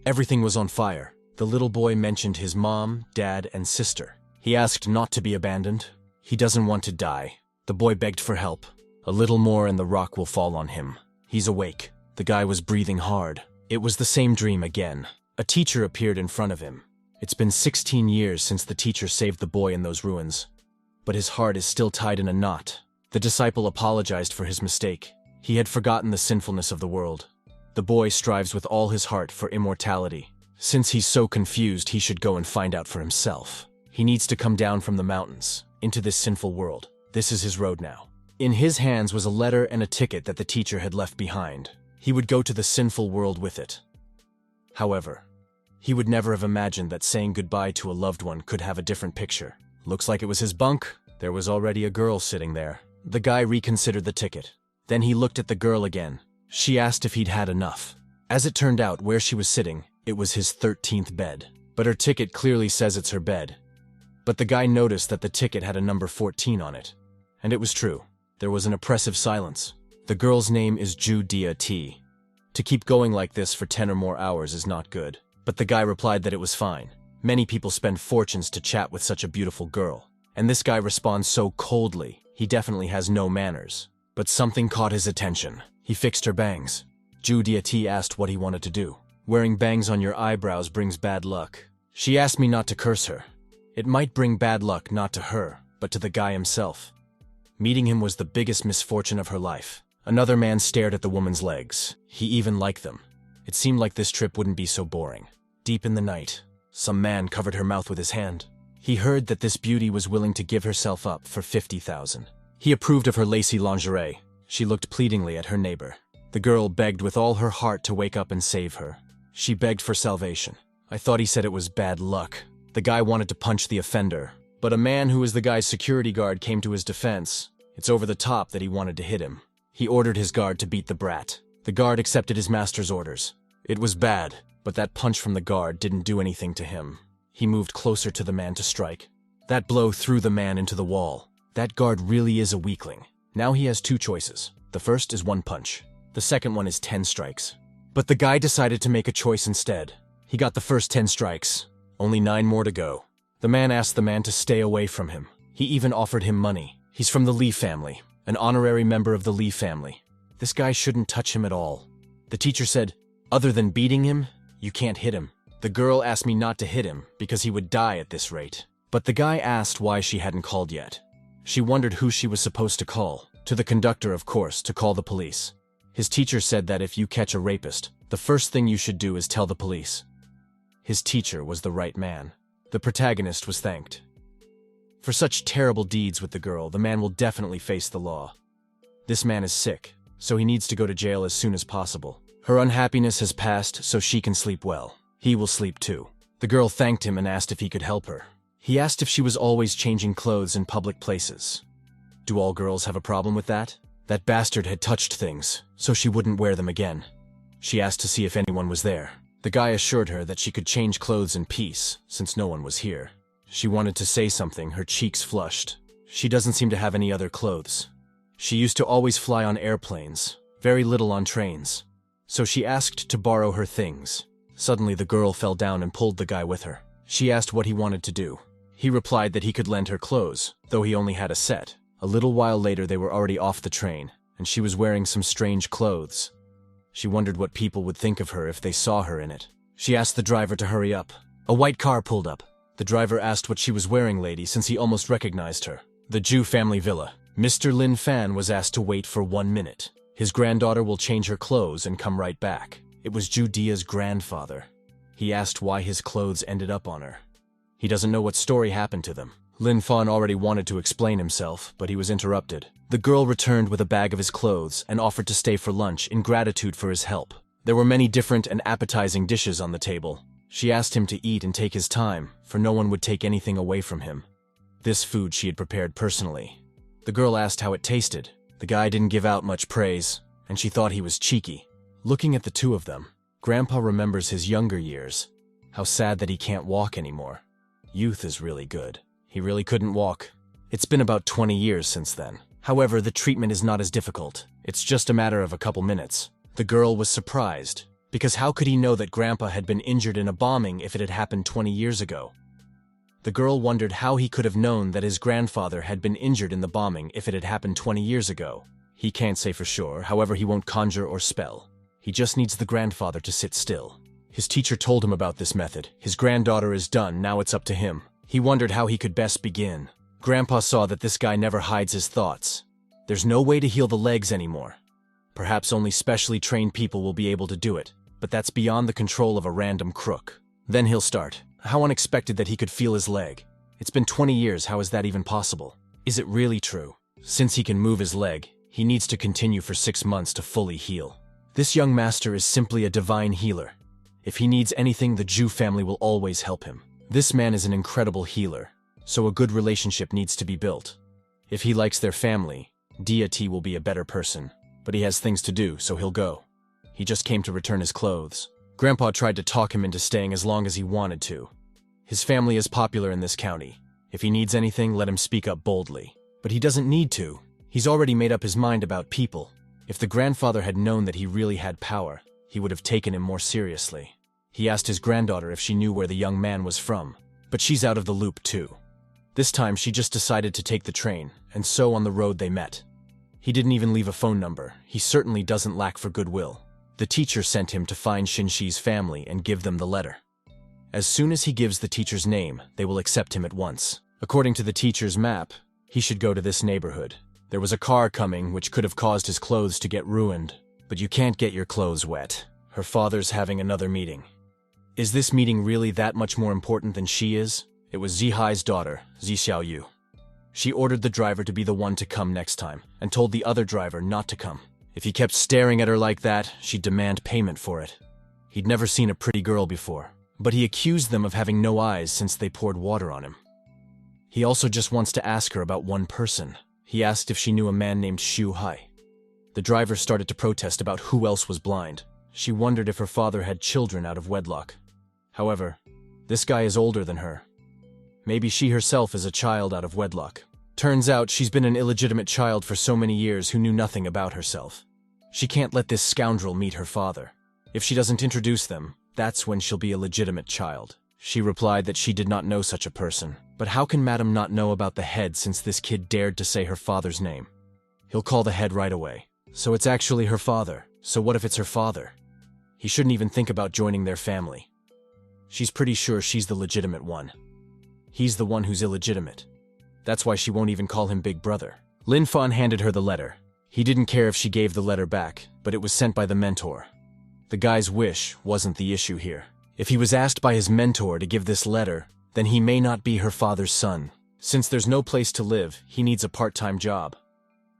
Everything was on fire. The little boy mentioned his mom, dad, and sister. He asked not to be abandoned. He doesn't want to die. The boy begged for help. A little more and the rock will fall on him. He's awake. The guy was breathing hard. It was the same dream again. A teacher appeared in front of him. It's been 16 years since the teacher saved the boy in those ruins. But his heart is still tied in a knot. The disciple apologized for his mistake. He had forgotten the sinfulness of the world. The boy strives with all his heart for immortality. Since he's so confused, he should go and find out for himself. He needs to come down from the mountains, into this sinful world. This is his road now. In his hands was a letter and a ticket that the teacher had left behind. He would go to the sinful world with it. However, he would never have imagined that saying goodbye to a loved one could have a different picture. Looks like it was his bunk. There was already a girl sitting there. The guy reconsidered the ticket. Then he looked at the girl again. She asked if he'd had enough. As it turned out, where she was sitting, it was his 13th bed. But her ticket clearly says it's her bed. But the guy noticed that the ticket had a number 14 on it. And it was true. There was an oppressive silence. The girl's name is Judia T. To keep going like this for 10 or more hours is not good. But the guy replied that it was fine. Many people spend fortunes to chat with such a beautiful girl. And this guy responds so coldly. He definitely has no manners. But something caught his attention. He fixed her bangs. Judia T asked what he wanted to do. Wearing bangs on your eyebrows brings bad luck. She asked me not to curse her. It might bring bad luck not to her, but to the guy himself. Meeting him was the biggest misfortune of her life. Another man stared at the woman's legs. He even liked them. It seemed like this trip wouldn't be so boring. Deep in the night, some man covered her mouth with his hand. He heard that this beauty was willing to give herself up for 50,000. He approved of her lacy lingerie. She looked pleadingly at her neighbor. The girl begged with all her heart to wake up and save her. She begged for salvation. I thought he said it was bad luck. The guy wanted to punch the offender, but a man who was the guy's security guard came to his defense. It's over the top that he wanted to hit him. He ordered his guard to beat the brat. The guard accepted his master's orders. It was bad, but that punch from the guard didn't do anything to him. He moved closer to the man to strike. That blow threw the man into the wall. That guard really is a weakling. Now he has two choices. The first is 1 punch. The second one is 10 strikes. But the guy decided to make a choice instead. He got the first 10 strikes. Only 9 more to go. The man asked the man to stay away from him. He even offered him money. He's from the Lee family, an honorary member of the Lee family. This guy shouldn't touch him at all. The teacher said, other than beating him, you can't hit him. The girl asked me not to hit him because he would die at this rate. But the guy asked why she hadn't called yet. She wondered who she was supposed to call. To the conductor, of course, to call the police. His teacher said that if you catch a rapist, the first thing you should do is tell the police. His teacher was the right man. The protagonist was thanked. For such terrible deeds with the girl, the man will definitely face the law. This man is sick, so he needs to go to jail as soon as possible. Her unhappiness has passed, so she can sleep well. He will sleep too. The girl thanked him and asked if he could help her. He asked if she was always changing clothes in public places. Do all girls have a problem with that? That bastard had touched things, so she wouldn't wear them again. She asked to see if anyone was there. The guy assured her that she could change clothes in peace, since no one was here. She wanted to say something, her cheeks flushed. She doesn't seem to have any other clothes. She used to always fly on airplanes, very little on trains. So she asked to borrow her things. Suddenly the girl fell down and pulled the guy with her. She asked what he wanted to do. He replied that he could lend her clothes, though he only had a set. A little while later they were already off the train, and she was wearing some strange clothes. She wondered what people would think of her if they saw her in it. She asked the driver to hurry up. A white car pulled up. The driver asked what she was wearing, lady, since he almost recognized her. The Jew family villa. Mr. Lin Fan was asked to wait for 1 minute. His granddaughter will change her clothes and come right back. It was Judia's grandfather. He asked why his clothes ended up on her. He doesn't know what story happened to them. Lin Fan already wanted to explain himself, but he was interrupted. The girl returned with a bag of his clothes and offered to stay for lunch in gratitude for his help. There were many different and appetizing dishes on the table. She asked him to eat and take his time, for no one would take anything away from him. This food she had prepared personally. The girl asked how it tasted. The guy didn't give out much praise, and she thought he was cheeky. Looking at the two of them, Grandpa remembers his younger years. How sad that he can't walk anymore. Youth is really good. He really couldn't walk. It's been about 20 years since then. However, the treatment is not as difficult. It's just a matter of a couple minutes. The girl was surprised. Because how could he know that Grandpa had been injured in a bombing if it had happened 20 years ago? The girl wondered how he could have known that his grandfather had been injured in the bombing if it had happened 20 years ago. He can't say for sure, however he won't conjure or spell. He just needs the grandfather to sit still. His teacher told him about this method. His granddaughter is done, now it's up to him. He wondered how he could best begin. Grandpa saw that this guy never hides his thoughts. There's no way to heal the legs anymore. Perhaps only specially trained people will be able to do it, but that's beyond the control of a random crook. Then he'll start. How unexpected that he could feel his leg. It's been 20 years, how is that even possible? Is it really true? Since he can move his leg, he needs to continue for 6 months to fully heal. This young master is simply a divine healer. If he needs anything, the Jew family will always help him. This man is an incredible healer, so a good relationship needs to be built. If he likes their family, deity will be a better person. But he has things to do, so he'll go. He just came to return his clothes. Grandpa tried to talk him into staying as long as he wanted to. His family is popular in this county. If he needs anything, let him speak up boldly. But he doesn't need to. He's already made up his mind about people. If the grandfather had known that he really had power, he would have taken him more seriously. He asked his granddaughter if she knew where the young man was from, but she's out of the loop too. This time she just decided to take the train, and so on the road they met. He didn't even leave a phone number. He certainly doesn't lack for goodwill. The teacher sent him to find Shinshi's family and give them the letter. As soon as he gives the teacher's name, they will accept him at once. According to the teacher's map, he should go to this neighborhood. There was a car coming which could have caused his clothes to get ruined. But you can't get your clothes wet. Her father's having another meeting. Is this meeting really that much more important than she is? It was Zihai's daughter, Zi Xiaoyu. She ordered the driver to be the one to come next time, and told the other driver not to come. If he kept staring at her like that, she'd demand payment for it. He'd never seen a pretty girl before, but he accused them of having no eyes since they poured water on him. He also just wants to ask her about one person. He asked if she knew a man named Shu Hai. The driver started to protest about who else was blind. She wondered if her father had children out of wedlock. However, this guy is older than her. Maybe she herself is a child out of wedlock. Turns out she's been an illegitimate child for so many years who knew nothing about herself. She can't let this scoundrel meet her father. If she doesn't introduce them, that's when she'll be a legitimate child. She replied that she did not know such a person. But how can Madam not know about the head since this kid dared to say her father's name? He'll call the head right away. So it's actually her father. So what if it's her father? He shouldn't even think about joining their family. She's pretty sure she's the legitimate one. He's the one who's illegitimate. That's why she won't even call him Big Brother. Lin Fan handed her the letter. He didn't care if she gave the letter back, but it was sent by the mentor. The guy's wish wasn't the issue here. If he was asked by his mentor to give this letter, then he may not be her father's son. Since there's no place to live, he needs a part-time job.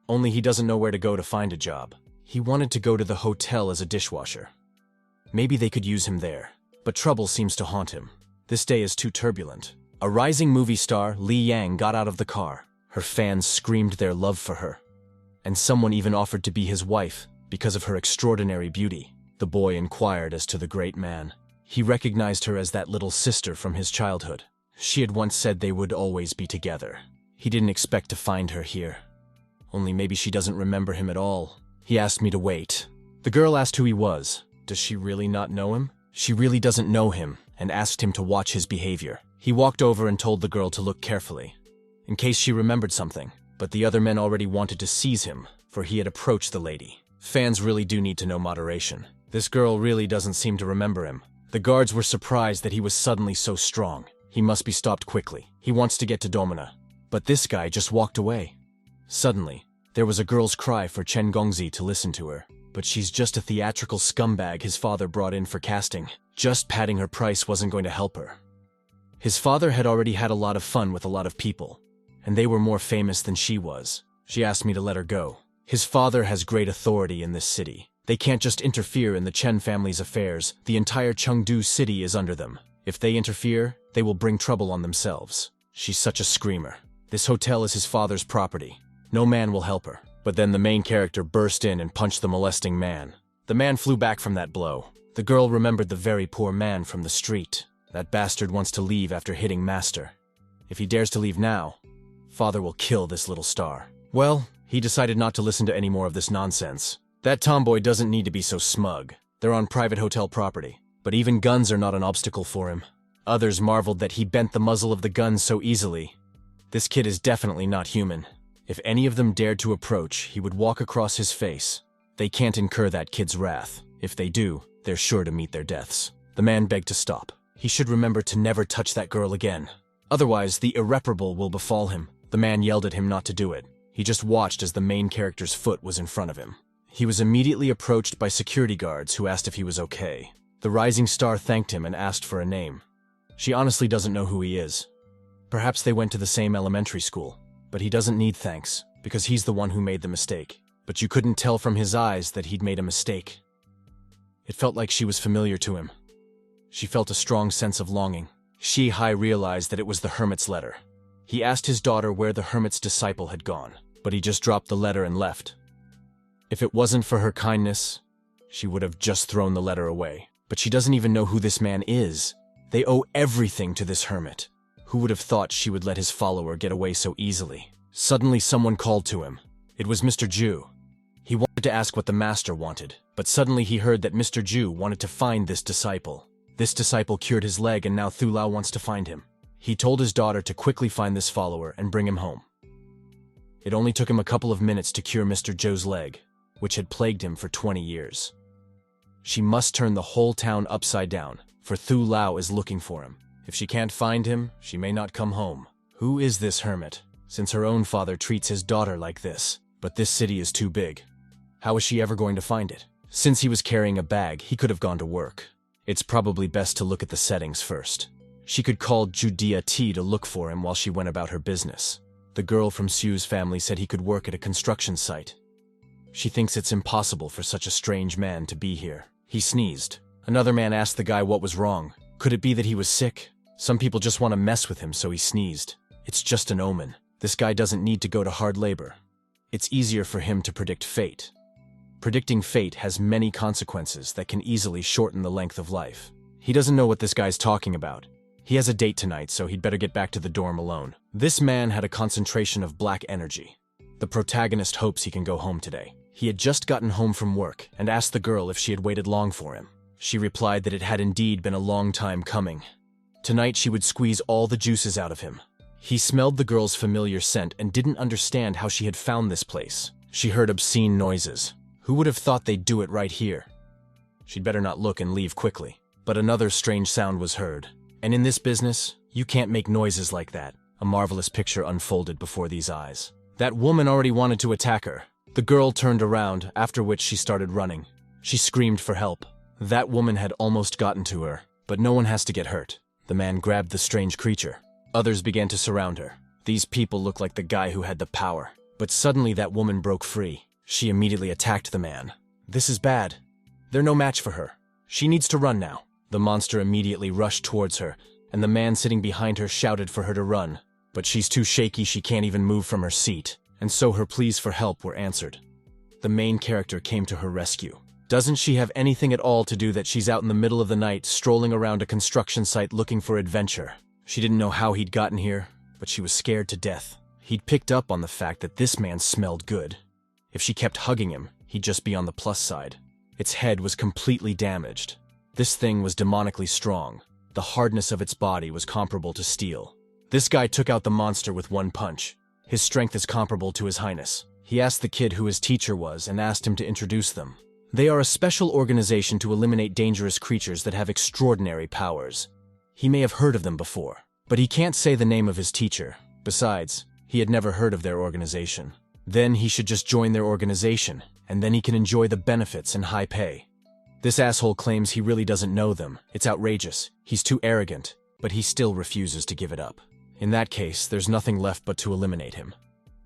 Only he doesn't know where to go to find a job. He wanted to go to the hotel as a dishwasher. Maybe they could use him there. But trouble seems to haunt him. This day is too turbulent. A rising movie star, Li Yang, got out of the car. Her fans screamed their love for her. And someone even offered to be his wife because of her extraordinary beauty. The boy inquired as to the great man. He recognized her as that little sister from his childhood. She had once said they would always be together. He didn't expect to find her here. Only maybe she doesn't remember him at all. He asked me to wait. The girl asked who he was. Does she really not know him? She really doesn't know him, and asked him to watch his behavior. He walked over and told the girl to look carefully, in case she remembered something. But the other men already wanted to seize him, for he had approached the lady. Fans really do need to know moderation. This girl really doesn't seem to remember him. The guards were surprised that he was suddenly so strong. He must be stopped quickly. He wants to get to Domina. But this guy just walked away. Suddenly, there was a girl's cry for Chen Gongzi to listen to her. But she's just a theatrical scumbag his father brought in for casting. Just padding her price wasn't going to help her. His father had already had a lot of fun with a lot of people, and they were more famous than she was. She asked me to let her go. His father has great authority in this city. They can't just interfere in the Chen family's affairs. The entire Chengdu city is under them. If they interfere, they will bring trouble on themselves. She's such a screamer. This hotel is his father's property. No man will help her. But then the main character burst in and punched the molesting man. The man flew back from that blow. The girl remembered the very poor man from the street. That bastard wants to leave after hitting Master. If he dares to leave now, father will kill this little star. Well, he decided not to listen to any more of this nonsense. That tomboy doesn't need to be so smug. They're on private hotel property. But even guns are not an obstacle for him. Others marveled that he bent the muzzle of the gun so easily. This kid is definitely not human. If any of them dared to approach, he would walk across his face. They can't incur that kid's wrath. If they do, they're sure to meet their deaths. The man begged to stop. He should remember to never touch that girl again. Otherwise, the irreparable will befall him. The man yelled at him not to do it. He just watched as the main character's foot was in front of him. He was immediately approached by security guards who asked if he was okay. The rising star thanked him and asked for a name. She honestly doesn't know who he is. Perhaps they went to the same elementary school, but he doesn't need thanks, because he's the one who made the mistake. But you couldn't tell from his eyes that he'd made a mistake. It felt like she was familiar to him. She felt a strong sense of longing. Shi-hai realized that it was the hermit's letter. He asked his daughter where the hermit's disciple had gone, but he just dropped the letter and left. If it wasn't for her kindness, she would have just thrown the letter away. But she doesn't even know who this man is. They owe everything to this hermit. Who would have thought she would let his follower get away so easily? Suddenly someone called to him. It was Mr. Ju. He wanted to ask what the master wanted, but suddenly he heard that Mr. Ju wanted to find this disciple. This disciple cured his leg and now Thulao wants to find him. He told his daughter to quickly find this follower and bring him home. It only took him a couple of minutes to cure Mr. Ju's leg, which had plagued him for 20 years. She must turn the whole town upside down, for Thulao is looking for him. If she can't find him, she may not come home. Who is this hermit, since her own father treats his daughter like this? But this city is too big. How is she ever going to find it? Since he was carrying a bag, he could have gone to work. It's probably best to look at the settings first. She could call Judia T to look for him while she went about her business. The girl from Sue's family said he could work at a construction site. She thinks it's impossible for such a strange man to be here. He sneezed. Another man asked the guy what was wrong. Could it be that he was sick? Some people just want to mess with him, so he sneezed. It's just an omen. This guy doesn't need to go to hard labor. It's easier for him to predict fate. Predicting fate has many consequences that can easily shorten the length of life. He doesn't know what this guy's talking about. He has a date tonight, so he'd better get back to the dorm alone. This man had a concentration of black energy. The protagonist hopes he can go home today. He had just gotten home from work and asked the girl if she had waited long for him. She replied that it had indeed been a long time coming. Tonight she would squeeze all the juices out of him. He smelled the girl's familiar scent and didn't understand how she had found this place. She heard obscene noises. Who would have thought they'd do it right here? She'd better not look and leave quickly. But another strange sound was heard. And in this business, you can't make noises like that. A marvelous picture unfolded before these eyes. That woman already wanted to attack her. The girl turned around, after which she started running. She screamed for help. That woman had almost gotten to her, but no one has to get hurt. The man grabbed the strange creature. Others began to surround her. These people looked like the guy who had the power. But suddenly that woman broke free. She immediately attacked the man. This is bad. They're no match for her. She needs to run now. The monster immediately rushed towards her, and the man sitting behind her shouted for her to run. But she's too shaky she can't even move from her seat. And so her pleas for help were answered. The main character came to her rescue. Doesn't she have anything at all to do that she's out in the middle of the night strolling around a construction site looking for adventure? She didn't know how he'd gotten here, but she was scared to death. He'd picked up on the fact that this man smelled good. If she kept hugging him, he'd just be on the plus side. Its head was completely damaged. This thing was demonically strong. The hardness of its body was comparable to steel. This guy took out the monster with one punch. His strength is comparable to His Highness. He asked the kid who his teacher was and asked him to introduce them. They are a special organization to eliminate dangerous creatures that have extraordinary powers. He may have heard of them before, but he can't say the name of his teacher. Besides, he had never heard of their organization. Then he should just join their organization, and then he can enjoy the benefits and high pay. This asshole claims he really doesn't know them. It's outrageous. He's too arrogant, but he still refuses to give it up. In that case, there's nothing left but to eliminate him.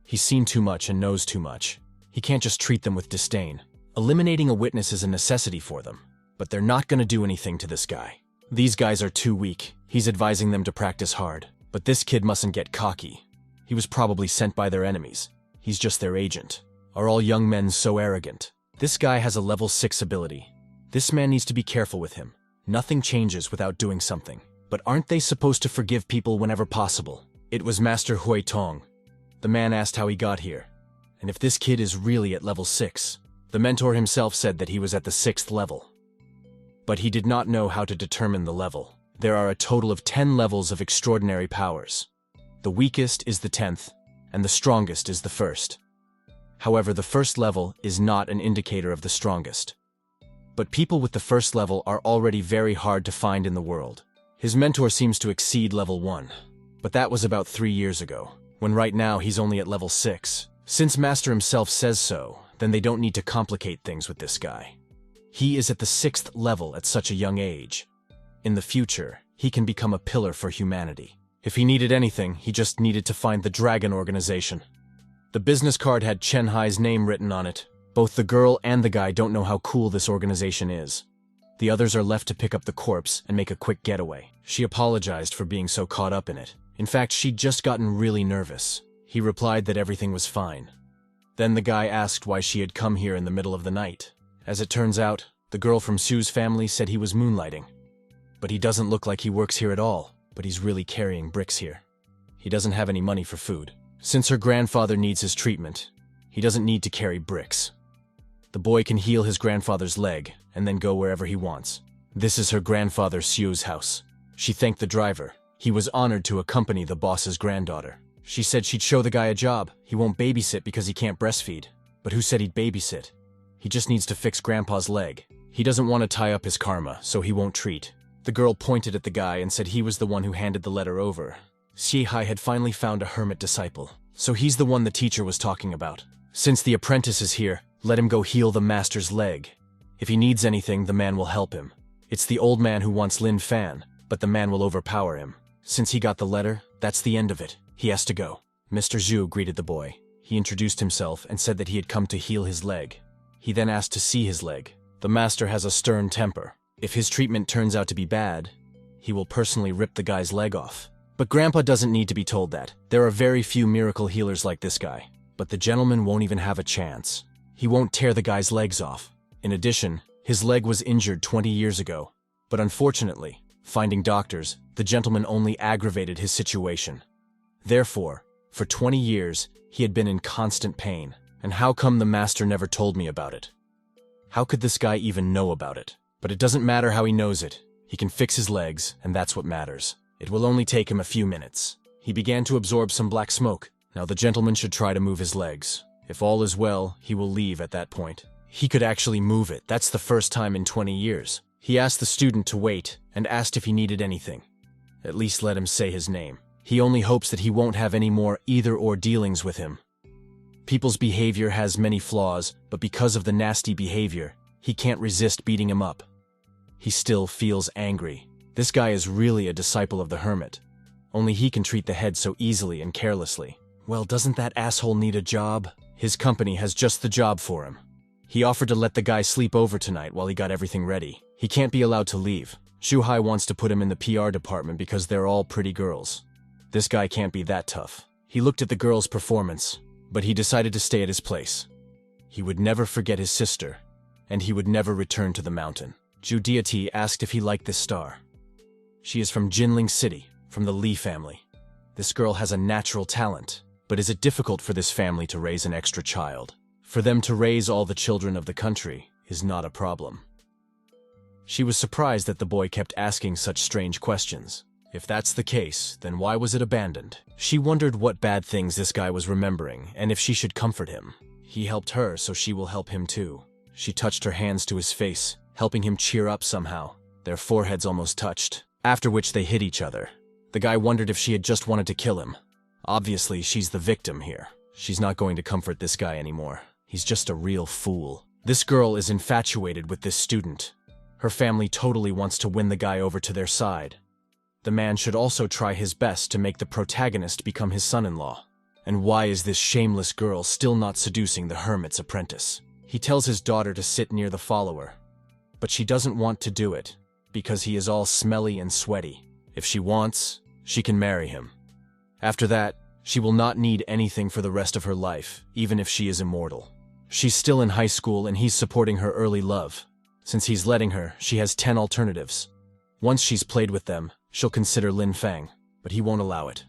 He's seen too much and knows too much. He can't just treat them with disdain. Eliminating a witness is a necessity for them, but they're not going to do anything to this guy. These guys are too weak. He's advising them to practice hard, but this kid mustn't get cocky. He was probably sent by their enemies. He's just their agent. Are all young men so arrogant? This guy has a level 6 ability. This man needs to be careful with him. Nothing changes without doing something. But aren't they supposed to forgive people whenever possible? It was Master Hui Tong. The man asked how he got here, and if this kid is really at level 6. The mentor himself said that he was at the 6th level. but he did not know how to determine the level. There are a total of 10 levels of extraordinary powers. The weakest is the 10th, and the strongest is the 1st. However, the 1st level is not an indicator of the strongest. But people with the 1st level are already very hard to find in the world. His mentor seems to exceed level 1, but that was about 3 years ago, when right now he's only at level 6. Since Master himself says so, then they don't need to complicate things with this guy. He is at the 6th level at such a young age. In the future, he can become a pillar for humanity. If he needed anything, he just needed to find the Dragon Organization. The business card had Chen Hai's name written on it. Both the girl and the guy don't know how cool this organization is. The others are left to pick up the corpse and make a quick getaway. She apologized for being so caught up in it. In fact, she'd just gotten really nervous. He replied that everything was fine. Then the guy asked why she had come here in the middle of the night. As it turns out, the girl from Sue's family said he was moonlighting. But he doesn't look like he works here at all, but he's really carrying bricks here. He doesn't have any money for food. Since her grandfather needs his treatment, he doesn't need to carry bricks. The boy can heal his grandfather's leg and then go wherever he wants. This is her grandfather Sue's house. She thanked the driver. He was honored to accompany the boss's granddaughter. She said she'd show the guy a job. He won't babysit because he can't breastfeed. But who said he'd babysit? He just needs to fix Grandpa's leg. He doesn't want to tie up his karma, so he won't treat. The girl pointed at the guy and said he was the one who handed the letter over. Xie had finally found a hermit disciple, so he's the one the teacher was talking about. Since the apprentice is here, let him go heal the master's leg. If he needs anything, the man will help him. It's the old man who wants Lin Fan, but the man will overpower him. Since he got the letter, that's the end of it. He has to go. Mr. Zhu greeted the boy. He introduced himself and said that he had come to heal his leg. He then asked to see his leg. The master has a stern temper. If his treatment turns out to be bad, he will personally rip the guy's leg off. But Grandpa doesn't need to be told that. There are very few miracle healers like this guy. But the gentleman won't even have a chance. He won't tear the guy's legs off. In addition, his leg was injured 20 years ago. But unfortunately, finding doctors, the gentleman only aggravated his situation. Therefore, for 20 years, he had been in constant pain. And how come the master never told me about it? How could this guy even know about it? But it doesn't matter how he knows it. He can fix his legs, and that's what matters. It will only take him a few minutes. He began to absorb some black smoke. Now the gentleman should try to move his legs. If all is well, he will leave at that point. He could actually move it. That's the first time in 20 years. He asked the student to wait and asked if he needed anything. At least let him say his name. He only hopes that he won't have any more either-or dealings with him. People's behavior has many flaws, but because of the nasty behavior, he can't resist beating him up. He still feels angry. This guy is really a disciple of the hermit. Only he can treat the head so easily and carelessly. Well, doesn't that asshole need a job? His company has just the job for him. He offered to let the guy sleep over tonight while he got everything ready. He can't be allowed to leave. Shuhai wants to put him in the PR department because they're all pretty girls. This guy can't be that tough. He looked at the girl's performance, but he decided to stay at his place. He would never forget his sister, and he would never return to the mountain. Zhu Deity asked if he liked this star. She is from Jinling City, from the Li family. This girl has a natural talent, but is it difficult for this family to raise an extra child? For them to raise all the children of the country is not a problem. She was surprised that the boy kept asking such strange questions. If that's the case, then why was it abandoned? She wondered what bad things this guy was remembering and if she should comfort him. He helped her, so she will help him too. She touched her hands to his face, helping him cheer up somehow. Their foreheads almost touched, after which they hit each other. The guy wondered if she had just wanted to kill him. Obviously, she's the victim here. She's not going to comfort this guy anymore. He's just a real fool. This girl is infatuated with this student. Her family totally wants to win the guy over to their side. The man should also try his best to make the protagonist become his son-in-law. And why is this shameless girl still not seducing the hermit's apprentice? He tells his daughter to sit near the follower, but she doesn't want to do it because he is all smelly and sweaty. If she wants, she can marry him. After that, she will not need anything for the rest of her life, even if she is immortal. She's still in high school and he's supporting her early love. Since he's letting her, she has 10 alternatives. Once she's played with them, she'll consider Lin Fang, but he won't allow it.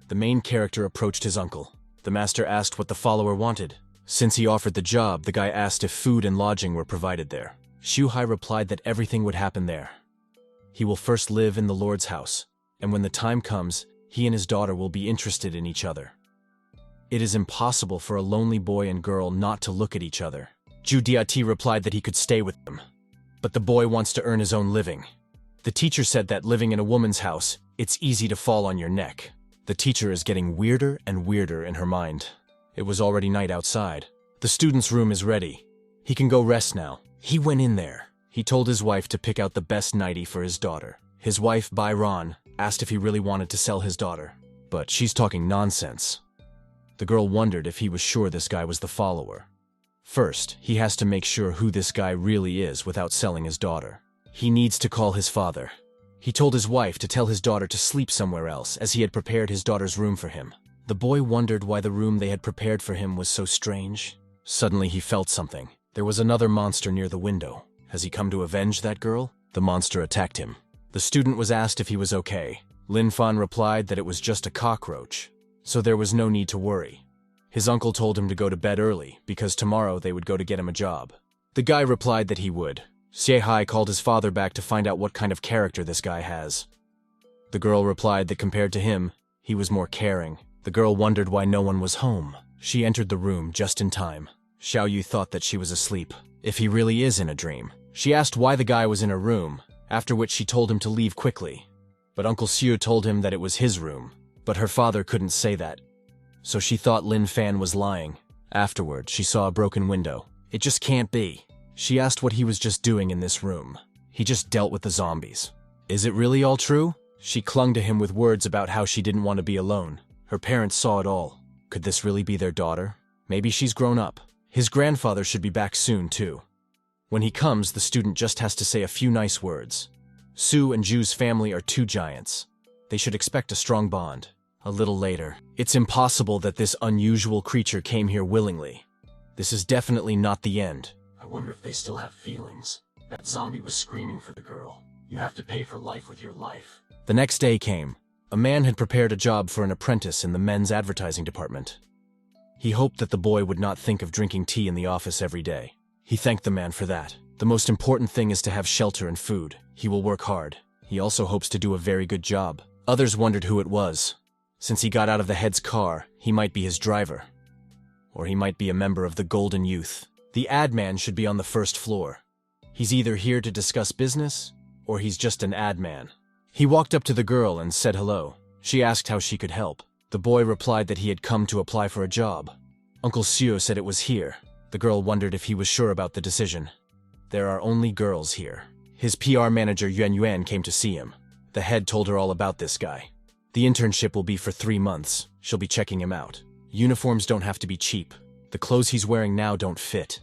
The main character approached his uncle. The master asked what the follower wanted. Since he offered the job, the guy asked if food and lodging were provided there. Shuhai replied that everything would happen there. He will first live in the Lord's house, and when the time comes, he and his daughter will be interested in each other. It is impossible for a lonely boy and girl not to look at each other. Judiati replied that he could stay with them, but the boy wants to earn his own living. The teacher said that living in a woman's house, it's easy to fall on your neck. The teacher is getting weirder and weirder in her mind. It was already night outside. The student's room is ready. He can go rest now. He went in there. He told his wife to pick out the best nightie for his daughter. His wife, Byron, asked if he really wanted to sell his daughter, but she's talking nonsense. The girl wondered if he was sure this guy was the follower. First, he has to make sure who this guy really is without selling his daughter. He needs to call his father. He told his wife to tell his daughter to sleep somewhere else, as he had prepared his daughter's room for him. The boy wondered why the room they had prepared for him was so strange. Suddenly he felt something. There was another monster near the window. Has he come to avenge that girl? The monster attacked him. The student was asked if he was okay. Lin Fan replied that it was just a cockroach, so there was no need to worry. His uncle told him to go to bed early, because tomorrow they would go to get him a job. The guy replied that he would. Xie called his father back to find out what kind of character this guy has. The girl replied that compared to him, he was more caring. The girl wondered why no one was home. She entered the room just in time. Xiao Yu thought that she was asleep. If he really is in a dream. She asked why the guy was in her room, after which she told him to leave quickly. But Uncle Xiu told him that it was his room, but her father couldn't say that. So she thought Lin Fan was lying. Afterward, she saw a broken window. It just can't be. She asked what he was just doing in this room. He just dealt with the zombies. Is it really all true? She clung to him with words about how she didn't want to be alone. Her parents saw it all. Could this really be their daughter? Maybe she's grown up. His grandfather should be back soon, too. When he comes, the student just has to say a few nice words. Su and Ju's family are two giants. They should expect a strong bond. A little later, it's impossible that this unusual creature came here willingly. This is definitely not the end. I wonder if they still have feelings. That zombie was screaming for the girl. You have to pay for life with your life. The next day came. A man had prepared a job for an apprentice in the men's advertising department. He hoped that the boy would not think of drinking tea in the office every day. He thanked the man for that. The most important thing is to have shelter and food. He will work hard. He also hopes to do a very good job. Others wondered who it was. Since he got out of the head's car, he might be his driver. Or he might be a member of the Golden Youth. The ad man should be on the first floor. He's either here to discuss business, or he's just an ad man. He walked up to the girl and said hello. She asked how she could help. The boy replied that he had come to apply for a job. Uncle Xiu said it was here. The girl wondered if he was sure about the decision. There are only girls here. His PR manager Yuan Yuan came to see him. The head told her all about this guy. The internship will be for 3 months. She'll be checking him out. Uniforms don't have to be cheap. The clothes he's wearing now don't fit.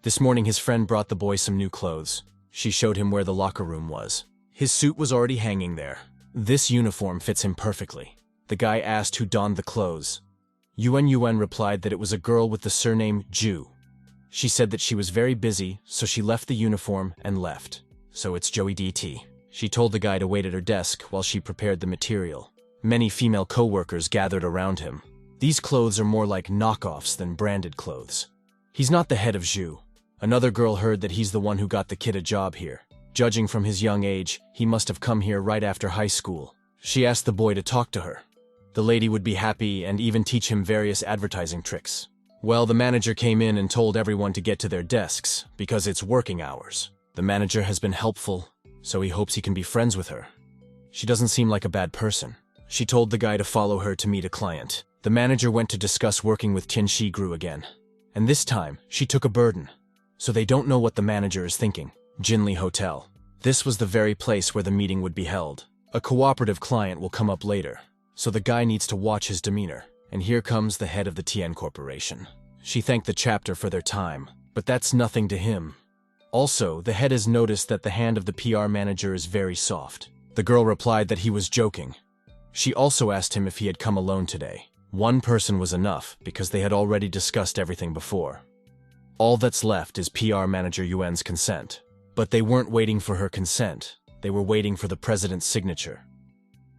This morning his friend brought the boy some new clothes. She showed him where the locker room was. His suit was already hanging there. This uniform fits him perfectly. The guy asked who donned the clothes. Yuan Yuan replied that it was a girl with the surname Ju. She said that she was very busy, so she left the uniform and left. So it's Joey DT. She told the guy to wait at her desk while she prepared the material. Many female co-workers gathered around him. These clothes are more like knockoffs than branded clothes. He's not the head of Ju. Another girl heard that he's the one who got the kid a job here. Judging from his young age, he must have come here right after high school. She asked the boy to talk to her. The lady would be happy and even teach him various advertising tricks. Well, the manager came in and told everyone to get to their desks, because it's working hours. The manager has been helpful, so he hopes he can be friends with her. She doesn't seem like a bad person. She told the guy to follow her to meet a client. The manager went to discuss working with Tianxi Gru again. And this time, she took a burden. So they don't know what the manager is thinking. Jinli Hotel. This was the very place where the meeting would be held. A cooperative client will come up later, so the guy needs to watch his demeanor. And here comes the head of the Tian Corporation. She thanked the chapter for their time, but that's nothing to him. Also, the head has noticed that the hand of the PR manager is very soft. The girl replied that he was joking. She also asked him if he had come alone today. One person was enough, because they had already discussed everything before. All that's left is PR manager Yuan's consent. But they weren't waiting for her consent. They were waiting for the president's signature.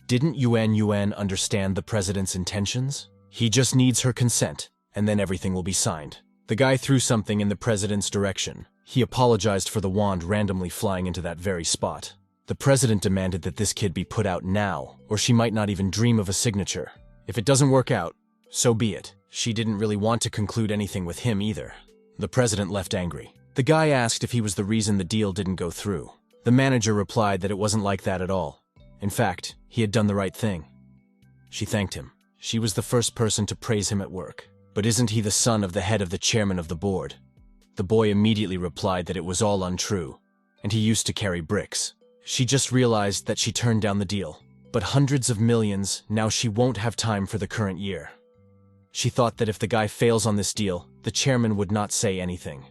Didn't Yuan understand the president's intentions? He just needs her consent, and then everything will be signed. The guy threw something in the president's direction. He apologized for the wand randomly flying into that very spot. The president demanded that this kid be put out now, or she might not even dream of a signature. If it doesn't work out, so be it. She didn't really want to conclude anything with him either. The president left angry. The guy asked if he was the reason the deal didn't go through. The manager replied that it wasn't like that at all. In fact, he had done the right thing. She thanked him. She was the first person to praise him at work. But isn't he the son of the head of the chairman of the board? The boy immediately replied that it was all untrue, and he used to carry bricks. She just realized that she turned down the deal. But hundreds of millions, now she won't have time for the current year. She thought that if the guy fails on this deal, the chairman would not say anything.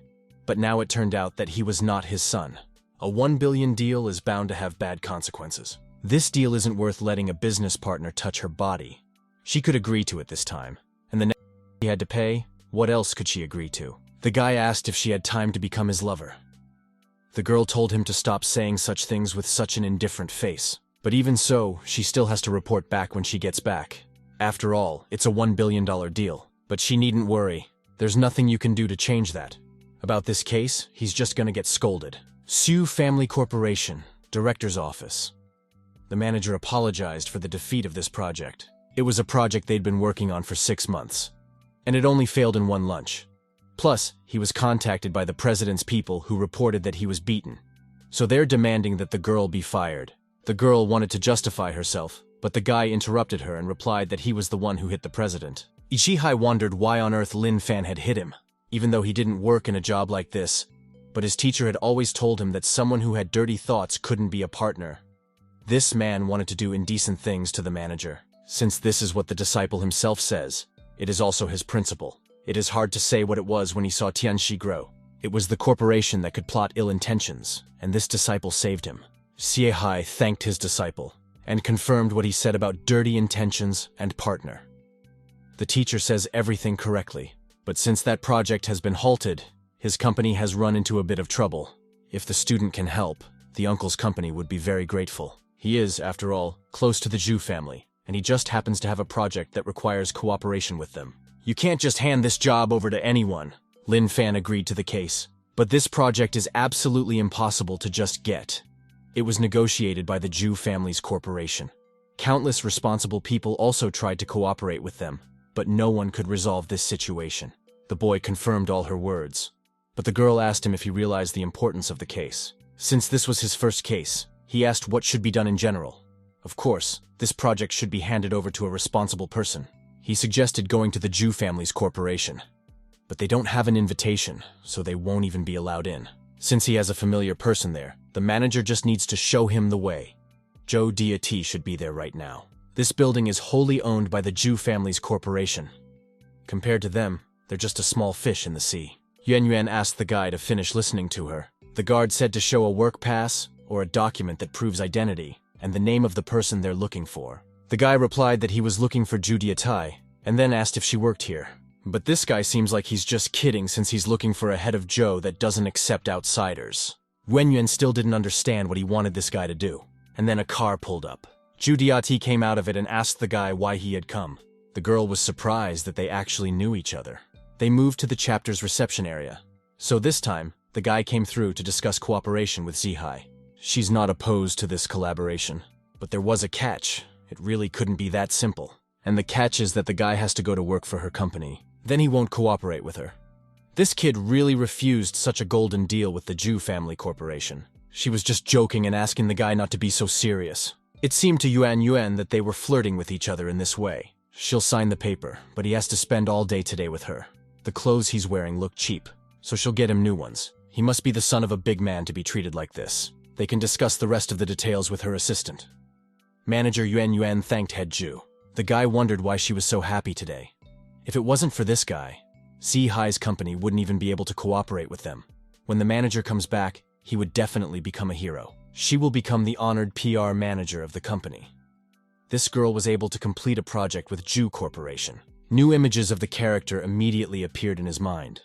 But now it turned out that he was not his son. A $1 billion deal is bound to have bad consequences. This deal isn't worth letting a business partner touch her body. She could agree to it this time. And the next he had to pay, what else could she agree to? The guy asked if she had time to become his lover. The girl told him to stop saying such things with such an indifferent face. But even so, she still has to report back when she gets back. After all, it's a $1 billion deal. But she needn't worry. There's nothing you can do to change that. About this case, he's just gonna get scolded. Sue Family Corporation, Director's Office. The manager apologized for the defeat of this project. It was a project they'd been working on for 6 months. And it only failed in one lunch. Plus, he was contacted by the president's people who reported that he was beaten. So they're demanding that the girl be fired. The girl wanted to justify herself, but the guy interrupted her and replied that he was the one who hit the president. Ichihai wondered why on earth Lin Fan had hit him, even though he didn't work in a job like this. But his teacher had always told him that someone who had dirty thoughts couldn't be a partner. This man wanted to do indecent things to the manager. Since this is what the disciple himself says, it is also his principle. It is hard to say what it was when he saw Tianxi grow. It was the corporation that could plot ill intentions, and this disciple saved him. Siehai thanked his disciple, and confirmed what he said about dirty intentions and partner. The teacher says everything correctly, but since that project has been halted, his company has run into a bit of trouble. If the student can help, the uncle's company would be very grateful. He is, after all, close to the Zhu family, and he just happens to have a project that requires cooperation with them. You can't just hand this job over to anyone. Lin Fan agreed to the case. But this project is absolutely impossible to just get. It was negotiated by the Zhu family's corporation. Countless responsible people also tried to cooperate with them, but no one could resolve this situation. The boy confirmed all her words. But the girl asked him if he realized the importance of the case. Since this was his first case, he asked what should be done in general. Of course, this project should be handed over to a responsible person. He suggested going to the Zhu family's corporation. But they don't have an invitation, so they won't even be allowed in. Since he has a familiar person there, the manager just needs to show him the way. Zhou Diati should be there right now. This building is wholly owned by the Zhu family's corporation. Compared to them, they're just a small fish in the sea. Yuan Yuan asked the guy to finish listening to her. The guard said to show a work pass or a document that proves identity and the name of the person they're looking for. The guy replied that he was looking for Zhu Diatai and then asked if she worked here. But this guy seems like he's just kidding since he's looking for a head of Zhou that doesn't accept outsiders. Yuan Yuan still didn't understand what he wanted this guy to do. And then a car pulled up. Zhu Diati came out of it and asked the guy why he had come. The girl was surprised that they actually knew each other. They moved to the chapter's reception area. So this time, the guy came through to discuss cooperation with Zihai. She's not opposed to this collaboration. But there was a catch. It really couldn't be that simple. And the catch is that the guy has to go to work for her company. Then he won't cooperate with her. This kid really refused such a golden deal with the Zhu family corporation. She was just joking and asking the guy not to be so serious. It seemed to Yuan Yuan that they were flirting with each other in this way. She'll sign the paper, but he has to spend all day today with her. The clothes he's wearing look cheap, so she'll get him new ones. He must be the son of a big man to be treated like this. They can discuss the rest of the details with her assistant. Manager Yuan Yuan thanked Head Zhu. The guy wondered why she was so happy today. If it wasn't for this guy, Zihai's company wouldn't even be able to cooperate with them. When the manager comes back, he would definitely become a hero. She will become the honored PR manager of the company. This girl was able to complete a project with Zhu Corporation. New images of the character immediately appeared in his mind.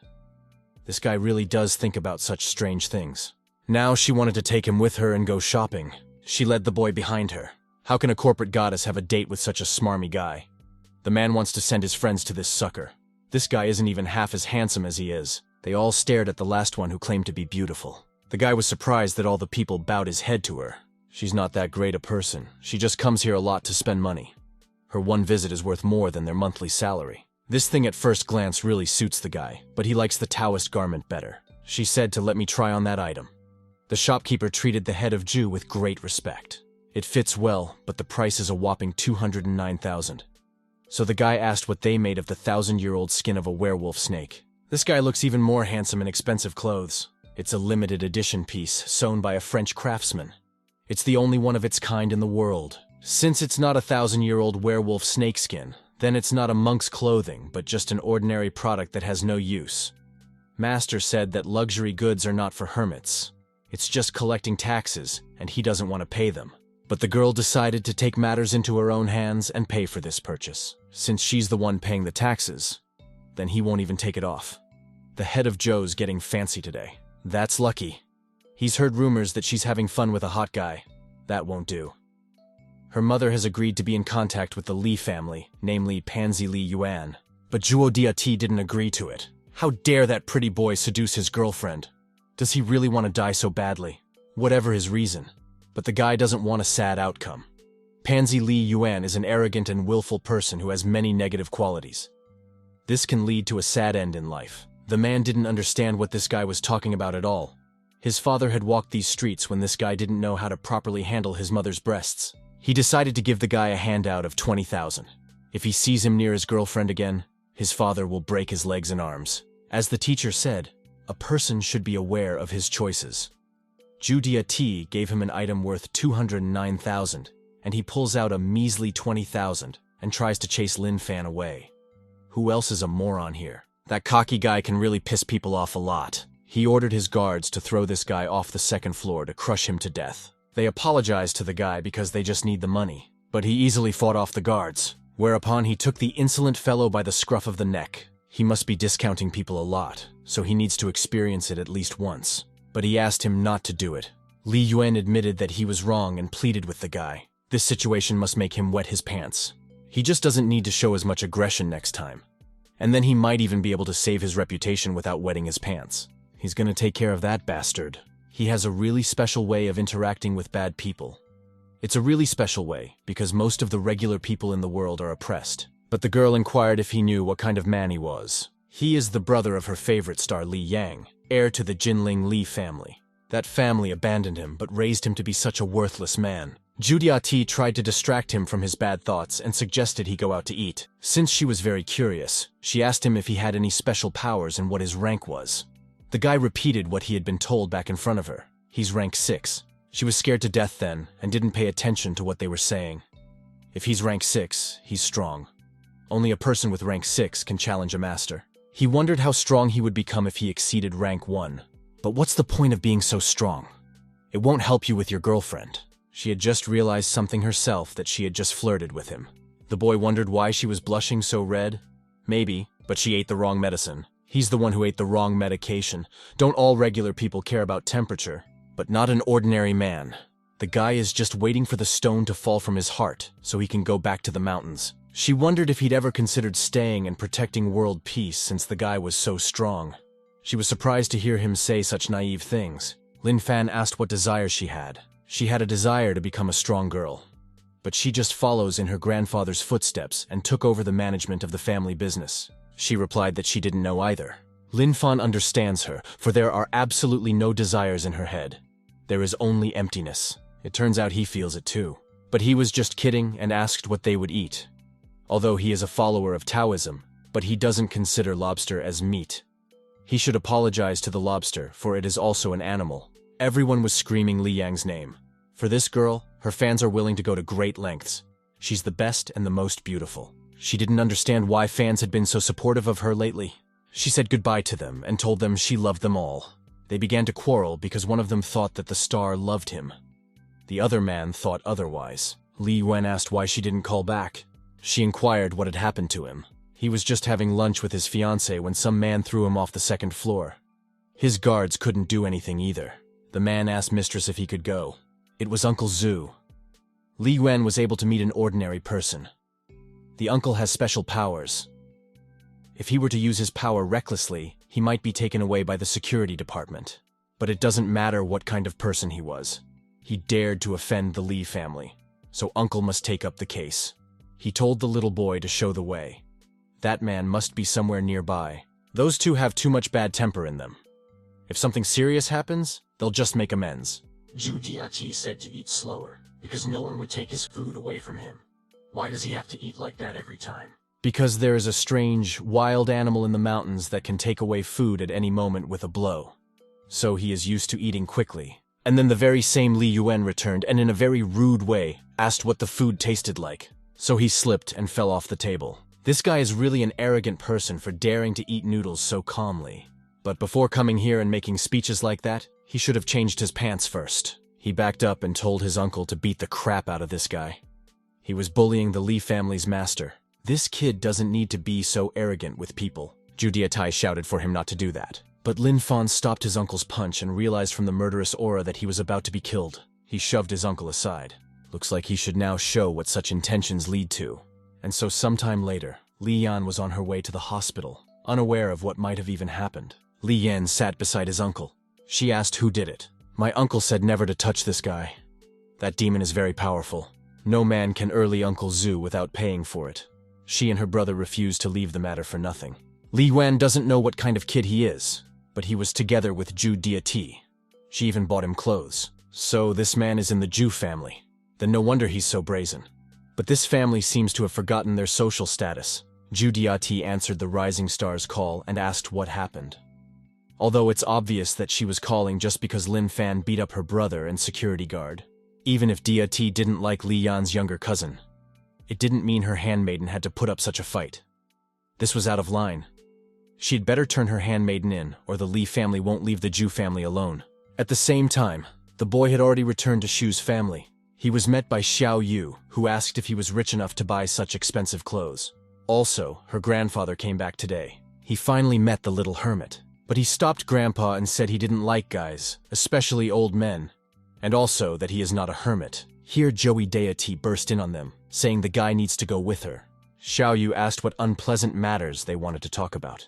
This guy really does think about such strange things. Now she wanted to take him with her and go shopping. She led the boy behind her. How can a corporate goddess have a date with such a smarmy guy? The man wants to send his friends to this sucker. This guy isn't even half as handsome as he is. They all stared at the last one who claimed to be beautiful. The guy was surprised that all the people bowed his head to her. She's not that great a person. She just comes here a lot to spend money. Her one visit is worth more than their monthly salary. This thing at first glance really suits the guy, but he likes the Taoist garment better. She said to let me try on that item. The shopkeeper treated the head of Jew with great respect. It fits well, but the price is a whopping 209,000. So the guy asked what they made of the 1,000-year-old skin of a werewolf snake. This guy looks even more handsome in expensive clothes. It's a limited edition piece sewn by a French craftsman. It's the only one of its kind in the world. Since it's not a 1,000-year-old werewolf snakeskin, then it's not a monk's clothing, but just an ordinary product that has no use. Master said that luxury goods are not for hermits. It's just collecting taxes, and he doesn't want to pay them. But the girl decided to take matters into her own hands and pay for this purchase. Since she's the one paying the taxes, then he won't even take it off. The head of Joe's getting fancy today. That's lucky. He's heard rumors that she's having fun with a hot guy. That won't do. Her mother has agreed to be in contact with the Lee family, namely Pansy Lee Yuan. But Zhuo Diati didn't agree to it. How dare that pretty boy seduce his girlfriend? Does he really want to die so badly? Whatever his reason. But the guy doesn't want a sad outcome. Pansy Lee Yuan is an arrogant and willful person who has many negative qualities. This can lead to a sad end in life. The man didn't understand what this guy was talking about at all. His father had walked these streets when this guy didn't know how to properly handle his mother's breasts. He decided to give the guy a handout of 20,000. If he sees him near his girlfriend again, his father will break his legs and arms. As the teacher said, a person should be aware of his choices. Judia T gave him an item worth 209,000, and he pulls out a measly 20,000 and tries to chase Lin Fan away. Who else is a moron here? That cocky guy can really piss people off a lot. He ordered his guards to throw this guy off the second floor to crush him to death. They apologized to the guy because they just need the money, but he easily fought off the guards, whereupon he took the insolent fellow by the scruff of the neck. He must be discounting people a lot, so he needs to experience it at least once. But he asked him not to do it. Li Yuan admitted that he was wrong and pleaded with the guy. This situation must make him wet his pants. He just doesn't need to show as much aggression next time. And then he might even be able to save his reputation without wetting his pants. He's gonna take care of that bastard. He has a really special way of interacting with bad people. It's a really special way, because most of the regular people in the world are oppressed. But the girl inquired if he knew what kind of man he was. He is the brother of her favorite star Li Yang, heir to the Jinling Li family. That family abandoned him, but raised him to be such a worthless man. Judiati tried to distract him from his bad thoughts and suggested he go out to eat. Since she was very curious, she asked him if he had any special powers and what his rank was. The guy repeated what he had been told back in front of her. He's rank 6. She was scared to death then, and didn't pay attention to what they were saying. If he's rank 6, he's strong. Only a person with rank 6 can challenge a master. He wondered how strong he would become if he exceeded rank 1. But what's the point of being so strong? It won't help you with your girlfriend. She had just realized something herself, that she had just flirted with him. The boy wondered why she was blushing so red. Maybe, but she ate the wrong medicine. He's the one who ate the wrong medication. Don't all regular people care about temperature? But not an ordinary man. The guy is just waiting for the stone to fall from his heart, so he can go back to the mountains. She wondered if he'd ever considered staying and protecting world peace since the guy was so strong. She was surprised to hear him say such naive things. Lin Fan asked what desire she had. She had a desire to become a strong girl. But she just follows in her grandfather's footsteps and took over the management of the family business. She replied that she didn't know either. Lin Fan understands her, for there are absolutely no desires in her head. There is only emptiness. It turns out he feels it too. But he was just kidding and asked what they would eat. Although he is a follower of Taoism, but he doesn't consider lobster as meat. He should apologize to the lobster, for it is also an animal. Everyone was screaming Li Yang's name. For this girl, her fans are willing to go to great lengths. She's the best and the most beautiful. She didn't understand why fans had been so supportive of her lately. She said goodbye to them and told them she loved them all. They began to quarrel because one of them thought that the star loved him. The other man thought otherwise. Li Yuan asked why she didn't call back. She inquired what had happened to him. He was just having lunch with his fiancée when some man threw him off the second floor. His guards couldn't do anything either. The man asked Mistress if he could go. It was Uncle Zhu. Li Yuan was able to meet an ordinary person. The uncle has special powers. If he were to use his power recklessly, he might be taken away by the security department. But it doesn't matter what kind of person he was. He dared to offend the Lee family, so Uncle must take up the case. He told the little boy to show the way. That man must be somewhere nearby. Those two have too much bad temper in them. If something serious happens, they'll just make amends. Ecchi said to eat slower, because no one would take his food away from him. Why does he have to eat like that every time? Because there is a strange, wild animal in the mountains that can take away food at any moment with a blow. So he is used to eating quickly. And then the very same Li Yuan returned and in a very rude way asked what the food tasted like. So he slipped and fell off the table. This guy is really an arrogant person for daring to eat noodles so calmly. But before coming here and making speeches like that, he should have changed his pants first. He backed up and told his uncle to beat the crap out of this guy. He was bullying the Li family's master. This kid doesn't need to be so arrogant with people. Diatai shouted for him not to do that. But Lin Fan stopped his uncle's punch and realized from the murderous aura that he was about to be killed. He shoved his uncle aside. Looks like he should now show what such intentions lead to. And so sometime later, Li Yan was on her way to the hospital, unaware of what might have even happened. Li Yan sat beside his uncle. She asked who did it. My uncle said never to touch this guy. That demon is very powerful. No man can early Uncle Zhu without paying for it. She and her brother refused to leave the matter for nothing. Li Yuan doesn't know what kind of kid he is, but he was together with Zhu Diati. She even bought him clothes. So this man is in the Zhu family. Then no wonder he's so brazen. But this family seems to have forgotten their social status. Zhu Diati answered the Rising Star's call and asked what happened. Although it's obvious that she was calling just because Lin Fan beat up her brother and security guard. Even if Diati didn't like Li Yan's younger cousin, it didn't mean her handmaiden had to put up such a fight. This was out of line. She'd better turn her handmaiden in, or the Li family won't leave the Zhu family alone. At the same time, the boy had already returned to Shu's family. He was met by Xiao Yu, who asked if he was rich enough to buy such expensive clothes. Also, her grandfather came back today. He finally met the little hermit. But he stopped Grandpa and said he didn't like guys, especially old men. And also that he is not a hermit. Here Joey Deity burst in on them, saying the guy needs to go with her. Xiao Yu asked what unpleasant matters they wanted to talk about.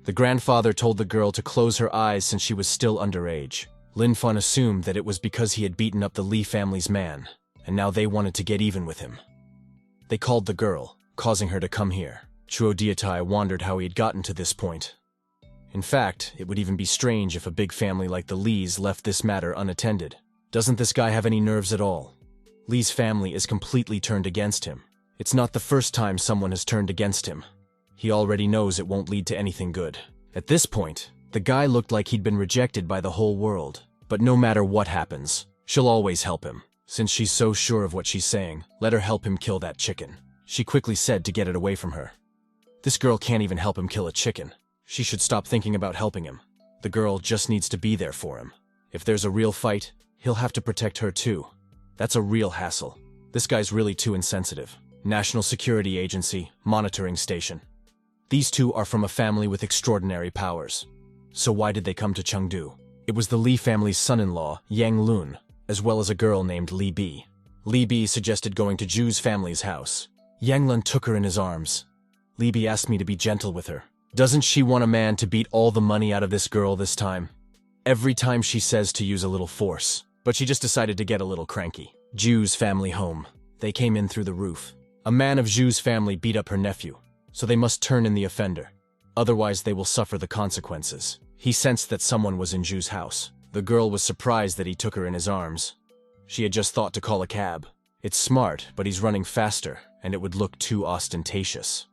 The grandfather told the girl to close her eyes since she was still underage. Lin Fan assumed that it was because he had beaten up the Li family's man, and now they wanted to get even with him. They called the girl, causing her to come here. Chuo Diatai wondered how he had gotten to this point. In fact, it would even be strange if a big family like the Lees left this matter unattended. Doesn't this guy have any nerves at all? Lee's family is completely turned against him. It's not the first time someone has turned against him. He already knows it won't lead to anything good. At this point, the guy looked like he'd been rejected by the whole world. But no matter what happens, she'll always help him. Since she's so sure of what she's saying, let her help him kill that chicken. She quickly said to get it away from her. This girl can't even help him kill a chicken. She should stop thinking about helping him. The girl just needs to be there for him. If there's a real fight, he'll have to protect her too. That's a real hassle. This guy's really too insensitive. National Security Agency, monitoring station. These two are from a family with extraordinary powers. So why did they come to Chengdu? It was the Li family's son-in-law, Yang Lun, as well as a girl named Li Bi. Li Bi suggested going to Zhu's family's house. Yang Lun took her in his arms. Li Bi asked me to be gentle with her. Doesn't she want a man to beat all the money out of this girl this time? Every time she says to use a little force, but she just decided to get a little cranky. Zhu's family home. They came in through the roof. A man of Zhu's family beat up her nephew, so they must turn in the offender. Otherwise they will suffer the consequences. He sensed that someone was in Zhu's house. The girl was surprised that he took her in his arms. She had just thought to call a cab. It's smart, but he's running faster, and it would look too ostentatious.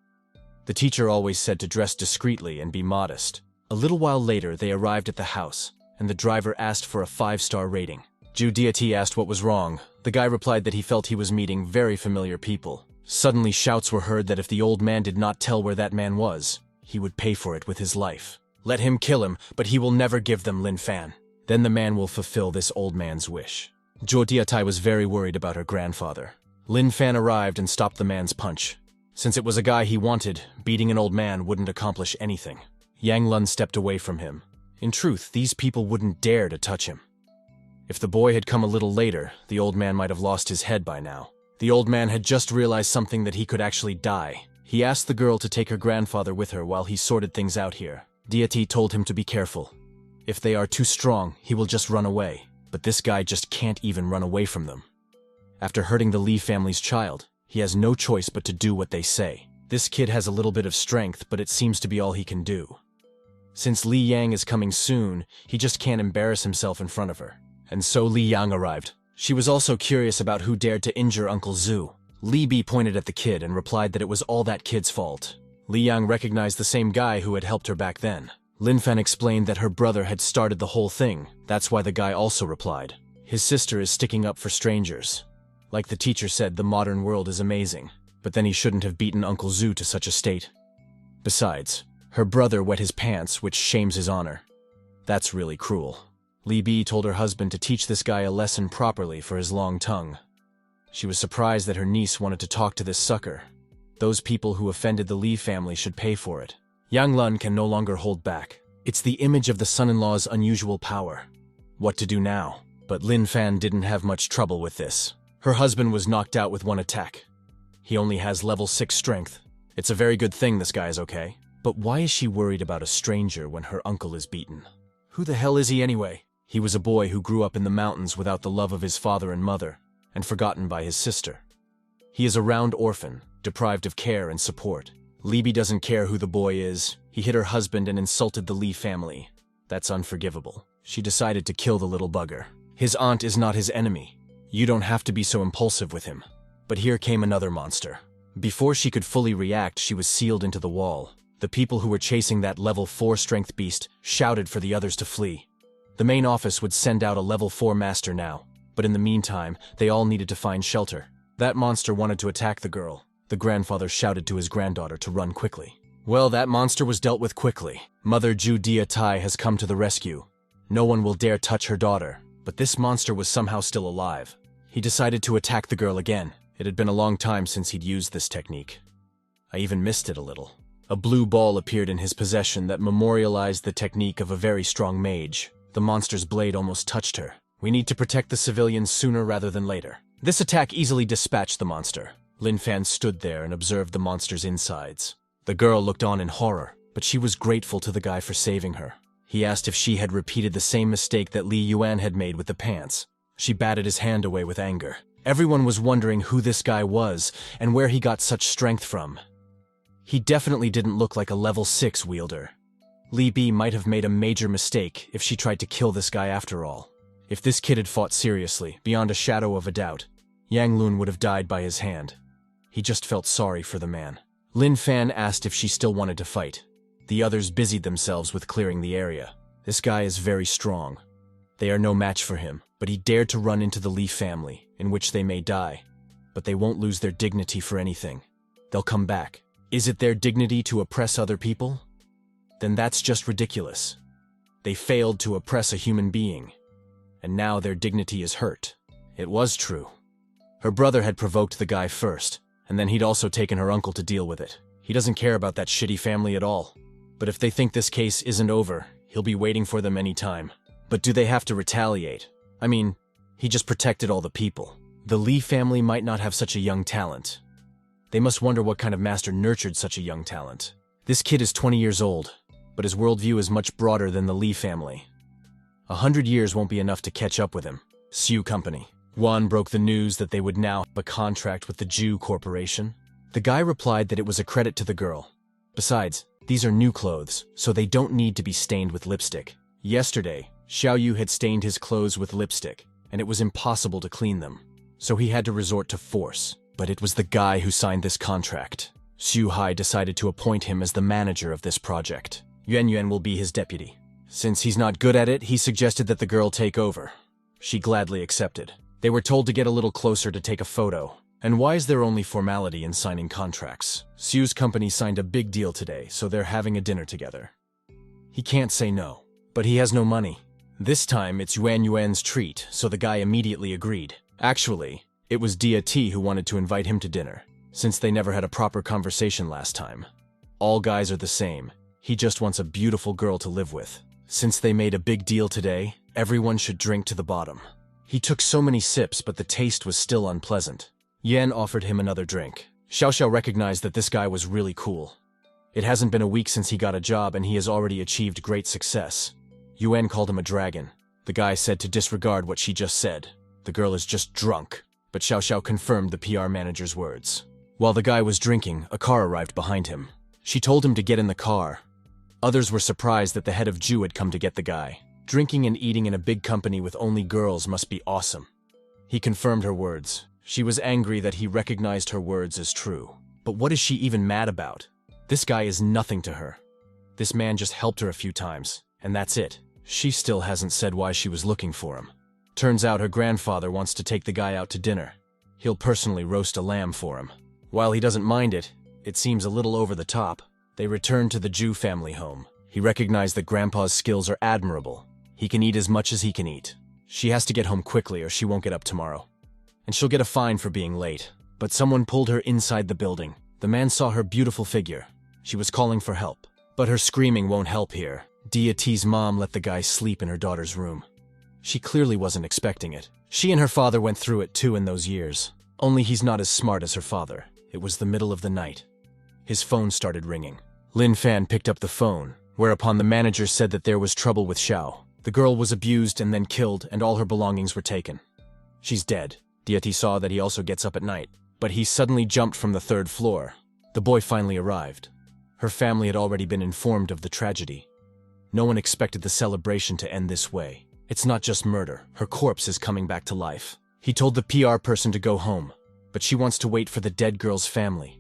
The teacher always said to dress discreetly and be modest. A little while later, they arrived at the house, and the driver asked for a 5-star rating. Zhu Diati asked what was wrong. The guy replied that he felt he was meeting very familiar people. Suddenly shouts were heard that if the old man did not tell where that man was, he would pay for it with his life. Let him kill him, but he will never give them Lin Fan. Then the man will fulfill this old man's wish. Zhu Diatai was very worried about her grandfather. Lin Fan arrived and stopped the man's punch. Since it was a guy he wanted, beating an old man wouldn't accomplish anything. Yang Lun stepped away from him. In truth, these people wouldn't dare to touch him. If the boy had come a little later, the old man might have lost his head by now. The old man had just realized something, that he could actually die. He asked the girl to take her grandfather with her while he sorted things out here. Deity told him to be careful. If they are too strong, he will just run away. But this guy just can't even run away from them. After hurting the Li family's child, he has no choice but to do what they say. This kid has a little bit of strength, but it seems to be all he can do. Since Li Yang is coming soon, he just can't embarrass himself in front of her. And so Li Yang arrived. She was also curious about who dared to injure Uncle Zhu. Li Bi pointed at the kid and replied that it was all that kid's fault. Li Yang recognized the same guy who had helped her back then. Lin Fan explained that her brother had started the whole thing. That's why the guy also replied. His sister is sticking up for strangers. Like the teacher said, the modern world is amazing. But then he shouldn't have beaten Uncle Zhu to such a state. Besides, her brother wet his pants, which shames his honor. That's really cruel. Li Bi told her husband to teach this guy a lesson properly for his long tongue. She was surprised that her niece wanted to talk to this sucker. Those people who offended the Li family should pay for it. Yang Lun can no longer hold back. It's the image of the son-in-law's unusual power. What to do now? But Lin Fan didn't have much trouble with this. Her husband was knocked out with one attack. He only has level 6 strength. It's a very good thing this guy is okay. But why is she worried about a stranger when her uncle is beaten? Who the hell is he anyway? He was a boy who grew up in the mountains without the love of his father and mother, and forgotten by his sister. He is a round orphan, deprived of care and support. Li Bi doesn't care who the boy is. He hit her husband and insulted the Li family. That's unforgivable. She decided to kill the little bugger. His aunt is not his enemy. You don't have to be so impulsive with him. But here came another monster. Before she could fully react, she was sealed into the wall. The people who were chasing that level 4 strength beast shouted for the others to flee. The main office would send out a level 4 master now, but in the meantime, they all needed to find shelter. That monster wanted to attack the girl. The grandfather shouted to his granddaughter to run quickly. Well, that monster was dealt with quickly. Mother Ju Dia Tai has come to the rescue. No one will dare touch her daughter, but this monster was somehow still alive. He decided to attack the girl again. It had been a long time since he'd used this technique. I even missed it a little. A blue ball appeared in his possession that memorialized the technique of a very strong mage. The monster's blade almost touched her. We need to protect the civilians sooner rather than later. This attack easily dispatched the monster. Lin Fan stood there and observed the monster's insides. The girl looked on in horror, but she was grateful to the guy for saving her. He asked if she had repeated the same mistake that Li Yuan had made with the pants. She batted his hand away with anger. Everyone was wondering who this guy was and where he got such strength from. He definitely didn't look like a level 6 wielder. Li Bi might have made a major mistake if she tried to kill this guy after all. If this kid had fought seriously, beyond a shadow of a doubt, Yang Lun would have died by his hand. He just felt sorry for the man. Lin Fan asked if she still wanted to fight. The others busied themselves with clearing the area. This guy is very strong. They are no match for him, but he dared to run into the Li family, in which they may die. But they won't lose their dignity for anything. They'll come back. Is it their dignity to oppress other people? Then that's just ridiculous. They failed to oppress a human being, and now their dignity is hurt. It was true. Her brother had provoked the guy first, and then he'd also taken her uncle to deal with it. He doesn't care about that shitty family at all. But if they think this case isn't over, he'll be waiting for them any time. But do they have to retaliate? I mean, he just protected all the people. The Li family might not have such a young talent. They must wonder what kind of master nurtured such a young talent. This kid is 20 years old, but his worldview is much broader than the Li family. 100 years won't be enough to catch up with him. Sioux Company. Juan broke the news that they would now have a contract with the Jew Corporation. The guy replied that it was a credit to the girl. Besides, these are new clothes, so they don't need to be stained with lipstick. Yesterday, Xiao Yu had stained his clothes with lipstick, and it was impossible to clean them. So he had to resort to force. But it was the guy who signed this contract. Xu Hai decided to appoint him as the manager of this project. Yuan Yuan will be his deputy. Since he's not good at it, he suggested that the girl take over. She gladly accepted. They were told to get a little closer to take a photo. And why is there only formality in signing contracts? Xiu's company signed a big deal today, so they're having a dinner together. He can't say no, but he has no money. This time, it's Yuan Yuan's treat, so the guy immediately agreed. Actually, it was Dia T who wanted to invite him to dinner, since they never had a proper conversation last time. All guys are the same. He just wants a beautiful girl to live with. Since they made a big deal today, everyone should drink to the bottom. He took so many sips, but the taste was still unpleasant. Yan offered him another drink. Xiao Xiao recognized that this guy was really cool. It hasn't been a week since he got a job and he has already achieved great success. Yuan called him a dragon. The guy said to disregard what she just said. The girl is just drunk. But Xiao Xiao confirmed the PR manager's words. While the guy was drinking, a car arrived behind him. She told him to get in the car. Others were surprised that the head of Jew had come to get the guy. Drinking and eating in a big company with only girls must be awesome. He confirmed her words. She was angry that he recognized her words as true. But what is she even mad about? This guy is nothing to her. This man just helped her a few times, and that's it. She still hasn't said why she was looking for him. Turns out her grandfather wants to take the guy out to dinner. He'll personally roast a lamb for him. While he doesn't mind it, it seems a little over the top. They return to the Jew family home. He recognized that Grandpa's skills are admirable. He can eat as much as he can eat. She has to get home quickly or she won't get up tomorrow. And she'll get a fine for being late. But someone pulled her inside the building. The man saw her beautiful figure. She was calling for help. But her screaming won't help here. Deity's mom let the guy sleep in her daughter's room. She clearly wasn't expecting it. She and her father went through it too in those years. Only he's not as smart as her father. It was the middle of the night. His phone started ringing. Lin Fan picked up the phone, whereupon the manager said that there was trouble with Xiao. The girl was abused and then killed, and all her belongings were taken. She's dead. Deity saw that he also gets up at night, but he suddenly jumped from the 3rd floor. The boy finally arrived. Her family had already been informed of the tragedy. No one expected the celebration to end this way. It's not just murder. Her corpse is coming back to life. He told the PR person to go home, but she wants to wait for the dead girl's family.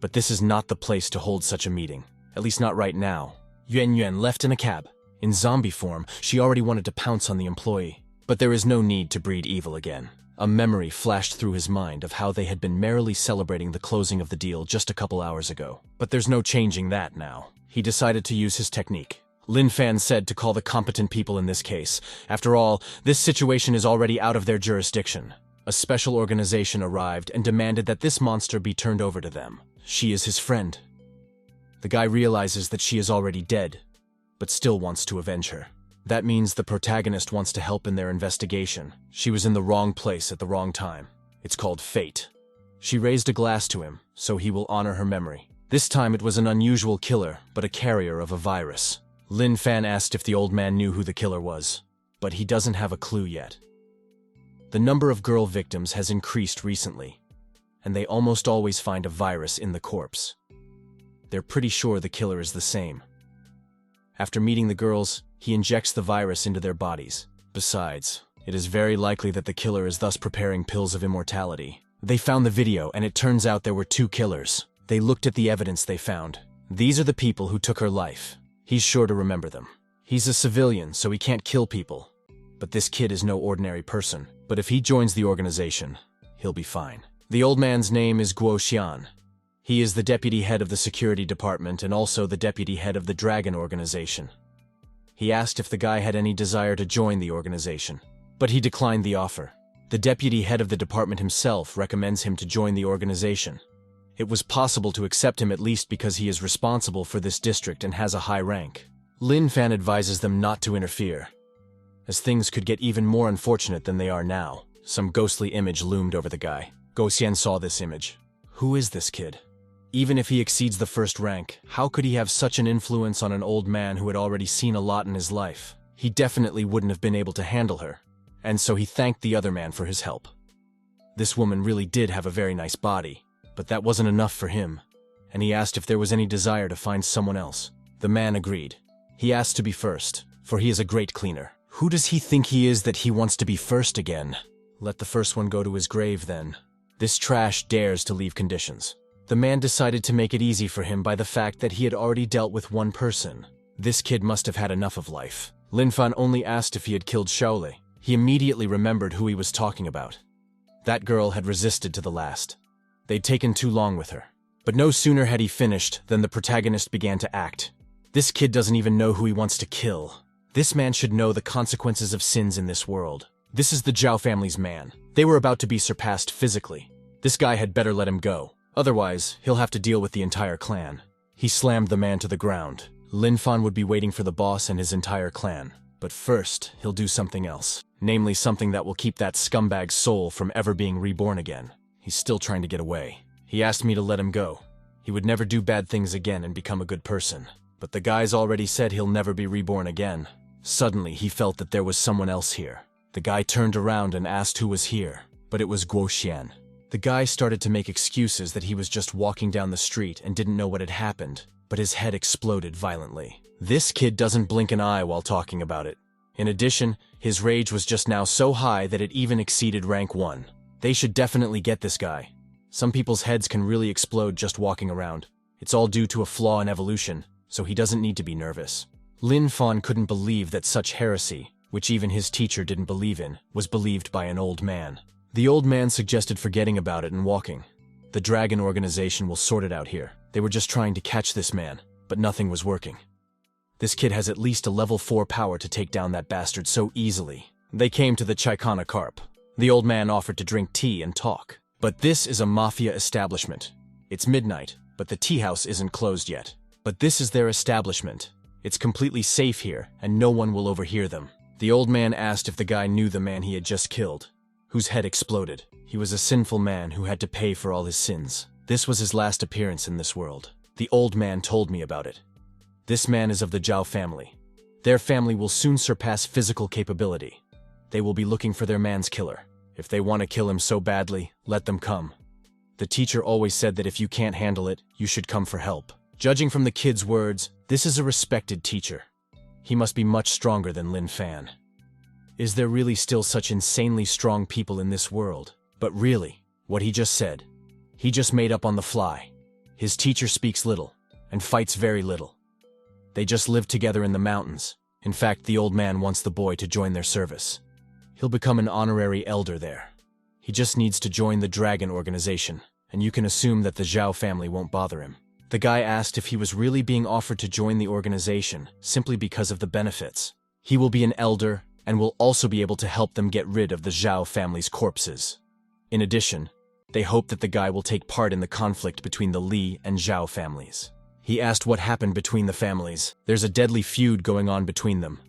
But this is not the place to hold such a meeting. At least not right now. Yuan Yuan left in a cab. In zombie form, she already wanted to pounce on the employee. But there is no need to breed evil again. A memory flashed through his mind of how they had been merrily celebrating the closing of the deal just a couple hours ago. But there's no changing that now. He decided to use his technique. Lin Fan said to call the competent people in this case. After all, this situation is already out of their jurisdiction. A special organization arrived and demanded that this monster be turned over to them. She is his friend. The guy realizes that she is already dead, but still wants to avenge her. That means the protagonist wants to help in their investigation. She was in the wrong place at the wrong time. It's called fate. She raised a glass to him, so he will honor her memory. This time it was an unusual killer, but a carrier of a virus. Lin Fan asked if the old man knew who the killer was, but he doesn't have a clue yet. The number of girl victims has increased recently, and they almost always find a virus in the corpse. They're pretty sure the killer is the same. After meeting the girls, he injects the virus into their bodies. Besides, it is very likely that the killer is thus preparing pills of immortality. They found the video, and it turns out there were 2 killers. They looked at the evidence they found. These are the people who took her life. He's sure to remember them. He's a civilian, so he can't kill people. But this kid is no ordinary person. But if he joins the organization, he'll be fine. The old man's name is Guo Xian. He is the deputy head of the security department and also the deputy head of the Dragon organization. He asked if the guy had any desire to join the organization, but he declined the offer. The deputy head of the department himself recommends him to join the organization. It was possible to accept him at least because he is responsible for this district and has a high rank. Lin Fan advises them not to interfere, as things could get even more unfortunate than they are now. Some ghostly image loomed over the guy. Guo Xian saw this image. Who is this kid? Even if he exceeds the 1st rank, how could he have such an influence on an old man who had already seen a lot in his life? He definitely wouldn't have been able to handle her, and so he thanked the other man for his help. This woman really did have a very nice body, but that wasn't enough for him, and he asked if there was any desire to find someone else. The man agreed. He asked to be first, for he is a great cleaner. Who does he think he is that he wants to be first again? Let the first one go to his grave then. This trash dares to leave conditions. The man decided to make it easy for him by the fact that he had already dealt with one person. This kid must have had enough of life. Lin Fan only asked if he had killed Shaolei. He immediately remembered who he was talking about. That girl had resisted to the last. They'd taken too long with her. But no sooner had he finished than the protagonist began to act. This kid doesn't even know who he wants to kill. This man should know the consequences of sins in this world. This is the Zhao family's man. They were about to be surpassed physically. This guy had better let him go. Otherwise, he'll have to deal with the entire clan. He slammed the man to the ground. Lin Fan would be waiting for the boss and his entire clan. But first, he'll do something else. Namely, something that will keep that scumbag's soul from ever being reborn again. He's still trying to get away. He asked me to let him go. He would never do bad things again and become a good person. But the guy's already said he'll never be reborn again. Suddenly, he felt that there was someone else here. The guy turned around and asked who was here, but it was Guo Xian. The guy started to make excuses that he was just walking down the street and didn't know what had happened, but his head exploded violently. This kid doesn't blink an eye while talking about it. In addition, his rage was just now so high that it even exceeded rank 1. They should definitely get this guy. Some people's heads can really explode just walking around. It's all due to a flaw in evolution, so he doesn't need to be nervous. Lin Fan couldn't believe that such heresy, which even his teacher didn't believe in, was believed by an old man. The old man suggested forgetting about it and walking. The Dragon organization will sort it out here. They were just trying to catch this man, but nothing was working. This kid has at least a level 4 power to take down that bastard so easily. They came to the Chaikana Carp. The old man offered to drink tea and talk. But this is a mafia establishment. It's midnight, but the tea house isn't closed yet. But this is their establishment. It's completely safe here, and no one will overhear them. The old man asked if the guy knew the man he had just killed, whose head exploded. He was a sinful man who had to pay for all his sins. This was his last appearance in this world. The old man told me about it. This man is of the Zhao family. Their family will soon surpass physical capability. They will be looking for their man's killer. If they want to kill him so badly, let them come. The teacher always said that if you can't handle it, you should come for help. Judging from the kid's words, this is a respected teacher. He must be much stronger than Lin Fan. Is there really still such insanely strong people in this world? But really, what he just said, he just made up on the fly. His teacher speaks little, and fights very little. They just live together in the mountains. In fact, the old man wants the boy to join their service. He'll become an honorary elder there. He just needs to join the Dragon organization, and you can assume that the Zhao family won't bother him. The guy asked if he was really being offered to join the organization simply because of the benefits. He will be an elder and will also be able to help them get rid of the Zhao family's corpses. In addition, they hope that the guy will take part in the conflict between the Li and Zhao families. He asked what happened between the families. There's a deadly feud going on between them.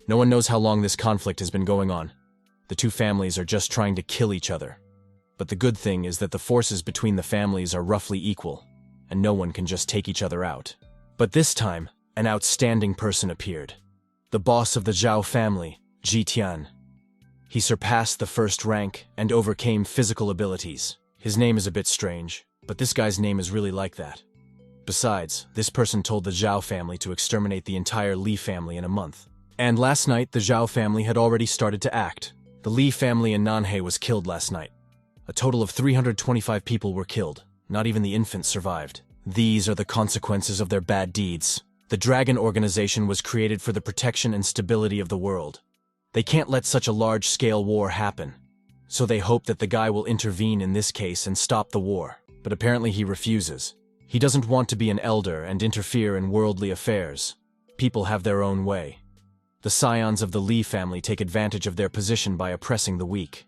No one knows how long this conflict has been going on. The two families are just trying to kill each other. But the good thing is that the forces between the families are roughly equal, and no one can just take each other out. But this time, an outstanding person appeared. The boss of the Zhao family, Ji Tian. He surpassed the first rank and overcame physical abilities. His name is a bit strange, but this guy's name is really like that. Besides, this person told the Zhao family to exterminate the entire Li family in a month. And last night, the Zhao family had already started to act. The Li family in Nanhe was killed last night. A total of 325 people were killed. Not even the infants survived. These are the consequences of their bad deeds. The Dragon organization was created for the protection and stability of the world. They can't let such a large-scale war happen. So they hope that the guy will intervene in this case and stop the war. But apparently he refuses. He doesn't want to be an elder and interfere in worldly affairs. People have their own way. The scions of the Li family take advantage of their position by oppressing the weak.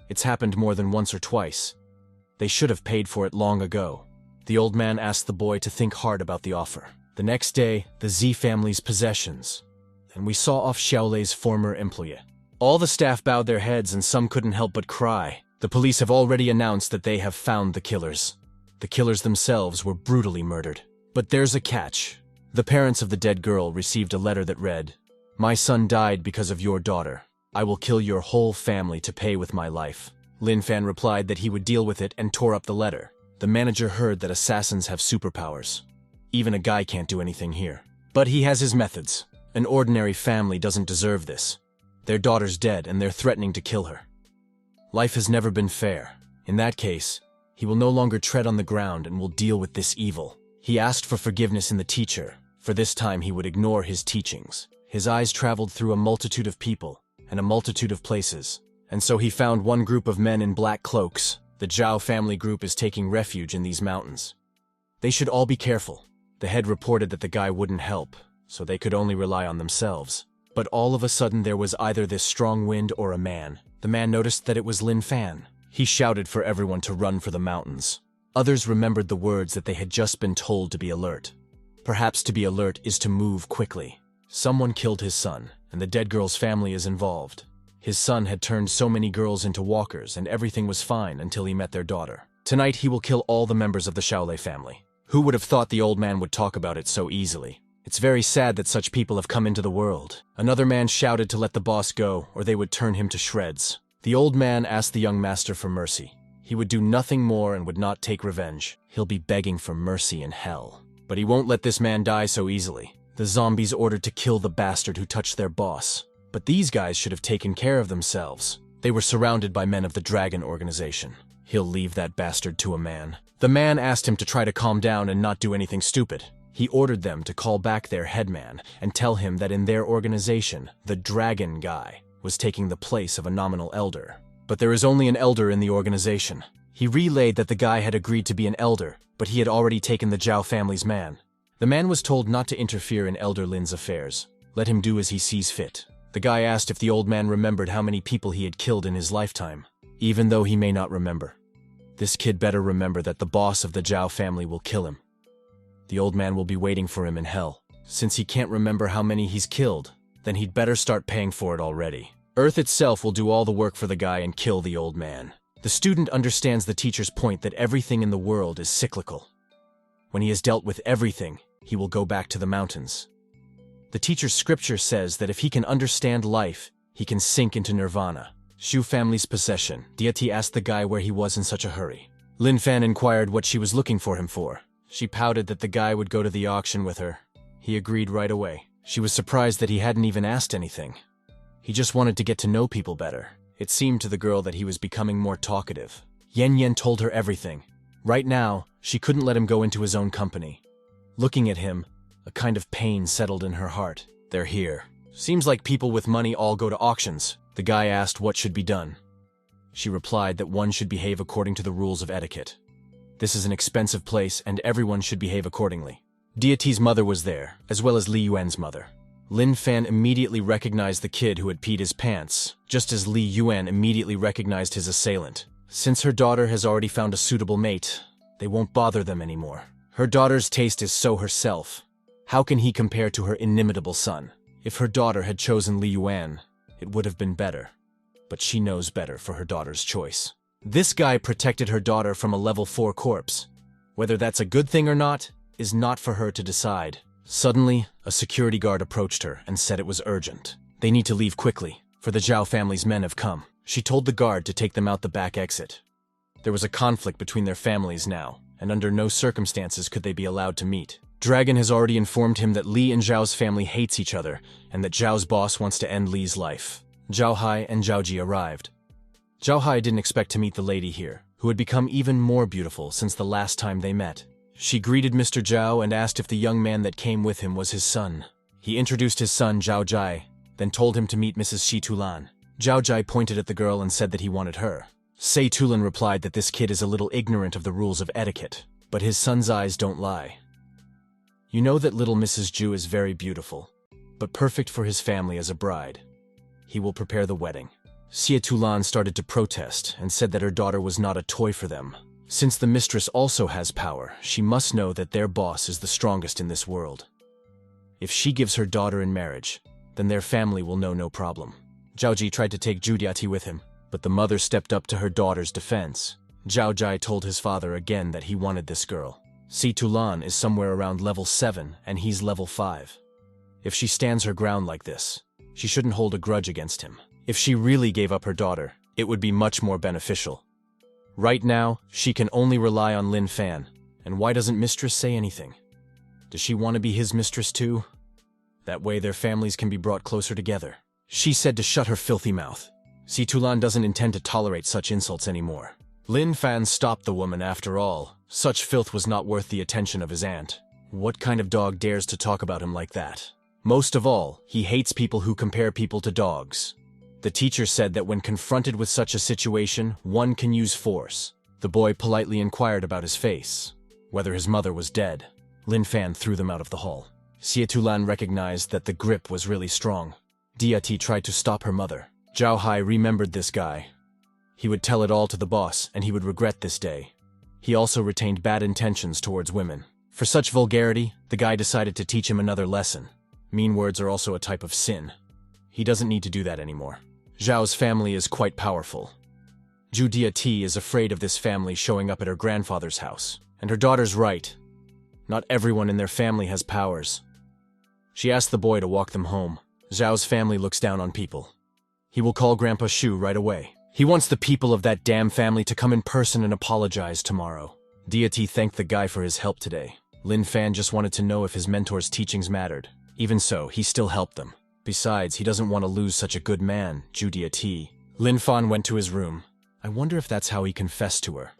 It's happened more than once or twice. They should have paid for it long ago. The old man asked the boy to think hard about the offer. The next day, the Z family's possessions. And we saw off Xiaolei's former employee. All the staff bowed their heads and some couldn't help but cry. The police have already announced that they have found the killers. The killers themselves were brutally murdered. But there's a catch. The parents of the dead girl received a letter that read, "My son died because of your daughter. I will kill your whole family to pay with my life." Lin Fan replied that he would deal with it and tore up the letter. The manager heard that assassins have superpowers. Even a guy can't do anything here. But he has his methods. An ordinary family doesn't deserve this. Their daughter's dead and they're threatening to kill her. Life has never been fair. In that case, he will no longer tread on the ground and will deal with this evil. He asked for forgiveness in the teacher, for this time he would ignore his teachings. His eyes traveled through a multitude of people and a multitude of places, and so he found one group of men in black cloaks. The Zhao family group is taking refuge in these mountains. They should all be careful. The head reported that the guy wouldn't help, so they could only rely on themselves. But all of a sudden there was either this strong wind or a man. The man noticed that it was Lin Fan. He shouted for everyone to run for the mountains. Others remembered the words that they had just been told to be alert. Perhaps to be alert is to move quickly. Someone killed his son, and the dead girl's family is involved. His son had turned so many girls into walkers, and everything was fine until he met their daughter. Tonight he will kill all the members of the Xiaolei family. Who would have thought the old man would talk about it so easily? It's very sad that such people have come into the world. Another man shouted to let the boss go, or they would turn him to shreds. The old man asked the young master for mercy. He would do nothing more and would not take revenge. He'll be begging for mercy in hell. But he won't let this man die so easily. The zombies ordered to kill the bastard who touched their boss. But these guys should have taken care of themselves. They were surrounded by men of the Dragon organization. He'll leave that bastard to a man. The man asked him to try to calm down and not do anything stupid. He ordered them to call back their headman and tell him that in their organization, the Dragon guy was taking the place of a nominal elder. But there is only an elder in the organization. He relayed that the guy had agreed to be an elder, but he had already taken the Zhao family's man. The man was told not to interfere in Elder Lin's affairs. Let him do as he sees fit. The guy asked if the old man remembered how many people he had killed in his lifetime, even though he may not remember. This kid better remember that the boss of the Zhao family will kill him. The old man will be waiting for him in hell. Since he can't remember how many he's killed, then he'd better start paying for it already. Earth itself will do all the work for the guy and kill the old man. The student understands the teacher's point that everything in the world is cyclical. When he has dealt with everything, he will go back to the mountains. The teacher's scripture says that if he can understand life, he can sink into nirvana. Shu family's possession. Deity asked the guy where he was in such a hurry. Lin Fan inquired what she was looking for him for. She pouted that the guy would go to the auction with her. He agreed right away. She was surprised that he hadn't even asked anything. He just wanted to get to know people better. It seemed to the girl that he was becoming more talkative. Yen Yen told her everything. Right now, she couldn't let him go into his own company. Looking at him, a kind of pain settled in her heart. They're here. Seems like people with money all go to auctions. The guy asked what should be done. She replied that one should behave according to the rules of etiquette. This is an expensive place and everyone should behave accordingly. Deity's mother was there, as well as Li Yuan's mother. Lin Fan immediately recognized the kid who had peed his pants, just as Li Yuan immediately recognized his assailant. Since her daughter has already found a suitable mate, they won't bother them anymore. Her daughter's taste is so herself. How can he compare to her inimitable son? If her daughter had chosen Li Yuan, it would have been better. But she knows better for her daughter's choice. This guy protected her daughter from a level 4 corpse. Whether that's a good thing or not, is not for her to decide. Suddenly, a security guard approached her and said it was urgent. They need to leave quickly, for the Zhao family's men have come. She told the guard to take them out the back exit. There was a conflict between their families now, and under no circumstances could they be allowed to meet. Dragon has already informed him that Li and Zhao's family hates each other, and that Zhao's boss wants to end Li's life. Zhao Hai and Zhao Ji arrived. Zhao Hai didn't expect to meet the lady here, who had become even more beautiful since the last time they met. She greeted Mr. Zhao and asked if the young man that came with him was his son. He introduced his son, Zhao Jai, then told him to meet Mrs. Shi Tulan. Zhao Jai pointed at the girl and said that he wanted her. Sei Tulan replied that this kid is a little ignorant of the rules of etiquette, but his son's eyes don't lie. You know that little Mrs. Zhu is very beautiful, but perfect for his family as a bride. He will prepare the wedding. Xie Tulan started to protest and said that her daughter was not a toy for them. Since the mistress also has power, she must know that their boss is the strongest in this world. If she gives her daughter in marriage, then their family will know no problem. Zhao Ji tried to take Zhu Diati with him, but the mother stepped up to her daughter's defense. Zhao Jai told his father again that he wanted this girl. Si Tulan is somewhere around level 7 and he's level 5. If she stands her ground like this, she shouldn't hold a grudge against him. If she really gave up her daughter, it would be much more beneficial. Right now, she can only rely on Lin Fan. And why doesn't Mistress say anything? Does she want to be his mistress too? That way their families can be brought closer together. She said to shut her filthy mouth. Si Tulan doesn't intend to tolerate such insults anymore. Lin Fan stopped the woman after all. Such filth was not worth the attention of his aunt. What kind of dog dares to talk about him like that? Most of all, he hates people who compare people to dogs. The teacher said that when confronted with such a situation, one can use force. The boy politely inquired about his face, whether his mother was dead. Lin Fan threw them out of the hall. Xie Tulan recognized that the grip was really strong. Diati tried to stop her mother. Zhao Hai remembered this guy. He would tell it all to the boss, and he would regret this day. He also retained bad intentions towards women. For such vulgarity, the guy decided to teach him another lesson. Mean words are also a type of sin. He doesn't need to do that anymore. Zhao's family is quite powerful. Zhu Diati is afraid of this family showing up at her grandfather's house. And her daughter's right. Not everyone in their family has powers. She asked the boy to walk them home. Zhao's family looks down on people. He will call Grandpa Shu right away. He wants the people of that damn family to come in person and apologize tomorrow. Deity thanked the guy for his help today. Lin Fan just wanted to know if his mentor's teachings mattered. Even so, he still helped them. Besides, he doesn't want to lose such a good man, Ju Deity. Lin Fan went to his room. I wonder if that's how he confessed to her.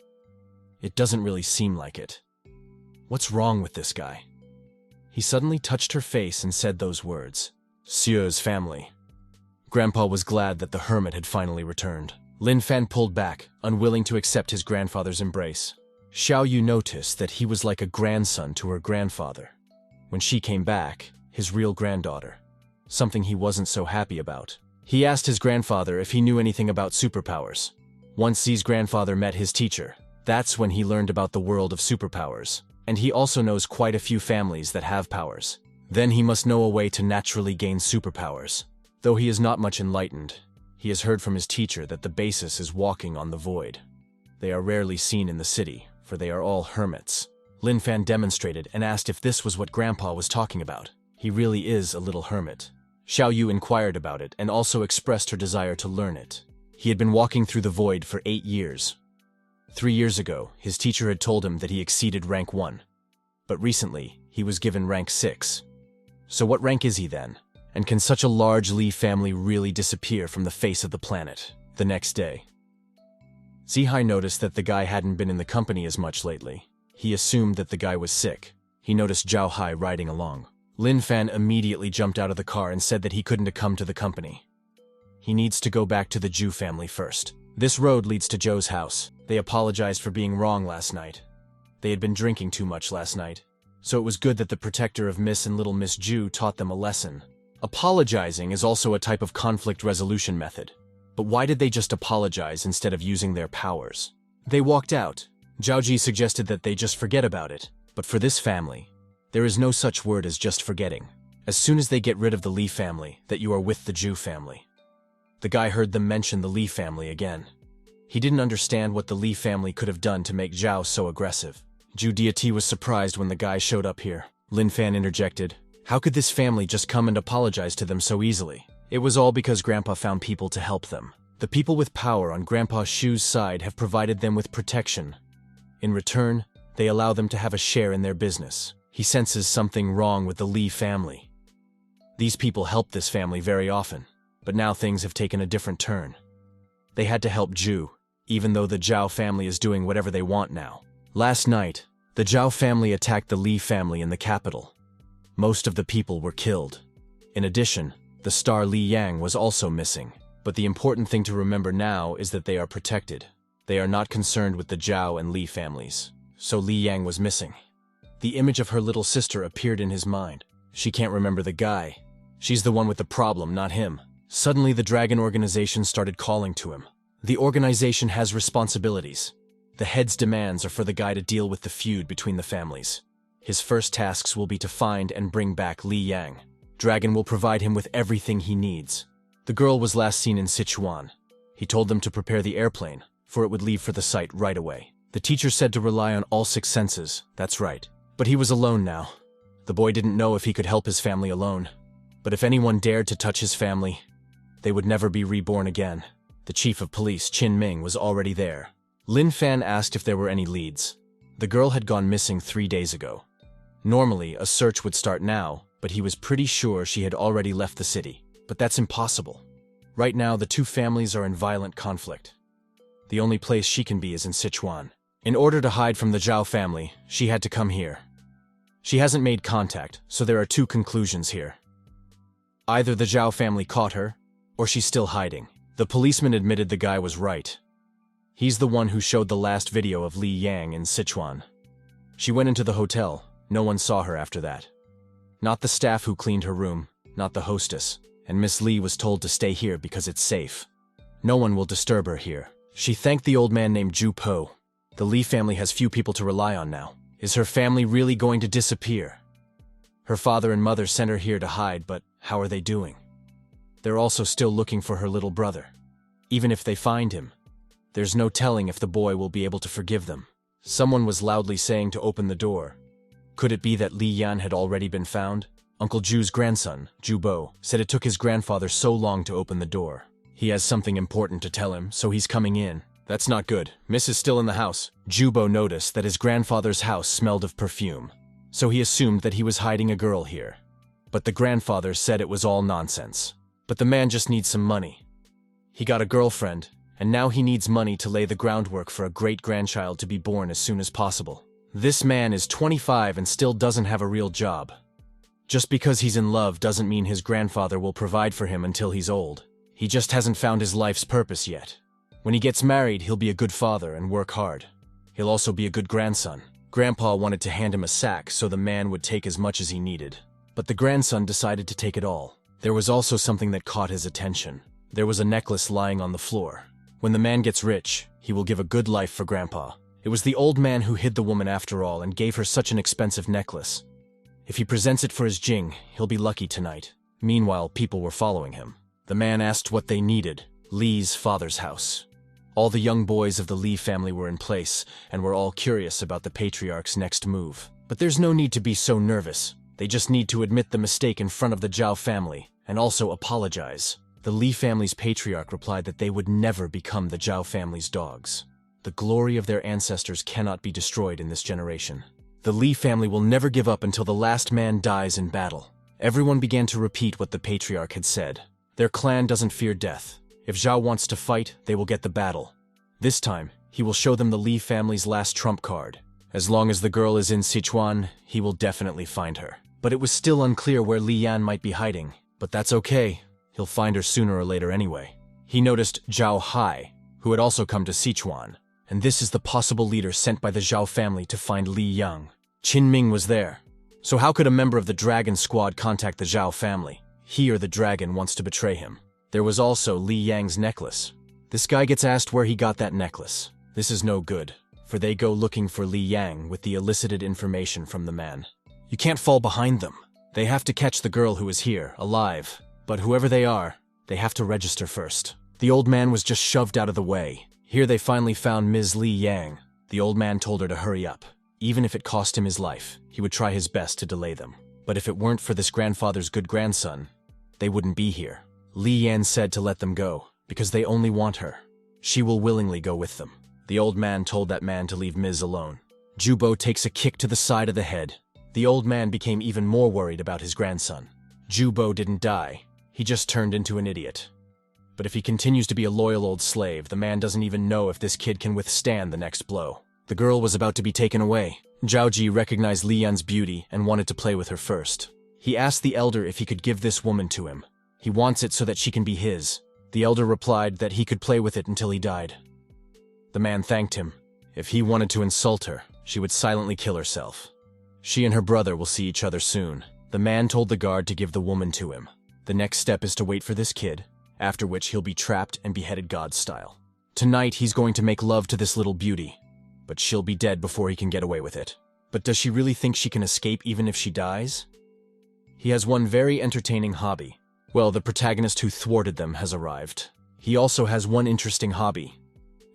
It doesn't really seem like it. What's wrong with this guy? He suddenly touched her face and said those words. Sie's family. Grandpa was glad that the hermit had finally returned. Lin Fan pulled back, unwilling to accept his grandfather's embrace. Xiao Yu noticed that he was like a grandson to her grandfather. When she came back, his real granddaughter. Something he wasn't so happy about. He asked his grandfather if he knew anything about superpowers. Once Xi's grandfather met his teacher, that's when he learned about the world of superpowers. And he also knows quite a few families that have powers. Then he must know a way to naturally gain superpowers. Though he is not much enlightened, he has heard from his teacher that the basis is walking on the void. They are rarely seen in the city, for they are all hermits. Lin Fan demonstrated and asked if this was what Grandpa was talking about. He really is a little hermit. Xiao Yu inquired about it and also expressed her desire to learn it. He had been walking through the void for 8 years. 3 years ago, his teacher had told him that he exceeded rank 1. But recently, he was given rank 6. So what rank is he then? And can such a large Li family really disappear from the face of the planet? The next day, Zihai noticed that the guy hadn't been in the company as much lately. He assumed that the guy was sick. He noticed Zhao Hai riding along. Lin Fan immediately jumped out of the car and said that he couldn't come to the company. He needs to go back to the Zhu family first. This road leads to Zhou's house. They apologized for being wrong last night. They had been drinking too much last night. So it was good that the protector of Miss and Little Miss Zhu taught them a lesson. Apologizing is also a type of conflict resolution method. But why did they just apologize instead of using their powers? They walked out. Zhao Ji suggested that they just forget about it. But for this family, there is no such word as just forgetting. As soon as they get rid of the Li family, that you are with the Zhu family. The guy heard them mention the Li family again. He didn't understand what the Li family could have done to make Zhao so aggressive. Zhu Deity was surprised when the guy showed up here. Lin Fan interjected. How could this family just come and apologize to them so easily? It was all because Grandpa found people to help them. The people with power on Grandpa Shu's side have provided them with protection. In return, they allow them to have a share in their business. He senses something wrong with the Li family. These people help this family very often, but now things have taken a different turn. They had to help Zhu, even though the Zhao family is doing whatever they want now. Last night, the Zhao family attacked the Li family in the capital. Most of the people were killed. In addition, the star Li Yang was also missing. But the important thing to remember now is that they are protected. They are not concerned with the Zhao and Li families. So Li Yang was missing. The image of her little sister appeared in his mind. She can't remember the guy. She's the one with the problem, not him. Suddenly, the Dragon organization started calling to him. The organization has responsibilities. The head's demands are for the guy to deal with the feud between the families. His first tasks will be to find and bring back Li Yang. Dragon will provide him with everything he needs. The girl was last seen in Sichuan. He told them to prepare the airplane, for it would leave for the site right away. The teacher said to rely on all 6 senses, that's right. But he was alone now. The boy didn't know if he could help his family alone. But if anyone dared to touch his family, they would never be reborn again. The chief of police, Qin Ming, was already there. Lin Fan asked if there were any leads. The girl had gone missing 3 days ago. Normally, a search would start now, but he was pretty sure she had already left the city. But that's impossible. Right now, the 2 families are in violent conflict. The only place she can be is in Sichuan. In order to hide from the Zhao family, she had to come here. She hasn't made contact, so there are 2 conclusions here. Either the Zhao family caught her, or she's still hiding. The policeman admitted the guy was right. He's the one who showed the last video of Li Yang in Sichuan. She went into the hotel. No one saw her after that. Not the staff who cleaned her room, not the hostess. And Miss Li was told to stay here because it's safe. No one will disturb her here. She thanked the old man named Zhu Po. The Li family has few people to rely on now. Is her family really going to disappear? Her father and mother sent her here to hide, but how are they doing? They're also still looking for her little brother. Even if they find him, there's no telling if the boy will be able to forgive them. Someone was loudly saying to open the door. Could it be that Li Yan had already been found? Uncle Ju's grandson, Jubo, said it took his grandfather so long to open the door. He has something important to tell him, so he's coming in. That's not good. Miss is still in the house. Jubo noticed that his grandfather's house smelled of perfume, so he assumed that he was hiding a girl here. But the grandfather said it was all nonsense. But the man just needs some money. He got a girlfriend, and now he needs money to lay the groundwork for a great-grandchild to be born as soon as possible. This man is 25 and still doesn't have a real job. Just because he's in love doesn't mean his grandfather will provide for him until he's old. He just hasn't found his life's purpose yet. When he gets married, he'll be a good father and work hard. He'll also be a good grandson. Grandpa wanted to hand him a sack so the man would take as much as he needed. But the grandson decided to take it all. There was also something that caught his attention. There was a necklace lying on the floor. When the man gets rich, he will give a good life for Grandpa. It was the old man who hid the woman after all and gave her such an expensive necklace. If he presents it for his Jing, he'll be lucky tonight. Meanwhile, people were following him. The man asked what they needed. Li's father's house. All the young boys of the Li family were in place and were all curious about the patriarch's next move. But there's no need to be so nervous. They just need to admit the mistake in front of the Zhao family and also apologize. The Li family's patriarch replied that they would never become the Zhao family's dogs. The glory of their ancestors cannot be destroyed in this generation. The Li family will never give up until the last man dies in battle. Everyone began to repeat what the patriarch had said. Their clan doesn't fear death. If Zhao wants to fight, they will get the battle. This time, he will show them the Li family's last trump card. As long as the girl is in Sichuan, he will definitely find her. But it was still unclear where Li Yan might be hiding. But that's okay. He'll find her sooner or later anyway. He noticed Zhao Hai, who had also come to Sichuan. And this is the possible leader sent by the Zhao family to find Li Yang. Qin Ming was there. So how could a member of the Dragon Squad contact the Zhao family? He or the dragon wants to betray him. There was also Li Yang's necklace. This guy gets asked where he got that necklace. This is no good, for they go looking for Li Yang with the elicited information from the man. You can't fall behind them. They have to catch the girl who is here, alive. But whoever they are, they have to register first. The old man was just shoved out of the way. Here they finally found Ms. Li Yang. The old man told her to hurry up. Even if it cost him his life, he would try his best to delay them. But if it weren't for this grandfather's good grandson, they wouldn't be here. Li Yan said to let them go, because they only want her. She will willingly go with them. The old man told that man to leave Ms. alone. Jubo takes a kick to the side of the head. The old man became even more worried about his grandson. Jubo didn't die. He just turned into an idiot. But if he continues to be a loyal old slave, the man doesn't even know if this kid can withstand the next blow. The girl was about to be taken away. Zhao Ji recognized Li Yan's beauty and wanted to play with her first. He asked the elder if he could give this woman to him. He wants it so that she can be his. The elder replied that he could play with it until he died. The man thanked him. If he wanted to insult her, she would silently kill herself. She and her brother will see each other soon. The man told the guard to give the woman to him. The next step is to wait for this kid, after which he'll be trapped and beheaded God style. Tonight he's going to make love to this little beauty, but she'll be dead before he can get away with it. But does she really think she can escape even if she dies? He has one very entertaining hobby. Well, the protagonist who thwarted them has arrived. He also has one interesting hobby.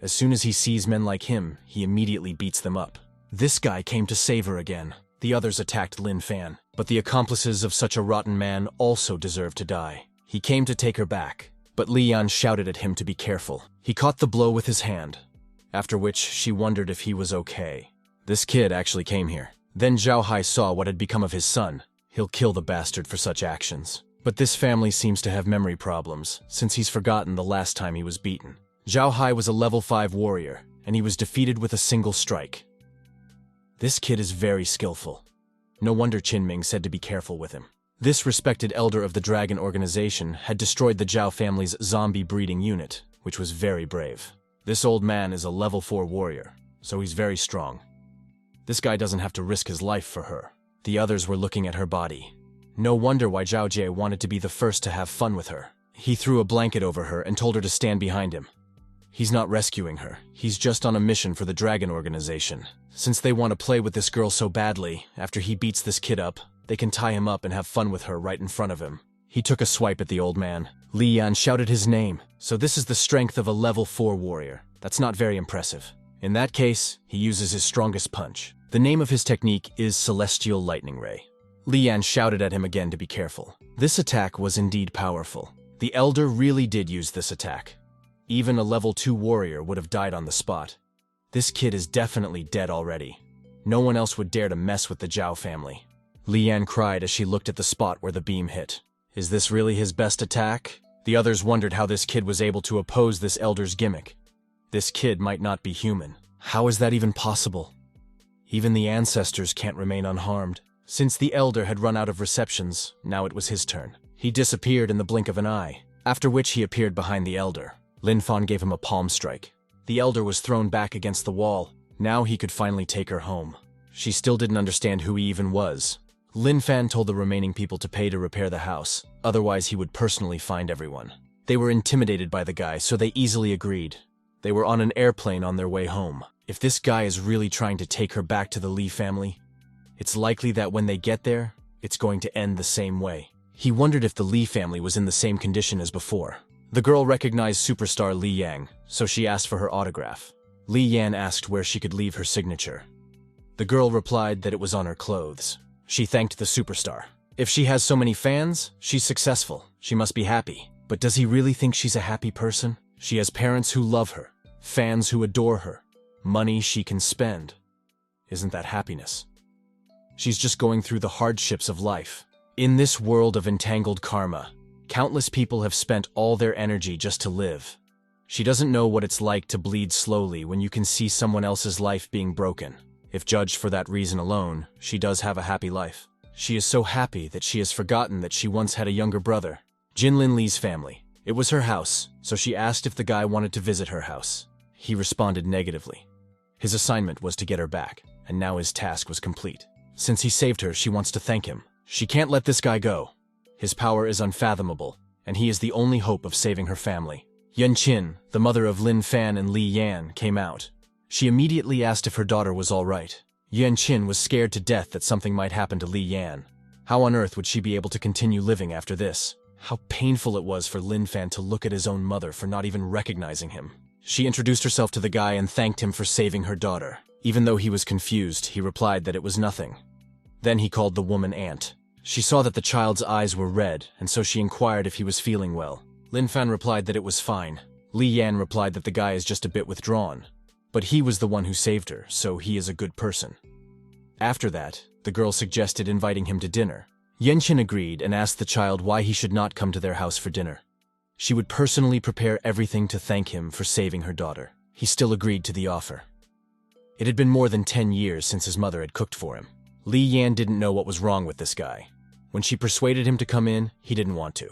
As soon as he sees men like him, he immediately beats them up. This guy came to save her again. The others attacked Lin Fan, but the accomplices of such a rotten man also deserve to die. He came to take her back, but Li Yan shouted at him to be careful. He caught the blow with his hand, after which she wondered if he was okay. This kid actually came here. Then Zhao Hai saw what had become of his son. He'll kill the bastard for such actions. But this family seems to have memory problems, since he's forgotten the last time he was beaten. Zhao Hai was a level 5 warrior, and he was defeated with a single strike. This kid is very skillful. No wonder Qin Ming said to be careful with him. This respected elder of the Dragon Organization had destroyed the Zhao family's zombie breeding unit, which was very brave. This old man is a level 4 warrior, so he's very strong. This guy doesn't have to risk his life for her. The others were looking at her body. No wonder why Zhao Jie wanted to be the first to have fun with her. He threw a blanket over her and told her to stand behind him. He's not rescuing her. He's just on a mission for the Dragon Organization. Since they want to play with this girl so badly, after he beats this kid up, they can tie him up and have fun with her right in front of him. He took a swipe at the old man. Li Yan shouted his name. So this is the strength of a level 4 warrior. That's not very impressive. In that case, he uses his strongest punch. The name of his technique is Celestial Lightning Ray. Li Yan shouted at him again to be careful. This attack was indeed powerful. The elder really did use this attack. Even a level 2 warrior would have died on the spot. This kid is definitely dead already. No one else would dare to mess with the Zhao family. Li Yan cried as she looked at the spot where the beam hit. Is this really his best attack? The others wondered how this kid was able to oppose this elder's gimmick. This kid might not be human. How is that even possible? Even the ancestors can't remain unharmed. Since the elder had run out of receptions, now it was his turn. He disappeared in the blink of an eye, after which he appeared behind the elder. Lin Fan gave him a palm strike. The elder was thrown back against the wall. Now he could finally take her home. She still didn't understand who he even was. Lin Fan told the remaining people to pay to repair the house, otherwise he would personally find everyone. They were intimidated by the guy, so they easily agreed. They were on an airplane on their way home. If this guy is really trying to take her back to the Li family, it's likely that when they get there, it's going to end the same way. He wondered if the Li family was in the same condition as before. The girl recognized superstar Li Yang, so she asked for her autograph. Li Yan asked where she could leave her signature. The girl replied that it was on her clothes. She thanked the superstar. If she has so many fans, she's successful. She must be happy. But does he really think she's a happy person? She has parents who love her, fans who adore her, money she can spend. Isn't that happiness? She's just going through the hardships of life. In this world of entangled karma, countless people have spent all their energy just to live. She doesn't know what it's like to bleed slowly when you can see someone else's life being broken. If judged for that reason alone, she does have a happy life. She is so happy that she has forgotten that she once had a younger brother. Jinlin Li's family. It was her house, so she asked if the guy wanted to visit her house. He responded negatively. His assignment was to get her back, and now his task was complete. Since he saved her, she wants to thank him. She can't let this guy go. His power is unfathomable, and he is the only hope of saving her family. Yun Qin, the mother of Lin Fan and Li Yan, came out. She immediately asked if her daughter was all right. Yun Qin was scared to death that something might happen to Li Yan. How on earth would she be able to continue living after this? How painful it was for Lin Fan to look at his own mother for not even recognizing him. She introduced herself to the guy and thanked him for saving her daughter. Even though he was confused, he replied that it was nothing. Then he called the woman Aunt. She saw that the child's eyes were red, and so she inquired if he was feeling well. Lin Fan replied that it was fine. Li Yan replied that the guy is just a bit withdrawn. But he was the one who saved her, so he is a good person. After that, the girl suggested inviting him to dinner. Yenqin agreed and asked the child why he should not come to their house for dinner. She would personally prepare everything to thank him for saving her daughter. He still agreed to the offer. It had been more than 10 years since his mother had cooked for him. Li Yan didn't know what was wrong with this guy. When she persuaded him to come in, he didn't want to.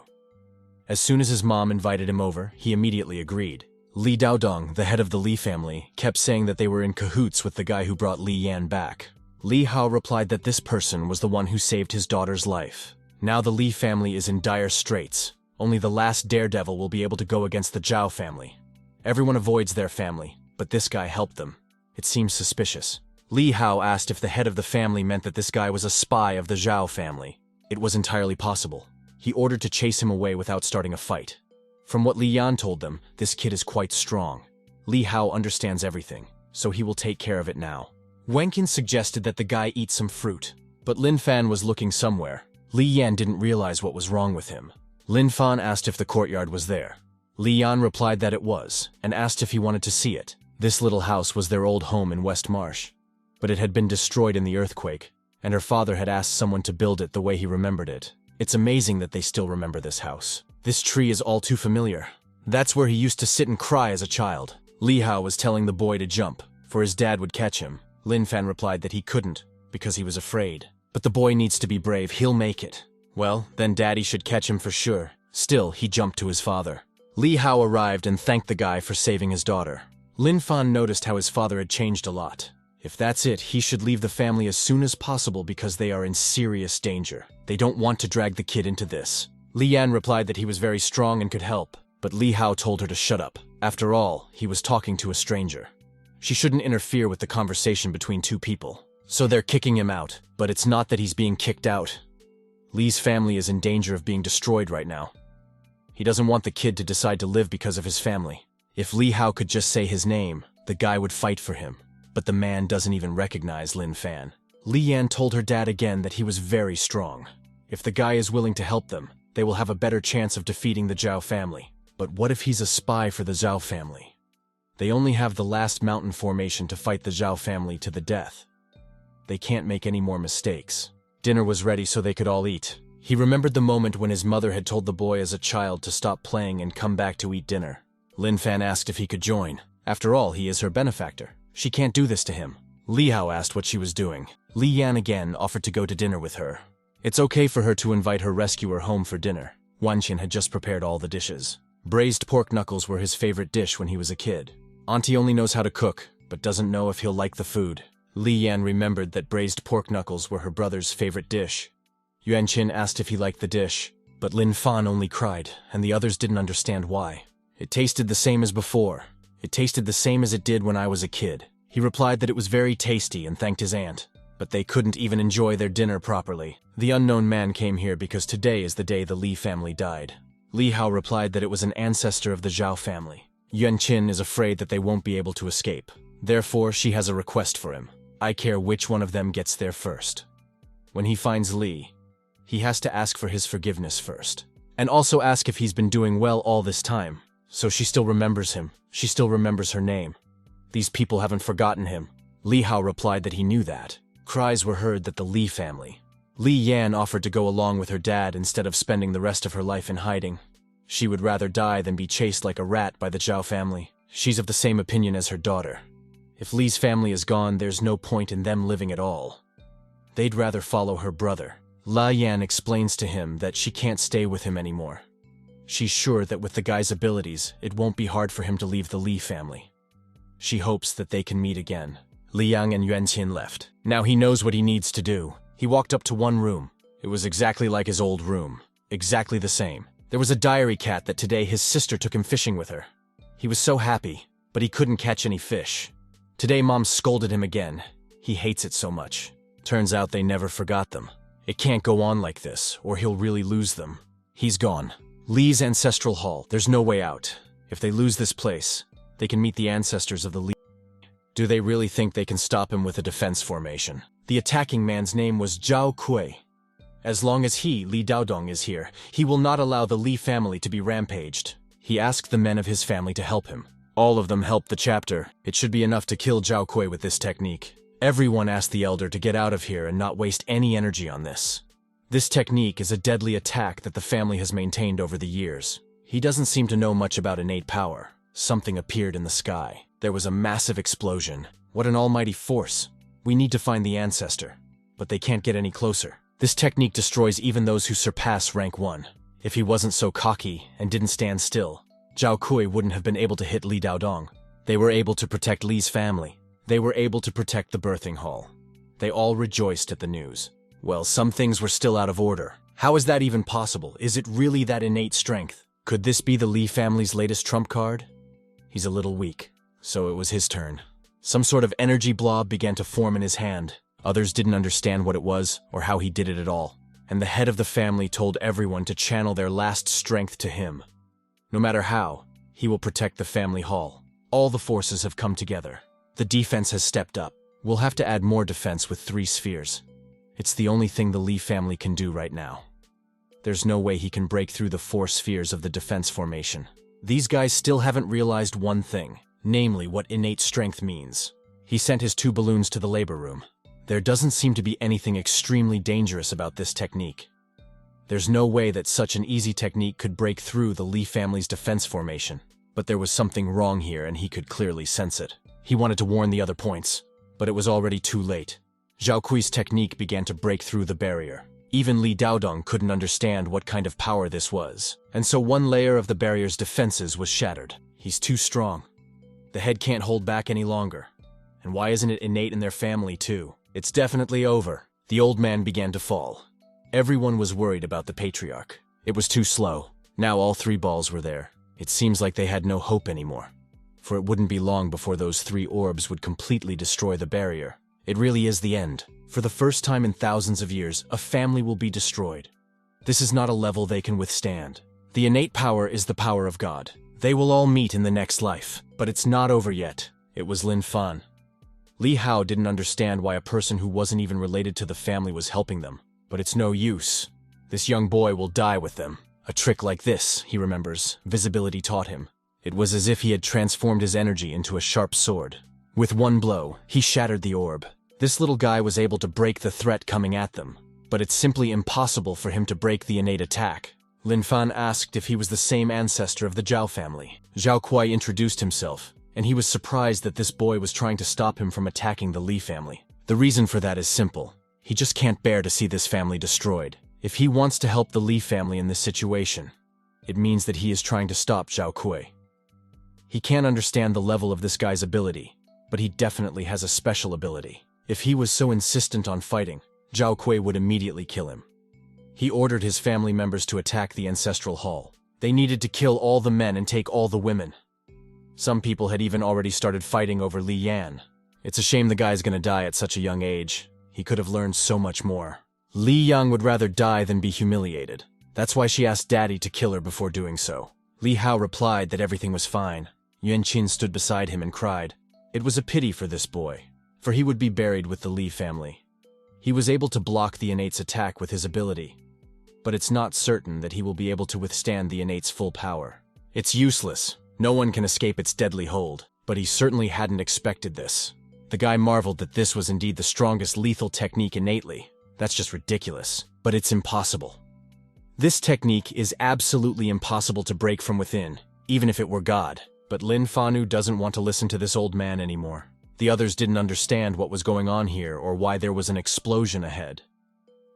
As soon as his mom invited him over, he immediately agreed. Li Daodong, the head of the Li family, kept saying that they were in cahoots with the guy who brought Li Yan back. Li Hao replied that this person was the one who saved his daughter's life. Now the Li family is in dire straits. Only the last daredevil will be able to go against the Zhao family. Everyone avoids their family, but this guy helped them. It seems suspicious. Li Hao asked if the head of the family meant that this guy was a spy of the Zhao family. It was entirely possible. He ordered to chase him away without starting a fight. From what Li Yan told them, this kid is quite strong. Li Hao understands everything, so he will take care of it now. Wenqin suggested that the guy eat some fruit, but Lin Fan was looking somewhere. Li Yan didn't realize what was wrong with him. Lin Fan asked if the courtyard was there. Li Yan replied that it was, and asked if he wanted to see it. This little house was their old home in West Marsh, but it had been destroyed in the earthquake, and her father had asked someone to build it the way he remembered it. It's amazing that they still remember this house. This tree is all too familiar. That's where he used to sit and cry as a child. Li Hao was telling the boy to jump, for his dad would catch him. Lin Fan replied that he couldn't, because he was afraid. But the boy needs to be brave, he'll make it. Well, then daddy should catch him for sure. Still, he jumped to his father. Li Hao arrived and thanked the guy for saving his daughter. Lin Fan noticed how his father had changed a lot. If that's it, he should leave the family as soon as possible because they are in serious danger. They don't want to drag the kid into this. Li Yan replied that he was very strong and could help, but Li Hao told her to shut up. After all, he was talking to a stranger. She shouldn't interfere with the conversation between two people. So they're kicking him out, but it's not that he's being kicked out. Li's family is in danger of being destroyed right now. He doesn't want the kid to decide to live because of his family. If Li Hao could just say his name, the guy would fight for him. but the man doesn't even recognize Lin Fan. Li Yan told her dad again that he was very strong. If the guy is willing to help them, they will have a better chance of defeating the Zhao family. But what if he's a spy for the Zhao family? They only have the last mountain formation to fight the Zhao family to the death. They can't make any more mistakes. Dinner was ready so they could all eat. He remembered the moment when his mother had told the boy as a child to stop playing and come back to eat dinner. Lin Fan asked if he could join. After all, he is her benefactor. She can't do this to him. Li Hao asked what she was doing. Li Yan again offered to go to dinner with her. It's okay for her to invite her rescuer home for dinner. Wan Xin had just prepared all the dishes. Braised pork knuckles were his favorite dish when he was a kid. Auntie only knows how to cook, but doesn't know if he'll like the food. Li Yan remembered that braised pork knuckles were her brother's favorite dish. Yuan Qin asked if he liked the dish, but Lin Fan only cried, and the others didn't understand why. It tasted the same as before. It tasted the same as it did when I was a kid. He replied that it was very tasty and thanked his aunt, but they couldn't even enjoy their dinner properly. The unknown man came here because today is the day the Li family died. Li Hao replied that it was an ancestor of the Zhao family. Yuan Qin is afraid that they won't be able to escape. Therefore, she has a request for him. I care which one of them gets there first. When he finds Li, he has to ask for his forgiveness first. And also ask if he's been doing well all this time. So she still remembers him. She still remembers her name. These people haven't forgotten him. Li Hao replied that he knew that. Cries were heard that the Li family. Li Yan offered to go along with her dad instead of spending the rest of her life in hiding. She would rather die than be chased like a rat by the Zhao family. She's of the same opinion as her daughter. If Li's family is gone, there's no point in them living at all. They'd rather follow her brother. La Yan explains to him that she can't stay with him anymore. She's sure that with the guy's abilities, it won't be hard for him to leave the Li family. She hopes that they can meet again. Liang and Yuan Qin left. Now he knows what he needs to do. He walked up to one room. It was exactly like his old room. Exactly the same. There was a diary cat that today his sister took him fishing with her. He was so happy, but he couldn't catch any fish. Today Mom scolded him again. He hates it so much. Turns out they never forgot them. It can't go on like this, or he'll really lose them. He's gone. Li's ancestral hall. There's no way out. If they lose this place, they can meet the ancestors of the Li. Do they really think they can stop him with a defense formation? The attacking man's name was Zhao Kui. As long as he, Li Daodong, is here, he will not allow the Li family to be rampaged. He asked the men of his family to help him. All of them helped the chapter. It should be enough to kill Zhao Kui with this technique. Everyone asked the elder to get out of here and not waste any energy on this. This technique is a deadly attack that the family has maintained over the years. He doesn't seem to know much about innate power. Something appeared in the sky. There was a massive explosion. What an almighty force. We need to find the ancestor. But they can't get any closer. This technique destroys even those who surpass rank 1. If he wasn't so cocky and didn't stand still, Zhao Kui wouldn't have been able to hit Li Daodong. They were able to protect Li's family. They were able to protect the birthing hall. They all rejoiced at the news. Well, some things were still out of order. How is that even possible? Is it really that innate strength? Could this be the Li family's latest trump card? He's a little weak, so it was his turn. Some sort of energy blob began to form in his hand. Others didn't understand what it was or how he did it at all. And the head of the family told everyone to channel their last strength to him. No matter how, he will protect the family hall. All the forces have come together. The defense has stepped up. We'll have to add more defense with 3 spheres. It's the only thing the Li family can do right now. There's no way he can break through the 4 spheres of the defense formation. These guys still haven't realized one thing, namely what innate strength means. He sent his 2 balloons to the labor room. There doesn't seem to be anything extremely dangerous about this technique. There's no way that such an easy technique could break through the Li family's defense formation. But there was something wrong here and he could clearly sense it. He wanted to warn the other points, but it was already too late. Zhao Kui's technique began to break through the barrier. Even Li Daodong couldn't understand what kind of power this was, and so one layer of the barrier's defenses was shattered. He's too strong. The head can't hold back any longer. And why isn't it innate in their family too? It's definitely over. The old man began to fall. Everyone was worried about the patriarch. It was too slow. Now all 3 balls were there. It seems like they had no hope anymore. For it wouldn't be long before those 3 orbs would completely destroy the barrier. It really is the end. For the first time in thousands of years, a family will be destroyed. This is not a level they can withstand. The innate power is the power of God. They will all meet in the next life, but it's not over yet. It was Lin Fan. Li Hao didn't understand why a person who wasn't even related to the family was helping them. But it's no use. This young boy will die with them. A trick like this, he remembers, visibility taught him. It was as if he had transformed his energy into a sharp sword. With one blow, he shattered the orb. This little guy was able to break the threat coming at them. But it's simply impossible for him to break the innate attack. Lin Fan asked if he was the same ancestor of the Zhao family. Zhao Kuai introduced himself, and he was surprised that this boy was trying to stop him from attacking the Li family. The reason for that is simple. He just can't bear to see this family destroyed. If he wants to help the Li family in this situation, it means that he is trying to stop Zhao Kuai. He can't understand the level of this guy's ability, but he definitely has a special ability. If he was so insistent on fighting, Zhao Kuai would immediately kill him. He ordered his family members to attack the ancestral hall. They needed to kill all the men and take all the women. Some people had even already started fighting over Li Yan. It's a shame the guy's gonna die at such a young age. He could have learned so much more. Li Yang would rather die than be humiliated. That's why she asked Daddy to kill her before doing so. Li Hao replied that everything was fine. Yuan Qin stood beside him and cried. It was a pity for this boy, for he would be buried with the Li family. He was able to block the innate's attack with his ability, but it's not certain that he will be able to withstand the innate's full power. It's useless. No one can escape its deadly hold, but he certainly hadn't expected this. The guy marveled that this was indeed the strongest lethal technique innately. That's just ridiculous, but it's impossible. This technique is absolutely impossible to break from within, even if it were God. But Lin Fanu doesn't want to listen to this old man anymore. The others didn't understand what was going on here or why there was an explosion ahead.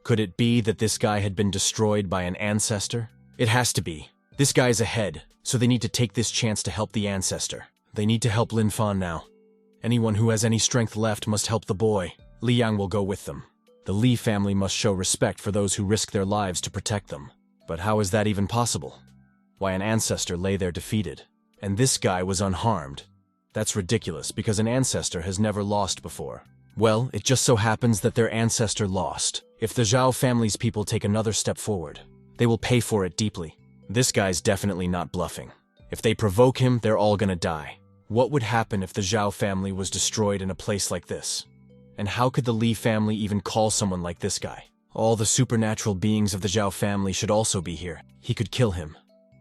Could it be that this guy had been destroyed by an ancestor? It has to be. This guy's ahead, so they need to take this chance to help the ancestor. They need to help Lin Fan now. Anyone who has any strength left must help the boy. Li Yang will go with them. The Li family must show respect for those who risk their lives to protect them. But how is that even possible? Why, an ancestor lay there defeated, and this guy was unharmed. That's ridiculous because an ancestor has never lost before. Well, it just so happens that their ancestor lost. If the Zhao family's people take another step forward, they will pay for it deeply. This guy's definitely not bluffing. If they provoke him, they're all gonna die. What would happen if the Zhao family was destroyed in a place like this? And how could the Li family even call someone like this guy? All the supernatural beings of the Zhao family should also be here. He could kill him.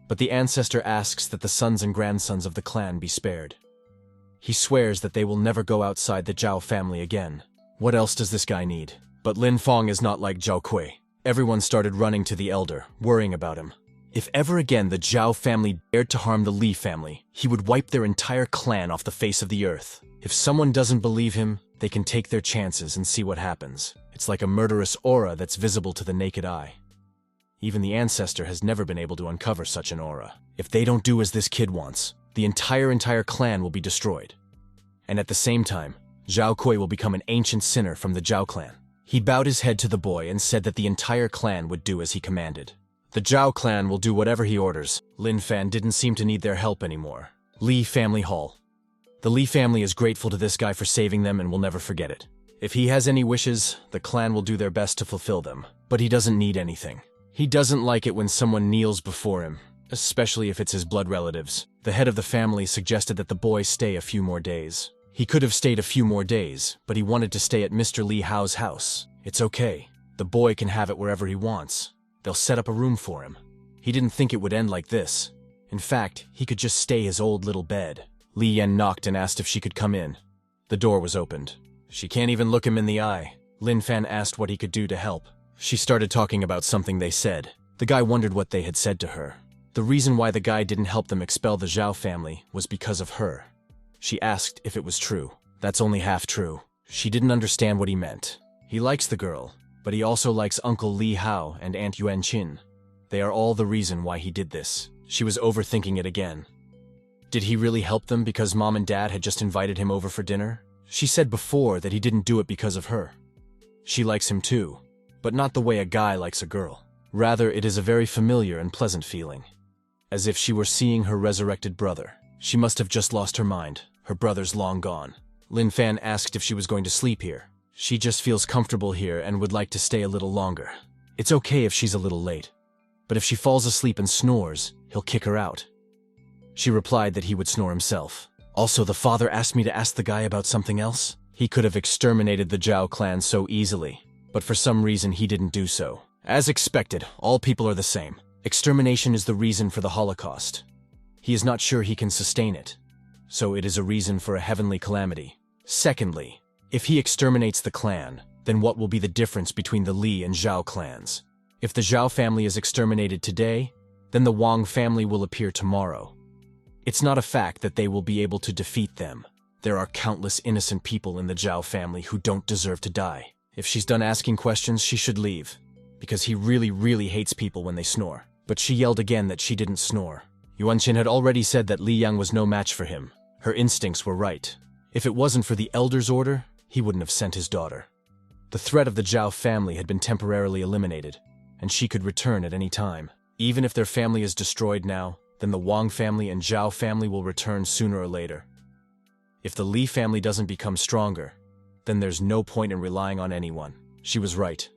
But the ancestor asks that the sons and grandsons of the clan be spared. He swears that they will never go outside the Zhao family again. What else does this guy need? But Lin Fang is not like Zhao Kuei. Everyone started running to the elder, worrying about him. If ever again the Zhao family dared to harm the Li family, he would wipe their entire clan off the face of the earth. If someone doesn't believe him, they can take their chances and see what happens. It's like a murderous aura that's visible to the naked eye. Even the ancestor has never been able to uncover such an aura. If they don't do as this kid wants, the entire clan will be destroyed. And at the same time, Zhao Kuei will become an ancient sinner from the Zhao clan. He bowed his head to the boy and said that the entire clan would do as he commanded. The Zhao clan will do whatever he orders. Lin Fan didn't seem to need their help anymore. Li Family Hall. The Li family is grateful to this guy for saving them and will never forget it. If he has any wishes, the clan will do their best to fulfill them. But he doesn't need anything. He doesn't like it when someone kneels before him, especially if it's his blood relatives. The head of the family suggested that the boy stay a few more days. He could have stayed a few more days, but he wanted to stay at Mr. Li Hao's house. It's okay. The boy can have it wherever he wants. They'll set up a room for him. He didn't think it would end like this. In fact, he could just stay his old little bed. Li Yan knocked and asked if she could come in. The door was opened. She can't even look him in the eye. Lin Fan asked what he could do to help. She started talking about something they said. The guy wondered what they had said to her. The reason why the guy didn't help them expel the Zhao family was because of her. She asked if it was true. That's only half true. She didn't understand what he meant. He likes the girl, but he also likes Uncle Li Hao and Aunt Yuan Qin. They are all the reason why he did this. She was overthinking it again. Did he really help them because Mom and Dad had just invited him over for dinner? She said before that he didn't do it because of her. She likes him too, but not the way a guy likes a girl. Rather, it is a very familiar and pleasant feeling. As if she were seeing her resurrected brother. She must have just lost her mind. Her brother's long gone. Lin Fan asked if she was going to sleep here. She just feels comfortable here and would like to stay a little longer. It's okay if she's a little late. But if she falls asleep and snores, he'll kick her out. She replied that he would snore himself. Also, the father asked me to ask the guy about something else. He could have exterminated the Zhao clan so easily, but for some reason he didn't do so. As expected, all people are the same. Extermination is the reason for the Holocaust. He is not sure he can sustain it, so it is a reason for a heavenly calamity. Secondly, if he exterminates the clan, then what will be the difference between the Li and Zhao clans? If the Zhao family is exterminated today, then the Wang family will appear tomorrow. It's not a fact that they will be able to defeat them. There are countless innocent people in the Zhao family who don't deserve to die. If she's done asking questions, she should leave, because he really hates people when they snore. But she yelled again that she didn't snore. Yuanqin had already said that Li Yang was no match for him. Her instincts were right. If it wasn't for the elder's order, he wouldn't have sent his daughter. The threat of the Zhao family had been temporarily eliminated, and she could return at any time. Even if their family is destroyed now, then the Wang family and Zhao family will return sooner or later. If the Li family doesn't become stronger, then there's no point in relying on anyone. She was right.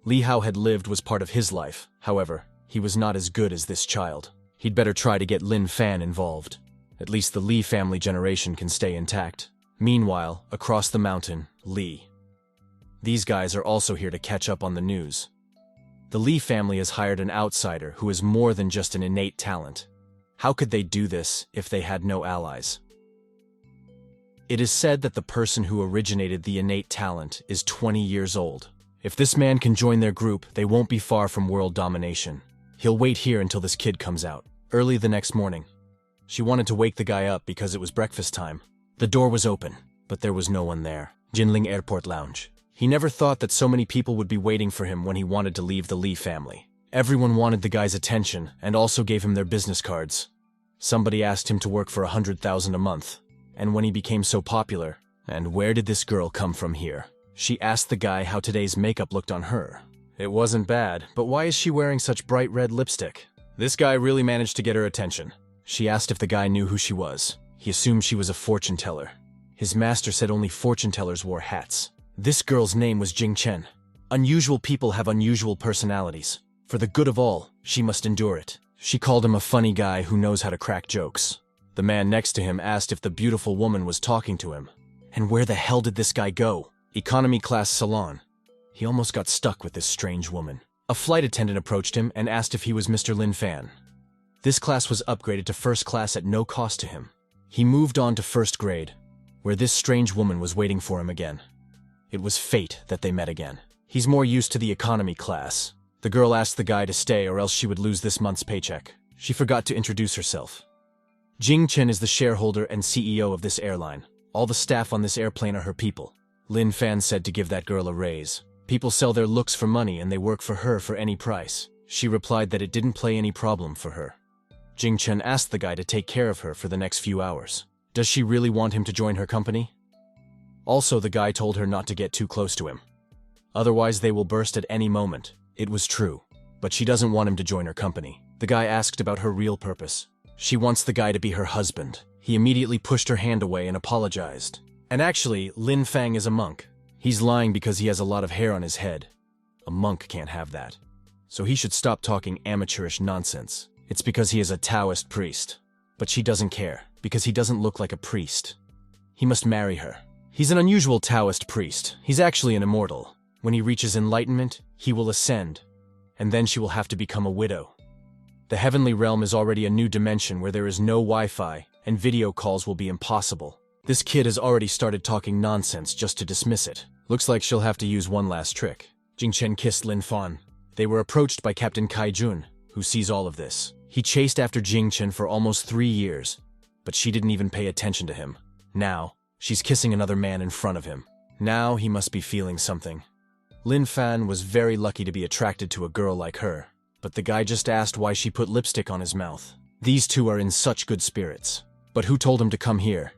Li Hao had lived was part of his life. However, he was not as good as this child. He'd better try to get Lin Fan involved. At least the Li family generation can stay intact. Meanwhile, across the mountain, Li. These guys are also here to catch up on the news. The Li family has hired an outsider who is more than just an innate talent. How could they do this if they had no allies? It is said that the person who originated the innate talent is 20 years old. If this man can join their group, they won't be far from world domination. He'll wait here until this kid comes out. Early the next morning, she wanted to wake the guy up because it was breakfast time. The door was open, but there was no one there. Jinling Airport Lounge. He never thought that so many people would be waiting for him when he wanted to leave the Li family. Everyone wanted the guy's attention and also gave him their business cards. Somebody asked him to work for 100,000 a month. And when he became so popular, and where did this girl come from here? She asked the guy how today's makeup looked on her. It wasn't bad, but why is she wearing such bright red lipstick? This guy really managed to get her attention. She asked if the guy knew who she was. He assumed she was a fortune teller. His master said only fortune tellers wore hats. This girl's name was Jing Chen. Unusual people have unusual personalities. For the good of all, she must endure it. She called him a funny guy who knows how to crack jokes. The man next to him asked if the beautiful woman was talking to him. And where the hell did this guy go? Economy class salon. He almost got stuck with this strange woman. A flight attendant approached him and asked if he was Mr. Lin Fan. This class was upgraded to first class at no cost to him. He moved on to first grade, where this strange woman was waiting for him again. It was fate that they met again. He's more used to the economy class. The girl asked the guy to stay or else she would lose this month's paycheck. She forgot to introduce herself. Jing Chen is the shareholder and CEO of this airline. All the staff on this airplane are her people. Lin Fan said to give that girl a raise. People sell their looks for money and they work for her for any price. She replied that it didn't play any problem for her. Jing Chen asked the guy to take care of her for the next few hours. Does she really want him to join her company? Also, the guy told her not to get too close to him. Otherwise, they will burst at any moment. It was true. But she doesn't want him to join her company. The guy asked about her real purpose. She wants the guy to be her husband. He immediately pushed her hand away and apologized. And actually, Lin Fang is a monk. He's lying because he has a lot of hair on his head. A monk can't have that. So he should stop talking amateurish nonsense. It's because he is a Taoist priest. But she doesn't care, because he doesn't look like a priest. He must marry her. He's an unusual Taoist priest. He's actually an immortal. When he reaches enlightenment, he will ascend, and then she will have to become a widow. The heavenly realm is already a new dimension where there is no Wi-Fi, and video calls will be impossible. This kid has already started talking nonsense just to dismiss it. Looks like she'll have to use one last trick. Jing Chen kissed Lin Fan. They were approached by Captain Kai Jun, who sees all of this. He chased after Jing Chen for almost 3 years, but she didn't even pay attention to him. Now, she's kissing another man in front of him. Now he must be feeling something. Lin Fan was very lucky to be attracted to a girl like her, but the guy just asked why she put lipstick on his mouth. These two are in such good spirits. But who told him to come here?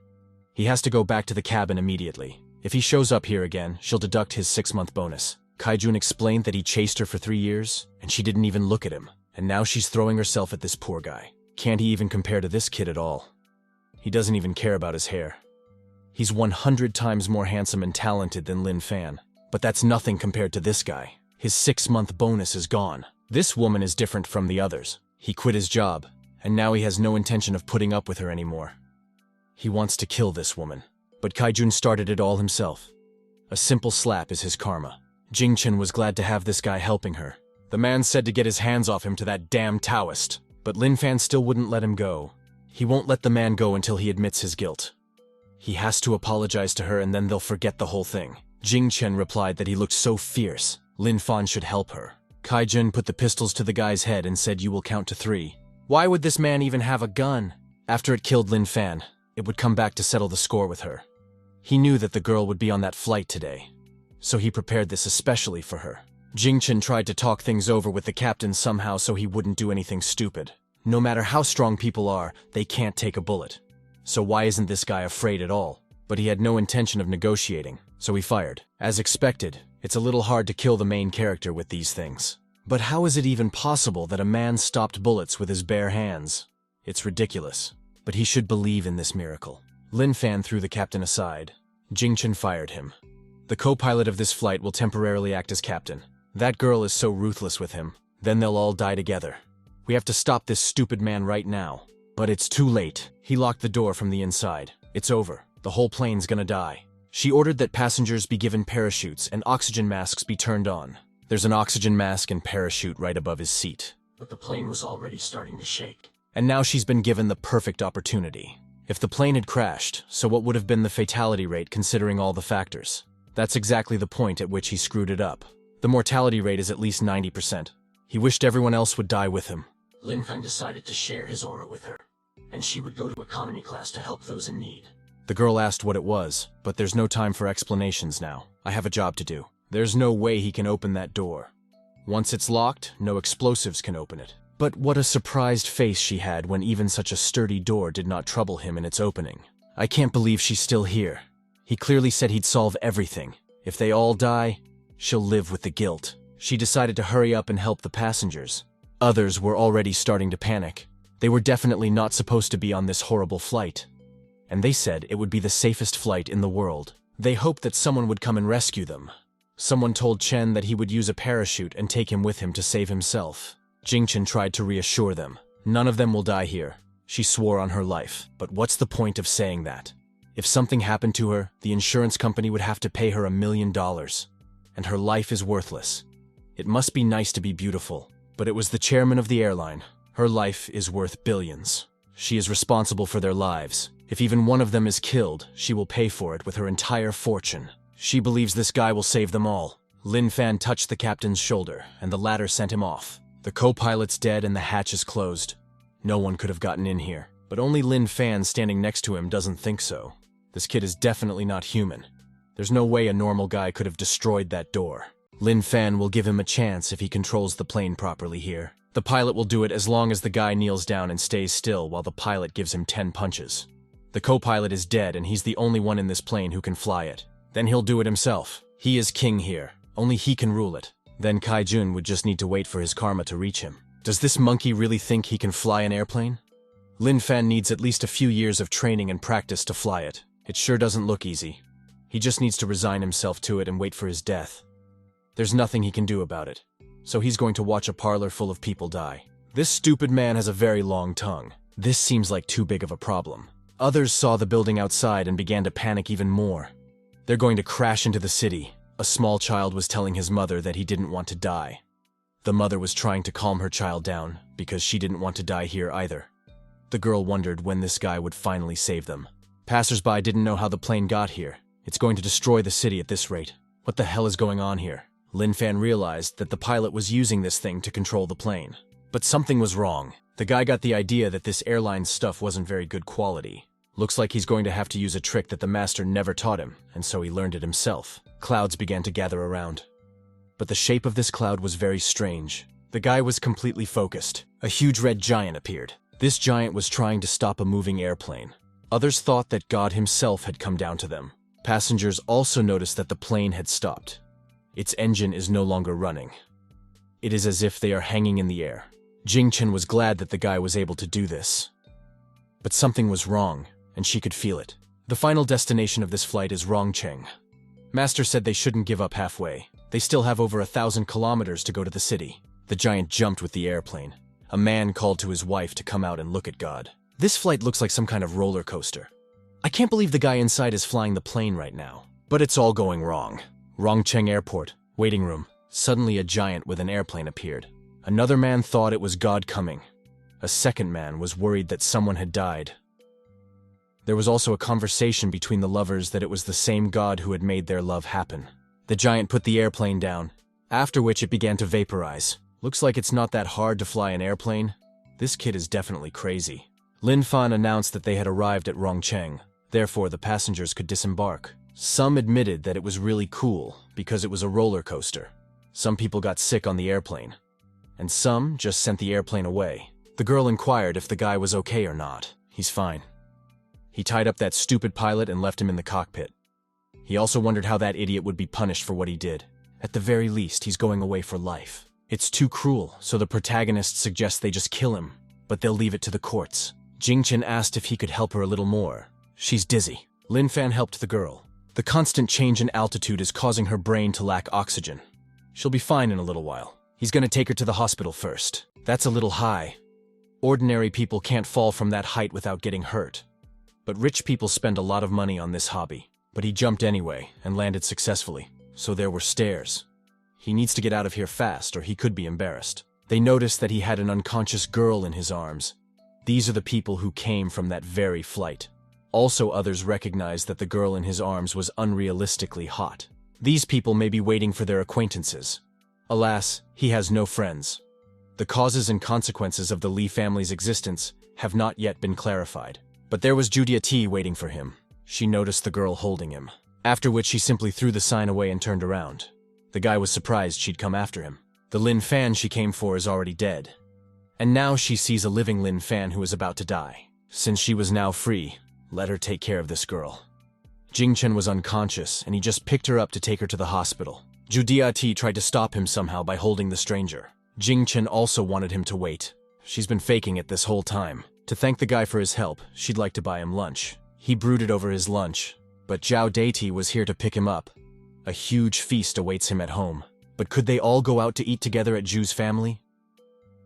He has to go back to the cabin immediately. If he shows up here again, she'll deduct his 6-month bonus. Kaijun explained that he chased her for 3 years, and she didn't even look at him. And now she's throwing herself at this poor guy. Can't he even compare to this kid at all? He doesn't even care about his hair. He's 100 times more handsome and talented than Lin Fan. But that's nothing compared to this guy. His 6-month bonus is gone. This woman is different from the others. He quit his job, and now he has no intention of putting up with her anymore. He wants to kill this woman. But Kaijun started it all himself. A simple slap is his karma. Jingchen was glad to have this guy helping her. The man said to get his hands off him to that damn Taoist, but Lin Fan still wouldn't let him go. He won't let the man go until he admits his guilt. He has to apologize to her and then they'll forget the whole thing. Jingchen replied that he looked so fierce, Lin Fan should help her. Kaijun put the pistols to the guy's head and said, "You will count to 3. Why would this man even have a gun? After it killed Lin Fan, it would come back to settle the score with her. He knew that the girl would be on that flight today, so he prepared this especially for her. Jingchen tried to talk things over with the captain somehow so he wouldn't do anything stupid. No matter how strong people are, they can't take a bullet. So why isn't this guy afraid at all? But he had no intention of negotiating, so he fired. As expected, it's a little hard to kill the main character with these things. But how is it even possible that a man stopped bullets with his bare hands? It's ridiculous. But he should believe in this miracle. Lin Fan threw the captain aside. Jingchen fired him. The co-pilot of this flight will temporarily act as captain. That girl is so ruthless with him. Then they'll all die together. We have to stop this stupid man right now. But it's too late. He locked the door from the inside. It's over. The whole plane's gonna die. She ordered that passengers be given parachutes and oxygen masks be turned on. There's an oxygen mask and parachute right above his seat. But the plane was already starting to shake. And now she's been given the perfect opportunity. If the plane had crashed, so what would have been the fatality rate considering all the factors? That's exactly the point at which he screwed it up. The mortality rate is at least 90%. He wished everyone else would die with him. Lin Fan decided to share his aura with her, and she would go to economy class to help those in need. The girl asked what it was, but there's no time for explanations now. I have a job to do. There's no way he can open that door. Once it's locked, no explosives can open it. But what a surprised face she had when even such a sturdy door did not trouble him in its opening. I can't believe she's still here. He clearly said he'd solve everything. If they all die, she'll live with the guilt. She decided to hurry up and help the passengers. Others were already starting to panic. They were definitely not supposed to be on this horrible flight. And they said it would be the safest flight in the world. They hoped that someone would come and rescue them. Someone told Chen that he would use a parachute and take him with him to save himself. Jingchen tried to reassure them. None of them will die here. She swore on her life. But what's the point of saying that? If something happened to her, the insurance company would have to pay her $1 million. And her life is worthless. It must be nice to be beautiful. But it was the chairman of the airline. Her life is worth billions. She is responsible for their lives. If even one of them is killed, she will pay for it with her entire fortune. She believes this guy will save them all. Lin Fan touched the captain's shoulder, and the latter sent him off. The co-pilot's dead and the hatch is closed. No one could have gotten in here. But only Lin Fan standing next to him doesn't think so. This kid is definitely not human. There's no way a normal guy could have destroyed that door. Lin Fan will give him a chance if he controls the plane properly here. The pilot will do it as long as the guy kneels down and stays still while the pilot gives him 10 punches. The co-pilot is dead and he's the only one in this plane who can fly it. Then he'll do it himself. He is king here. Only he can rule it. Then Kaijun would just need to wait for his karma to reach him. Does this monkey really think he can fly an airplane? Lin Fan needs at least a few years of training and practice to fly it. It sure doesn't look easy. He just needs to resign himself to it and wait for his death. There's nothing he can do about it. So he's going to watch a parlor full of people die. This stupid man has a very long tongue. This seems like too big of a problem. Others saw the building outside and began to panic even more. They're going to crash into the city. A small child was telling his mother that he didn't want to die. The mother was trying to calm her child down because she didn't want to die here either. The girl wondered when this guy would finally save them. Passers-by didn't know how the plane got here. It's going to destroy the city at this rate. What the hell is going on here? Lin Fan realized that the pilot was using this thing to control the plane. But something was wrong. The guy got the idea that this airline stuff wasn't very good quality. Looks like he's going to have to use a trick that the master never taught him, and so he learned it himself. Clouds began to gather around. But the shape of this cloud was very strange. The guy was completely focused. A huge red giant appeared. This giant was trying to stop a moving airplane. Others thought that God himself had come down to them. Passengers also noticed that the plane had stopped. Its engine is no longer running. It is as if they are hanging in the air. Jingchen was glad that the guy was able to do this. But something was wrong, and she could feel it. The final destination of this flight is Rongcheng. Master said they shouldn't give up halfway. They still have over 1,000 kilometers to go to the city. The giant jumped with the airplane. A man called to his wife to come out and look at God. This flight looks like some kind of roller coaster. I can't believe the guy inside is flying the plane right now. But it's all going wrong. Rongcheng Airport, waiting room. Suddenly a giant with an airplane appeared. Another man thought it was God coming. A second man was worried that someone had died. There was also a conversation between the lovers that it was the same God who had made their love happen. The giant put the airplane down, after which it began to vaporize. Looks like it's not that hard to fly an airplane. This kid is definitely crazy. Lin Fan announced that they had arrived at Rongcheng, therefore the passengers could disembark. Some admitted that it was really cool because it was a roller coaster. Some people got sick on the airplane, and some just sent the airplane away. The girl inquired if the guy was okay or not. He's fine. He tied up that stupid pilot and left him in the cockpit. He also wondered how that idiot would be punished for what he did. At the very least, he's going away for life. It's too cruel, so the protagonist suggests they just kill him, but they'll leave it to the courts. Jingchen asked if he could help her a little more. She's dizzy. Lin Fan helped the girl. The constant change in altitude is causing her brain to lack oxygen. She'll be fine in a little while. He's gonna take her to the hospital first. That's a little high. Ordinary people can't fall from that height without getting hurt. But rich people spend a lot of money on this hobby. But he jumped anyway and landed successfully, so there were stairs. He needs to get out of here fast or he could be embarrassed. They noticed that he had an unconscious girl in his arms. These are the people who came from that very flight. Also, others recognized that the girl in his arms was unrealistically hot. These people may be waiting for their acquaintances. Alas, he has no friends. The causes and consequences of the Li family's existence have not yet been clarified. But there was Judia T waiting for him. She noticed the girl holding him, after which she simply threw the sign away and turned around. The guy was surprised she'd come after him. The Lin Fan she came for is already dead. And now she sees a living Lin Fan who is about to die. Since she was now free, let her take care of this girl. Jingchen was unconscious, and he just picked her up to take her to the hospital. Judia T tried to stop him somehow by holding the stranger. Jingchen also wanted him to wait. She's been faking it this whole time. To thank the guy for his help, she'd like to buy him lunch. He brooded over his lunch, but Zhao Deiti was here to pick him up. A huge feast awaits him at home. But could they all go out to eat together at Zhu's family?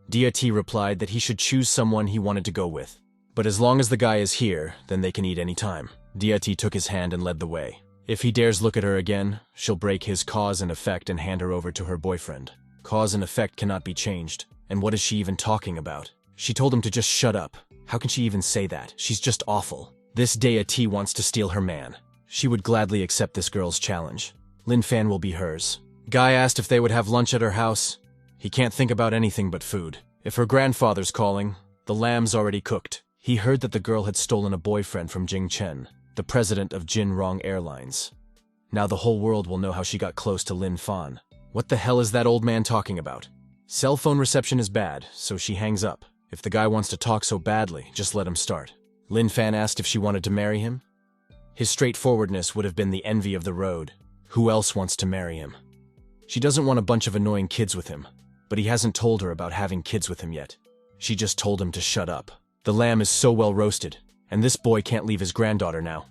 Dia T replied that he should choose someone he wanted to go with. But as long as the guy is here, then they can eat any time. Dia T took his hand and led the way. If he dares look at her again, she'll break his cause and effect and hand her over to her boyfriend. Cause and effect cannot be changed. And what is she even talking about? She told him to just shut up. How can she even say that? She's just awful. This Dia T wants to steal her man. She would gladly accept this girl's challenge. Lin Fan will be hers. Guy asked if they would have lunch at her house. He can't think about anything but food. If her grandfather's calling, the lamb's already cooked. He heard that the girl had stolen a boyfriend from Jing Chen, the president of Jin Rong Airlines. Now the whole world will know how she got close to Lin Fan. What the hell is that old man talking about? Cell phone reception is bad, so she hangs up. If the guy wants to talk so badly, just let him start. Lin Fan asked if she wanted to marry him. His straightforwardness would have been the envy of the road. Who else wants to marry him? She doesn't want a bunch of annoying kids with him, but he hasn't told her about having kids with him yet. She just told him to shut up. The lamb is so well roasted, and this boy can't leave his granddaughter now.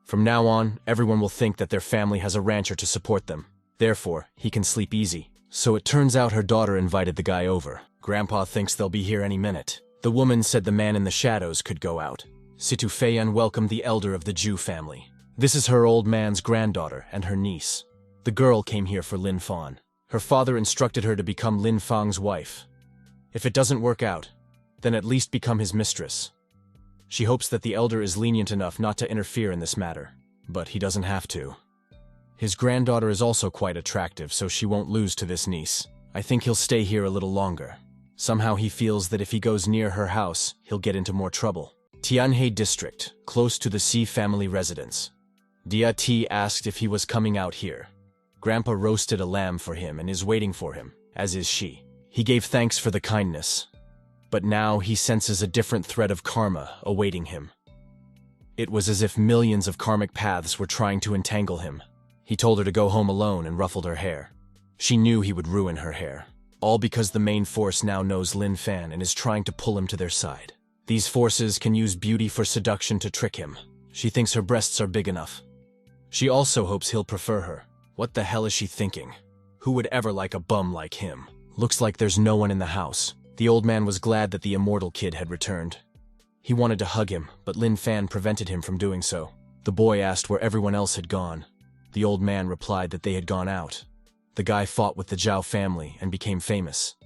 From now on, everyone will think that their family has a rancher to support them. Therefore, he can sleep easy. So it turns out her daughter invited the guy over. Grandpa thinks they'll be here any minute. The woman said the man in the shadows could go out. Situ Feiyan welcomed the elder of the Zhu family. This is her old man's granddaughter and her niece. The girl came here for Lin Fan. Her father instructed her to become Lin Fang's wife. If it doesn't work out, then at least become his mistress. She hopes that the elder is lenient enough not to interfere in this matter, but he doesn't have to. His granddaughter is also quite attractive, so she won't lose to this niece. I think he'll stay here a little longer. Somehow he feels that if he goes near her house, he'll get into more trouble. Tianhe District, close to the Si family residence. Dia T asked if he was coming out here. Grandpa roasted a lamb for him and is waiting for him, as is she. He gave thanks for the kindness. But now he senses a different thread of karma awaiting him. It was as if millions of karmic paths were trying to entangle him. He told her to go home alone and ruffled her hair. She knew he would ruin her hair. All because the main force now knows Lin Fan and is trying to pull him to their side. These forces can use beauty for seduction to trick him. She thinks her breasts are big enough. She also hopes he'll prefer her. What the hell is she thinking? Who would ever like a bum like him? Looks like there's no one in the house. The old man was glad that the immortal kid had returned. He wanted to hug him, but Lin Fan prevented him from doing so. The boy asked where everyone else had gone. The old man replied that they had gone out. The guy fought with the Zhao family and became famous.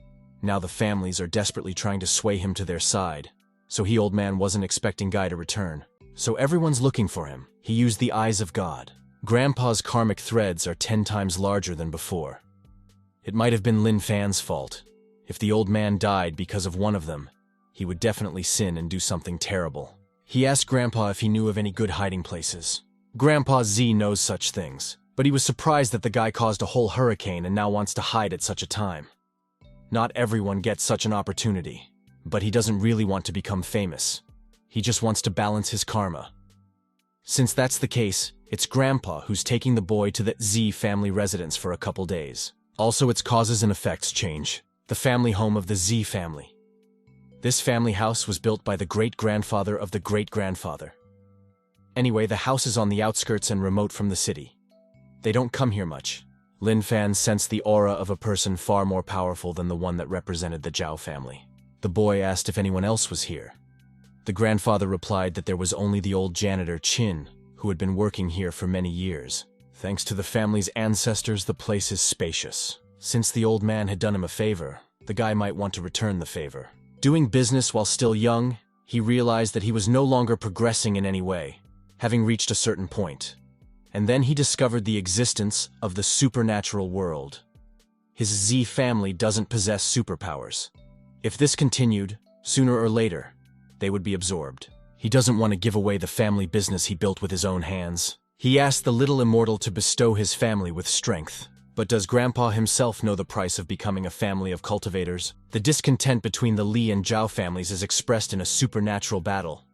Now the families are desperately trying to sway him to their side, so old man wasn't expecting Guy to return. So everyone's looking for him. He used the eyes of God. Grandpa's karmic threads are 10 times larger than before. It might have been Lin Fan's fault. If the old man died because of one of them, he would definitely sin and do something terrible. He asked Grandpa if he knew of any good hiding places. Grandpa Z knows such things, but he was surprised that the guy caused a whole hurricane and now wants to hide at such a time. Not everyone gets such an opportunity, but he doesn't really want to become famous. He just wants to balance his karma. Since that's the case, it's Grandpa who's taking the boy to the Z family residence for a couple days. Also, its causes and effects change. The family home of the Z family. This family house was built by the great-grandfather of the great-grandfather. Anyway, the house is on the outskirts and remote from the city. They don't come here much. Lin Fan sensed the aura of a person far more powerful than the one that represented the Zhao family. The boy asked if anyone else was here. The grandfather replied that there was only the old janitor Qin, who had been working here for many years. Thanks to the family's ancestors, the place is spacious. Since the old man had done him a favor, the guy might want to return the favor. Doing business while still young, he realized that he was no longer progressing in any way, having reached a certain point. And then he discovered the existence of the supernatural world. His Z family doesn't possess superpowers. If this continued, sooner or later, they would be absorbed. He doesn't want to give away the family business he built with his own hands. He asked the little immortal to bestow his family with strength. But does Grandpa himself know the price of becoming a family of cultivators? The discontent between the Li and Zhao families is expressed in a supernatural battle.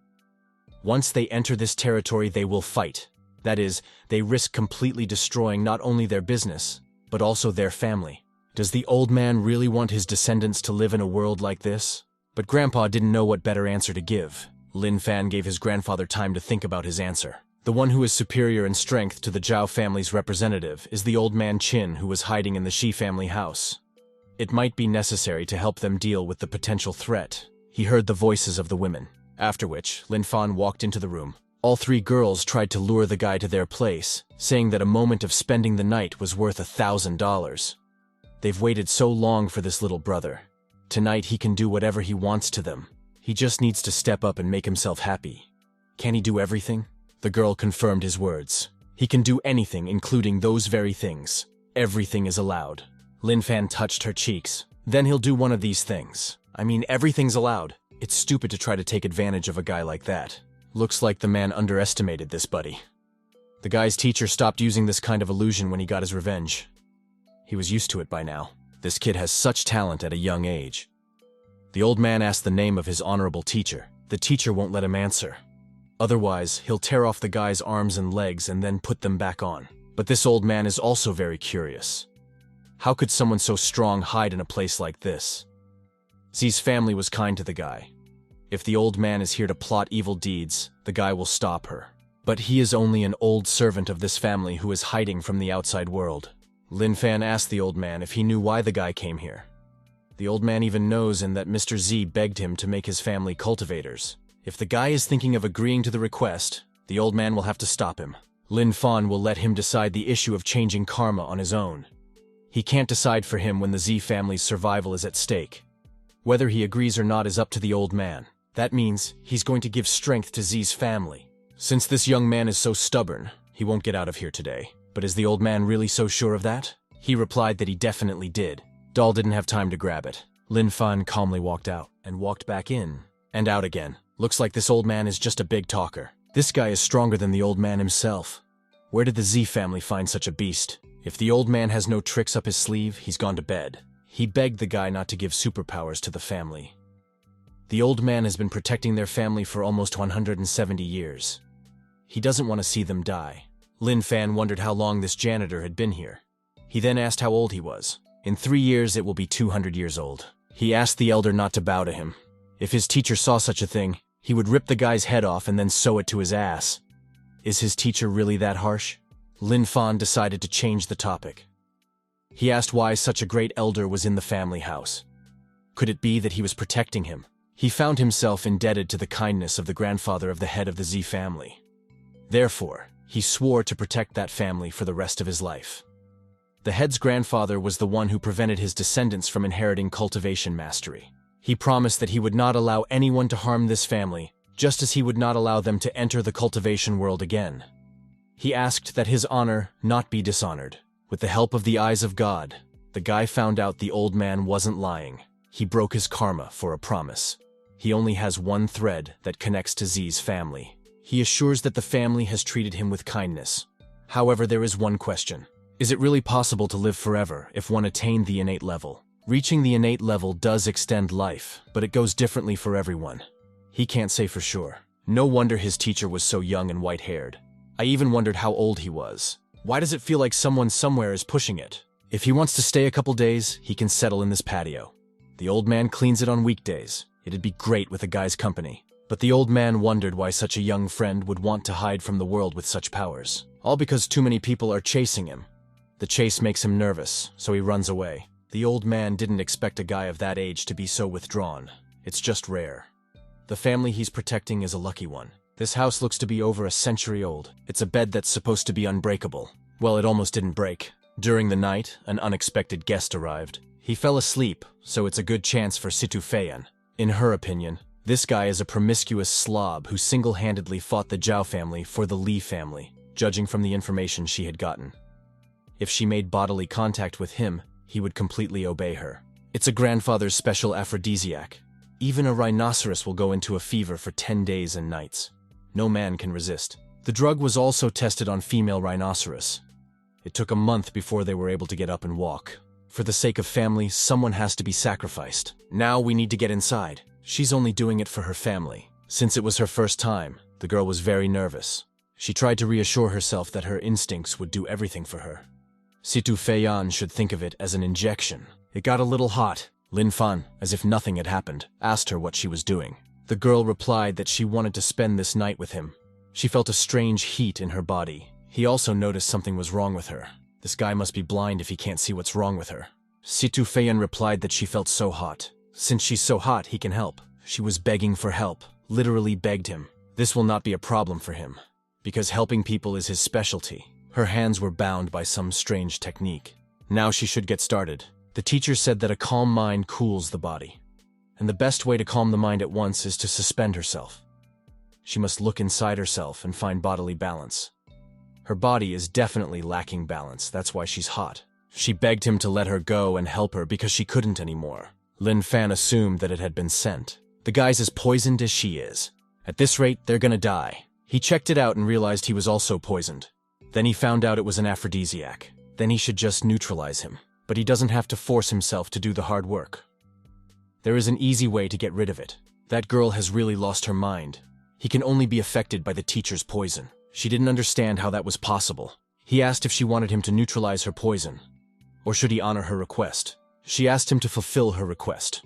Once they enter this territory, they will fight. That is, they risk completely destroying not only their business, but also their family. Does the old man really want his descendants to live in a world like this? But Grandpa didn't know what better answer to give. Lin Fan gave his grandfather time to think about his answer. The one who is superior in strength to the Zhao family's representative is the old man Qin, who was hiding in the Shi family house. It might be necessary to help them deal with the potential threat. He heard the voices of the women. After which, Lin Fan walked into the room. All 3 girls tried to lure the guy to their place, saying that a moment of spending the night was worth $1,000. They've waited so long for this little brother. Tonight he can do whatever he wants to them. He just needs to step up and make himself happy. Can he do everything? The girl confirmed his words. He can do anything, including those very things. Everything is allowed. Lin Fan touched her cheeks. Then he'll do one of these things. I mean, everything's allowed. It's stupid to try to take advantage of a guy like that. Looks like the man underestimated this buddy. The guy's teacher stopped using this kind of illusion when he got his revenge. He was used to it by now. This kid has such talent at a young age. The old man asked the name of his honorable teacher. The teacher won't let him answer. Otherwise, he'll tear off the guy's arms and legs and then put them back on. But this old man is also very curious. How could someone so strong hide in a place like this? Z's family was kind to the guy. If the old man is here to plot evil deeds, the guy will stop her. But he is only an old servant of this family who is hiding from the outside world. Lin Fan asked the old man if he knew why the guy came here. The old man even knows and that Mr. Z begged him to make his family cultivators. If the guy is thinking of agreeing to the request, the old man will have to stop him. Lin Fan will let him decide the issue of changing karma on his own. He can't decide for him when the Z family's survival is at stake. Whether he agrees or not is up to the old man. That means he's going to give strength to Z's family. Since this young man is so stubborn, he won't get out of here today. But is the old man really so sure of that? He replied that he definitely did. Doll didn't have time to grab it. Lin Fan calmly walked out and walked back in and out again. Looks like this old man is just a big talker. This guy is stronger than the old man himself. Where did the Z family find such a beast? If the old man has no tricks up his sleeve, he's gone to bed. He begged the guy not to give superpowers to the family. The old man has been protecting their family for almost 170 years. He doesn't want to see them die. Lin Fan wondered how long this janitor had been here. He then asked how old he was. In 3 years, it will be 200 years old. He asked the elder not to bow to him. If his teacher saw such a thing, he would rip the guy's head off and then sew it to his ass. Is his teacher really that harsh? Lin Fan decided to change the topic. He asked why such a great elder was in the family house. Could it be that he was protecting him? He found himself indebted to the kindness of the grandfather of the head of the Z family. Therefore, He swore to protect that family for the rest of his life. The head's grandfather was the one who prevented his descendants from inheriting cultivation mastery. He promised that he would not allow anyone to harm this family, just as he would not allow them to enter the cultivation world again. He asked that his honor not be dishonored. With the help of the eyes of God, the guy found out the old man wasn't lying. He broke his karma for a promise. He only has one thread that connects to Z's family. He assures that the family has treated him with kindness. However, there is one question. Is it really possible to live forever if one attained the innate level? Reaching the innate level does extend life, but it goes differently for everyone. He can't say for sure. No wonder his teacher was so young and white-haired. I even wondered how old he was. Why does it feel like someone somewhere is pushing it? If he wants to stay a couple days, he can settle in this patio. The old man cleans it on weekdays. It'd be great with a guy's company. But the old man wondered why such a young friend would want to hide from the world with such powers. All because too many people are chasing him. The chase makes him nervous, so he runs away. The old man didn't expect a guy of that age to be so withdrawn. It's just rare. The family he's protecting is a lucky one. This house looks to be over a century old. It's a bed that's supposed to be unbreakable. Well, it almost didn't break. During the night, an unexpected guest arrived. He fell asleep, so it's a good chance for Situ Feiyan. In her opinion, this guy is a promiscuous slob who single-handedly fought the Zhao family for the Li family, judging from the information she had gotten. If she made bodily contact with him, he would completely obey her. It's a grandfather's special aphrodisiac. Even a rhinoceros will go into a fever for 10 days and nights. No man can resist. The drug was also tested on female rhinoceros. It took a month before they were able to get up and walk. For the sake of family, someone has to be sacrificed. Now we need to get inside. She's only doing it for her family. Since it was her first time, the girl was very nervous. She tried to reassure herself that her instincts would do everything for her. Situ Feiyan should think of it as an injection. It got a little hot. Lin Fan, as if nothing had happened, asked her what she was doing. The girl replied that she wanted to spend this night with him. She felt a strange heat in her body. He also noticed something was wrong with her. This guy must be blind if he can't see what's wrong with her. Situ Feiyan replied that she felt so hot. Since she's so hot, he can help. She was begging for help, literally begged him. This will not be a problem for him, because helping people is his specialty. Her hands were bound by some strange technique. Now she should get started. The teacher said that a calm mind cools the body. And the best way to calm the mind at once is to suspend herself. She must look inside herself and find bodily balance. Her body is definitely lacking balance, that's why she's hot. She begged him to let her go and help her because she couldn't anymore. Lin Fan assumed that it had been sent. The guy's as poisoned as she is. At this rate, they're gonna die. He checked it out and realized he was also poisoned. Then he found out it was an aphrodisiac. Then he should just neutralize him. But he doesn't have to force himself to do the hard work. There is an easy way to get rid of it. That girl has really lost her mind. He can only be affected by the teacher's poison. She didn't understand how that was possible. He asked if she wanted him to neutralize her poison, or should he honor her request. She asked him to fulfill her request.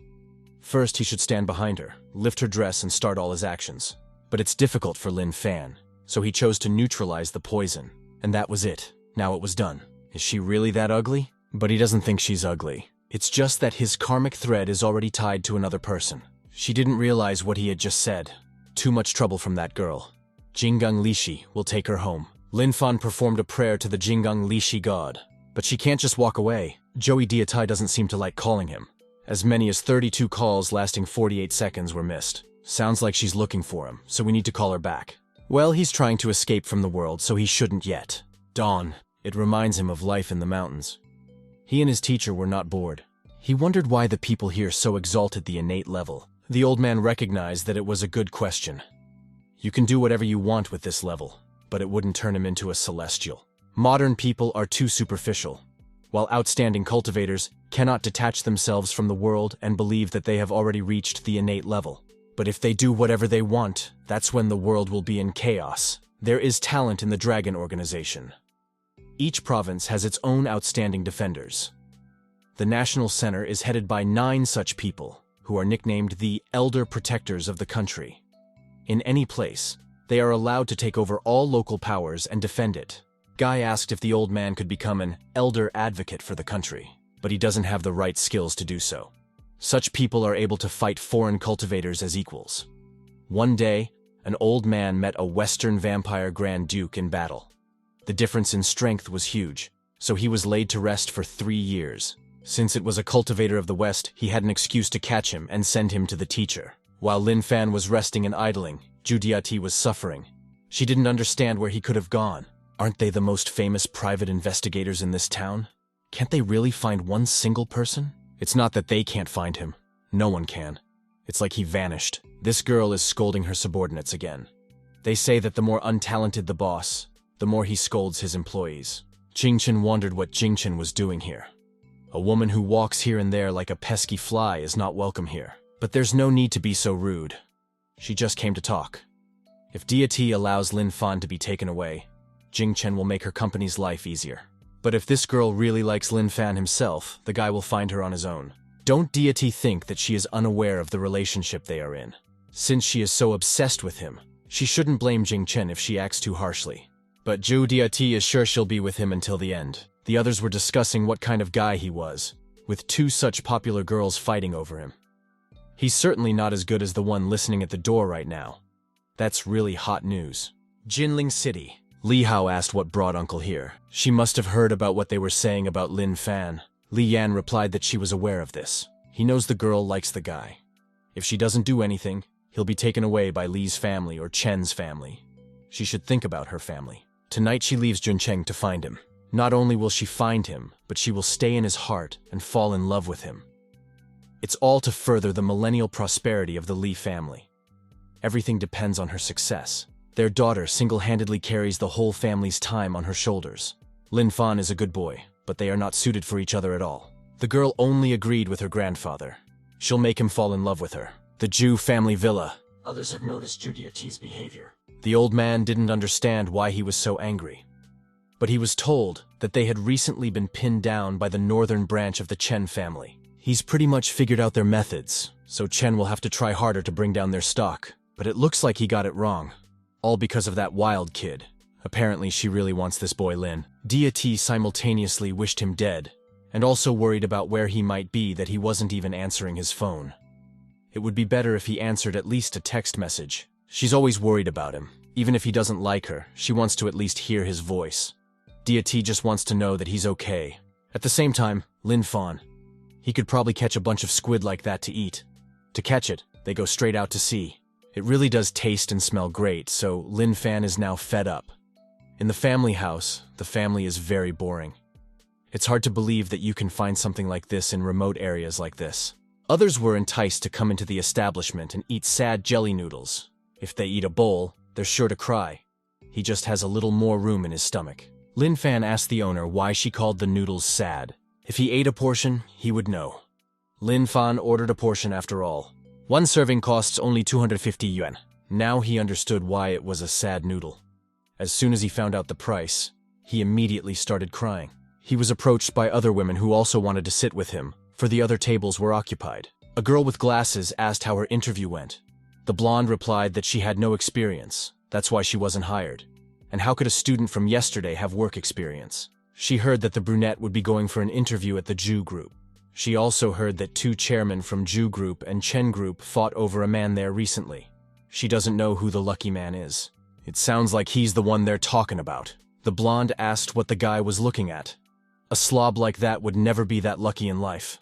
First, he should stand behind her, lift her dress, and start all his actions. But it's difficult for Lin Fan, so he chose to neutralize the poison. And that was it. Now it was done. Is she really that ugly? But he doesn't think she's ugly. It's just that his karmic thread is already tied to another person. She didn't realize what he had just said. Too much trouble from that girl. Jingung Lishi will take her home. Lin Fan performed a prayer to the Jingung Lishi god. But she can't just walk away. Joey Diatai doesn't seem to like calling him. As many as 32 calls lasting 48 seconds were missed. Sounds like she's looking for him, so we need to call her back. Well, he's trying to escape from the world, so he shouldn't yet. Dawn. It reminds him of life in the mountains. He and his teacher were not bored. He wondered why the people here so exalted the innate level. The old man recognized that it was a good question. You can do whatever you want with this level, but it wouldn't turn him into a celestial. Modern people are too superficial, while outstanding cultivators cannot detach themselves from the world and believe that they have already reached the innate level. But if they do whatever they want, that's when the world will be in chaos. There is talent in the Dragon Organization. Each province has its own outstanding defenders. The National Center is headed by 9 such people, who are nicknamed the Elder Protectors of the country. In any place, they are allowed to take over all local powers and defend it. Guy asked if the old man could become an elder advocate for the country, but he doesn't have the right skills to do so. Such people are able to fight foreign cultivators as equals. One day, An old man met a Western vampire Grand Duke in battle. The difference in strength was huge, so he was laid to rest for 3 years. Since it was a cultivator of the West, he had an excuse to catch him and send him to the teacher. While Lin Fan was resting and idling, Judiati was suffering. She didn't understand where he could have gone. Aren't they the most famous private investigators in this town? Can't they really find one single person? It's not that they can't find him. No one can. It's like he vanished. This girl is scolding her subordinates again. They say that the more untalented the boss, the more he scolds his employees. Jingchen wondered what Jingchen was doing here. A woman who walks here and there like a pesky fly is not welcome here. But there's no need to be so rude. She just came to talk. If deity allows Lin Fan to be taken away, Jingchen will make her company's life easier. But if this girl really likes Lin Fan himself, the guy will find her on his own. Don't deity think that she is unaware of the relationship they are in. Since she is so obsessed with him, she shouldn't blame Jingchen if she acts too harshly. But Zhu Deity is sure she'll be with him until the end. The others were discussing what kind of guy he was, with 2 such popular girls fighting over him. He's certainly not as good as the one listening at the door right now. That's really hot news. Jinling City. Li Hao asked what brought Uncle here. She must have heard about what they were saying about Lin Fan. Li Yan replied that she was aware of this. He knows the girl likes the guy. If she doesn't do anything, he'll be taken away by Li's family or Chen's family. She should think about her family. Tonight she leaves Juncheng to find him. Not only will she find him, but she will stay in his heart and fall in love with him. It's all to further the millennial prosperity of the Li family. Everything depends on her success. Their daughter single-handedly carries the whole family's time on her shoulders. Lin Fan is a good boy, but they are not suited for each other at all. The girl only agreed with her grandfather. She'll make him fall in love with her. The Jew family villa. Others have noticed Judiati's behavior. The old man didn't understand why he was so angry. But he was told that they had recently been pinned down by the northern branch of the Chen family. He's pretty much figured out their methods, so Chen will have to try harder to bring down their stock. But it looks like he got it wrong. All because of that wild kid. Apparently she really wants this boy Lin. Deity simultaneously wished him dead, and also worried about where he might be that he wasn't even answering his phone. It would be better if he answered at least a text message. She's always worried about him. Even if he doesn't like her, she wants to at least hear his voice. Deity just wants to know that he's okay. At the same time, Lin Fan. He could probably catch a bunch of squid like that to eat. To catch it, they go straight out to sea. It really does taste and smell great, so Lin Fan is now fed up. In the family house, the family is very boring. It's hard to believe that you can find something like this in remote areas like this. Others were enticed to come into the establishment and eat sad jelly noodles. If they eat a bowl, they're sure to cry. He just has a little more room in his stomach. Lin Fan asked the owner why she called the noodles sad. If he ate a portion, he would know. Lin Fan ordered a portion after all. 1 serving costs only 250 yuan. Now he understood why it was a sad noodle. As soon as he found out the price, he immediately started crying. He was approached by other women who also wanted to sit with him, for the other tables were occupied. A girl with glasses asked how her interview went. The blonde replied that she had no experience, that's why she wasn't hired. And how could a student from yesterday have work experience? She heard that the brunette would be going for an interview at the Jew group. She also heard that 2 chairmen from Jew group and Chen group fought over a man there recently. She doesn't know who the lucky man is. It sounds like he's the one they're talking about. The blonde asked what the guy was looking at. A slob like that would never be that lucky in life.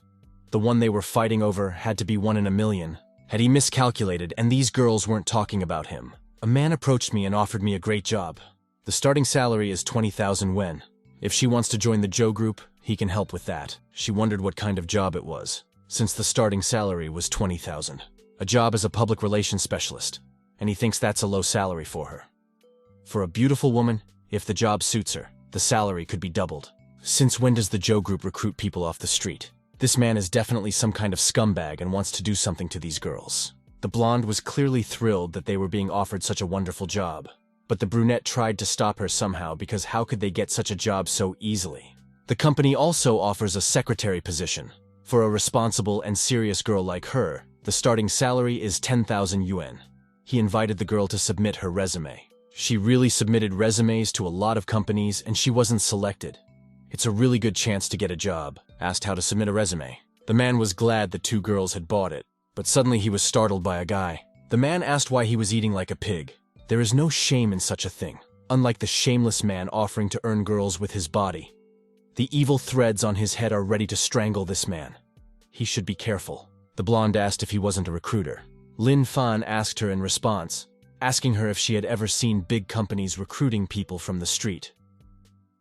The one they were fighting over had to be 1 in a million. Had he miscalculated and these girls weren't talking about him? A man approached me and offered me a great job. The starting salary is 20,000 yuan. If she wants to join the Zhou group, he can help with that. She wondered what kind of job it was, since the starting salary was 20,000. A job as a public relations specialist, and he thinks that's a low salary for her. For a beautiful woman, if the job suits her, the salary could be doubled. Since when does the Zhou group recruit people off the street? This man is definitely some kind of scumbag and wants to do something to these girls. The blonde was clearly thrilled that they were being offered such a wonderful job. But the brunette tried to stop her somehow because how could they get such a job so easily? The company also offers a secretary position. For a responsible and serious girl like her, the starting salary is 10,000 yuan. He invited the girl to submit her resume. She really submitted resumes to a lot of companies and she wasn't selected. It's a really good chance to get a job. Asked how to submit a resume. The man was glad the 2 girls had bought it, but suddenly he was startled by a guy. The man asked why he was eating like a pig. There is no shame in such a thing, unlike the shameless man offering to earn girls with his body. The evil threads on his head are ready to strangle this man. He should be careful. The blonde asked if he wasn't a recruiter. Lin Fan asked her in response, asking her if she had ever seen big companies recruiting people from the street.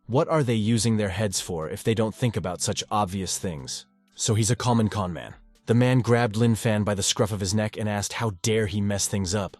What are they using their heads for if they don't think about such obvious things? So he's a common con man. The man grabbed Lin Fan by the scruff of his neck and asked how dare he mess things up.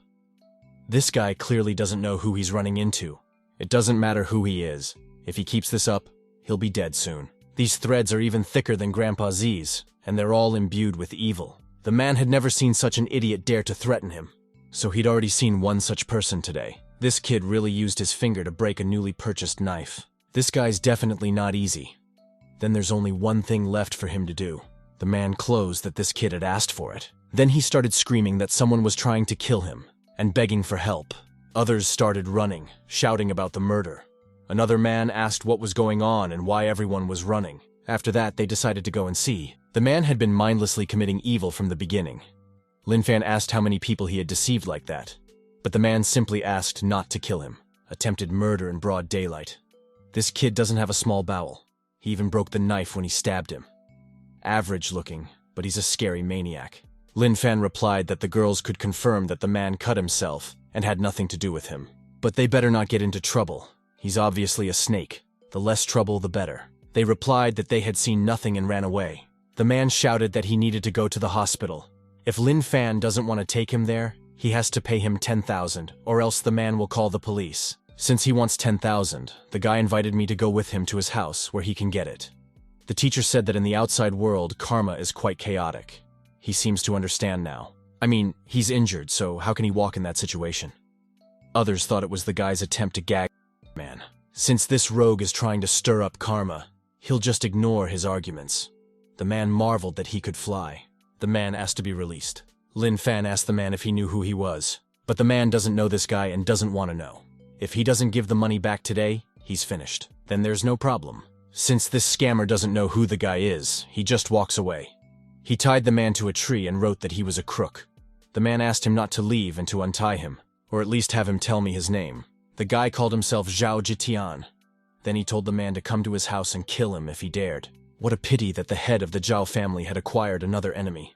This guy clearly doesn't know who he's running into. It doesn't matter who he is. If he keeps this up, he'll be dead soon. These threads are even thicker than Grandpa Z's, and they're all imbued with evil. The man had never seen such an idiot dare to threaten him, so he'd already seen one such person today. This kid really used his finger to break a newly purchased knife. This guy's definitely not easy. Then there's only one thing left for him to do. The man closed that this kid had asked for it. Then he started screaming that someone was trying to kill him, and begging for help. Others started running, shouting about the murder. Another man asked what was going on and why everyone was running. After that, they decided to go and see. The man had been mindlessly committing evil from the beginning. Lin Fan asked how many people he had deceived like that, but the man simply asked not to kill him. Attempted murder in broad daylight. This kid doesn't have a small bowel. He even broke the knife when he stabbed him. Average looking, but he's a scary maniac. Lin Fan replied that the girls could confirm that the man cut himself and had nothing to do with him. But they better not get into trouble. He's obviously a snake. The less trouble, the better. They replied that they had seen nothing and ran away. The man shouted that he needed to go to the hospital. If Lin Fan doesn't want to take him there, he has to pay him 10,000, or else the man will call the police. Since he wants 10,000, the guy invited me to go with him to his house where he can get it. The teacher said that in the outside world, karma is quite chaotic. He seems to understand now. I mean, he's injured, so how can he walk in that situation? Others thought it was the guy's attempt to gag the man. Since this rogue is trying to stir up karma, he'll just ignore his arguments. The man marveled that he could fly. The man asked to be released. Lin Fan asked the man if he knew who he was, but the man doesn't know this guy and doesn't want to know. If he doesn't give the money back today, he's finished. Then there's no problem. Since this scammer doesn't know who the guy is, he just walks away. He tied the man to a tree and wrote that he was a crook. The man asked him not to leave and to untie him, or at least have him tell me his name. The guy called himself Zhao Jitian. Then he told the man to come to his house and kill him if he dared. What a pity that the head of the Zhao family had acquired another enemy.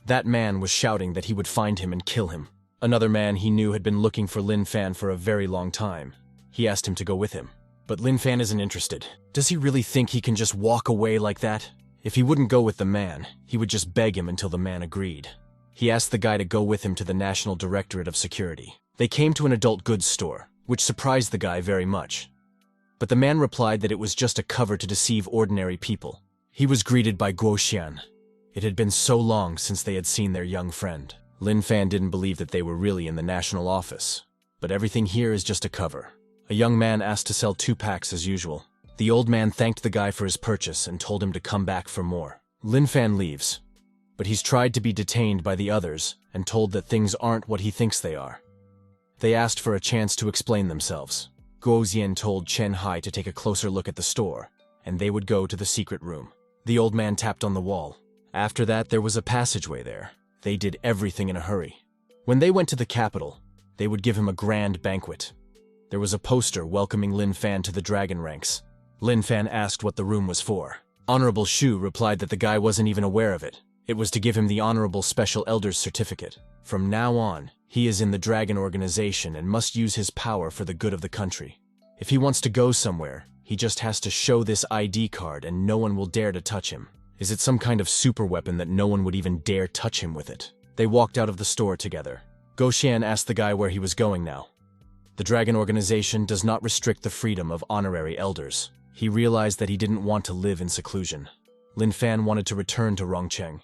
That man was shouting that he would find him and kill him. Another man he knew had been looking for Lin Fan for a very long time. He asked him to go with him. But Lin Fan isn't interested. Does he really think he can just walk away like that? If he wouldn't go with the man, he would just beg him until the man agreed. He asked the guy to go with him to the National Directorate of Security. They came to an adult goods store, which surprised the guy very much. But the man replied that it was just a cover to deceive ordinary people. He was greeted by Guo Xian. It had been so long since they had seen their young friend. Lin Fan didn't believe that they were really in the national office. But everything here is just a cover. A young man asked to sell 2 packs as usual. The old man thanked the guy for his purchase and told him to come back for more. Lin Fan leaves, but he's tried to be detained by the others and told that things aren't what he thinks they are. They asked for a chance to explain themselves. Guo Xian told Chen Hai to take a closer look at the store, and they would go to the secret room. The old man tapped on the wall. After that, there was a passageway there. They did everything in a hurry. When they went to the capital, they would give him a grand banquet. There was a poster welcoming Lin Fan to the dragon ranks. Lin Fan asked what the room was for. Honorable Shu replied that the guy wasn't even aware of it. It was to give him the Honorable Special Elder's certificate. From now on, he is in the dragon organization and must use his power for the good of the country. If he wants to go somewhere, he just has to show this ID card and no one will dare to touch him. Is it some kind of super weapon that no one would even dare touch him with it? They walked out of the store together. Guo Xian asked the guy where he was going now. The dragon organization does not restrict the freedom of honorary elders. He realized that he didn't want to live in seclusion. Lin Fan wanted to return to Rongcheng.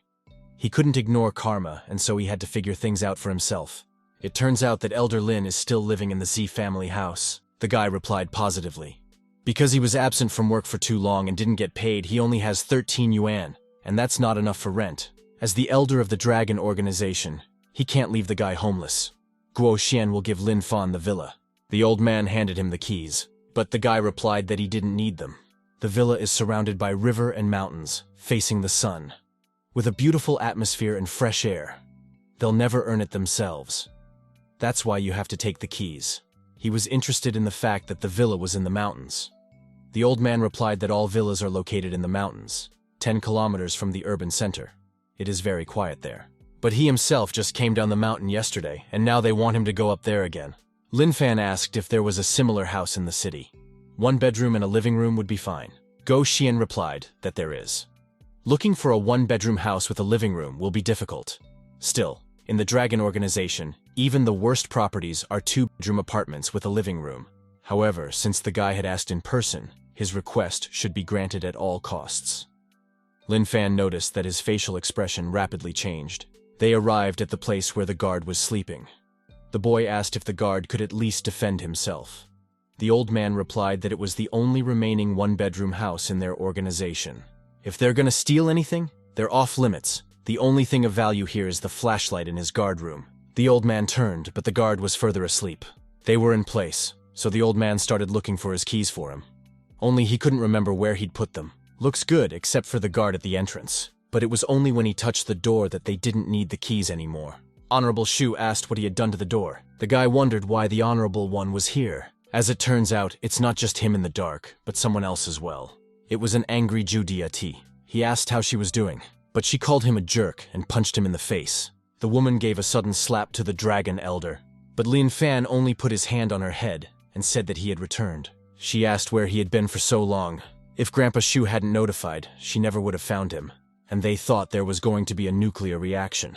He couldn't ignore karma, and so he had to figure things out for himself. It turns out that Elder Lin is still living in the Z family house. The guy replied positively. Because he was absent from work for too long and didn't get paid, he only has 13 yuan, and that's not enough for rent. As the elder of the dragon organization, he can't leave the guy homeless. Guo Xian will give Lin Fan the villa. The old man handed him the keys, but the guy replied that he didn't need them. The villa is surrounded by river and mountains, facing the sun, with a beautiful atmosphere and fresh air. they'll never earn it themselves. That's why you have to take the keys. He was interested in the fact that the villa was in the mountains. The old man replied that all villas are located in the mountains, 10 kilometers from the urban center. It is very quiet there. But he himself just came down the mountain yesterday, and now they want him to go up there again. Lin Fan asked if there was a similar house in the city. 1 bedroom and a living room would be fine. Go Xian replied that there is. Looking for a 1-bedroom house with a living room will be difficult. Still, in the Dragon organization, even the worst properties are 2-bedroom apartments with a living room. However, since the guy had asked in person, his request should be granted at all costs. Lin Fan noticed that his facial expression rapidly changed. They arrived at the place where the guard was sleeping. The boy asked if the guard could at least defend himself. The old man replied that it was the only remaining 1-bedroom house in their organization. If they're gonna steal anything, they're off limits. The only thing of value here is the flashlight in his guard room. The old man turned, but the guard was further asleep. They were in place, so the old man started looking for his keys for him. Only he couldn't remember where he'd put them. Looks good, except for the guard at the entrance. But it was only when he touched the door that they didn't need the keys anymore. Honorable Shu asked what he had done to the door. The guy wondered why the Honorable One was here. As it turns out, it's not just him in the dark, but someone else as well. It was an angry Judia T. He asked how she was doing, but she called him a jerk and punched him in the face. The woman gave a sudden slap to the dragon elder, but Lin Fan only put his hand on her head and said that he had returned. She asked where he had been for so long. If Grandpa Shu hadn't notified, she never would have found him, and they thought there was going to be a nuclear reaction.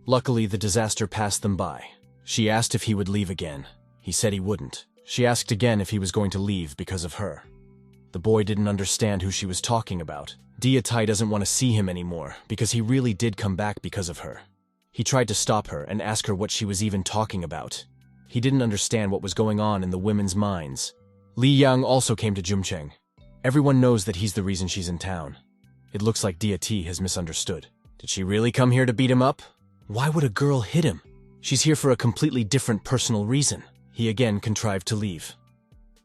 Luckily, the disaster passed them by. She asked if he would leave again. He said he wouldn't. She asked again if he was going to leave because of her. The boy didn't understand who she was talking about. Diatai doesn't want to see him anymore because he really did come back because of her. He tried to stop her and ask her what she was even talking about. He didn't understand what was going on in the women's minds. Li Yang also came to Jumcheng. Everyone knows that he's the reason she's in town. It looks like Diatai has misunderstood. Did she really come here to beat him up? Why would a girl hit him? She's here for a completely different personal reason. He again contrived to leave.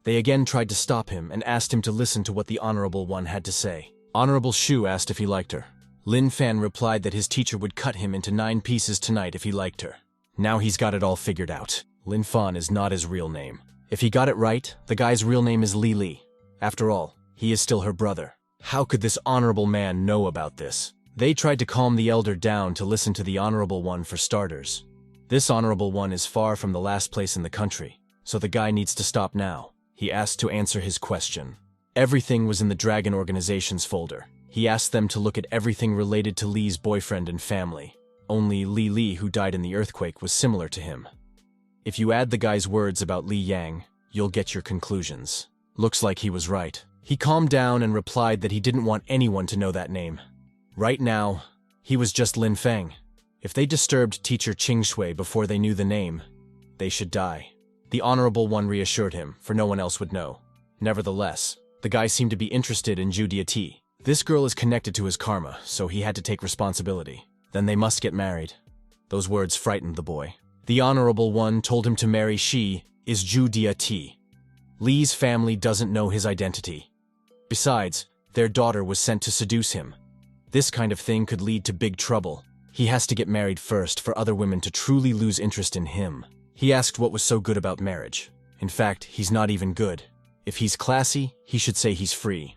They again tried to stop him and asked him to listen to what the Honorable One had to say. Honorable Shu asked if he liked her. Lin Fan replied that his teacher would cut him into 9 pieces tonight if he liked her. Now he's got it all figured out. Lin Fan is not his real name. If he got it right, the guy's real name is Li Li. After all, he is still her brother. How could this honorable man know about this? They tried to calm the elder down to listen to the Honorable One for starters. This Honorable One is far from the last place in the country, so the guy needs to stop now. He asked to answer his question. Everything was in the Dragon Organization's folder. He asked them to look at everything related to Li's boyfriend and family. Only Li Li, who died in the earthquake, was similar to him. If you add the guy's words about Li Yang, you'll get your conclusions. Looks like he was right. He calmed down and replied that he didn't want anyone to know that name. Right now, he was just Lin Feng. If they disturbed teacher Qing Shui before they knew the name, they should die. The Honorable One reassured him, for no one else would know. Nevertheless, the guy seemed to be interested in Judia T. This girl is connected to his karma, so he had to take responsibility. Then they must get married. Those words frightened the boy. The Honorable One told him to marry she is Judia T. Li's family doesn't know his identity. Besides, their daughter was sent to seduce him. This kind of thing could lead to big trouble. He has to get married first for other women to truly lose interest in him. He asked what was so good about marriage. In fact, he's not even good. If he's classy, he should say he's free.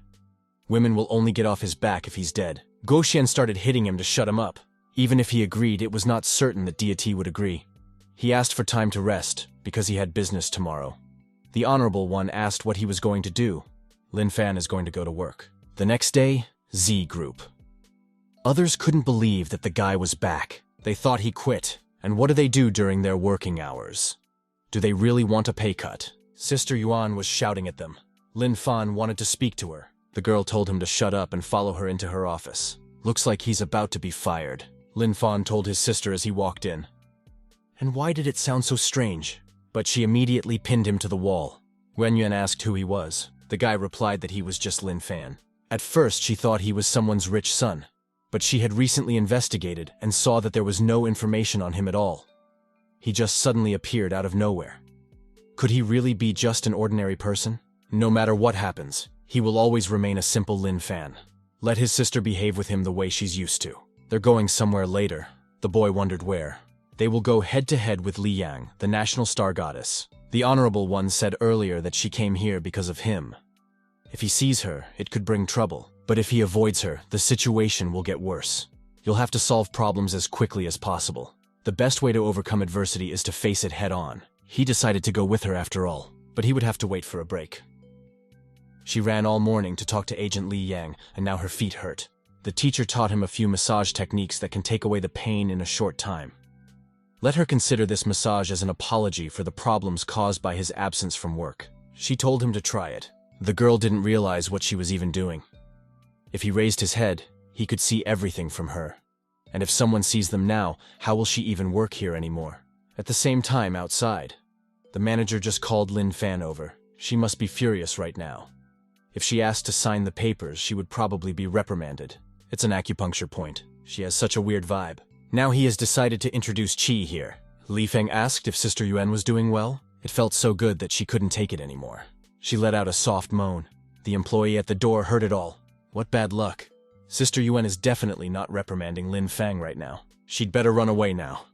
Women will only get off his back if he's dead. Goshen started hitting him to shut him up. Even if he agreed, it was not certain that Deity would agree. He asked for time to rest, because he had business tomorrow. The Honorable One asked what he was going to do. Lin Fan is going to go to work. The next day, Z Group. Others couldn't believe that the guy was back. They thought he quit. And what do they do during their working hours? Do they really want a pay cut? Sister Yuan was shouting at them. Lin Fan wanted to speak to her. The girl told him to shut up and follow her into her office. Looks like he's about to be fired, Lin Fan told his sister as he walked in. And why did it sound so strange? But she immediately pinned him to the wall. Wen Yuan asked who he was. The guy replied that he was just Lin Fan. At first, she thought he was someone's rich son, but she had recently investigated and saw that there was no information on him at all. He just suddenly appeared out of nowhere. Could he really be just an ordinary person? No matter what happens, he will always remain a simple Lin Fan. Let his sister behave with him the way she's used to. They're going somewhere later. The boy wondered where. They will go head-to-head with Li Yang, the national star goddess. The Honorable One said earlier that she came here because of him. If he sees her, it could bring trouble. But if he avoids her, the situation will get worse. You'll have to solve problems as quickly as possible. The best way to overcome adversity is to face it head-on. He decided to go with her after all, but he would have to wait for a break. She ran all morning to talk to Agent Li Yang, and now her feet hurt. The teacher taught him a few massage techniques that can take away the pain in a short time. Let her consider this massage as an apology for the problems caused by his absence from work. She told him to try it. The girl didn't realize what she was even doing. If he raised his head, he could see everything from her. And if someone sees them now, how will she even work here anymore? At the same time, outside, the manager just called Lin Fan over. She must be furious right now. If she asked to sign the papers, she would probably be reprimanded. It's an acupuncture point. She has such a weird vibe. Now he has decided to introduce Qi here. Li Feng asked if Sister Yuan was doing well. It felt so good that she couldn't take it anymore. She let out a soft moan. The employee at the door heard it all. What bad luck. Sister Yuan is definitely not reprimanding Lin Fang right now. She'd better run away now.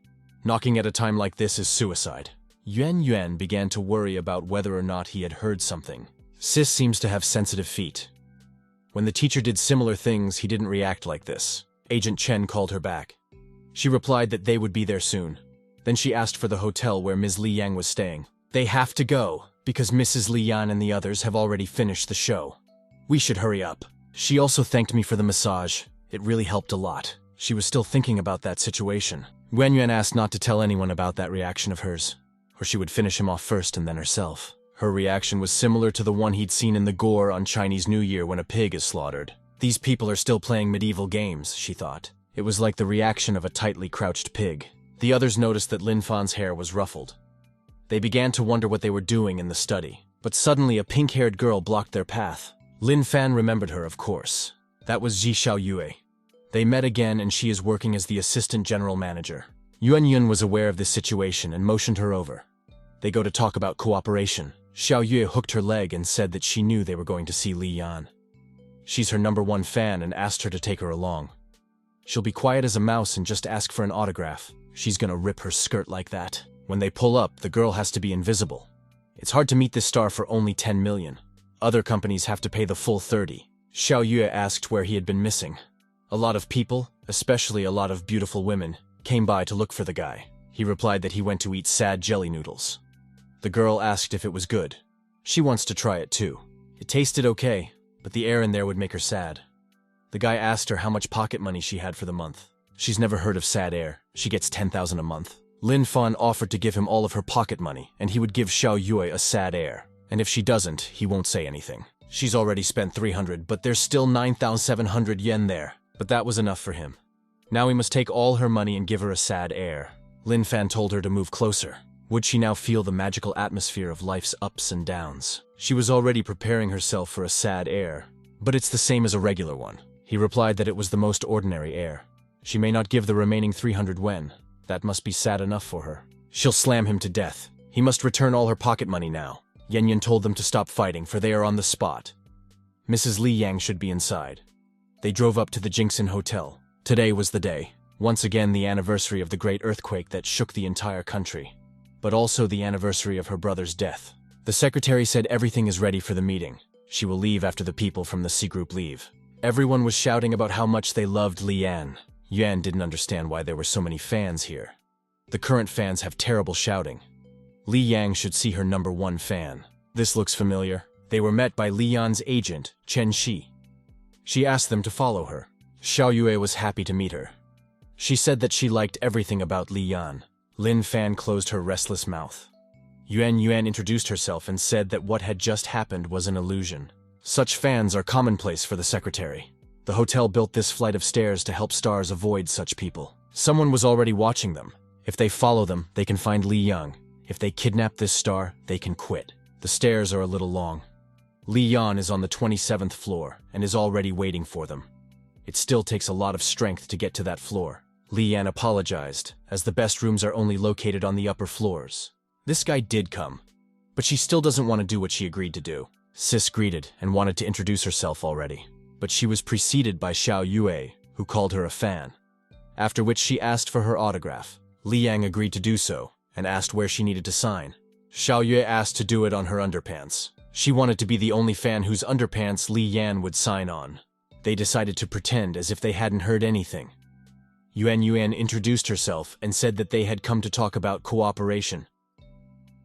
Knocking at a time like this is suicide. Yuan began to worry about whether or not he had heard something. Sis seems to have sensitive feet. When the teacher did similar things, he didn't react like this. Agent Chen called her back. She replied that they would be there soon. Then she asked for the hotel where Ms. Li Yang was staying. They have to go, because Mrs. Li Yan and the others have already finished the show. We should hurry up. She also thanked me for the massage. It really helped a lot. She was still thinking about that situation. Yuan asked not to tell anyone about that reaction of hers, or she would finish him off first and then herself. Her reaction was similar to the one he'd seen in the gore on Chinese New Year when a pig is slaughtered. These people are still playing medieval games, she thought. It was like the reaction of a tightly crouched pig. The others noticed that Lin Fan's hair was ruffled. They began to wonder what they were doing in the study. But suddenly a pink-haired girl blocked their path. Lin Fan remembered her, of course. That was Ji Xiaoyue. They met again, and she is working as the assistant general manager. Yuan was aware of this situation and motioned her over. They go to talk about cooperation. Xiaoyue hooked her leg and said that she knew they were going to see Li Yan. She's her #1 fan and asked her to take her along. She'll be quiet as a mouse and just ask for an autograph. She's gonna rip her skirt like that. When they pull up, the girl has to be invisible. It's hard to meet this star for only 10 million. Other companies have to pay the full 30. Xiaoyue asked where he had been missing. A lot of people, especially a lot of beautiful women, came by to look for the guy. He replied that he went to eat sad jelly noodles. The girl asked if it was good. She wants to try it too. It tasted okay, but the air in there would make her sad. The guy asked her how much pocket money she had for the month. She's never heard of sad air. She gets 10,000 a month. Lin Fan offered to give him all of her pocket money, and he would give Xiaoyue a sad air. And if she doesn't, he won't say anything. She's already spent 300, but there's still 9,700 yen there. But that was enough for him. Now he must take all her money and give her a sad air. Lin Fan told her to move closer. Would she now feel the magical atmosphere of life's ups and downs? She was already preparing herself for a sad air, but it's the same as a regular one. He replied that it was the most ordinary air. She may not give the remaining 300 yen. That must be sad enough for her. She'll slam him to death. He must return all her pocket money now. Yan told them to stop fighting, for they are on the spot. Mrs. Li Yang should be inside. They drove up to the Jingxin Hotel. Today was the day. Once again, the anniversary of the great earthquake that shook the entire country. But also the anniversary of her brother's death. The secretary said everything is ready for the meeting. She will leave after the people from the C group leave. Everyone was shouting about how much they loved Li Yan. Yuan didn't understand why there were so many fans here. The current fans have terrible shouting. Li Yang should see her #1 fan. This looks familiar. They were met by Li Yan's agent, Chen Shi. She asked them to follow her. Xiaoyue was happy to meet her. She said that she liked everything about Li Yan. Lin Fan closed her restless mouth. Yuan introduced herself and said that what had just happened was an illusion. Such fans are commonplace for the secretary. The hotel built this flight of stairs to help stars avoid such people. Someone was already watching them. If they follow them, they can find Li Yang. If they kidnap this star, they can quit. The stairs are a little long. Li Yan is on the 27th floor and is already waiting for them. It still takes a lot of strength to get to that floor. Li Yan apologized, as the best rooms are only located on the upper floors. This guy did come, but she still doesn't want to do what she agreed to do. Sis greeted and wanted to introduce herself already, but she was preceded by Xiaoyue, who called her a fan. After which she asked for her autograph. Li Yang agreed to do so, and asked where she needed to sign. Xiaoyue asked to do it on her underpants. She wanted to be the only fan whose underpants Li Yan would sign on. They decided to pretend as if they hadn't heard anything. Yuan introduced herself and said that they had come to talk about cooperation.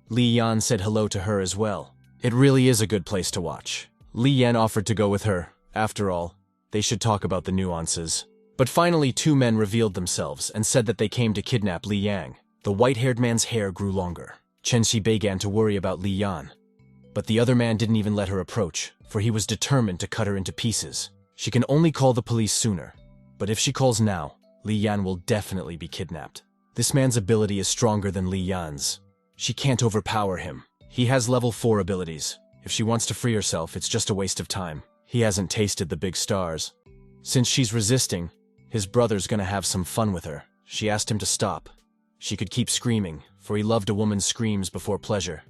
Li Yan said hello to her as well. It really is a good place to watch. Li Yan offered to go with her. After all, they should talk about the nuances. But finally 2 men revealed themselves and said that they came to kidnap Li Yang. The white-haired man's hair grew longer. Chen Xi began to worry about Li Yan. But the other man didn't even let her approach, for he was determined to cut her into pieces. She can only call the police sooner. But if she calls now, Li Yan will definitely be kidnapped. This man's ability is stronger than Li Yan's. She can't overpower him. He has level 4 abilities. If she wants to free herself, it's just a waste of time. He hasn't tasted the big stars. Since she's resisting, his brother's gonna have some fun with her. She asked him to stop. She could keep screaming, for he loved a woman's screams before pleasure.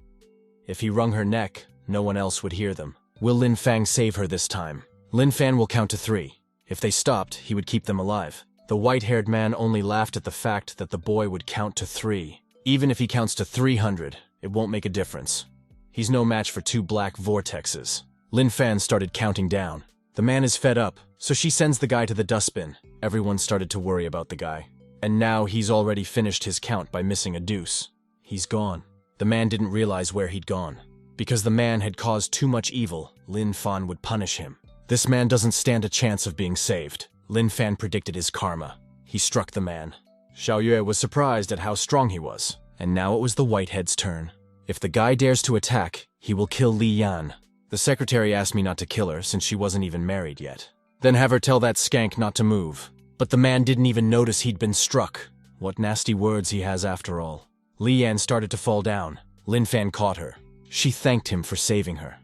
If he wrung her neck, no one else would hear them. Will Lin Fang save her this time? Lin Fan will count to 3. If they stopped, he would keep them alive. The white-haired man only laughed at the fact that the boy would count to 3. Even if he counts to 300, it won't make a difference. He's no match for 2 black vortexes. Lin Fan started counting down. The man is fed up, so she sends the guy to the dustbin. Everyone started to worry about the guy. And now he's already finished his count by missing a deuce. He's gone. The man didn't realize where he'd gone. Because the man had caused too much evil, Lin Fan would punish him. This man doesn't stand a chance of being saved. Lin Fan predicted his karma. He struck the man. Xiaoyue was surprised at how strong he was. And now it was the whitehead's turn. If the guy dares to attack, he will kill Li Yan. The secretary asked me not to kill her since she wasn't even married yet. Then have her tell that skank not to move. But the man didn't even notice he'd been struck. What nasty words he has after all. Li Yan started to fall down. Lin Fan caught her. She thanked him for saving her.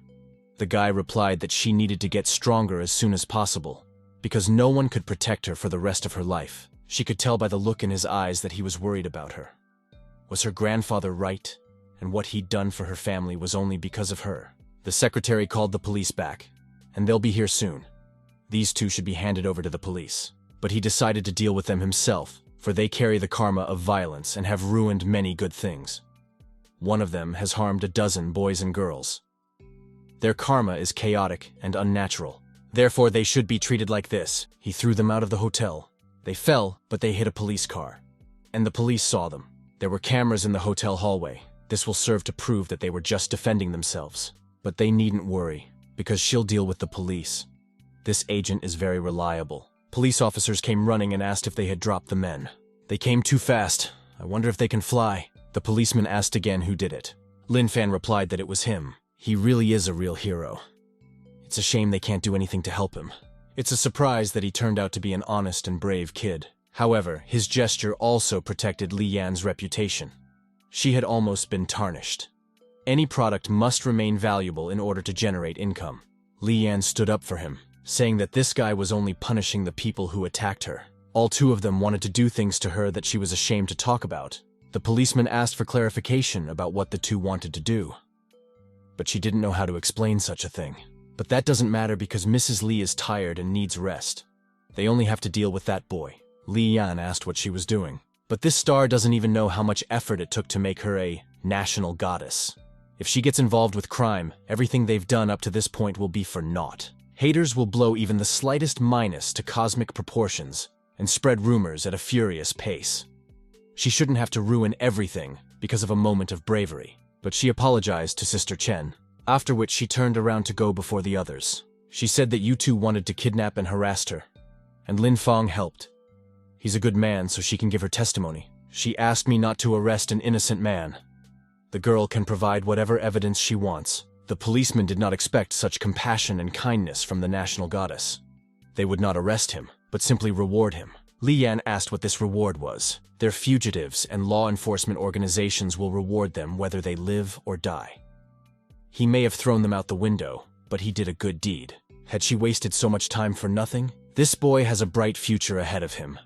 The guy replied that she needed to get stronger as soon as possible, because no one could protect her for the rest of her life. She could tell by the look in his eyes that he was worried about her. Was her grandfather right? And what he'd done for her family was only because of her. The secretary called the police back, and they'll be here soon. These 2 should be handed over to the police. But he decided to deal with them himself, for they carry the karma of violence and have ruined many good things. One of them has harmed a dozen boys and girls. Their karma is chaotic and unnatural. Therefore, they should be treated like this. He threw them out of the hotel. They fell, but they hit a police car. And the police saw them. There were cameras in the hotel hallway. This will serve to prove that they were just defending themselves. But they needn't worry, because she'll deal with the police. This agent is very reliable. Police officers came running and asked if they had dropped the men. They came too fast. I wonder if they can fly. The policeman asked again who did it. Lin Fan replied that it was him. He really is a real hero. It's a shame they can't do anything to help him. It's a surprise that he turned out to be an honest and brave kid. However, his gesture also protected Li Yan's reputation. She had almost been tarnished. Any product must remain valuable in order to generate income. Li Yan stood up for him, saying that this guy was only punishing the people who attacked her. All 2 of them wanted to do things to her that she was ashamed to talk about. The policeman asked for clarification about what the 2 wanted to do. But she didn't know how to explain such a thing. But that doesn't matter because Mrs. Li is tired and needs rest. They only have to deal with that boy. Li Yan asked what she was doing. But this star doesn't even know how much effort it took to make her a national goddess. If she gets involved with crime, everything they've done up to this point will be for naught. Haters will blow even the slightest minus to cosmic proportions and spread rumors at a furious pace. She shouldn't have to ruin everything because of a moment of bravery. But she apologized to Sister Chen, after which she turned around to go before the others. She said that you 2 wanted to kidnap and harass her, and Lin Fang helped. He's a good man, so she can give her testimony. She asked me not to arrest an innocent man. The girl can provide whatever evidence she wants. The policeman did not expect such compassion and kindness from the national goddess. They would not arrest him, but simply reward him. Li Yan asked what this reward was. Their fugitives and law enforcement organizations will reward them whether they live or die. He may have thrown them out the window, but he did a good deed. Had she wasted so much time for nothing? This boy has a bright future ahead of him.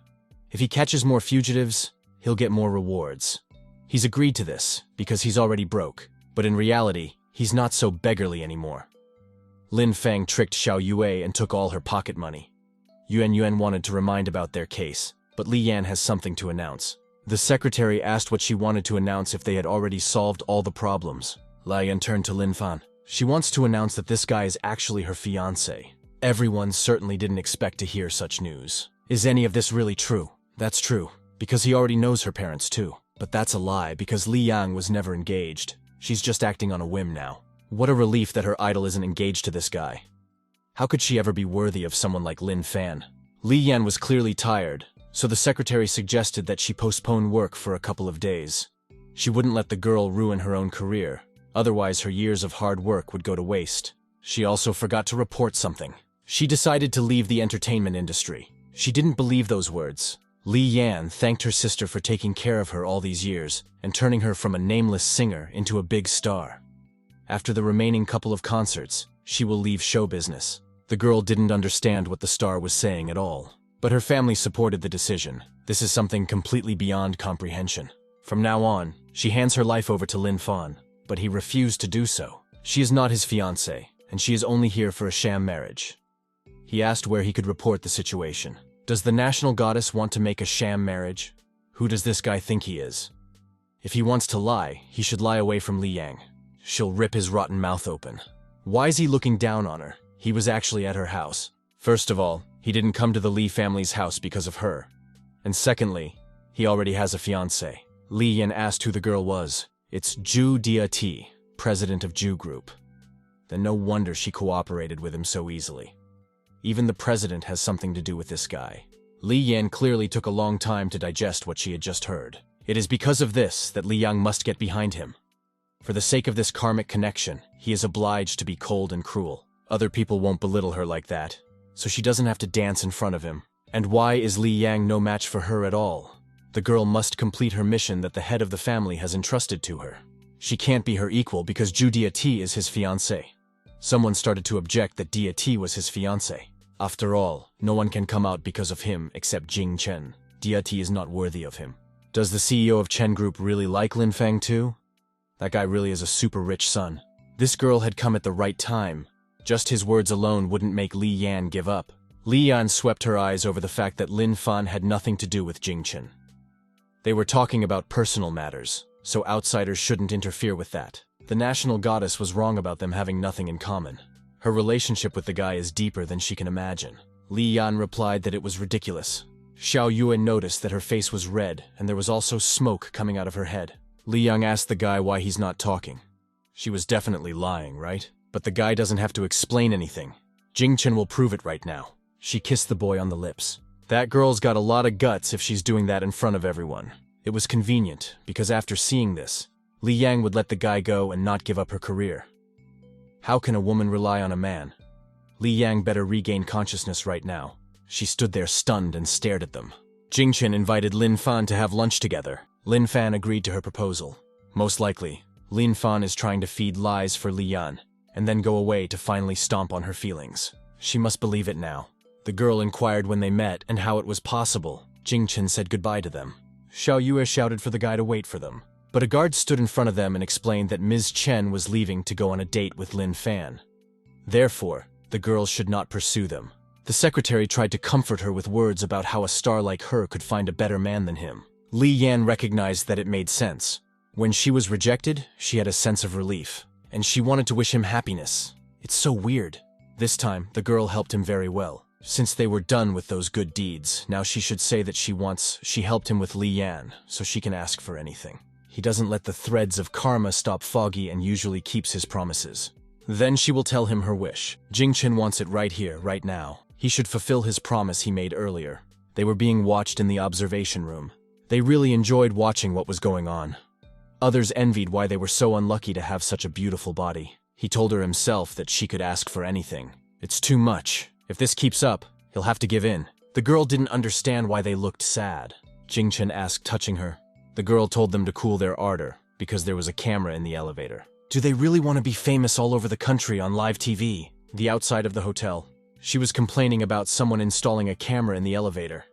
If he catches more fugitives, he'll get more rewards. He's agreed to this because he's already broke, but in reality, he's not so beggarly anymore. Lin Fang tricked Xiaoyue and took all her pocket money. Yuan wanted to remind about their case, but Li Yan has something to announce. The secretary asked what she wanted to announce if they had already solved all the problems. Li Yan turned to Lin Fan. She wants to announce that this guy is actually her fiancé. Everyone certainly didn't expect to hear such news. Is any of this really true? That's true, because he already knows her parents too. But that's a lie, because Li Yang was never engaged. She's just acting on a whim now. What a relief that her idol isn't engaged to this guy. How could she ever be worthy of someone like Lin Fan? Li Yan was clearly tired, so the secretary suggested that she postpone work for a couple of days. She wouldn't let the girl ruin her own career, otherwise her years of hard work would go to waste. She also forgot to report something. She decided to leave the entertainment industry. She didn't believe those words. Li Yan thanked her sister for taking care of her all these years and turning her from a nameless singer into a big star. After the remaining couple of concerts, she will leave show business. The girl didn't understand what the star was saying at all, but her family supported the decision. This is something completely beyond comprehension. From now on, she hands her life over to Lin Fan, but he refused to do so. She is not his fiancée, and she is only here for a sham marriage. He asked where he could report the situation. Does the national goddess want to make a sham marriage? Who does this guy think he is? If he wants to lie, he should lie away from Li Yang. She'll rip his rotten mouth open. Why is he looking down on her? He was actually at her house. First of all, he didn't come to the Li family's house because of her. And secondly, he already has a fiancée. Li Yan asked who the girl was. It's Ju Dia-Ti, president of Ju Group. Then no wonder she cooperated with him so easily. Even the president has something to do with this guy. Li Yan clearly took a long time to digest what she had just heard. It is because of this that Li Yang must get behind him. For the sake of this karmic connection, he is obliged to be cold and cruel. Other people won't belittle her like that, so she doesn't have to dance in front of him. And why is Li Yang no match for her at all? The girl must complete her mission that the head of the family has entrusted to her. She can't be her equal because Ju Dia-Ti is his fiancé. Someone started to object that Dia-Ti was his fiancé. After all, no one can come out because of him except Jing Chen. Dia-Ti is not worthy of him. Does the CEO of Chen Group really like Lin Fang too? That guy really is a super rich son. This girl had come at the right time. Just his words alone wouldn't make Li Yan give up. Li Yan swept her eyes over the fact that Lin Fan had nothing to do with Jing Chen. They were talking about personal matters, so outsiders shouldn't interfere with that. The national goddess was wrong about them having nothing in common. Her relationship with the guy is deeper than she can imagine. Li Yan replied that it was ridiculous. Xiao Yuan noticed that her face was red and there was also smoke coming out of her head. Li Yang asked the guy why he's not talking. She was definitely lying, right? But the guy doesn't have to explain anything. Jing Chen will prove it right now. She kissed the boy on the lips. That girl's got a lot of guts if she's doing that in front of everyone. It was convenient, because after seeing this, Li Yang would let the guy go and not give up her career. How can a woman rely on a man? Li Yang better regain consciousness right now. She stood there stunned and stared at them. Jing Chen invited Lin Fan to have lunch together. Lin Fan agreed to her proposal. Most likely, Lin Fan is trying to feed lies for Li Yan, and then go away to finally stomp on her feelings. She must believe it now. The girl inquired when they met and how it was possible. Jing Chen said goodbye to them. Xiao Yue shouted for the guy to wait for them. But a guard stood in front of them and explained that Ms. Chen was leaving to go on a date with Lin Fan. Therefore, the girls should not pursue them. The secretary tried to comfort her with words about how a star like her could find a better man than him. Li Yan recognized that it made sense. When she was rejected, she had a sense of relief, and she wanted to wish him happiness. It's so weird. This time, the girl helped him very well. Since they were done with those good deeds, now she should say that she helped him with Li Yan, so she can ask for anything. He doesn't let the threads of karma stop Foggy and usually keeps his promises. Then she will tell him her wish. Jing Chen wants it right here, right now. He should fulfill his promise he made earlier. They were being watched in the observation room. They really enjoyed watching what was going on. Others envied why they were so unlucky to have such a beautiful body. He told her himself that she could ask for anything. It's too much. If this keeps up, he'll have to give in. The girl didn't understand why they looked sad. Jing Chen asked, touching her. The girl told them to cool their ardor, because there was a camera in the elevator. Do they really want to be famous all over the country on live TV? The outside of the hotel. She was complaining about someone installing a camera in the elevator,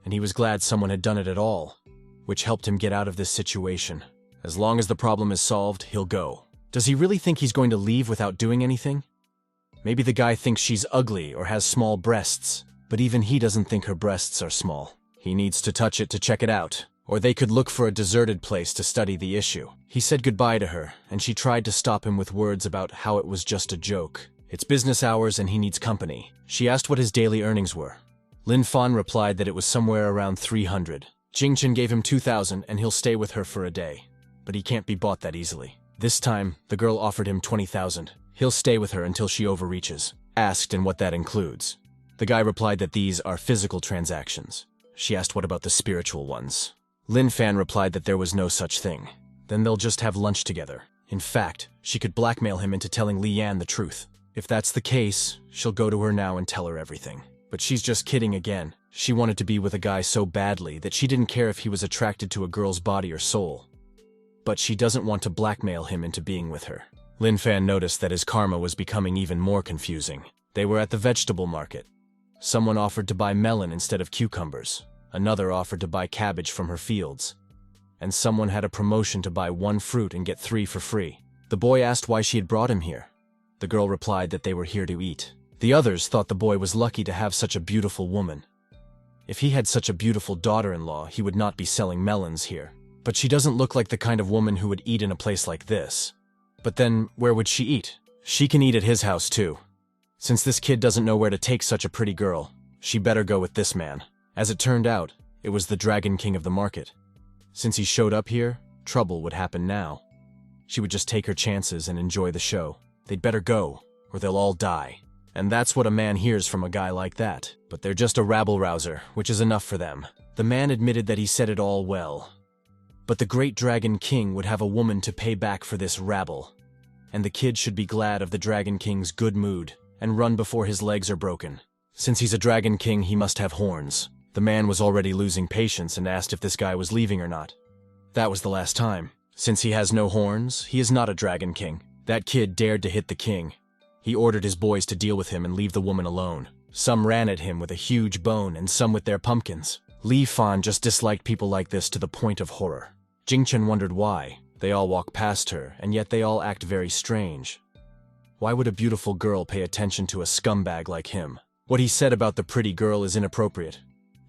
and he was glad someone had done it at all, which helped him get out of this situation. As long as the problem is solved, he'll go. Does he really think he's going to leave without doing anything? Maybe the guy thinks she's ugly or has small breasts, but even he doesn't think her breasts are small. He needs to touch it to check it out, or they could look for a deserted place to study the issue. He said goodbye to her, and she tried to stop him with words about how it was just a joke. It's business hours and he needs company. She asked what his daily earnings were. Lin Fan replied that it was somewhere around 300. Jingchen gave him 2,000 and he'll stay with her for a day. But he can't be bought that easily. This time, the girl offered him 20,000. He'll stay with her until she overreaches. Asked and what that includes. The guy replied that these are physical transactions. She asked what about the spiritual ones. Lin Fan replied that there was no such thing. Then they'll just have lunch together. In fact, she could blackmail him into telling Li Yan the truth. If that's the case, she'll go to her now and tell her everything. But she's just kidding again. She wanted to be with a guy so badly that she didn't care if he was attracted to a girl's body or soul. But she doesn't want to blackmail him into being with her. Lin Fan noticed that his karma was becoming even more confusing. They were at the vegetable market. Someone offered to buy melon instead of cucumbers. Another offered to buy cabbage from her fields. And someone had a promotion to buy 1 fruit and get 3 for free. The boy asked why she had brought him here. The girl replied that they were here to eat. The others thought the boy was lucky to have such a beautiful woman. If he had such a beautiful daughter-in-law, he would not be selling melons here. But she doesn't look like the kind of woman who would eat in a place like this. But then, where would she eat? She can eat at his house too. Since this kid doesn't know where to take such a pretty girl, she better go with this man. As it turned out, it was the Dragon King of the market. Since he showed up here, trouble would happen now. She would just take her chances and enjoy the show. They'd better go, or they'll all die. And that's what a man hears from a guy like that. But they're just a rabble-rouser, which is enough for them. The man admitted that he said it all well. But the great Dragon King would have a woman to pay back for this rabble. And the kid should be glad of the Dragon King's good mood, and run before his legs are broken. Since he's a Dragon King, he must have horns. The man was already losing patience and asked if this guy was leaving or not. That was the last time. Since he has no horns, he is not a Dragon King. That kid dared to hit the king. He ordered his boys to deal with him and leave the woman alone. Some ran at him with a huge bone and some with their pumpkins. Li Fan just disliked people like this to the point of horror. Jingchen wondered why. They all walk past her, and yet they all act very strange. Why would a beautiful girl pay attention to a scumbag like him? What he said about the pretty girl is inappropriate.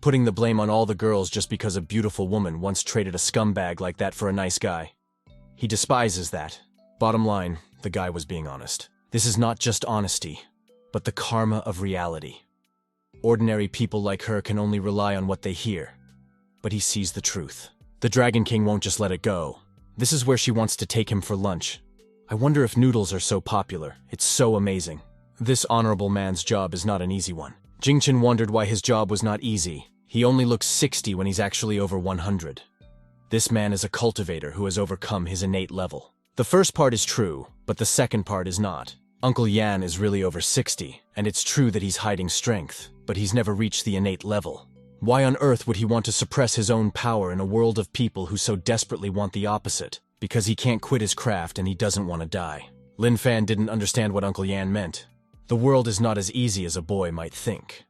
Putting the blame on all the girls just because a beautiful woman once traded a scumbag like that for a nice guy. He despises that. Bottom line, the guy was being honest. This is not just honesty, but the karma of reality. Ordinary people like her can only rely on what they hear. But he sees the truth. The Dragon King won't just let it go. This is where she wants to take him for lunch. I wonder if noodles are so popular. It's so amazing. This honorable man's job is not an easy one. Jingchen wondered why his job was not easy. He only looks 60 when he's actually over 100. This man is a cultivator who has overcome his innate level. The first part is true, but the second part is not. Uncle Yan is really over 60, and it's true that he's hiding strength, but he's never reached the innate level. Why on earth would he want to suppress his own power in a world of people who so desperately want the opposite? Because he can't quit his craft and he doesn't want to die. Lin Fan didn't understand what Uncle Yan meant. The world is not as easy as a boy might think.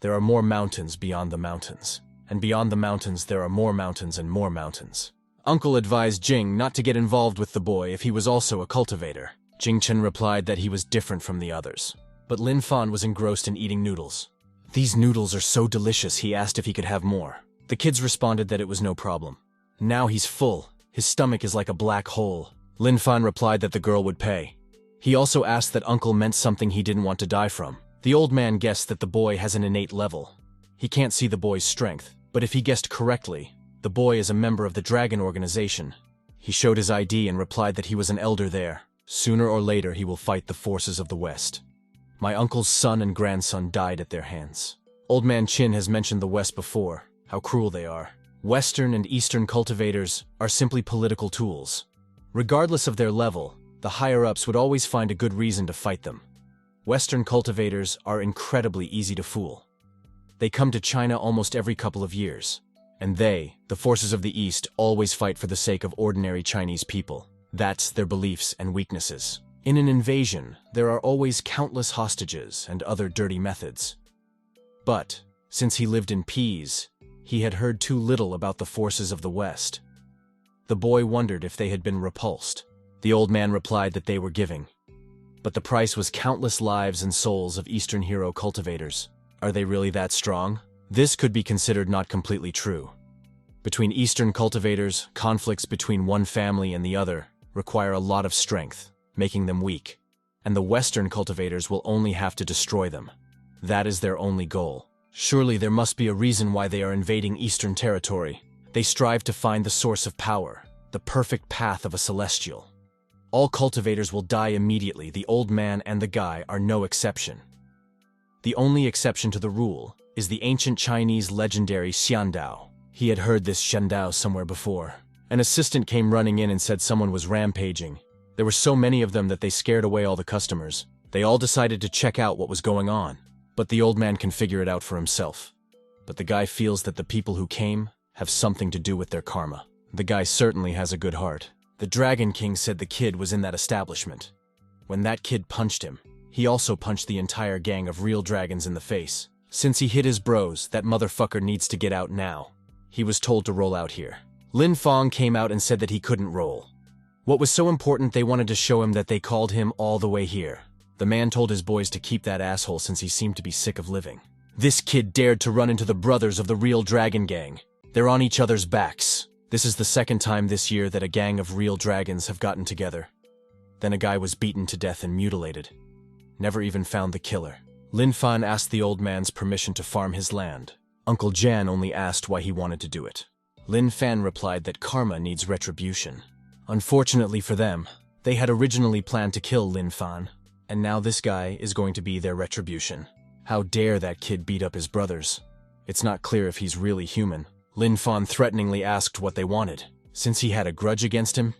There are more mountains beyond the mountains. And beyond the mountains there are more mountains and more mountains. Uncle advised Jing not to get involved with the boy if he was also a cultivator. Jingchen replied that he was different from the others. But Lin Fan was engrossed in eating noodles. These noodles are so delicious, he asked if he could have more. The kids responded that it was no problem. Now he's full. His stomach is like a black hole. Lin Fan replied that the girl would pay. He also asked that Uncle meant something he didn't want to die from. The old man guessed that the boy has an innate level. He can't see the boy's strength, but if he guessed correctly, the boy is a member of the Dragon Organization. He showed his ID and replied that he was an elder there. Sooner or later he will fight the forces of the West. My uncle's son and grandson died at their hands. Old Man Chin has mentioned the West before, how cruel they are. Western and Eastern cultivators are simply political tools. Regardless of their level, the higher-ups would always find a good reason to fight them. Western cultivators are incredibly easy to fool. They come to China almost every couple of years. And they, the forces of the East, always fight for the sake of ordinary Chinese people. That's their beliefs and weaknesses. In an invasion, there are always countless hostages and other dirty methods. But, since he lived in peace, he had heard too little about the forces of the West. The boy wondered if they had been repulsed. The old man replied that they were giving. But the price was countless lives and souls of Eastern hero cultivators. Are they really that strong? This could be considered not completely true. Between Eastern cultivators, conflicts between one family and the other require a lot of strength, making them weak. And the Western cultivators will only have to destroy them. That is their only goal. Surely there must be a reason why they are invading Eastern territory. They strive to find the source of power, the perfect path of a celestial. All cultivators will die immediately. The old man and the guy are no exception. The only exception to the rule is the ancient Chinese legendary Xiandao. He had heard this Xiandao somewhere before. An assistant came running in and said someone was rampaging. There were so many of them that they scared away all the customers. They all decided to check out what was going on. But the old man can figure it out for himself. But the guy feels that the people who came have something to do with their karma. The guy certainly has a good heart. The Dragon King said the kid was in that establishment. When that kid punched him, he also punched the entire gang of real dragons in the face. Since he hit his bros, that motherfucker needs to get out now. He was told to roll out here. Lin Fong came out and said that he couldn't roll. What was so important they wanted to show him that they called him all the way here. The man told his boys to keep that asshole since he seemed to be sick of living. This kid dared to run into the brothers of the real dragon gang. They're on each other's backs. This is the second time this year that a gang of real dragons have gotten together. Then a guy was beaten to death and mutilated. Never even found the killer. Lin Fan asked the old man's permission to farm his land. Uncle Jan only asked why he wanted to do it. Lin Fan replied that karma needs retribution. Unfortunately for them, they had originally planned to kill Lin Fan, and now this guy is going to be their retribution. How dare that kid beat up his brothers? It's not clear if he's really human. Lin Fan threateningly asked what they wanted. Since he had a grudge against him,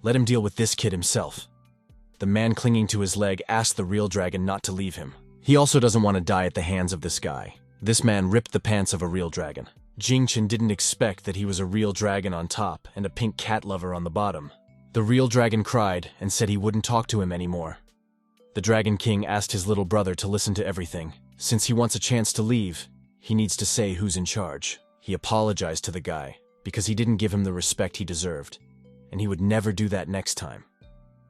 let him deal with this kid himself. The man clinging to his leg asked the real dragon not to leave him. He also doesn't want to die at the hands of this guy. This man ripped the pants of a real dragon. Jingchen didn't expect that he was a real dragon on top and a pink cat lover on the bottom. The real dragon cried and said he wouldn't talk to him anymore. The Dragon King asked his little brother to listen to everything. Since he wants a chance to leave, he needs to say who's in charge. He apologized to the guy because he didn't give him the respect he deserved, and he would never do that next time.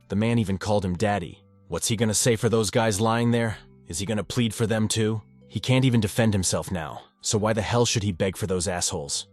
The man even called him daddy. What's he gonna say for those guys lying there? Is he gonna plead for them too? He can't even defend himself now, so why the hell should he beg for those assholes?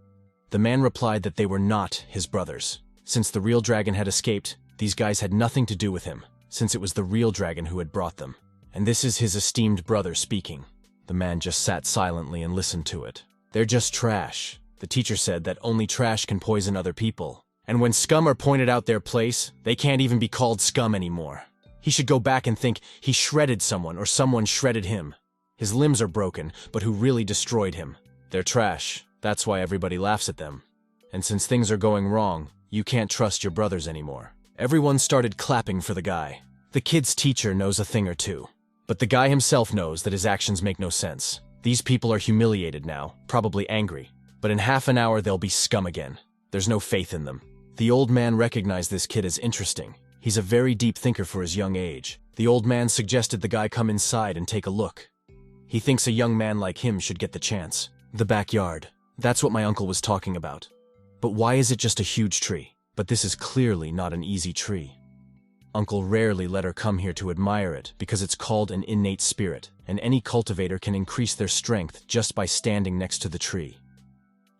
The man replied that they were not his brothers. Since the real dragon had escaped, these guys had nothing to do with him, since it was the real dragon who had brought them. And this is his esteemed brother speaking. The man just sat silently and listened to it. They're just trash. The teacher said that only trash can poison other people. And when scum are pointed out their place, they can't even be called scum anymore. He should go back and think he shredded someone or someone shredded him. His limbs are broken, but who really destroyed him? They're trash. That's why everybody laughs at them. And since things are going wrong, you can't trust your brothers anymore. Everyone started clapping for the guy. The kid's teacher knows a thing or two. But the guy himself knows that his actions make no sense. These people are humiliated now, probably angry. But in half an hour they'll be scum again. There's no faith in them. The old man recognized this kid as interesting. He's a very deep thinker for his young age. The old man suggested the guy come inside and take a look. He thinks a young man like him should get the chance. The backyard. That's what my uncle was talking about. But why is it just a huge tree? But this is clearly not an easy tree. Uncle rarely let her come here to admire it because it's called an innate spirit, and any cultivator can increase their strength just by standing next to the tree.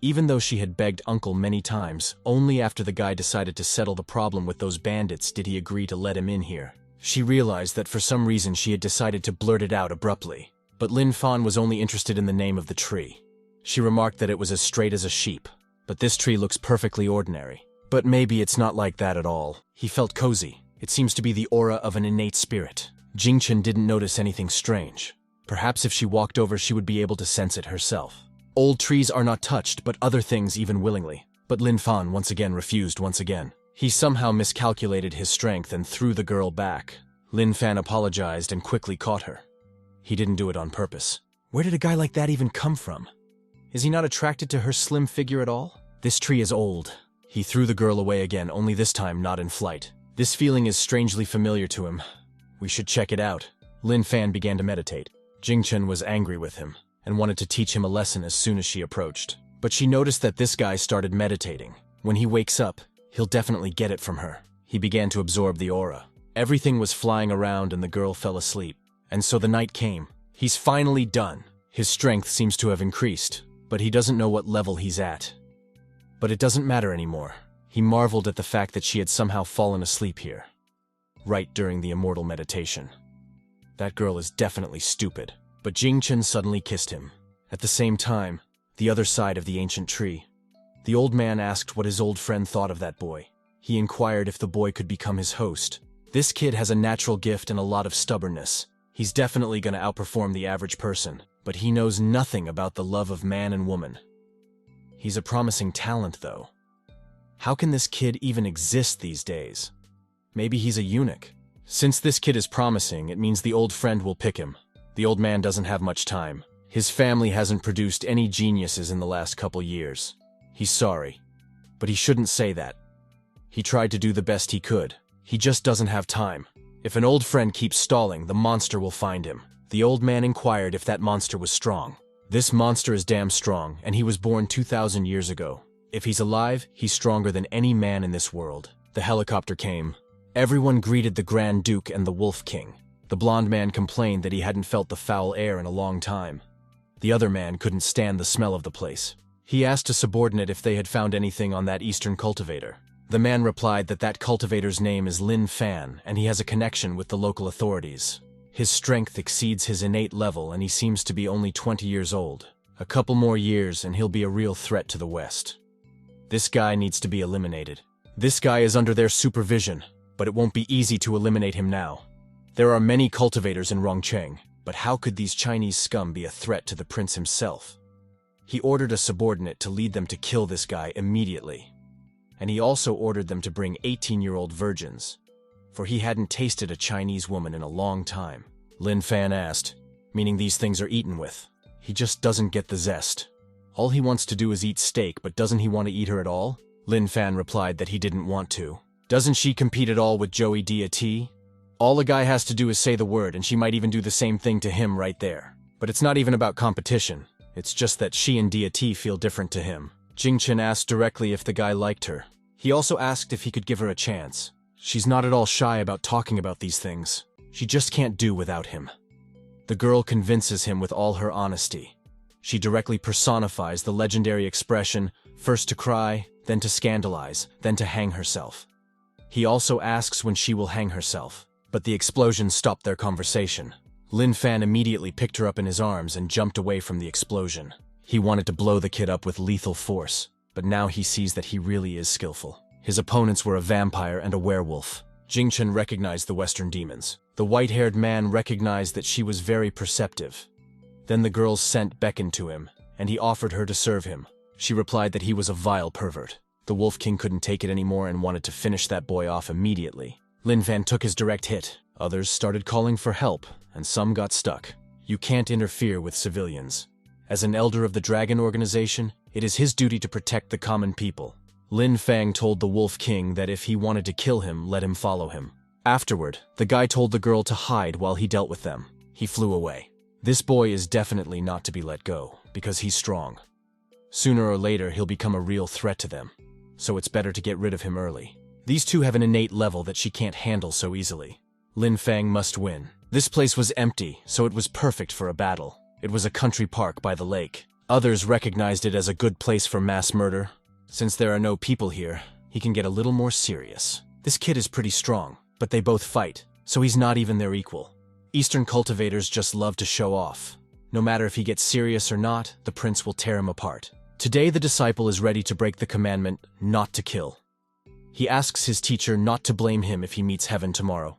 Even though she had begged Uncle many times, only after the guy decided to settle the problem with those bandits did he agree to let him in here. She realized that for some reason she had decided to blurt it out abruptly. But Lin Fan was only interested in the name of the tree. She remarked that it was as straight as a sheep. But this tree looks perfectly ordinary. But maybe it's not like that at all. He felt cozy. It seems to be the aura of an innate spirit. Jingchen didn't notice anything strange. Perhaps if she walked over she would be able to sense it herself. Old trees are not touched, but other things even willingly. But Lin Fan once again refused once again. He somehow miscalculated his strength and threw the girl back. Lin Fan apologized and quickly caught her. He didn't do it on purpose. Where did a guy like that even come from? Is he not attracted to her slim figure at all? This tree is old. He threw the girl away again, only this time not in flight. This feeling is strangely familiar to him. We should check it out. Lin Fan began to meditate. Jingchen was angry with him and wanted to teach him a lesson as soon as she approached. But she noticed that this guy started meditating. When he wakes up, he'll definitely get it from her. He began to absorb the aura. Everything was flying around and the girl fell asleep. And so the night came. He's finally done. His strength seems to have increased, but he doesn't know what level he's at. But it doesn't matter anymore. He marveled at the fact that she had somehow fallen asleep here, right during the immortal meditation. That girl is definitely stupid. But Jingchen suddenly kissed him. At the same time, the other side of the ancient tree, the old man asked what his old friend thought of that boy. He inquired if the boy could become his host. This kid has a natural gift and a lot of stubbornness. He's definitely going to outperform the average person, but he knows nothing about the love of man and woman. He's a promising talent, though. How can this kid even exist these days? Maybe he's a eunuch. Since this kid is promising, it means the old friend will pick him. The old man doesn't have much time. His family hasn't produced any geniuses in the last couple years. He's sorry, but he shouldn't say that. He tried to do the best he could. He just doesn't have time. If an old friend keeps stalling, the monster will find him. The old man inquired if that monster was strong. This monster is damn strong, and he was born 2,000 years ago. If he's alive, he's stronger than any man in this world. The helicopter came. Everyone greeted the Grand Duke and the Wolf King. The blonde man complained that he hadn't felt the foul air in a long time. The other man couldn't stand the smell of the place. He asked a subordinate if they had found anything on that eastern cultivator. The man replied that that cultivator's name is Lin Fan, and he has a connection with the local authorities. His strength exceeds his innate level, and he seems to be only 20 years old. A couple more years, and he'll be a real threat to the West. This guy needs to be eliminated. This guy is under their supervision, but it won't be easy to eliminate him now. There are many cultivators in Rongcheng, but how could these Chinese scum be a threat to the prince himself? He ordered a subordinate to lead them to kill this guy immediately. And he also ordered them to bring 18-year-old virgins, for he hadn't tasted a Chinese woman in a long time. Lin Fan asked, meaning these things are eaten with. He just doesn't get the zest. All he wants to do is eat steak, but doesn't he want to eat her at all? Lin Fan replied that he didn't want to. Doesn't she compete at all with Joey Dia? All a guy has to do is say the word, and she might even do the same thing to him right there. But it's not even about competition. It's just that she and Dia feel different to him. Jingchen asked directly if the guy liked her. He also asked if he could give her a chance. She's not at all shy about talking about these things. She just can't do without him. The girl convinces him with all her honesty. She directly personifies the legendary expression, first to cry, then to scandalize, then to hang herself. He also asks when she will hang herself, but the explosion stopped their conversation. Lin Fan immediately picked her up in his arms and jumped away from the explosion. He wanted to blow the kid up with lethal force, but now he sees that he really is skillful. His opponents were a vampire and a werewolf. Jingchen recognized the Western demons. The white-haired man recognized that she was very perceptive. Then the girl's scent beckoned to him, and he offered her to serve him. She replied that he was a vile pervert. The Wolf King couldn't take it anymore and wanted to finish that boy off immediately. Lin Fan took his direct hit. Others started calling for help, and some got stuck. You can't interfere with civilians. As an elder of the Dragon Organization, it is his duty to protect the common people. Lin Fang told the Wolf King that if he wanted to kill him, let him follow him. Afterward, the guy told the girl to hide while he dealt with them. He flew away. This boy is definitely not to be let go, because he's strong. Sooner or later, he'll become a real threat to them, so it's better to get rid of him early. These two have an innate level that she can't handle so easily. Lin Fang must win. This place was empty, so it was perfect for a battle. It was a country park by the lake. Others recognized it as a good place for mass murder. Since there are no people here, he can get a little more serious. This kid is pretty strong, but they both fight, so he's not even their equal. Eastern cultivators just love to show off. No matter if he gets serious or not, the prince will tear him apart. Today the disciple is ready to break the commandment not to kill. He asks his teacher not to blame him if he meets heaven tomorrow.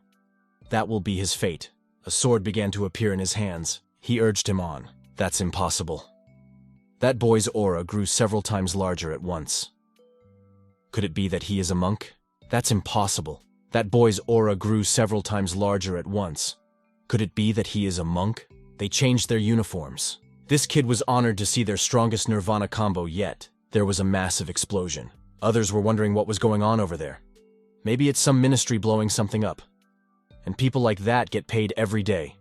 That will be his fate. A sword began to appear in his hands. He urged him on. That's impossible. That boy's aura grew several times larger at once. Could it be that he is a monk? That's impossible. That boy's aura grew several times larger at once. Could it be that he is a monk? They changed their uniforms. This kid was honored to see their strongest Nirvana combo yet. There was a massive explosion. Others were wondering what was going on over there. Maybe it's some ministry blowing something up. And people like that get paid every day.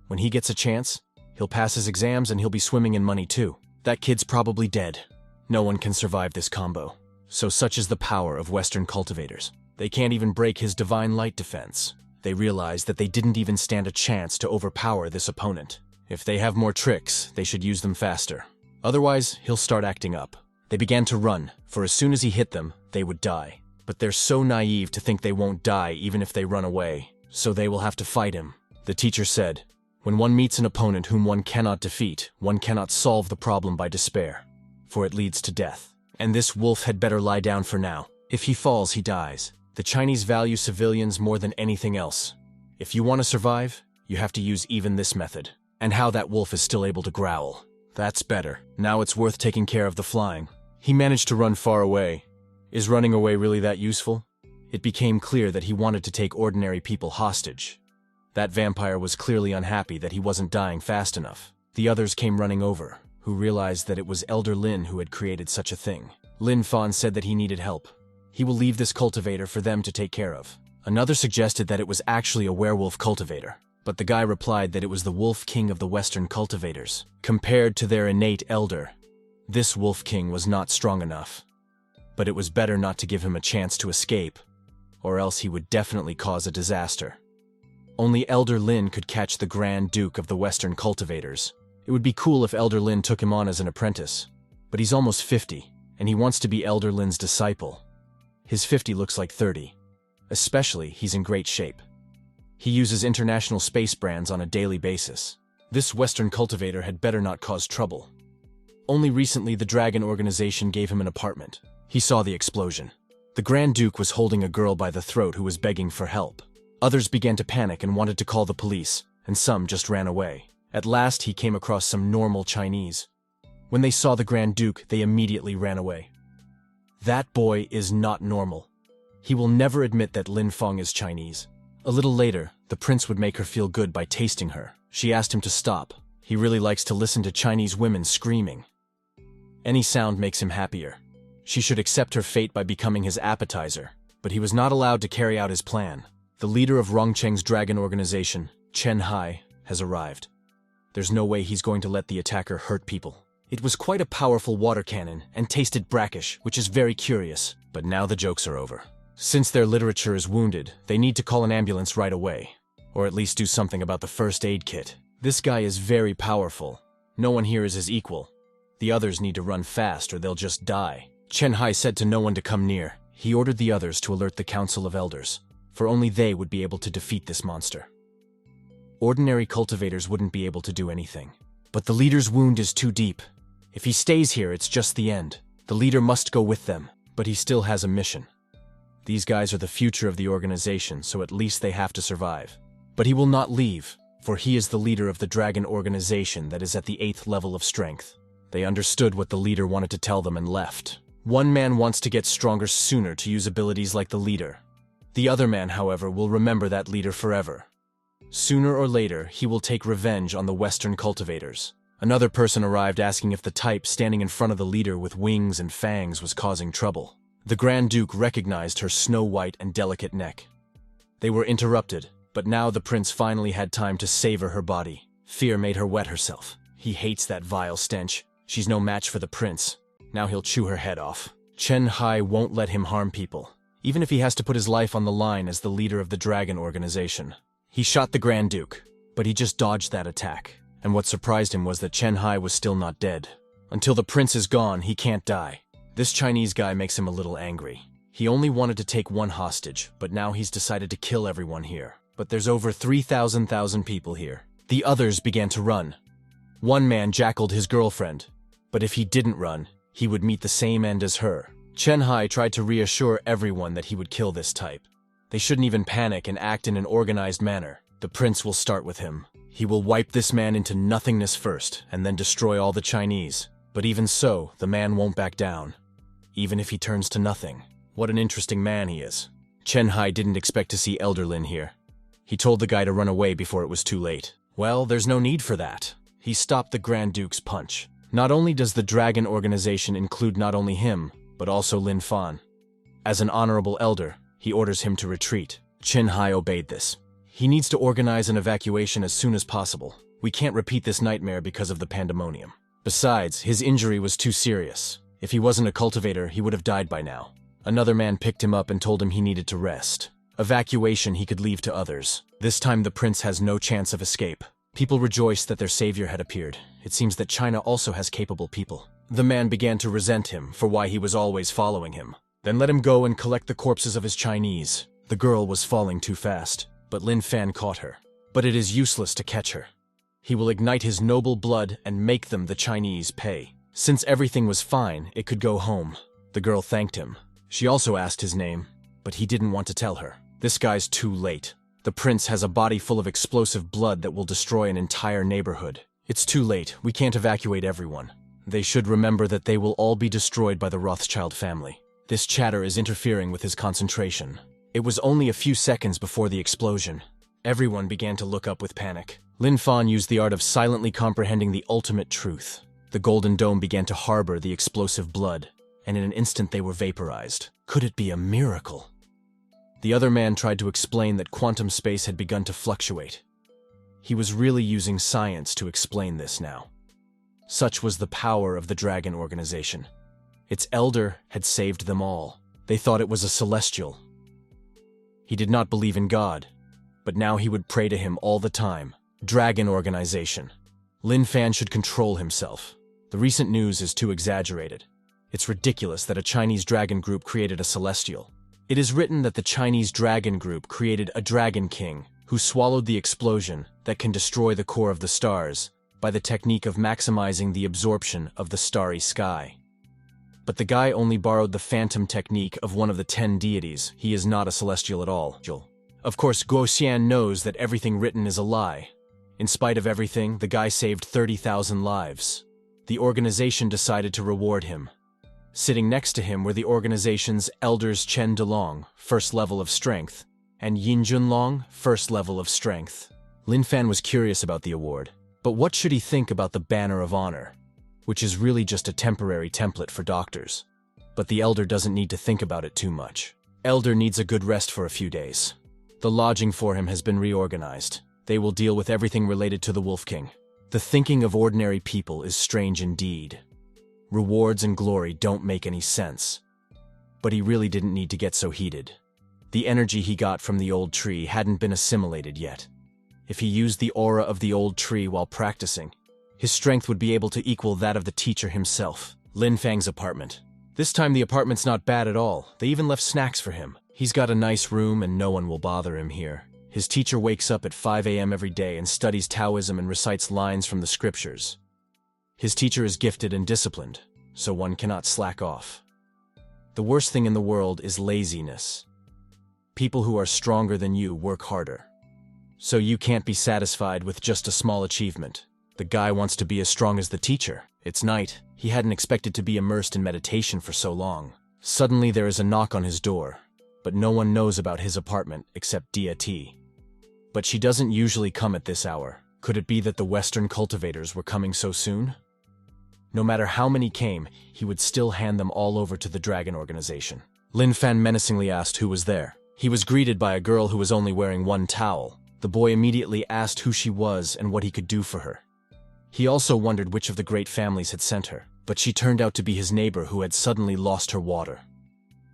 When he gets a chance, he'll pass his exams and he'll be swimming in money too. That kid's probably dead. No one can survive this combo. So such is the power of Western cultivators. They can't even break his divine light defense. They realize that they didn't even stand a chance to overpower this opponent. If they have more tricks, they should use them faster. Otherwise, he'll start acting up. They began to run, for as soon as he hit them, they would die. But they're so naive to think they won't die even if they run away, so they will have to fight him. The teacher said, "When one meets an opponent whom one cannot defeat, one cannot solve the problem by despair, for it leads to death. And this wolf had better lie down for now. If he falls, he dies." The Chinese value civilians more than anything else. If you want to survive, you have to use even this method. And how that wolf is still able to growl. That's better. Now it's worth taking care of the flying. He managed to run far away. Is running away really that useful? It became clear that he wanted to take ordinary people hostage. That vampire was clearly unhappy that he wasn't dying fast enough. The others came running over, who realized that it was Elder Lin who had created such a thing. Lin Fan said that he needed help. He will leave this cultivator for them to take care of. Another suggested that it was actually a werewolf cultivator, but the guy replied that it was the wolf king of the Western cultivators. Compared to their innate elder, this wolf king was not strong enough. But it was better not to give him a chance to escape, or else he would definitely cause a disaster. Only Elder Lin could catch the Grand Duke of the Western cultivators. It would be cool if Elder Lin took him on as an apprentice, but he's almost 50, and he wants to be Elder Lin's disciple. His 50 looks like 30. Especially, he's in great shape. He uses international space brands on a daily basis. This Western cultivator had better not cause trouble. Only recently the Dragon organization gave him an apartment. He saw the explosion. The Grand Duke was holding a girl by the throat who was begging for help. Others began to panic and wanted to call the police, and some just ran away. At last he came across some normal Chinese. When they saw the Grand Duke, they immediately ran away. That boy is not normal. He will never admit that Lin Feng is Chinese. A little later, the prince would make her feel good by tasting her. She asked him to stop. He really likes to listen to Chinese women screaming. Any sound makes him happier. She should accept her fate by becoming his appetizer. But he was not allowed to carry out his plan. The leader of Rongcheng's dragon organization, Chen Hai, has arrived. There's no way he's going to let the attacker hurt people. It was quite a powerful water cannon and tasted brackish, which is very curious. But now the jokes are over. Since their literature is wounded, they need to call an ambulance right away. Or at least do something about the first aid kit. This guy is very powerful. No one here is his equal. The others need to run fast or they'll just die. Chen Hai said to no one to come near. He ordered the others to alert the Council of Elders, for only they would be able to defeat this monster. Ordinary cultivators wouldn't be able to do anything. But the leader's wound is too deep. If he stays here, it's just the end. The leader must go with them, but he still has a mission. These guys are the future of the organization, so at least they have to survive. But he will not leave, for he is the leader of the dragon organization that is at the 8th level of strength. They understood what the leader wanted to tell them and left. One man wants to get stronger sooner to use abilities like the leader. The other man, however, will remember that leader forever. Sooner or later, he will take revenge on the Western cultivators. Another person arrived asking if the type standing in front of the leader with wings and fangs was causing trouble. The Grand Duke recognized her snow-white and delicate neck. They were interrupted, but now the prince finally had time to savor her body. Fear made her wet herself. He hates that vile stench. She's no match for the prince. Now he'll chew her head off. Chen Hai won't let him harm people, even if he has to put his life on the line as the leader of the dragon organization. He shot the Grand Duke, but he just dodged that attack. And what surprised him was that Chen Hai was still not dead. Until the prince is gone, he can't die. This Chinese guy makes him a little angry. He only wanted to take one hostage, but now he's decided to kill everyone here. But there's over 3,000 people here. The others began to run. One man jackaled his girlfriend, but if he didn't run, he would meet the same end as her. Chen Hai tried to reassure everyone that he would kill this type. They shouldn't even panic and act in an organized manner. The prince will start with him. He will wipe this man into nothingness first, and then destroy all the Chinese. But even so, the man won't back down. Even if he turns to nothing. What an interesting man he is. Chen Hai didn't expect to see Elder Lin here. He told the guy to run away before it was too late. Well, there's no need for that. He stopped the Grand Duke's punch. Not only does the Dragon organization include not only him, but also Lin Fan. As an honorable elder, he orders him to retreat. Chen Hai obeyed this. He needs to organize an evacuation as soon as possible. We can't repeat this nightmare because of the pandemonium. Besides, his injury was too serious. If he wasn't a cultivator, he would have died by now. Another man picked him up and told him he needed to rest. Evacuation he could leave to others. This time the prince has no chance of escape. People rejoiced that their savior had appeared. It seems that China also has capable people. The man began to resent him for why he was always following him. Then let him go and collect the corpses of his Chinese. The girl was falling too fast, but Lin Fan caught her. But it is useless to catch her. He will ignite his noble blood and make them, the Chinese, pay. Since everything was fine, it could go home. The girl thanked him. She also asked his name, but he didn't want to tell her. This guy's too late. The prince has a body full of explosive blood that will destroy an entire neighborhood. It's too late. We can't evacuate everyone. They should remember that they will all be destroyed by the Rothschild family. This chatter is interfering with his concentration. It was only a few seconds before the explosion. Everyone began to look up with panic. Lin Fan used the art of silently comprehending the ultimate truth. The golden dome began to harbor the explosive blood, and in an instant they were vaporized. Could it be a miracle? The other man tried to explain that quantum space had begun to fluctuate. He was really using science to explain this now. Such was the power of the Dragon Organization. Its elder had saved them all. They thought it was a celestial. He did not believe in God, but now he would pray to him all the time. Dragon Organization. Lin Fan should control himself. The recent news is too exaggerated. It's ridiculous that a Chinese dragon group created a celestial. It is written that the Chinese dragon group created a dragon king who swallowed the explosion that can destroy the core of the stars by the technique of maximizing the absorption of the starry sky. But the guy only borrowed the phantom technique of one of the 10 deities. He is not a celestial at all. Of course, Guo Xian knows that everything written is a lie. In spite of everything, the guy saved 30,000 lives. The organization decided to reward him. Sitting next to him were the organization's elders Chen Delong, first level of strength, and Yin Junlong, first level of strength. Lin Fan was curious about the award. But what should he think about the Banner of Honor, which is really just a temporary template for doctors? But the Elder doesn't need to think about it too much. Elder needs a good rest for a few days. The lodging for him has been reorganized. They will deal with everything related to the Wolf King. The thinking of ordinary people is strange indeed. Rewards and glory don't make any sense. But he really didn't need to get so heated. The energy he got from the old tree hadn't been assimilated yet. If he used the aura of the old tree while practicing, his strength would be able to equal that of the teacher himself. Lin Fang's apartment. This time the apartment's not bad at all. They even left snacks for him. He's got a nice room and no one will bother him here. His teacher wakes up at 5 a.m. every day and studies Taoism and recites lines from the scriptures. His teacher is gifted and disciplined, so one cannot slack off. The worst thing in the world is laziness. People who are stronger than you work harder. So you can't be satisfied with just a small achievement. The guy wants to be as strong as the teacher. It's night. He hadn't expected to be immersed in meditation for so long. Suddenly there is a knock on his door, but no one knows about his apartment except Dia T. But she doesn't usually come at this hour. Could it be that the Western cultivators were coming so soon? No matter how many came, he would still hand them all over to the Dragon Organization. Lin Fan menacingly asked who was there. He was greeted by a girl who was only wearing one towel. The boy immediately asked who she was and what he could do for her. He also wondered which of the great families had sent her, but she turned out to be his neighbor who had suddenly lost her water.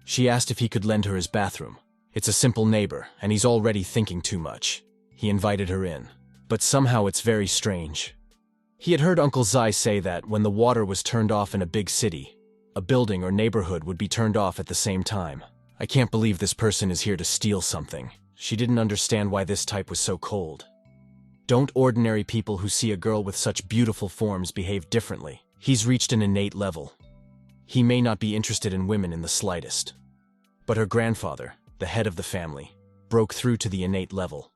She asked if he could lend her his bathroom. It's a simple neighbor, and he's already thinking too much. He invited her in. But somehow it's very strange. He had heard Uncle Zai say that when the water was turned off in a big city, a building or neighborhood would be turned off at the same time. I can't believe this person is here to steal something. She didn't understand why this type was so cold. Don't ordinary people who see a girl with such beautiful forms behave differently? He's reached an innate level. He may not be interested in women in the slightest. But her grandfather, the head of the family, broke through to the innate level,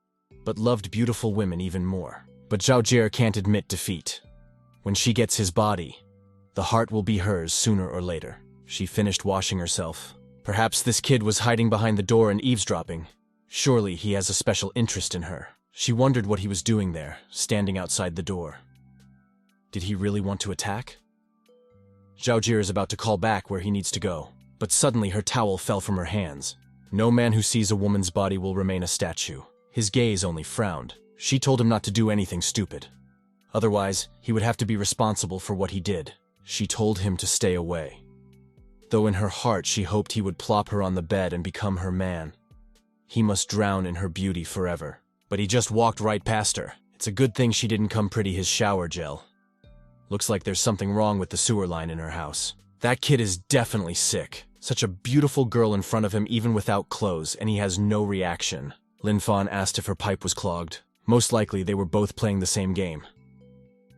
but loved beautiful women even more. But Zhao Jie can't admit defeat. When she gets his body, the heart will be hers sooner or later. She finished washing herself. Perhaps this kid was hiding behind the door and eavesdropping. Surely he has a special interest in her. She wondered what he was doing there, standing outside the door. Did he really want to attack? Zhao Jie is about to call back where he needs to go, but suddenly her towel fell from her hands. No man who sees a woman's body will remain a statue. His gaze only frowned. She told him not to do anything stupid. Otherwise, he would have to be responsible for what he did. She told him to stay away. Though in her heart she hoped he would plop her on the bed and become her man. He must drown in her beauty forever. But he just walked right past her. It's a good thing she didn't come pretty his shower gel. Looks like there's something wrong with the sewer line in her house. That kid is definitely sick. Such a beautiful girl in front of him even without clothes, and he has no reaction. Lin Fan asked if her pipe was clogged. Most likely they were both playing the same game.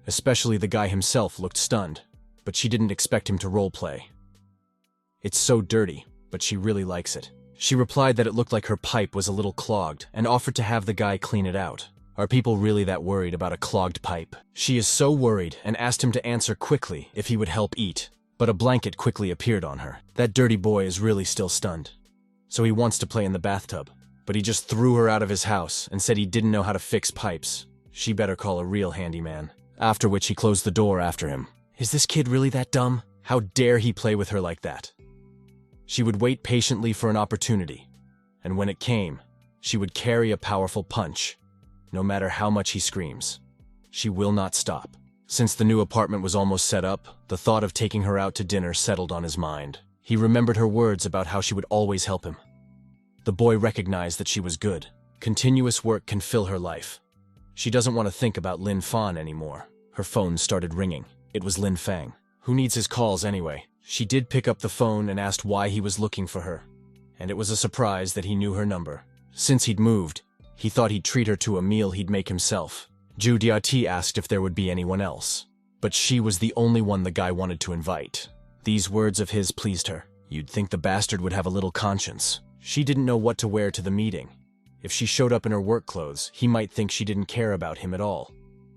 Especially the guy himself looked stunned, but she didn't expect him to roleplay. It's so dirty, but she really likes it. She replied that it looked like her pipe was a little clogged and offered to have the guy clean it out. Are people really that worried about a clogged pipe? She is so worried and asked him to answer quickly if he would help eat, but a blanket quickly appeared on her. That dirty boy is really still stunned. So he wants to play in the bathtub, but he just threw her out of his house and said he didn't know how to fix pipes. She better call a real handyman. After which he closed the door after him. Is this kid really that dumb? How dare he play with her like that? She would wait patiently for an opportunity, and when it came, she would carry a powerful punch. No matter how much he screams, she will not stop. Since the new apartment was almost set up, the thought of taking her out to dinner settled on his mind. He remembered her words about how she would always help him. The boy recognized that she was good. Continuous work can fill her life. She doesn't want to think about Lin Fan anymore. Her phone started ringing. It was Lin Fang. Who needs his calls anyway? She did pick up the phone and asked why he was looking for her. And it was a surprise that he knew her number. Since he'd moved, he thought he'd treat her to a meal he'd make himself. Zhu Diati asked if there would be anyone else. But she was the only one the guy wanted to invite. These words of his pleased her. You'd think the bastard would have a little conscience. She didn't know what to wear to the meeting. If she showed up in her work clothes, he might think she didn't care about him at all.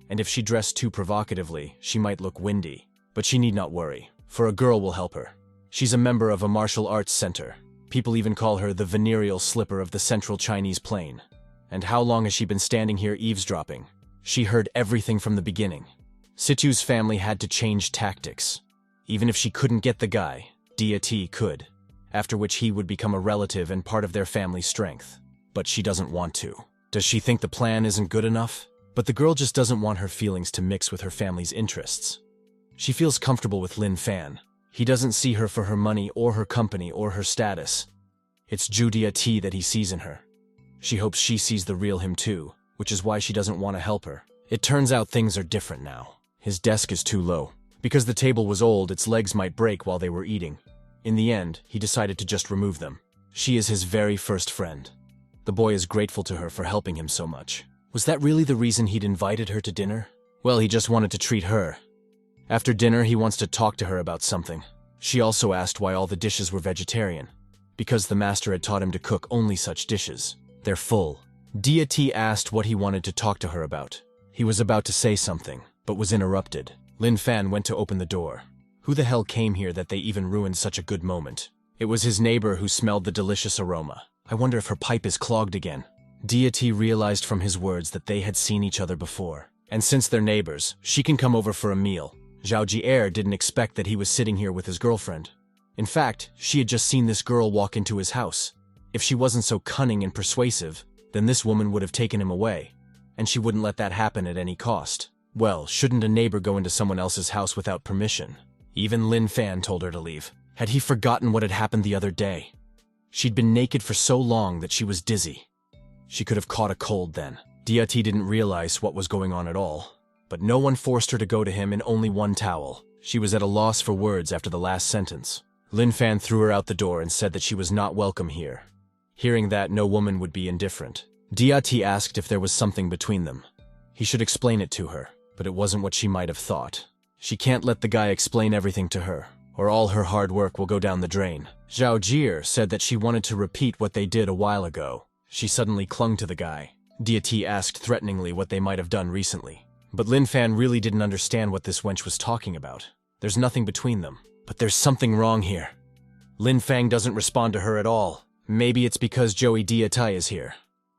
And if she dressed too provocatively, she might look windy. But she need not worry, for a girl will help her. She's a member of a martial arts center. People even call her the venereal slipper of the central Chinese plain. And how long has she been standing here eavesdropping? She heard everything from the beginning. Situ's family had to change tactics. Even if she couldn't get the guy, Diati could, after which he would become a relative and part of their family strength. But she doesn't want to. Does she think the plan isn't good enough? But the girl just doesn't want her feelings to mix with her family's interests. She feels comfortable with Lin Fan. He doesn't see her for her money or her company or her status. It's Zhu Diati that he sees in her. She hopes she sees the real him too, which is why she doesn't want to help her. It turns out things are different now. His desk is too low. Because the table was old, its legs might break while they were eating. In the end, he decided to just remove them. She is his very first friend. The boy is grateful to her for helping him so much. Was that really the reason he'd invited her to dinner? Well, he just wanted to treat her. After dinner, he wants to talk to her about something. She also asked why all the dishes were vegetarian. Because the master had taught him to cook only such dishes. They're full. Diati asked what he wanted to talk to her about. He was about to say something, but was interrupted. Lin Fan went to open the door. Who the hell came here that they even ruined such a good moment? It was his neighbor who smelled the delicious aroma. I wonder if her pipe is clogged again. Diati realized from his words that they had seen each other before. And since they're neighbors, she can come over for a meal. Zhao Ji'er didn't expect that he was sitting here with his girlfriend. In fact, she had just seen this girl walk into his house. If she wasn't so cunning and persuasive, then this woman would have taken him away. And she wouldn't let that happen at any cost. Well, shouldn't a neighbor go into someone else's house without permission? Even Lin Fan told her to leave. Had he forgotten what had happened the other day? She'd been naked for so long that she was dizzy. She could have caught a cold then. Diati didn't realize what was going on at all. But no one forced her to go to him in only one towel. She was at a loss for words after the last sentence. Lin Fan threw her out the door and said that she was not welcome here. Hearing that, no woman would be indifferent. Diati asked if there was something between them. He should explain it to her, but it wasn't what she might have thought. She can't let the guy explain everything to her, or all her hard work will go down the drain. Zhao Ji'er said that she wanted to repeat what they did a while ago. She suddenly clung to the guy. Diati asked threateningly what they might have done recently. But Lin Fan really didn't understand what this wench was talking about. There's nothing between them. But there's something wrong here. Lin Fang doesn't respond to her at all. Maybe it's because Joey Diatai is here.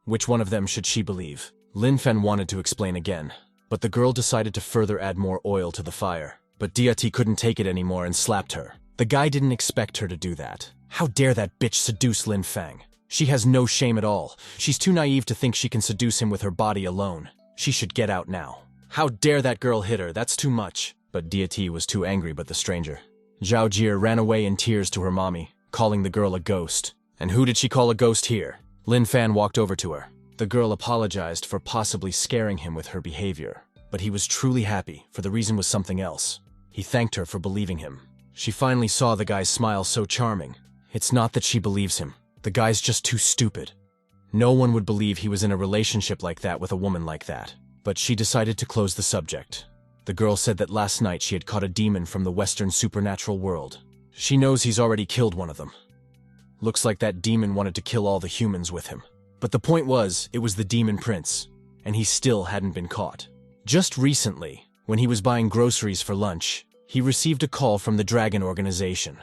Which one of them should she believe? Lin Fan wanted to explain again, but the girl decided to further add more oil to the fire. But Diati couldn't take it anymore and slapped her. The guy didn't expect her to do that. How dare that bitch seduce Lin Fang? She has no shame at all. She's too naive to think she can seduce him with her body alone. She should get out now. How dare that girl hit her? That's too much. But Diati was too angry but the stranger. Zhao Ji'er ran away in tears to her mommy, calling the girl a ghost. And who did she call a ghost here? Lin Fan walked over to her. The girl apologized for possibly scaring him with her behavior. But he was truly happy, for the reason was something else. He thanked her for believing him. She finally saw the guy's smile so charming. It's not that she believes him. The guy's just too stupid. No one would believe he was in a relationship like that with a woman like that. But she decided to close the subject. The girl said that last night she had caught a demon from the Western supernatural world. She knows he's already killed one of them. Looks like that demon wanted to kill all the humans with him. But the point was, it was the demon prince, and he still hadn't been caught. Just recently, when he was buying groceries for lunch, he received a call from the Dragon Organization.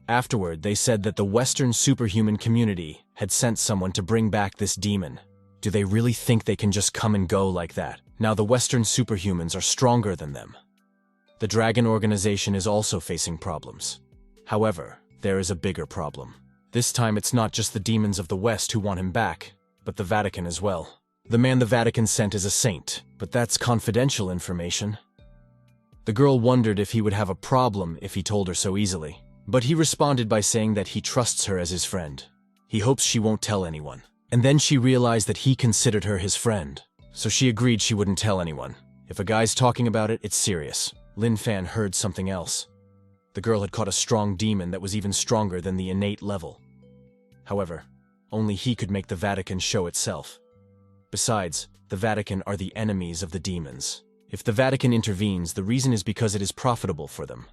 Afterward, they said that the Western superhuman community had sent someone to bring back this demon. Do they really think they can just come and go like that? Now the Western superhumans are stronger than them. The Dragon Organization is also facing problems. However, there is a bigger problem. This time it's not just the demons of the West who want him back, but the Vatican as well. The man the Vatican sent is a saint, but that's confidential information. The girl wondered if he would have a problem if he told her so easily, but he responded by saying that he trusts her as his friend. He hopes she won't tell anyone. And then she realized that he considered her his friend, so she agreed she wouldn't tell anyone. If a guy's talking about it, it's serious. Lin Fan heard something else. The girl had caught a strong demon that was even stronger than the innate level. However, only he could make the Vatican show itself. Besides, the Vatican are the enemies of the demons. If the Vatican intervenes, the reason is because it is profitable for them.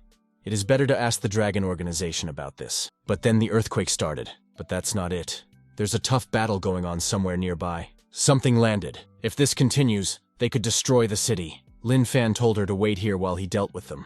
It is better to ask the Dragon Organization about this. But then the earthquake started. But that's not it. There's a tough battle going on somewhere nearby. Something landed. If this continues, they could destroy the city. Lin Fan told her to wait here while he dealt with them.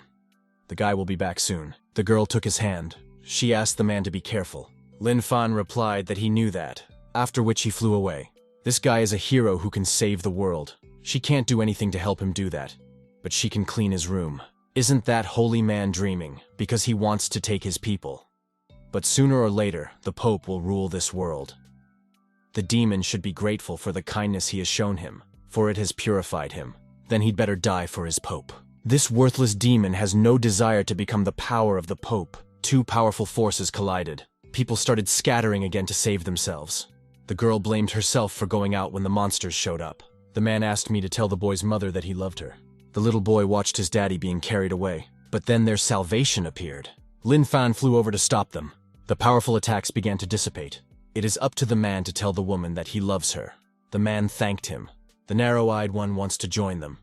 The guy will be back soon. The girl took his hand. She asked the man to be careful. Lin Fan replied that he knew that, after which he flew away. This guy is a hero who can save the world. She can't do anything to help him do that, but she can clean his room. Isn't that holy man dreaming, because he wants to take his people? But sooner or later, the Pope will rule this world. The demon should be grateful for the kindness he has shown him, for it has purified him. Then he'd better die for his Pope. This worthless demon has no desire to become the power of the Pope. Two powerful forces collided. People started scattering again to save themselves. The girl blamed herself for going out when the monsters showed up. The man asked me to tell the boy's mother that he loved her. The little boy watched his daddy being carried away. But then their salvation appeared. Lin Fan flew over to stop them. The powerful attacks began to dissipate. It is up to the man to tell the woman that he loves her. The man thanked him. The narrow-eyed one wants to join them.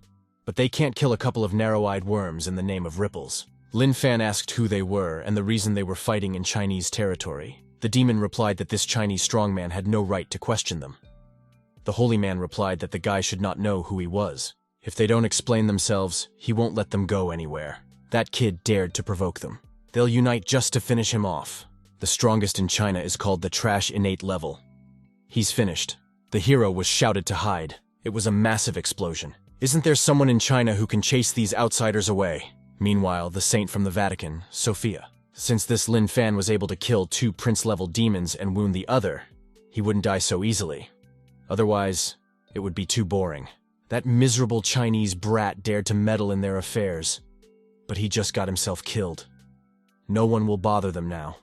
But they can't kill a couple of narrow-eyed worms in the name of ripples. Lin Fan asked who they were and the reason they were fighting in Chinese territory. The demon replied that this Chinese strongman had no right to question them. The holy man replied that the guy should not know who he was. If they don't explain themselves, he won't let them go anywhere. That kid dared to provoke them. They'll unite just to finish him off. The strongest in China is called the Trash Innate Level. He's finished. The hero was shouted to hide. It was a massive explosion. Isn't there someone in China who can chase these outsiders away? Meanwhile, the saint from the Vatican, Sophia. Since this Lin Fan was able to kill two prince-level demons and wound the other, he wouldn't die so easily. Otherwise, it would be too boring. That miserable Chinese brat dared to meddle in their affairs, but he just got himself killed. No one will bother them now.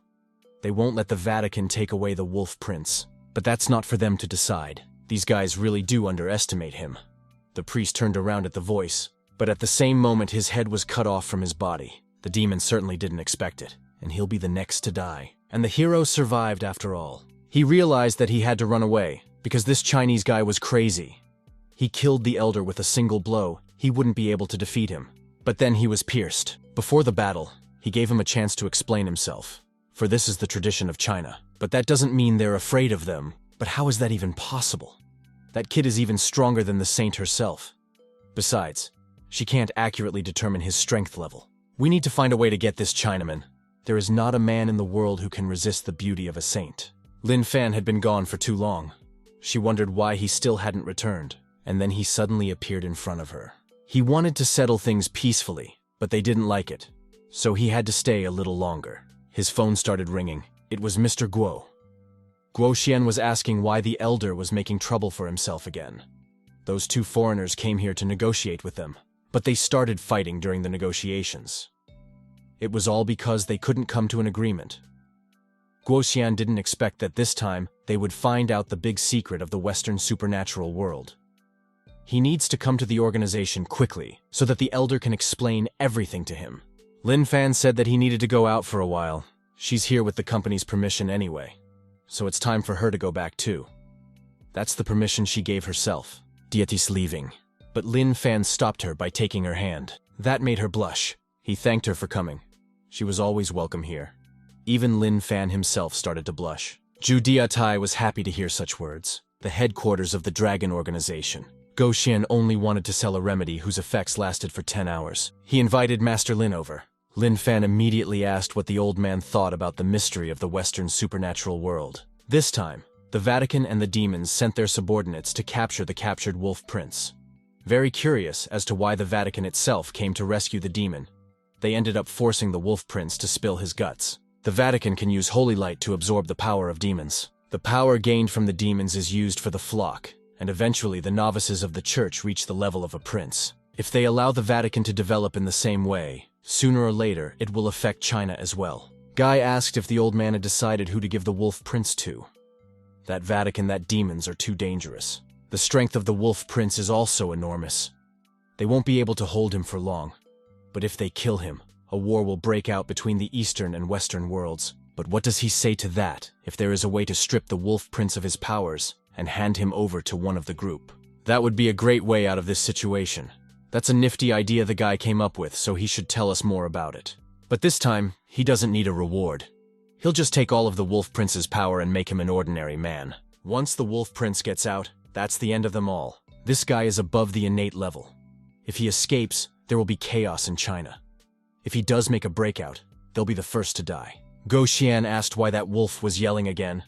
They won't let the Vatican take away the Wolf Prince, but that's not for them to decide. These guys really do underestimate him. The priest turned around at the voice, but at the same moment his head was cut off from his body. The demon certainly didn't expect it, and he'll be the next to die. And the hero survived after all. He realized that he had to run away, because this Chinese guy was crazy. He killed the elder with a single blow. He wouldn't be able to defeat him. But then he was pierced. Before the battle, he gave him a chance to explain himself. For this is the tradition of China. But that doesn't mean they're afraid of them. But how is that even possible? That kid is even stronger than the saint herself. Besides, she can't accurately determine his strength level. We need to find a way to get this Chinaman. There is not a man in the world who can resist the beauty of a saint. Lin Fan had been gone for too long. She wondered why he still hadn't returned, and then he suddenly appeared in front of her. He wanted to settle things peacefully, but they didn't like it, so he had to stay a little longer. His phone started ringing. It was Mr. Guo. Guo Xian was asking why the elder was making trouble for himself again. Those two foreigners came here to negotiate with them, but they started fighting during the negotiations. It was all because they couldn't come to an agreement. Guo Xian didn't expect that this time they would find out the big secret of the Western supernatural world. He needs to come to the organization quickly so that the elder can explain everything to him. Lin Fan said that he needed to go out for a while. She's here with the company's permission anyway, so it's time for her to go back too. That's the permission she gave herself. Dietis leaving. But Lin Fan stopped her by taking her hand. That made her blush. He thanked her for coming. She was always welcome here. Even Lin Fan himself started to blush. Zhu Diatai was happy to hear such words. The headquarters of the Dragon Organization. Go Xian only wanted to sell a remedy whose effects lasted for 10 hours. He invited Master Lin over. Lin Fan immediately asked what the old man thought about the mystery of the Western supernatural world. This time, the Vatican and the demons sent their subordinates to capture the captured Wolf Prince. Very curious as to why the Vatican itself came to rescue the demon, they ended up forcing the Wolf Prince to spill his guts. The Vatican can use holy light to absorb the power of demons. The power gained from the demons is used for the flock, and eventually the novices of the church reach the level of a prince. If they allow the Vatican to develop in the same way, sooner or later it will affect China as well. Guy asked if the old man had decided who to give the Wolf Prince to. That Vatican, that demons are too dangerous. The strength of the Wolf Prince is also enormous. They won't be able to hold him for long. But if they kill him, a war will break out between the Eastern and Western worlds. But what does he say to that, if there is a way to strip the Wolf Prince of his powers and hand him over to one of the group? That would be a great way out of this situation. That's a nifty idea the guy came up with, so he should tell us more about it. But this time, he doesn't need a reward. He'll just take all of the Wolf Prince's power and make him an ordinary man. Once the Wolf Prince gets out, that's the end of them all. This guy is above the innate level. If he escapes, there will be chaos in China. If he does make a breakout, they'll be the first to die. Go Xian asked why that wolf was yelling again.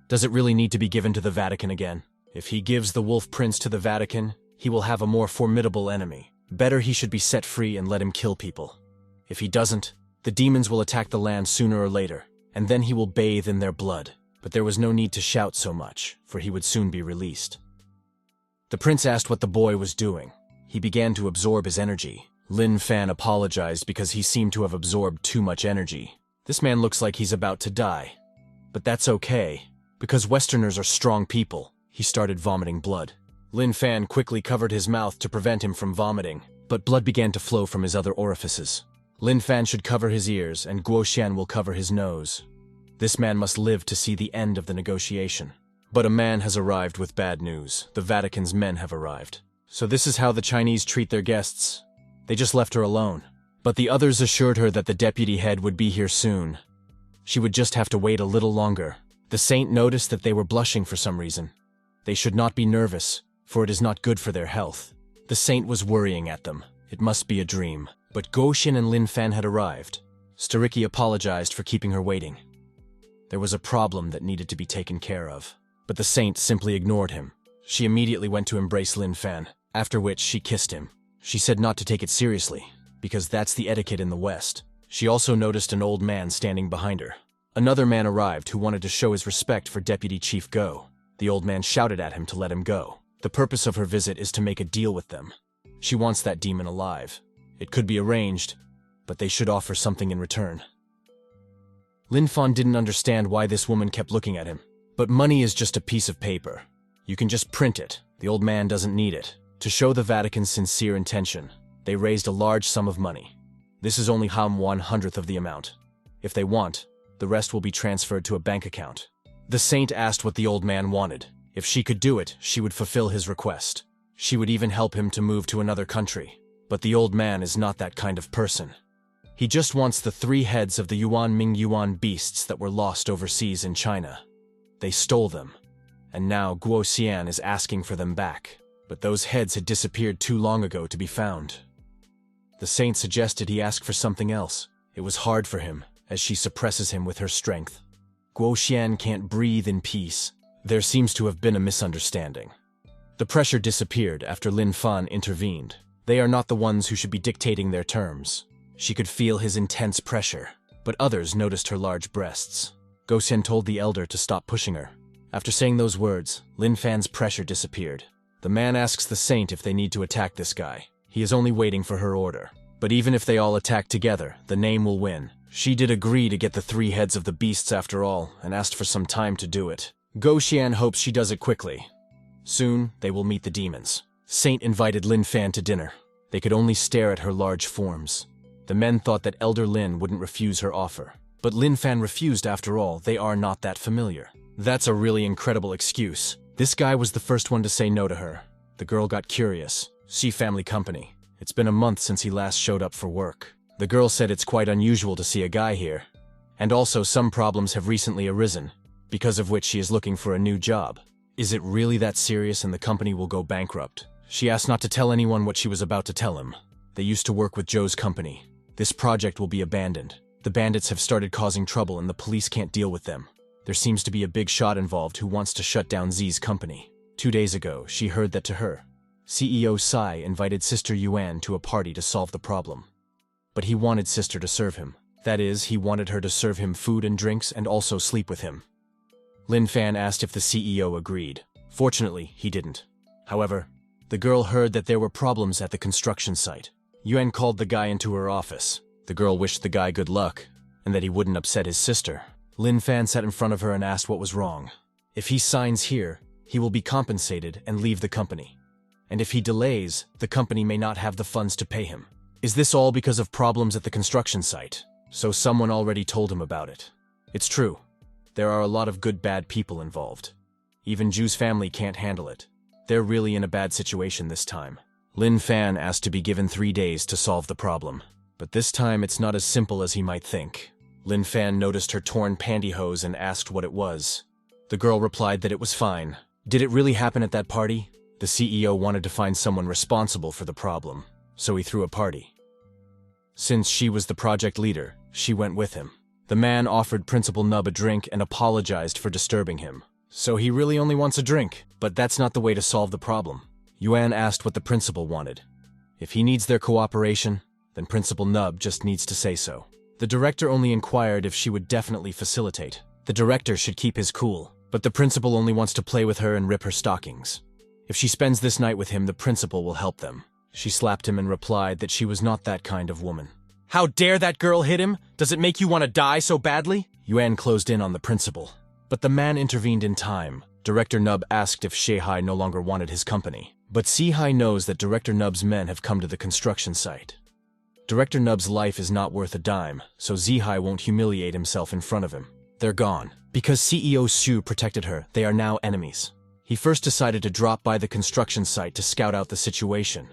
Does it really need to be given to the Vatican again? If he gives the Wolf Prince to the Vatican, he will have a more formidable enemy. Better he should be set free and let him kill people. If he doesn't, the demons will attack the land sooner or later, and then he will bathe in their blood. But there was no need to shout so much, for he would soon be released. The prince asked what the boy was doing. He began to absorb his energy. Lin Fan apologized because he seemed to have absorbed too much energy. This man looks like he's about to die. But that's okay, because Westerners are strong people. He started vomiting blood. Lin Fan quickly covered his mouth to prevent him from vomiting, but blood began to flow from his other orifices. Lin Fan should cover his ears, and Guo Xian will cover his nose. This man must live to see the end of the negotiation. But a man has arrived with bad news. The Vatican's men have arrived. So this is how the Chinese treat their guests. They just left her alone. But the others assured her that the deputy head would be here soon. She would just have to wait a little longer. The saint noticed that they were blushing for some reason. They should not be nervous, for it is not good for their health. The saint was worrying at them. It must be a dream. But Guo Xian and Lin Fan had arrived. Stariki apologized for keeping her waiting. There was a problem that needed to be taken care of. But the saint simply ignored him. She immediately went to embrace Lin Fan, after which she kissed him. She said not to take it seriously, because that's the etiquette in the West. She also noticed an old man standing behind her. Another man arrived who wanted to show his respect for Deputy Chief Go. The old man shouted at him to let him go. The purpose of her visit is to make a deal with them. She wants that demon alive. It could be arranged, but they should offer something in return. Lin Fan didn't understand why this woman kept looking at him. But money is just a piece of paper. You can just print it. The old man doesn't need it. To show the Vatican's sincere intention, they raised a large sum of money. This is only 1/100th of the amount. If they want, the rest will be transferred to a bank account. The saint asked what the old man wanted. If she could do it, she would fulfill his request. She would even help him to move to another country. But the old man is not that kind of person. He just wants the 3 heads of the Yuan Ming Yuan beasts that were lost overseas in China. They stole them, and now Guo Xian is asking for them back. But those heads had disappeared too long ago to be found. The saint suggested he ask for something else. It was hard for him, as she suppresses him with her strength. Guo Xian can't breathe in peace. There seems to have been a misunderstanding. The pressure disappeared after Lin Fan intervened. They are not the ones who should be dictating their terms. She could feel his intense pressure, but others noticed her large breasts. Go Xian told the elder to stop pushing her. After saying those words, Lin Fan's pressure disappeared. The man asks the saint if they need to attack this guy. He is only waiting for her order. But even if they all attack together, the name will win. She did agree to get the 3 heads of the beasts after all, and asked for some time to do it. Go Xian hopes she does it quickly. Soon, they will meet the demons. Saint invited Lin Fan to dinner. They could only stare at her large forms. The men thought that Elder Lin wouldn't refuse her offer. But Lin Fan refused after all, they are not that familiar. That's a really incredible excuse. This guy was the first one to say no to her. The girl got curious. See family company. It's been a month since he last showed up for work. The girl said it's quite unusual to see a guy here. And also some problems have recently arisen, because of which she is looking for a new job. Is it really that serious and the company will go bankrupt? She asked not to tell anyone what she was about to tell him. They used to work with Joe's company. This project will be abandoned. The bandits have started causing trouble and the police can't deal with them. There seems to be a big shot involved who wants to shut down Z's company. 2 days ago, she heard that to her, CEO Sai invited Sister Yuan to a party to solve the problem. But he wanted Sister to serve him. That is, he wanted her to serve him food and drinks and also sleep with him. Lin Fan asked if the CEO agreed. Fortunately, he didn't. However, the girl heard that there were problems at the construction site. Yuan called the guy into her office. The girl wished the guy good luck, and that he wouldn't upset his sister. Lin Fan sat in front of her and asked what was wrong. If he signs here, he will be compensated and leave the company. And if he delays, the company may not have the funds to pay him. Is this all because of problems at the construction site? So someone already told him about it. It's true. There are a lot of good bad people involved. Even Ju's family can't handle it. They're really in a bad situation this time. Lin Fan asked to be given 3 days to solve the problem. But this time it's not as simple as he might think. Lin Fan noticed her torn pantyhose and asked what it was. The girl replied that it was fine. Did it really happen at that party? The CEO wanted to find someone responsible for the problem, so he threw a party. Since she was the project leader, she went with him. The man offered Principal Nub a drink and apologized for disturbing him. So he really only wants a drink, but that's not the way to solve the problem. Yuan asked what the principal wanted. If he needs their cooperation, then Principal Nub just needs to say so. The director only inquired if she would definitely facilitate. The director should keep his cool, but the principal only wants to play with her and rip her stockings. If she spends this night with him, the principal will help them. She slapped him and replied that she was not that kind of woman. How dare that girl hit him? Does it make you want to die so badly? Yuan closed in on the principal. But the man intervened in time. Director Nub asked if Shehai no longer wanted his company. But Sehai knows that Director Nub's men have come to the construction site. Director Nub's life is not worth a dime, so Zehai won't humiliate himself in front of him. They're gone. Because CEO Xu protected her, they are now enemies. He first decided to drop by the construction site to scout out the situation.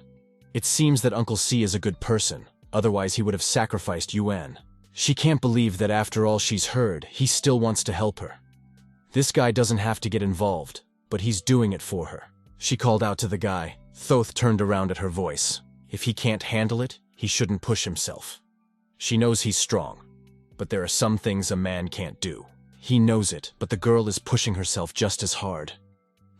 It seems that Uncle C is a good person, otherwise he would have sacrificed Yuan. She can't believe that after all she's heard, he still wants to help her. This guy doesn't have to get involved, but he's doing it for her. She called out to the guy. Thoth turned around at her voice. If he can't handle it, he shouldn't push himself. She knows he's strong, but there are some things a man can't do. He knows it, but the girl is pushing herself just as hard.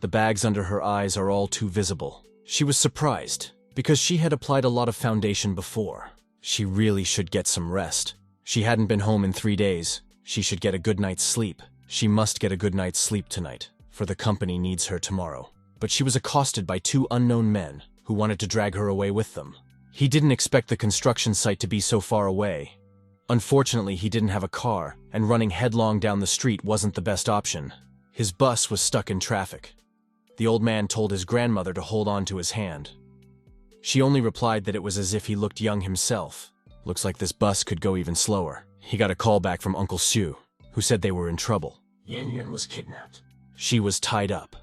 The bags under her eyes are all too visible. She was surprised, because she had applied a lot of foundation before. She really should get some rest. She hadn't been home in 3 days. She should get a good night's sleep. She must get a good night's sleep tonight, for the company needs her tomorrow. But she was accosted by 2 unknown men who wanted to drag her away with them. He didn't expect the construction site to be so far away. Unfortunately, he didn't have a car, and running headlong down the street wasn't the best option. His bus was stuck in traffic. The old man told his grandmother to hold on to his hand. She only replied that it was as if he looked young himself. Looks like this bus could go even slower. He got a call back from Uncle Xu, who said they were in trouble. Yuan was kidnapped. She was tied up.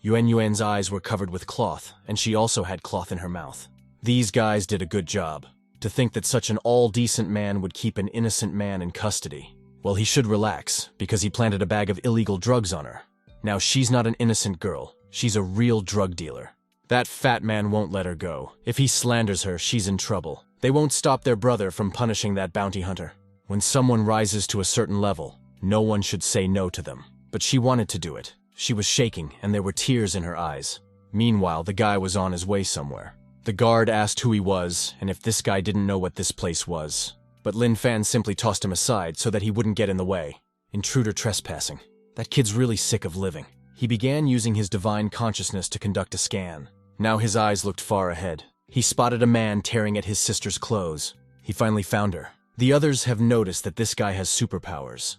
Yuan's eyes were covered with cloth, and she also had cloth in her mouth. These guys did a good job. To think that such an all-decent man would keep an innocent man in custody. Well, he should relax, because he planted a bag of illegal drugs on her. Now she's not an innocent girl. She's a real drug dealer. That fat man won't let her go. If he slanders her, she's in trouble. They won't stop their brother from punishing that bounty hunter. When someone rises to a certain level, no one should say no to them. But she wanted to do it. She was shaking, and there were tears in her eyes. Meanwhile, the guy was on his way somewhere. The guard asked who he was, and if this guy didn't know what this place was. But Lin Fan simply tossed him aside so that he wouldn't get in the way. Intruder trespassing. That kid's really sick of living. He began using his divine consciousness to conduct a scan. Now his eyes looked far ahead. He spotted a man tearing at his sister's clothes. He finally found her. The others have noticed that this guy has superpowers.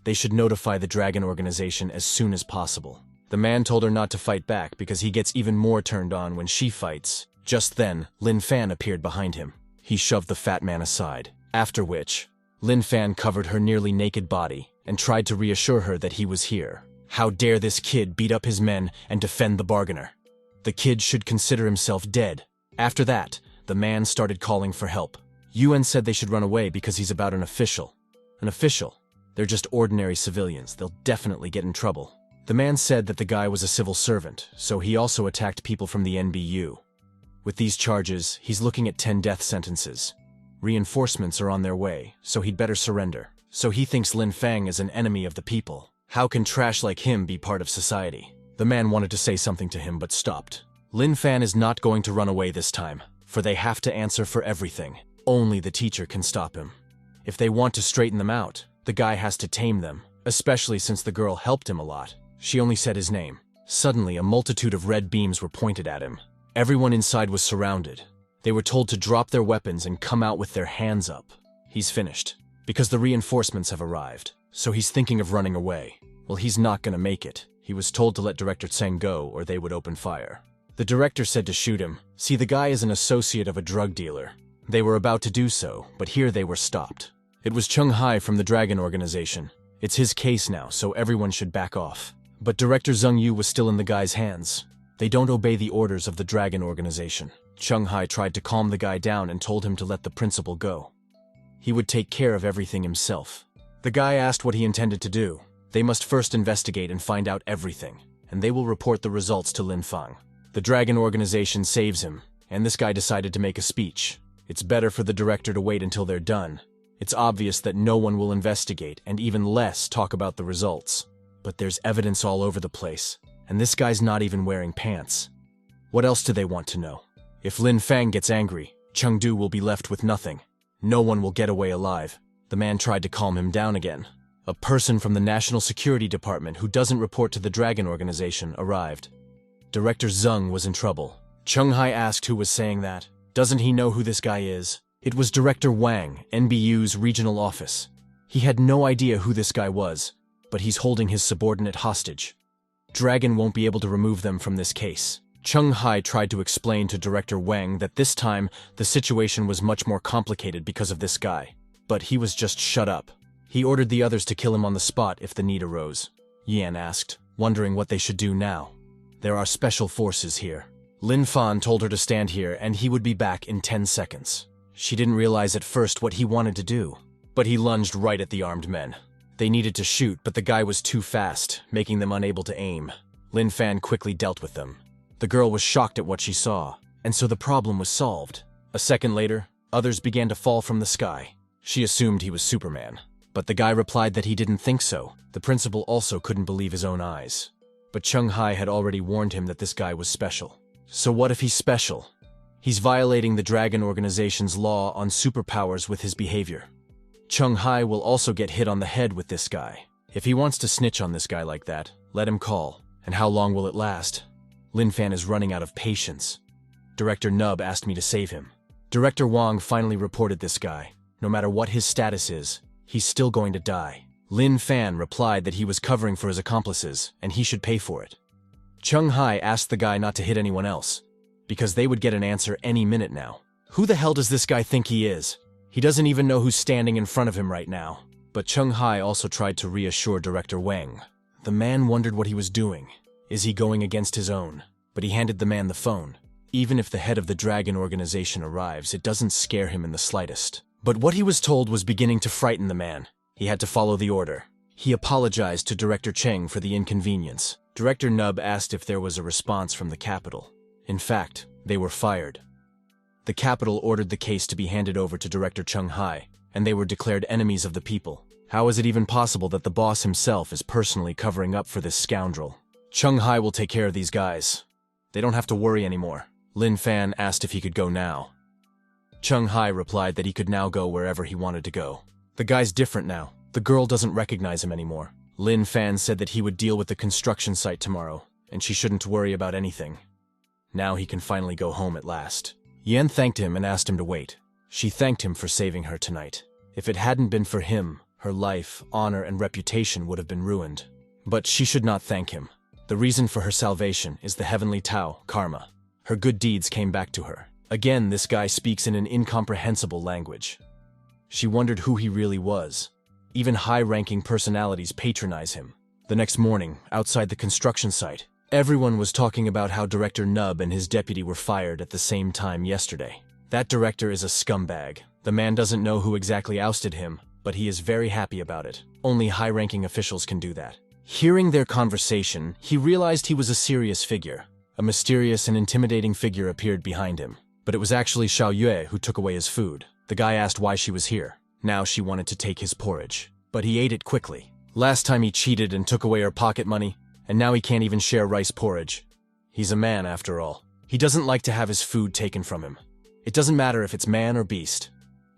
They should notify the Dragon Organization as soon as possible. The man told her not to fight back because he gets even more turned on when she fights. Just then, Lin Fan appeared behind him. He shoved the fat man aside, after which, Lin Fan covered her nearly naked body and tried to reassure her that he was here. How dare this kid beat up his men and defend the bargainer? The kid should consider himself dead. After that, the man started calling for help. Yuan said they should run away because he's about an official. An official? They're just ordinary civilians. They'll definitely get in trouble. The man said that the guy was a civil servant, so he also attacked people from the NBU. With these charges, he's looking at 10 death sentences. Reinforcements are on their way, so he'd better surrender. So he thinks Lin Fang is an enemy of the people. How can trash like him be part of society? The man wanted to say something to him but stopped. Lin Fan is not going to run away this time, for they have to answer for everything. Only the teacher can stop him. If they want to straighten them out, the guy has to tame them, especially since the girl helped him a lot. She only said his name. Suddenly, a multitude of red beams were pointed at him. Everyone inside was surrounded. They were told to drop their weapons and come out with their hands up. He's finished, because the reinforcements have arrived, so he's thinking of running away. Well, he's not gonna make it. He was told to let Director Tseng go or they would open fire. The director said to shoot him. See, the guy is an associate of a drug dealer. They were about to do so, but here they were stopped. It was Chung Hai from the Dragon Organization. It's his case now, so everyone should back off. But Director Zheng Yu was still in the guy's hands. They don't obey the orders of the Dragon Organization. Chung Hai tried to calm the guy down and told him to let the principal go. He would take care of everything himself. The guy asked what he intended to do. They must first investigate and find out everything, and they will report the results to Lin Fang. The Dragon Organization saves him, and this guy decided to make a speech. It's better for the director to wait until they're done. It's obvious that no one will investigate, and even less talk about the results. But there's evidence all over the place, and this guy's not even wearing pants. What else do they want to know? If Lin Fang gets angry, Chengdu will be left with nothing. No one will get away alive. The man tried to calm him down again. A person from the National Security Department who doesn't report to the Dragon Organization arrived. Director Zheng was in trouble. Chung Hai asked who was saying that. Doesn't he know who this guy is? It was Director Wang, NBU's regional office. He had no idea who this guy was, but he's holding his subordinate hostage. Dragon won't be able to remove them from this case. Chung Hai tried to explain to Director Wang that this time the situation was much more complicated because of this guy. But he was just shut up. He ordered the others to kill him on the spot if the need arose. Yan asked, wondering what they should do now. There are special forces here. Lin Fan told her to stand here and he would be back in 10 seconds. She didn't realize at first what he wanted to do, but he lunged right at the armed men. They needed to shoot, but the guy was too fast, making them unable to aim. Lin Fan quickly dealt with them. The girl was shocked at what she saw, and so the problem was solved. A second later, others began to fall from the sky. She assumed he was Superman, but the guy replied that he didn't think so. The principal also couldn't believe his own eyes. But Chung Hai had already warned him that this guy was special. So what if he's special? He's violating the Dragon Organization's law on superpowers with his behavior. Chung Hai will also get hit on the head with this guy. If he wants to snitch on this guy like that, let him call. And how long will it last? Lin Fan is running out of patience. Director Nub asked me to save him. Director Wang finally reported this guy. No matter what his status is, he's still going to die. Lin Fan replied that he was covering for his accomplices, and he should pay for it. Chung Hai asked the guy not to hit anyone else, because they would get an answer any minute now. Who the hell does this guy think he is? He doesn't even know who's standing in front of him right now. But Chung Hai also tried to reassure Director Wang. The man wondered what he was doing. Is he going against his own? But he handed the man the phone. Even if the head of the Dragon Organization arrives, it doesn't scare him in the slightest. But what he was told was beginning to frighten the man. He had to follow the order. He apologized to Director Cheng for the inconvenience. Director Nub asked if there was a response from the capital. In fact, they were fired. The capital ordered the case to be handed over to Director Chung Hai, and they were declared enemies of the people. How is it even possible that the boss himself is personally covering up for this scoundrel? Chung Hai will take care of these guys. They don't have to worry anymore. Lin Fan asked if he could go now. Chung Hai replied that he could now go wherever he wanted to go. The guy's different now. The girl doesn't recognize him anymore. Lin Fan said that he would deal with the construction site tomorrow, and she shouldn't worry about anything. Now he can finally go home at last. Yan thanked him and asked him to wait. She thanked him for saving her tonight. If it hadn't been for him, her life, honor, and reputation would have been ruined. But she should not thank him. The reason for her salvation is the heavenly Tao, karma. Her good deeds came back to her. Again, this guy speaks in an incomprehensible language. She wondered who he really was. Even high-ranking personalities patronize him. The next morning, outside the construction site, everyone was talking about how Director Nub and his deputy were fired at the same time yesterday. That director is a scumbag. The man doesn't know who exactly ousted him, but he is very happy about it. Only high-ranking officials can do that. Hearing their conversation, he realized he was a serious figure. A mysterious and intimidating figure appeared behind him. But it was actually Xiao Yue who took away his food. The guy asked why she was here. Now she wanted to take his porridge. But he ate it quickly. Last time he cheated and took away her pocket money, and now he can't even share rice porridge. He's a man, after all. He doesn't like to have his food taken from him. It doesn't matter if it's man or beast.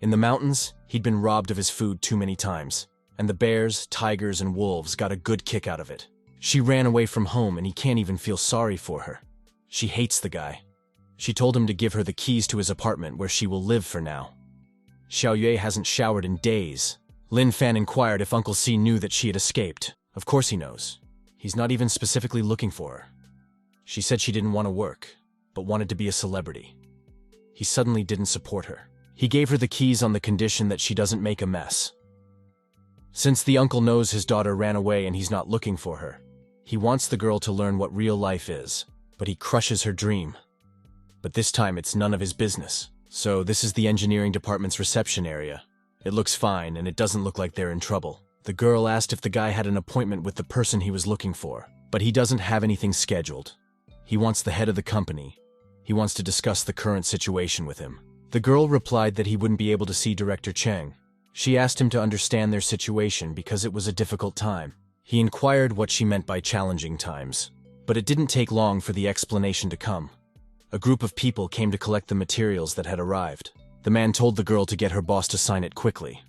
In the mountains, he'd been robbed of his food too many times, and the bears, tigers, and wolves got a good kick out of it. She ran away from home and he can't even feel sorry for her. She hates the guy. She told him to give her the keys to his apartment where she will live for now. Xiao Yue hasn't showered in days. Lin Fan inquired if Uncle C knew that she had escaped. Of course he knows. He's not even specifically looking for her. She said she didn't want to work, but wanted to be a celebrity. He suddenly didn't support her. He gave her the keys on the condition that she doesn't make a mess. Since the uncle knows his daughter ran away and he's not looking for her, he wants the girl to learn what real life is, but he crushes her dream. But this time it's none of his business. So this is the engineering department's reception area. It looks fine and it doesn't look like they're in trouble. The girl asked if the guy had an appointment with the person he was looking for, but he doesn't have anything scheduled. He wants the head of the company. He wants to discuss the current situation with him. The girl replied that he wouldn't be able to see Director Cheng. She asked him to understand their situation because it was a difficult time. He inquired what she meant by challenging times, but it didn't take long for the explanation to come. A group of people came to collect the materials that had arrived. The man told the girl to get her boss to sign it quickly.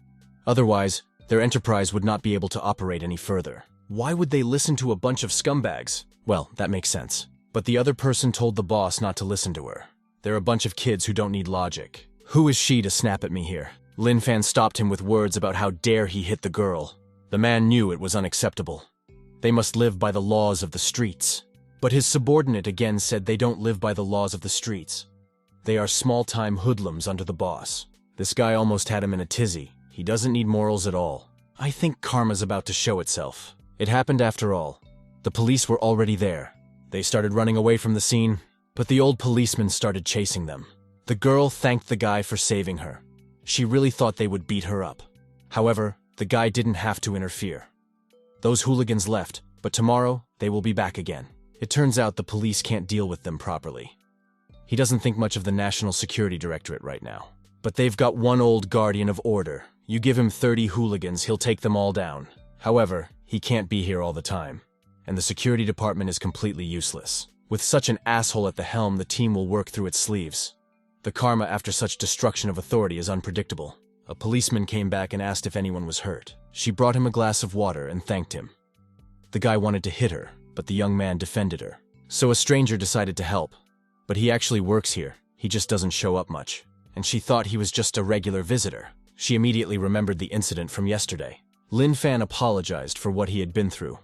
Otherwise, their enterprise would not be able to operate any further. Why would they listen to a bunch of scumbags? Well, that makes sense. But the other person told the boss not to listen to her. They're a bunch of kids who don't need logic. Who is she to snap at me here? Lin Fan stopped him with words about how dare he hit the girl. The man knew it was unacceptable. They must live by the laws of the streets. But his subordinate again said they don't live by the laws of the streets. They are small-time hoodlums under the boss. This guy almost had him in a tizzy. He doesn't need morals at all. I think karma's about to show itself. It happened after all. The police were already there. They started running away from the scene, but the old policeman started chasing them. The girl thanked the guy for saving her. She really thought they would beat her up. However, the guy didn't have to interfere. Those hooligans left, but tomorrow they will be back again. It turns out the police can't deal with them properly. He doesn't think much of the National Security Directorate right now. But they've got one old guardian of order. You give him 30 hooligans, he'll take them all down. However, he can't be here all the time. And the security department is completely useless. With such an asshole at the helm, the team will work through its sleeves. The karma after such destruction of authority is unpredictable. A policeman came back and asked if anyone was hurt. She brought him a glass of water and thanked him. The guy wanted to hit her, but the young man defended her. So a stranger decided to help. But he actually works here. He just doesn't show up much. And she thought he was just a regular visitor. She immediately remembered the incident from yesterday. Lin Fan apologized for what he had been through.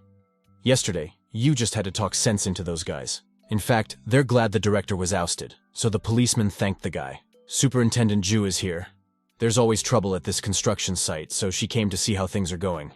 Yesterday, you just had to talk sense into those guys. In fact, they're glad the director was ousted, so the policeman thanked the guy. Superintendent Zhu is here. There's always trouble at this construction site, so she came to see how things are going.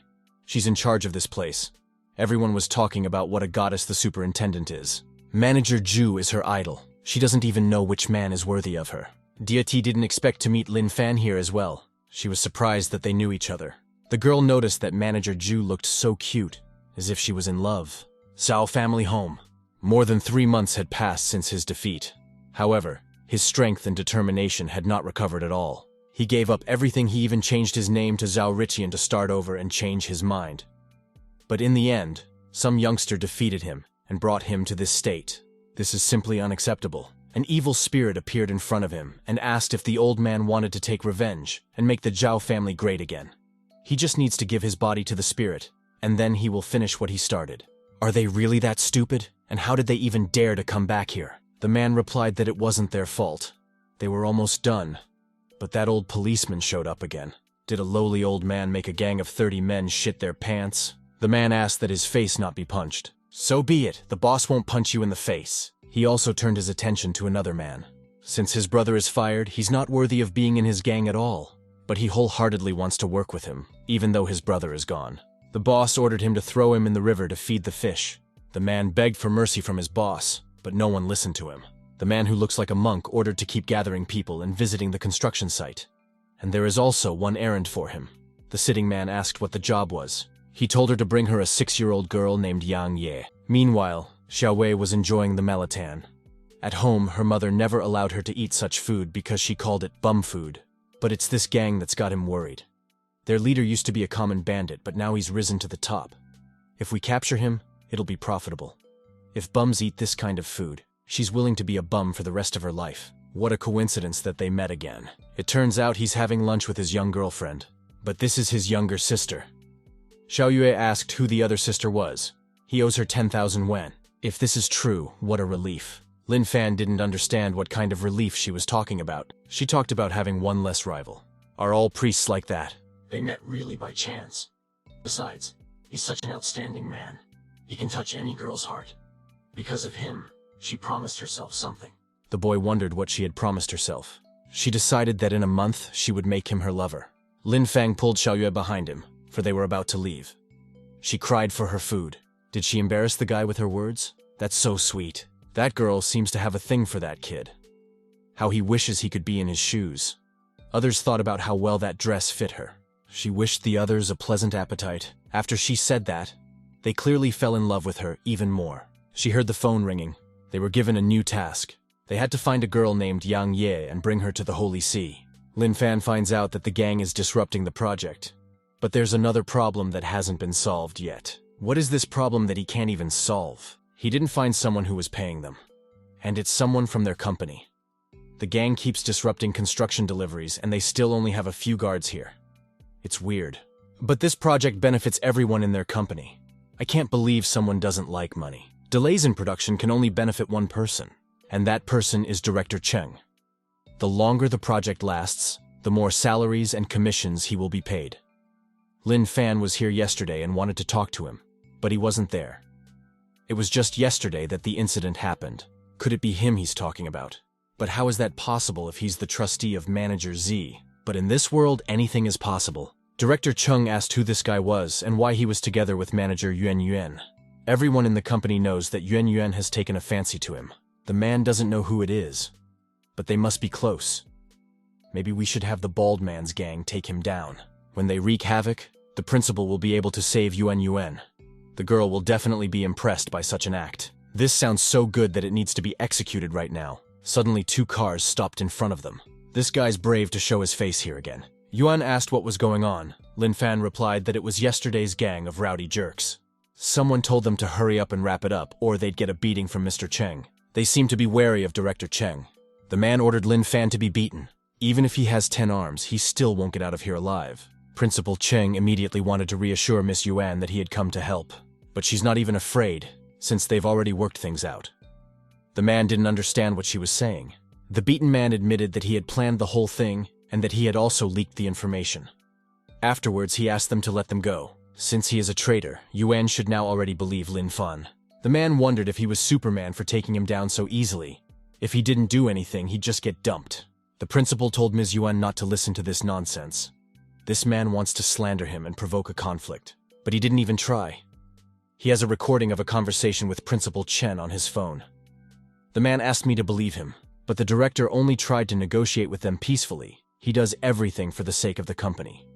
She's in charge of this place. Everyone was talking about what a goddess the superintendent is. Manager Zhu is her idol. She doesn't even know which man is worthy of her. Deity didn't expect to meet Lin Fan here as well. She was surprised that they knew each other. The girl noticed that Manager Zhu looked so cute, as if she was in love. Zhao family home. More than 3 months had passed since his defeat. However, his strength and determination had not recovered at all. He gave up everything. He even changed his name to Zhao Richian to start over and change his mind. But in the end, some youngster defeated him and brought him to this state. This is simply unacceptable. An evil spirit appeared in front of him and asked if the old man wanted to take revenge and make the Zhao family great again. He just needs to give his body to the spirit, and then he will finish what he started. Are they really that stupid? And how did they even dare to come back here? The man replied that it wasn't their fault. They were almost done. But that old policeman showed up again. Did a lowly old man make a gang of 30 men shit their pants? The man asked that his face not be punched. So be it, the boss won't punch you in the face. He also turned his attention to another man. Since his brother is fired, he's not worthy of being in his gang at all. But he wholeheartedly wants to work with him, even though his brother is gone. The boss ordered him to throw him in the river to feed the fish. The man begged for mercy from his boss, but no one listened to him. The man who looks like a monk ordered to keep gathering people and visiting the construction site. And there is also one errand for him. The sitting man asked what the job was. He told her to bring her a 6-year-old girl named Yang Ye. Meanwhile, Xiao Wei was enjoying the melatan. At home, her mother never allowed her to eat such food because she called it bum food. But it's this gang that's got him worried. Their leader used to be a common bandit, but now he's risen to the top. If we capture him, it'll be profitable. If bums eat this kind of food, she's willing to be a bum for the rest of her life. What a coincidence that they met again. It turns out he's having lunch with his young girlfriend. But this is his younger sister. Xiao Yue asked who the other sister was. He owes her 10,000 yuan. If this is true, what a relief. Lin Fan didn't understand what kind of relief she was talking about. She talked about having one less rival. Are all priests like that? They met really by chance. Besides, he's such an outstanding man. He can touch any girl's heart. Because of him, she promised herself something. The boy wondered what she had promised herself. She decided that in a month she would make him her lover. Lin Fang pulled Xiao Yue behind him, for they were about to leave. She cried for her food. Did she embarrass the guy with her words? That's so sweet. That girl seems to have a thing for that kid. How he wishes he could be in his shoes. Others thought about how well that dress fit her. She wished the others a pleasant appetite. After she said that, they clearly fell in love with her even more. She heard the phone ringing. They were given a new task. They had to find a girl named Yang Ye and bring her to the Holy See. Lin Fan finds out that the gang is disrupting the project. But there's another problem that hasn't been solved yet. What is this problem that he can't even solve? He didn't find someone who was paying them. And it's someone from their company. The gang keeps disrupting construction deliveries and they still only have a few guards here. It's weird. But this project benefits everyone in their company. I can't believe someone doesn't like money. Delays in production can only benefit one person. And that person is Director Cheng. The longer the project lasts, the more salaries and commissions he will be paid. Lin Fan was here yesterday and wanted to talk to him, but he wasn't there. It was just yesterday that the incident happened. Could it be him he's talking about? But how is that possible if he's the trustee of Manager Z? But in this world, anything is possible. Director Chung asked who this guy was and why he was together with Manager Yuan Yuan. Everyone in the company knows that Yuan Yuan has taken a fancy to him. The man doesn't know who it is, but they must be close. Maybe we should have the bald man's gang take him down. When they wreak havoc, the principal will be able to save Yuan Yuan. The girl will definitely be impressed by such an act. This sounds so good that it needs to be executed right now. Suddenly 2 cars stopped in front of them. This guy's brave to show his face here again. Yuan asked what was going on. Lin Fan replied that it was yesterday's gang of rowdy jerks. Someone told them to hurry up and wrap it up, or they'd get a beating from Mr. Cheng. They seemed to be wary of Director Cheng. The man ordered Lin Fan to be beaten. Even if he has 10 arms, he still won't get out of here alive. Principal Cheng immediately wanted to reassure Miss Yuan that he had come to help. But she's not even afraid, since they've already worked things out. The man didn't understand what she was saying. The beaten man admitted that he had planned the whole thing and that he had also leaked the information. Afterwards, he asked them to let them go. Since he is a traitor, Yuan should now already believe Lin Fan. The man wondered if he was Superman for taking him down so easily. If he didn't do anything, he'd just get dumped. The principal told Ms. Yuan not to listen to this nonsense. This man wants to slander him and provoke a conflict. But he didn't even try. He has a recording of a conversation with Principal Chen on his phone. The man asked me to believe him, but the director only tried to negotiate with them peacefully. He does everything for the sake of the company.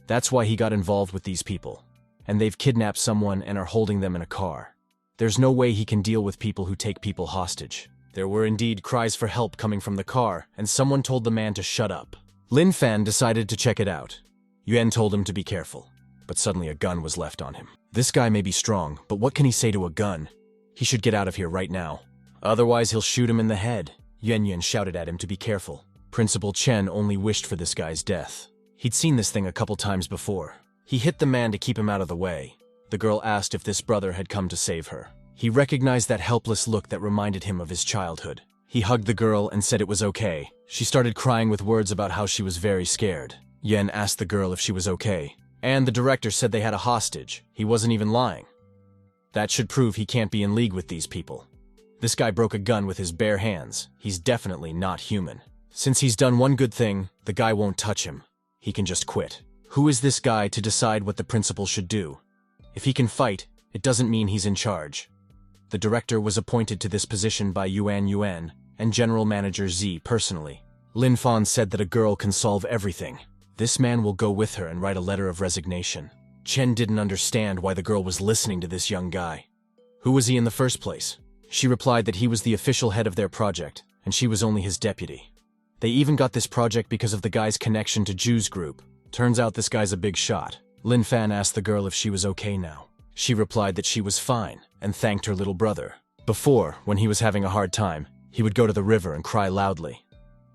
That's why he got involved with these people. And they've kidnapped someone and are holding them in a car. There's no way he can deal with people who take people hostage. There were indeed cries for help coming from the car, and someone told the man to shut up. Lin Fan decided to check it out. Yuan told him to be careful, but suddenly a gun was left on him. This guy may be strong, but what can he say to a gun? He should get out of here right now. Otherwise, he'll shoot him in the head. Yuan Yuan shouted at him to be careful. Principal Chen only wished for this guy's death. He'd seen this thing a couple times before. He hit the man to keep him out of the way. The girl asked if this brother had come to save her. He recognized that helpless look that reminded him of his childhood. He hugged the girl and said it was okay. She started crying with words about how she was very scared. Yen asked the girl if she was okay. And the director said they had a hostage. He wasn't even lying. That should prove he can't be in league with these people. This guy broke a gun with his bare hands. He's definitely not human. Since he's done one good thing, the guy won't touch him. He can just quit. Who is this guy to decide what the principal should do? If he can fight, it doesn't mean he's in charge. The director was appointed to this position by Yuan and General Manager Z personally. Lin Fan said that a girl can solve everything. This man will go with her and write a letter of resignation. Chen didn't understand why the girl was listening to this young guy. Who was he in the first place? She replied that he was the official head of their project, and she was only his deputy. They even got this project because of the guy's connection to Ju's group. Turns out this guy's a big shot. Lin Fan asked the girl if she was okay now. She replied that she was fine, and thanked her little brother. Before, when he was having a hard time, he would go to the river and cry loudly.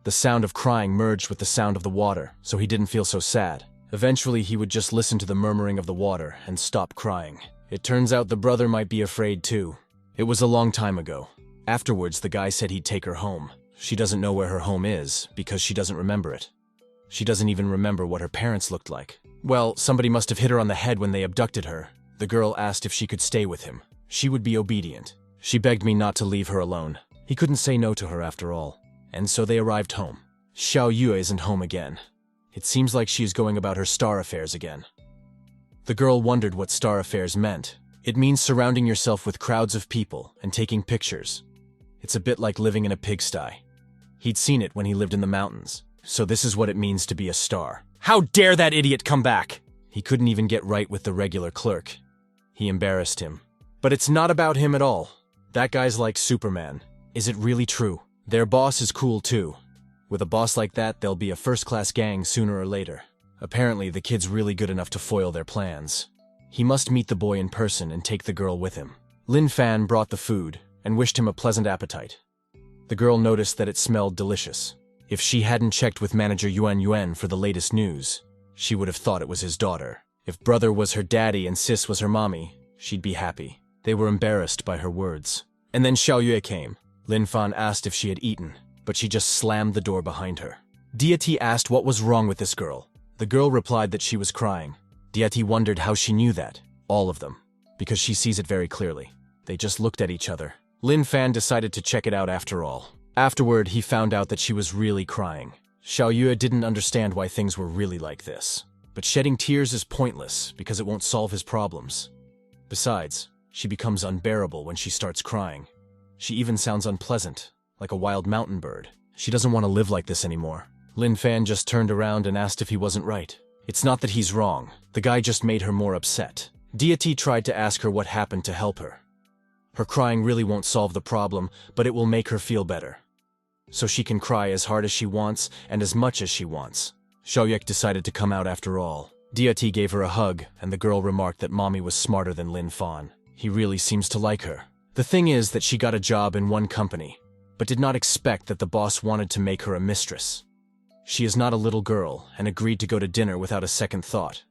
The sound of crying merged with the sound of the water, so he didn't feel so sad. Eventually, he would just listen to the murmuring of the water and stop crying. It turns out the brother might be afraid too. It was a long time ago. Afterwards, the guy said he'd take her home. She doesn't know where her home is, because she doesn't remember it. She doesn't even remember what her parents looked like. Well, somebody must have hit her on the head when they abducted her. The girl asked if she could stay with him. She would be obedient. She begged me not to leave her alone. He couldn't say no to her after all. And so they arrived home. Xiao Yue isn't home again. It seems like she is going about her star affairs again. The girl wondered what star affairs meant. It means surrounding yourself with crowds of people and taking pictures. It's a bit like living in a pigsty. He'd seen it when he lived in the mountains. So this is what it means to be a star. How dare that idiot come back! He couldn't even get right with the regular clerk. He embarrassed him. But it's not about him at all. That guy's like Superman. Is it really true? Their boss is cool too. With a boss like that, there'll be a first-class gang sooner or later. Apparently, the kid's really good enough to foil their plans. He must meet the boy in person and take the girl with him. Lin Fan brought the food and wished him a pleasant appetite. The girl noticed that it smelled delicious. If she hadn't checked with manager Yuan for the latest news, she would have thought it was his daughter. If brother was her daddy and sis was her mommy, she'd be happy. They were embarrassed by her words. And then Xiao Yue came. Lin Fan asked if she had eaten, but she just slammed the door behind her. Deity asked what was wrong with this girl. The girl replied that she was crying. Deity wondered how she knew that. All of them. Because she sees it very clearly. They just looked at each other. Lin Fan decided to check it out after all. Afterward, he found out that she was really crying. Xiao Yue didn't understand why things were really like this. But shedding tears is pointless because it won't solve his problems. Besides, she becomes unbearable when she starts crying. She even sounds unpleasant, like a wild mountain bird. She doesn't want to live like this anymore. Lin Fan just turned around and asked if he wasn't right. It's not that he's wrong. The guy just made her more upset. Deity tried to ask her what happened to help her. Her crying really won't solve the problem, but it will make her feel better. So she can cry as hard as she wants and as much as she wants. Xiaoyek decided to come out after all. Deity gave her a hug, and the girl remarked that mommy was smarter than Lin Fan. He really seems to like her. The thing is that she got a job in one company, but did not expect that the boss wanted to make her a mistress. She is not a little girl and agreed to go to dinner without a second thought.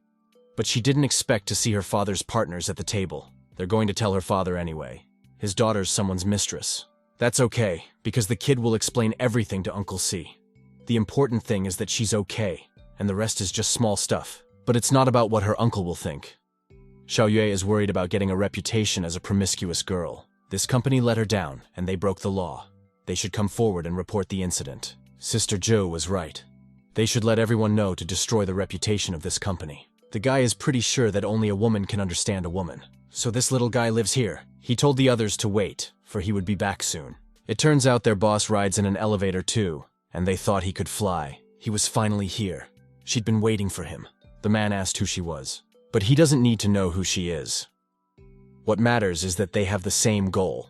But she didn't expect to see her father's partners at the table. They're going to tell her father anyway. His daughter's someone's mistress. That's okay, because the kid will explain everything to Uncle C. The important thing is that she's okay, and the rest is just small stuff. But it's not about what her uncle will think. Xiao Yue is worried about getting a reputation as a promiscuous girl. This company let her down, and they broke the law. They should come forward and report the incident. Sister Zhou was right. They should let everyone know to destroy the reputation of this company. The guy is pretty sure that only a woman can understand a woman. So this little guy lives here. He told the others to wait, for he would be back soon. It turns out their boss rides in an elevator too, and they thought he could fly. He was finally here. She'd been waiting for him. The man asked who she was. But he doesn't need to know who she is. What matters is that they have the same goal.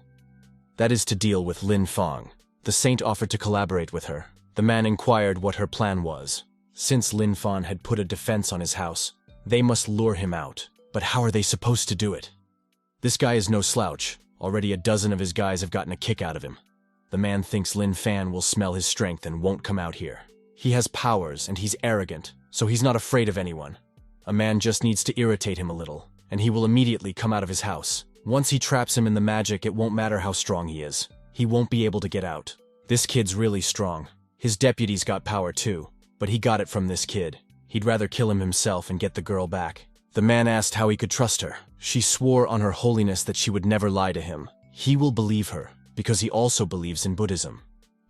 That is to deal with Lin Fang. The saint offered to collaborate with her. The man inquired what her plan was. Since Lin Fan had put a defense on his house, they must lure him out. But how are they supposed to do it? This guy is no slouch. Already a dozen of his guys have gotten a kick out of him. The man thinks Lin Fan will smell his strength and won't come out here. He has powers and he's arrogant, so he's not afraid of anyone. A man just needs to irritate him a little, and he will immediately come out of his house. Once he traps him in the magic, it won't matter how strong he is. He won't be able to get out. This kid's really strong. His deputy's got power too, but he got it from this kid. He'd rather kill him himself and get the girl back. The man asked how he could trust her. She swore on her holiness that she would never lie to him. He will believe her, because he also believes in Buddhism.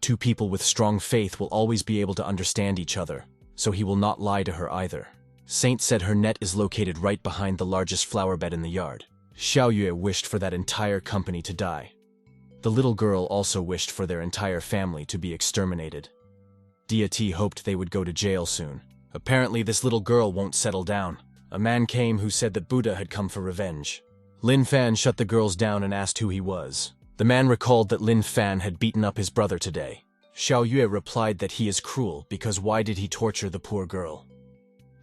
Two people with strong faith will always be able to understand each other, so he will not lie to her either. Saint said her net is located right behind the largest flower bed in the yard. Xiaoyue wished for that entire company to die. The little girl also wished for their entire family to be exterminated. Deity hoped they would go to jail soon. Apparently this little girl won't settle down. A man came who said that Buddha had come for revenge. Lin Fan shut the girls down and asked who he was. The man recalled that Lin Fan had beaten up his brother today. Xiaoyue replied that he is cruel because why did he torture the poor girl?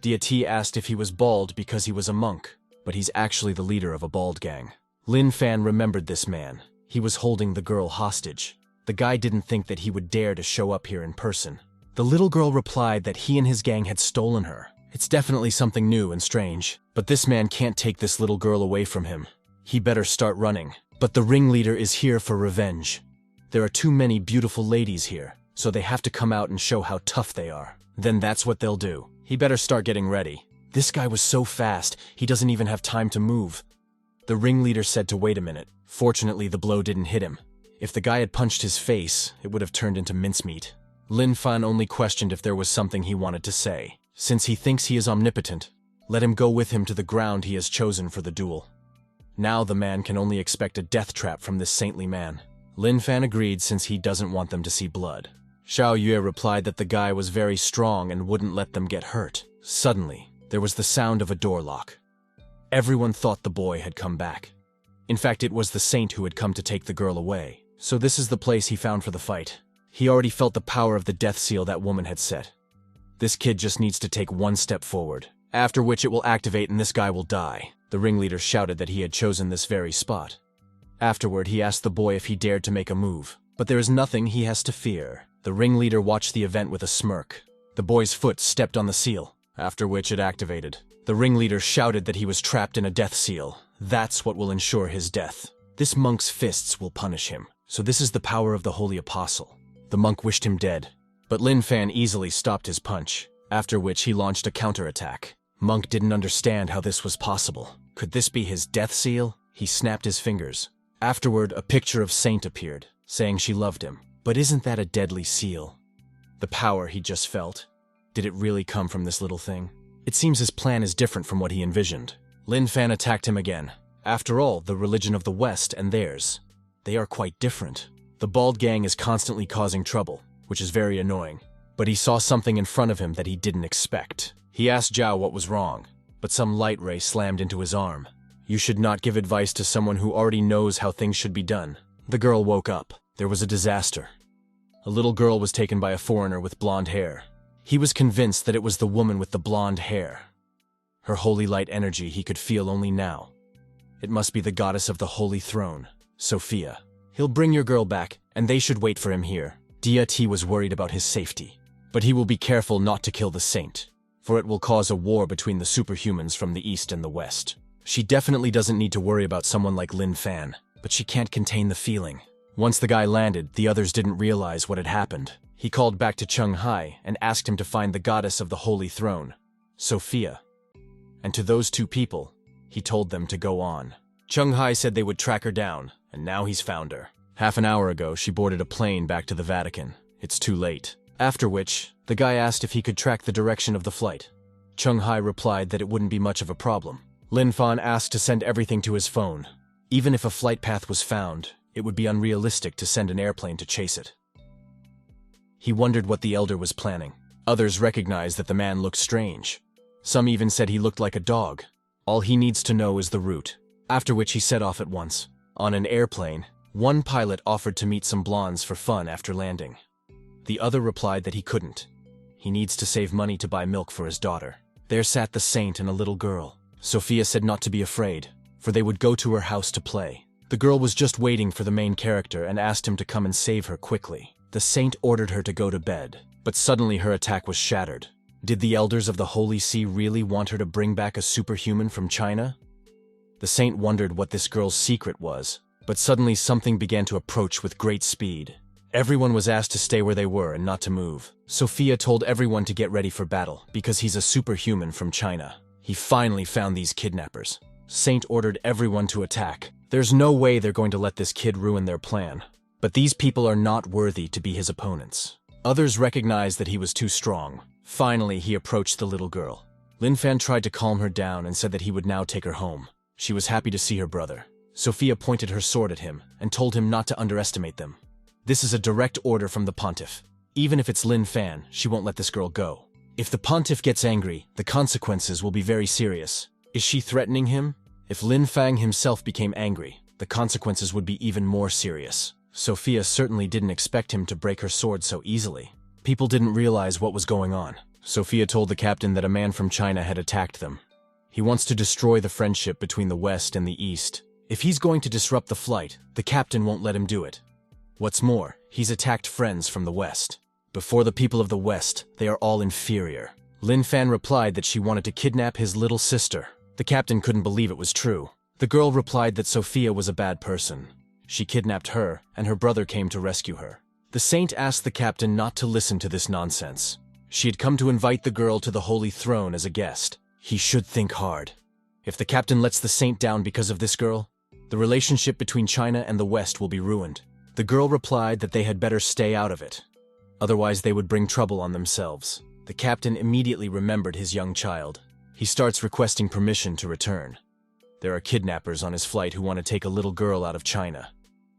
Deity asked if he was bald because he was a monk, but he's actually the leader of a bald gang. Lin Fan remembered this man. He was holding the girl hostage. The guy didn't think that he would dare to show up here in person. The little girl replied that he and his gang had stolen her. It's definitely something new and strange, but this man can't take this little girl away from him. He better start running. But the ringleader is here for revenge. There are too many beautiful ladies here, so they have to come out and show how tough they are. Then that's what they'll do. He better start getting ready. This guy was so fast, he doesn't even have time to move. The ringleader said to wait a minute. Fortunately, the blow didn't hit him. If the guy had punched his face, it would have turned into mincemeat. Lin Fan only questioned if there was something he wanted to say. Since he thinks he is omnipotent, let him go with him to the ground he has chosen for the duel. Now the man can only expect a death trap from this saintly man. Lin Fan agreed since he doesn't want them to see blood. Xiaoyue replied that the guy was very strong and wouldn't let them get hurt. Suddenly, there was the sound of a door lock. Everyone thought the boy had come back. In fact, it was the saint who had come to take the girl away. So this is the place he found for the fight. He already felt the power of the death seal that woman had set. This kid just needs to take one step forward, after which it will activate and this guy will die. The ringleader shouted that he had chosen this very spot. Afterward, he asked the boy if he dared to make a move, but there is nothing he has to fear. The ringleader watched the event with a smirk. The boy's foot stepped on the seal, after which it activated. The ringleader shouted that he was trapped in a death seal. That's what will ensure his death. This monk's fists will punish him. So this is the power of the holy apostle. The monk wished him dead, but Lin Fan easily stopped his punch, after which he launched a counterattack. Monk didn't understand how this was possible. Could this be his death seal? He snapped his fingers. Afterward, a picture of Saint appeared, saying she loved him. But isn't that a deadly seal? The power he just felt, did it really come from this little thing? It seems his plan is different from what he envisioned. Lin Fan attacked him again. After all, the religion of the West and theirs, they are quite different. The bald gang is constantly causing trouble, which is very annoying. But he saw something in front of him that he didn't expect. He asked Zhao what was wrong, but some light ray slammed into his arm. You should not give advice to someone who already knows how things should be done. The girl woke up. There was a disaster. A little girl was taken by a foreigner with blonde hair. He was convinced that it was the woman with the blonde hair. Her holy light energy he could feel only now. It must be the goddess of the holy throne, Sophia. He'll bring your girl back, and they should wait for him here. Deity was worried about his safety, but he will be careful not to kill the saint, for it will cause a war between the superhumans from the east and the west. She definitely doesn't need to worry about someone like Lin Fan, but she can't contain the feeling. Once the guy landed, the others didn't realize what had happened. He called back to Cheng Hai and asked him to find the goddess of the holy throne, Sophia. And to those two people, he told them to go on. Cheng Hai said they would track her down, and now he's found her. Half an hour ago, she boarded a plane back to the Vatican. It's too late. After which, the guy asked if he could track the direction of the flight. Cheng Hai replied that it wouldn't be much of a problem. Lin Fan asked to send everything to his phone. Even if a flight path was found, it would be unrealistic to send an airplane to chase it. He wondered what the elder was planning. Others recognized that the man looked strange. Some even said he looked like a dog. All he needs to know is the route. After which he set off at once. On an airplane, one pilot offered to meet some blondes for fun after landing. The other replied that he couldn't. He needs to save money to buy milk for his daughter. There sat the saint and a little girl. Sophia said not to be afraid, for they would go to her house to play. The girl was just waiting for the main character and asked him to come and save her quickly. The saint ordered her to go to bed, but suddenly her attack was shattered. Did the elders of the Holy See really want her to bring back a superhuman from China? The saint wondered what this girl's secret was, but suddenly something began to approach with great speed. Everyone was asked to stay where they were and not to move. Sophia told everyone to get ready for battle because he's a superhuman from China. He finally found these kidnappers. Saint ordered everyone to attack. There's no way they're going to let this kid ruin their plan. But these people are not worthy to be his opponents. Others recognized that he was too strong. Finally, he approached the little girl. Lin Fan tried to calm her down and said that he would now take her home. She was happy to see her brother. Sophia pointed her sword at him and told him not to underestimate them. This is a direct order from the pontiff. Even if it's Lin Fan, she won't let this girl go. If the pontiff gets angry, the consequences will be very serious. Is she threatening him? If Lin Fang himself became angry, the consequences would be even more serious. Sophia certainly didn't expect him to break her sword so easily. People didn't realize what was going on. Sophia told the captain that a man from China had attacked them. He wants to destroy the friendship between the West and the East. If he's going to disrupt the flight, the captain won't let him do it. What's more, he's attacked friends from the West. Before the people of the West, they are all inferior. Lin Fan replied that she wanted to kidnap his little sister. The captain couldn't believe it was true. The girl replied that Sophia was a bad person. She kidnapped her, and her brother came to rescue her. The saint asked the captain not to listen to this nonsense. She had come to invite the girl to the holy throne as a guest. He should think hard. If the captain lets the saint down because of this girl, the relationship between China and the West will be ruined. The girl replied that they had better stay out of it. Otherwise, they would bring trouble on themselves. The captain immediately remembered his young child. He starts requesting permission to return. There are kidnappers on his flight who want to take a little girl out of China.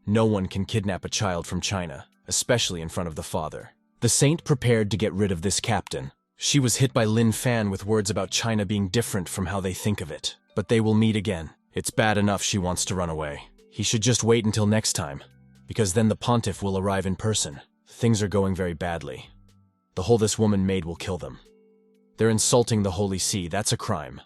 No one can kidnap a child from China, especially in front of the father. The saint prepared to get rid of this captain. She was hit by Lin Fan with words about China being different from how they think of it. But they will meet again. It's bad enough she wants to run away. He should just wait until next time, because then the pontiff will arrive in person. Things are going very badly. The hole this woman made will kill them. They're insulting the Holy See, that's a crime.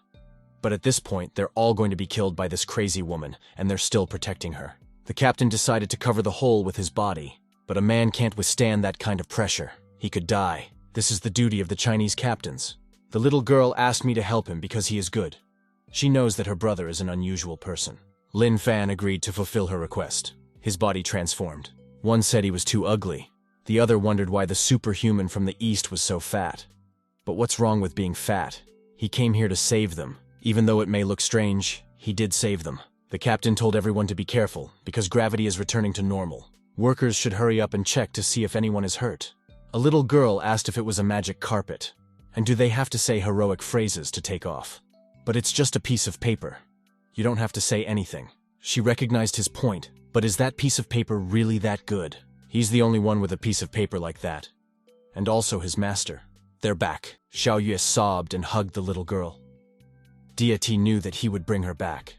But at this point, they're all going to be killed by this crazy woman, and they're still protecting her. The captain decided to cover the hole with his body, but a man can't withstand that kind of pressure. He could die. This is the duty of the Chinese captains. The little girl asked me to help him because he is good. She knows that her brother is an unusual person. Lin Fan agreed to fulfill her request. His body transformed. One said he was too ugly. The other wondered why the superhuman from the East was so fat. But what's wrong with being fat? He came here to save them. Even though it may look strange, he did save them. The captain told everyone to be careful, because gravity is returning to normal. Workers should hurry up and check to see if anyone is hurt. A little girl asked if it was a magic carpet, and do they have to say heroic phrases to take off? But it's just a piece of paper. You don't have to say anything. She recognized his point, but is that piece of paper really that good? He's the only one with a piece of paper like that. And also his master. They're back. Xiao Yue sobbed and hugged the little girl. Deity knew that he would bring her back.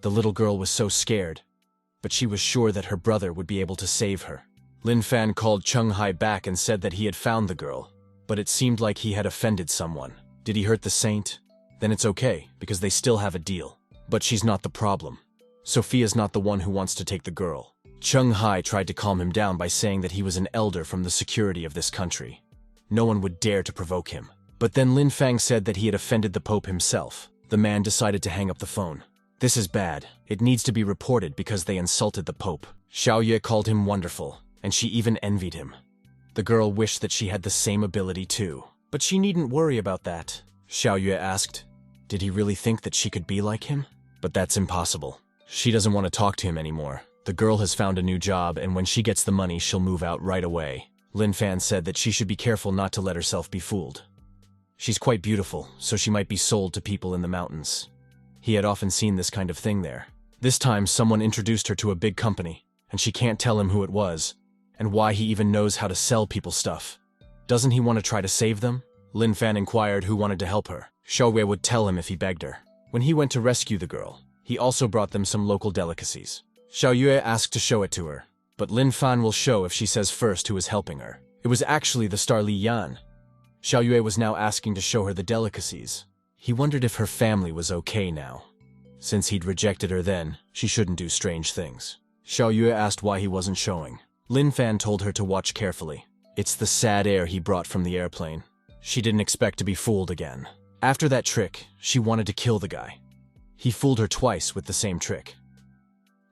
The little girl was so scared, but she was sure that her brother would be able to save her. Lin Fan called Cheng Hai back and said that he had found the girl, but it seemed like he had offended someone. Did he hurt the saint? Then it's okay, because they still have a deal. But she's not the problem. Sophia's not the one who wants to take the girl. Cheng Hai tried to calm him down by saying that he was an elder from the security of this country. No one would dare to provoke him. But then Lin Fang said that he had offended the Pope himself. The man decided to hang up the phone. This is bad. It needs to be reported because they insulted the Pope. Xiao Yue called him wonderful, and she even envied him. The girl wished that she had the same ability too. But she needn't worry about that. Xiao Yue asked, did he really think that she could be like him? But that's impossible. She doesn't want to talk to him anymore. The girl has found a new job, and when she gets the money, she'll move out right away. Lin Fan said that she should be careful not to let herself be fooled. She's quite beautiful, so she might be sold to people in the mountains. He had often seen this kind of thing there. This time, someone introduced her to a big company, and she can't tell him who it was, and why he even knows how to sell people stuff. Doesn't he want to try to save them? Lin Fan inquired who wanted to help her. Xiao Wei would tell him if he begged her. When he went to rescue the girl, he also brought them some local delicacies. Xiao Yue asked to show it to her, but Lin Fan will show if she says first who is helping her. It was actually the star Li Yan. Xiao Yue was now asking to show her the delicacies. He wondered if her family was okay now. Since he'd rejected her then, she shouldn't do strange things. Xiao Yue asked why he wasn't showing. Lin Fan told her to watch carefully. It's the sad air he brought from the airplane. She didn't expect to be fooled again. After that trick, she wanted to kill the guy. He fooled her twice with the same trick.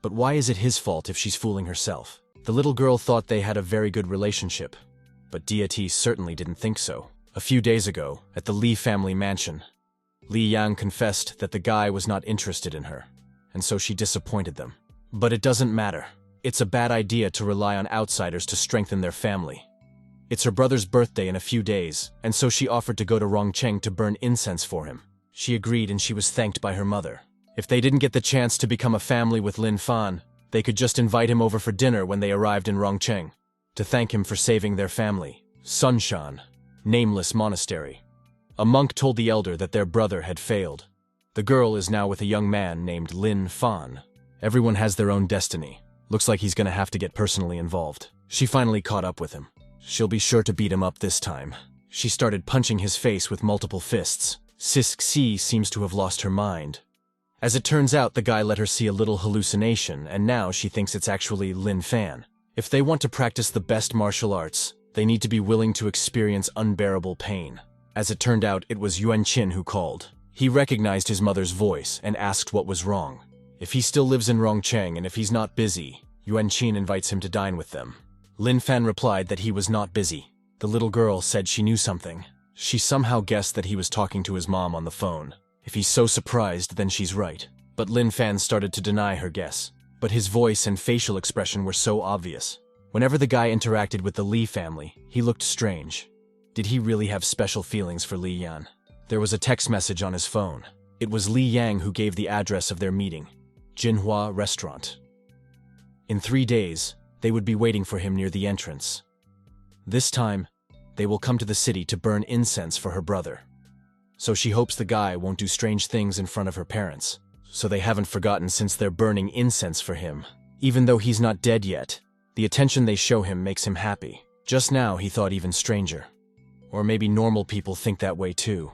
But why is it his fault if she's fooling herself? The little girl thought they had a very good relationship, but Deity certainly didn't think so. A few days ago, at the Li family mansion, Li Yang confessed that the guy was not interested in her, and so she disappointed them. But it doesn't matter. It's a bad idea to rely on outsiders to strengthen their family. It's her brother's birthday in a few days, and so she offered to go to Rongcheng to burn incense for him. She agreed and she was thanked by her mother. If they didn't get the chance to become a family with Lin Fan, they could just invite him over for dinner when they arrived in Rongcheng, to thank him for saving their family. Sunshan, nameless monastery. A monk told the elder that their brother had failed. The girl is now with a young man named Lin Fan. Everyone has their own destiny. Looks like he's gonna have to get personally involved. She finally caught up with him. She'll be sure to beat him up this time. She started punching his face with multiple fists. Cixi seems to have lost her mind. As it turns out, the guy let her see a little hallucination, and now she thinks it's actually Lin Fan. If they want to practice the best martial arts, they need to be willing to experience unbearable pain. As it turned out, it was Yuan Qin who called. He recognized his mother's voice and asked what was wrong. If he still lives in Rongcheng and if he's not busy, Yuan Qin invites him to dine with them. Lin Fan replied that he was not busy. The little girl said she knew something. She somehow guessed that he was talking to his mom on the phone. If he's so surprised, then she's right. But Lin Fan started to deny her guess. But his voice and facial expression were so obvious. Whenever the guy interacted with the Li family, he looked strange. Did he really have special feelings for Li Yan? There was a text message on his phone. It was Li Yang who gave the address of their meeting. Jinhua Restaurant. In 3 days, they would be waiting for him near the entrance. This time, they will come to the city to burn incense for her brother. So she hopes the guy won't do strange things in front of her parents. So they haven't forgotten since they're burning incense for him. Even though he's not dead yet, the attention they show him makes him happy. Just now, he thought even stranger. Or maybe normal people think that way too.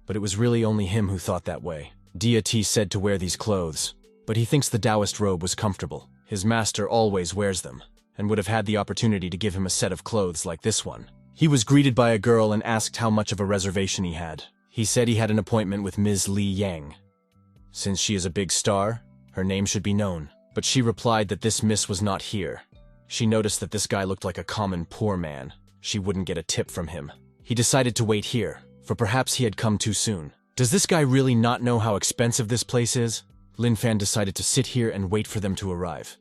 But it was really only him who thought that way. Deity said to wear these clothes, but he thinks the Taoist robe was comfortable. His master always wears them, and would have had the opportunity to give him a set of clothes like this one. He was greeted by a girl and asked how much of a reservation he had. He said he had an appointment with Ms. Li Yang. Since she is a big star, her name should be known. But she replied that this miss was not here. She noticed that this guy looked like a common poor man. She wouldn't get a tip from him. He decided to wait here, for perhaps he had come too soon. Does this guy really not know how expensive this place is? Lin Fan decided to sit here and wait for them to arrive.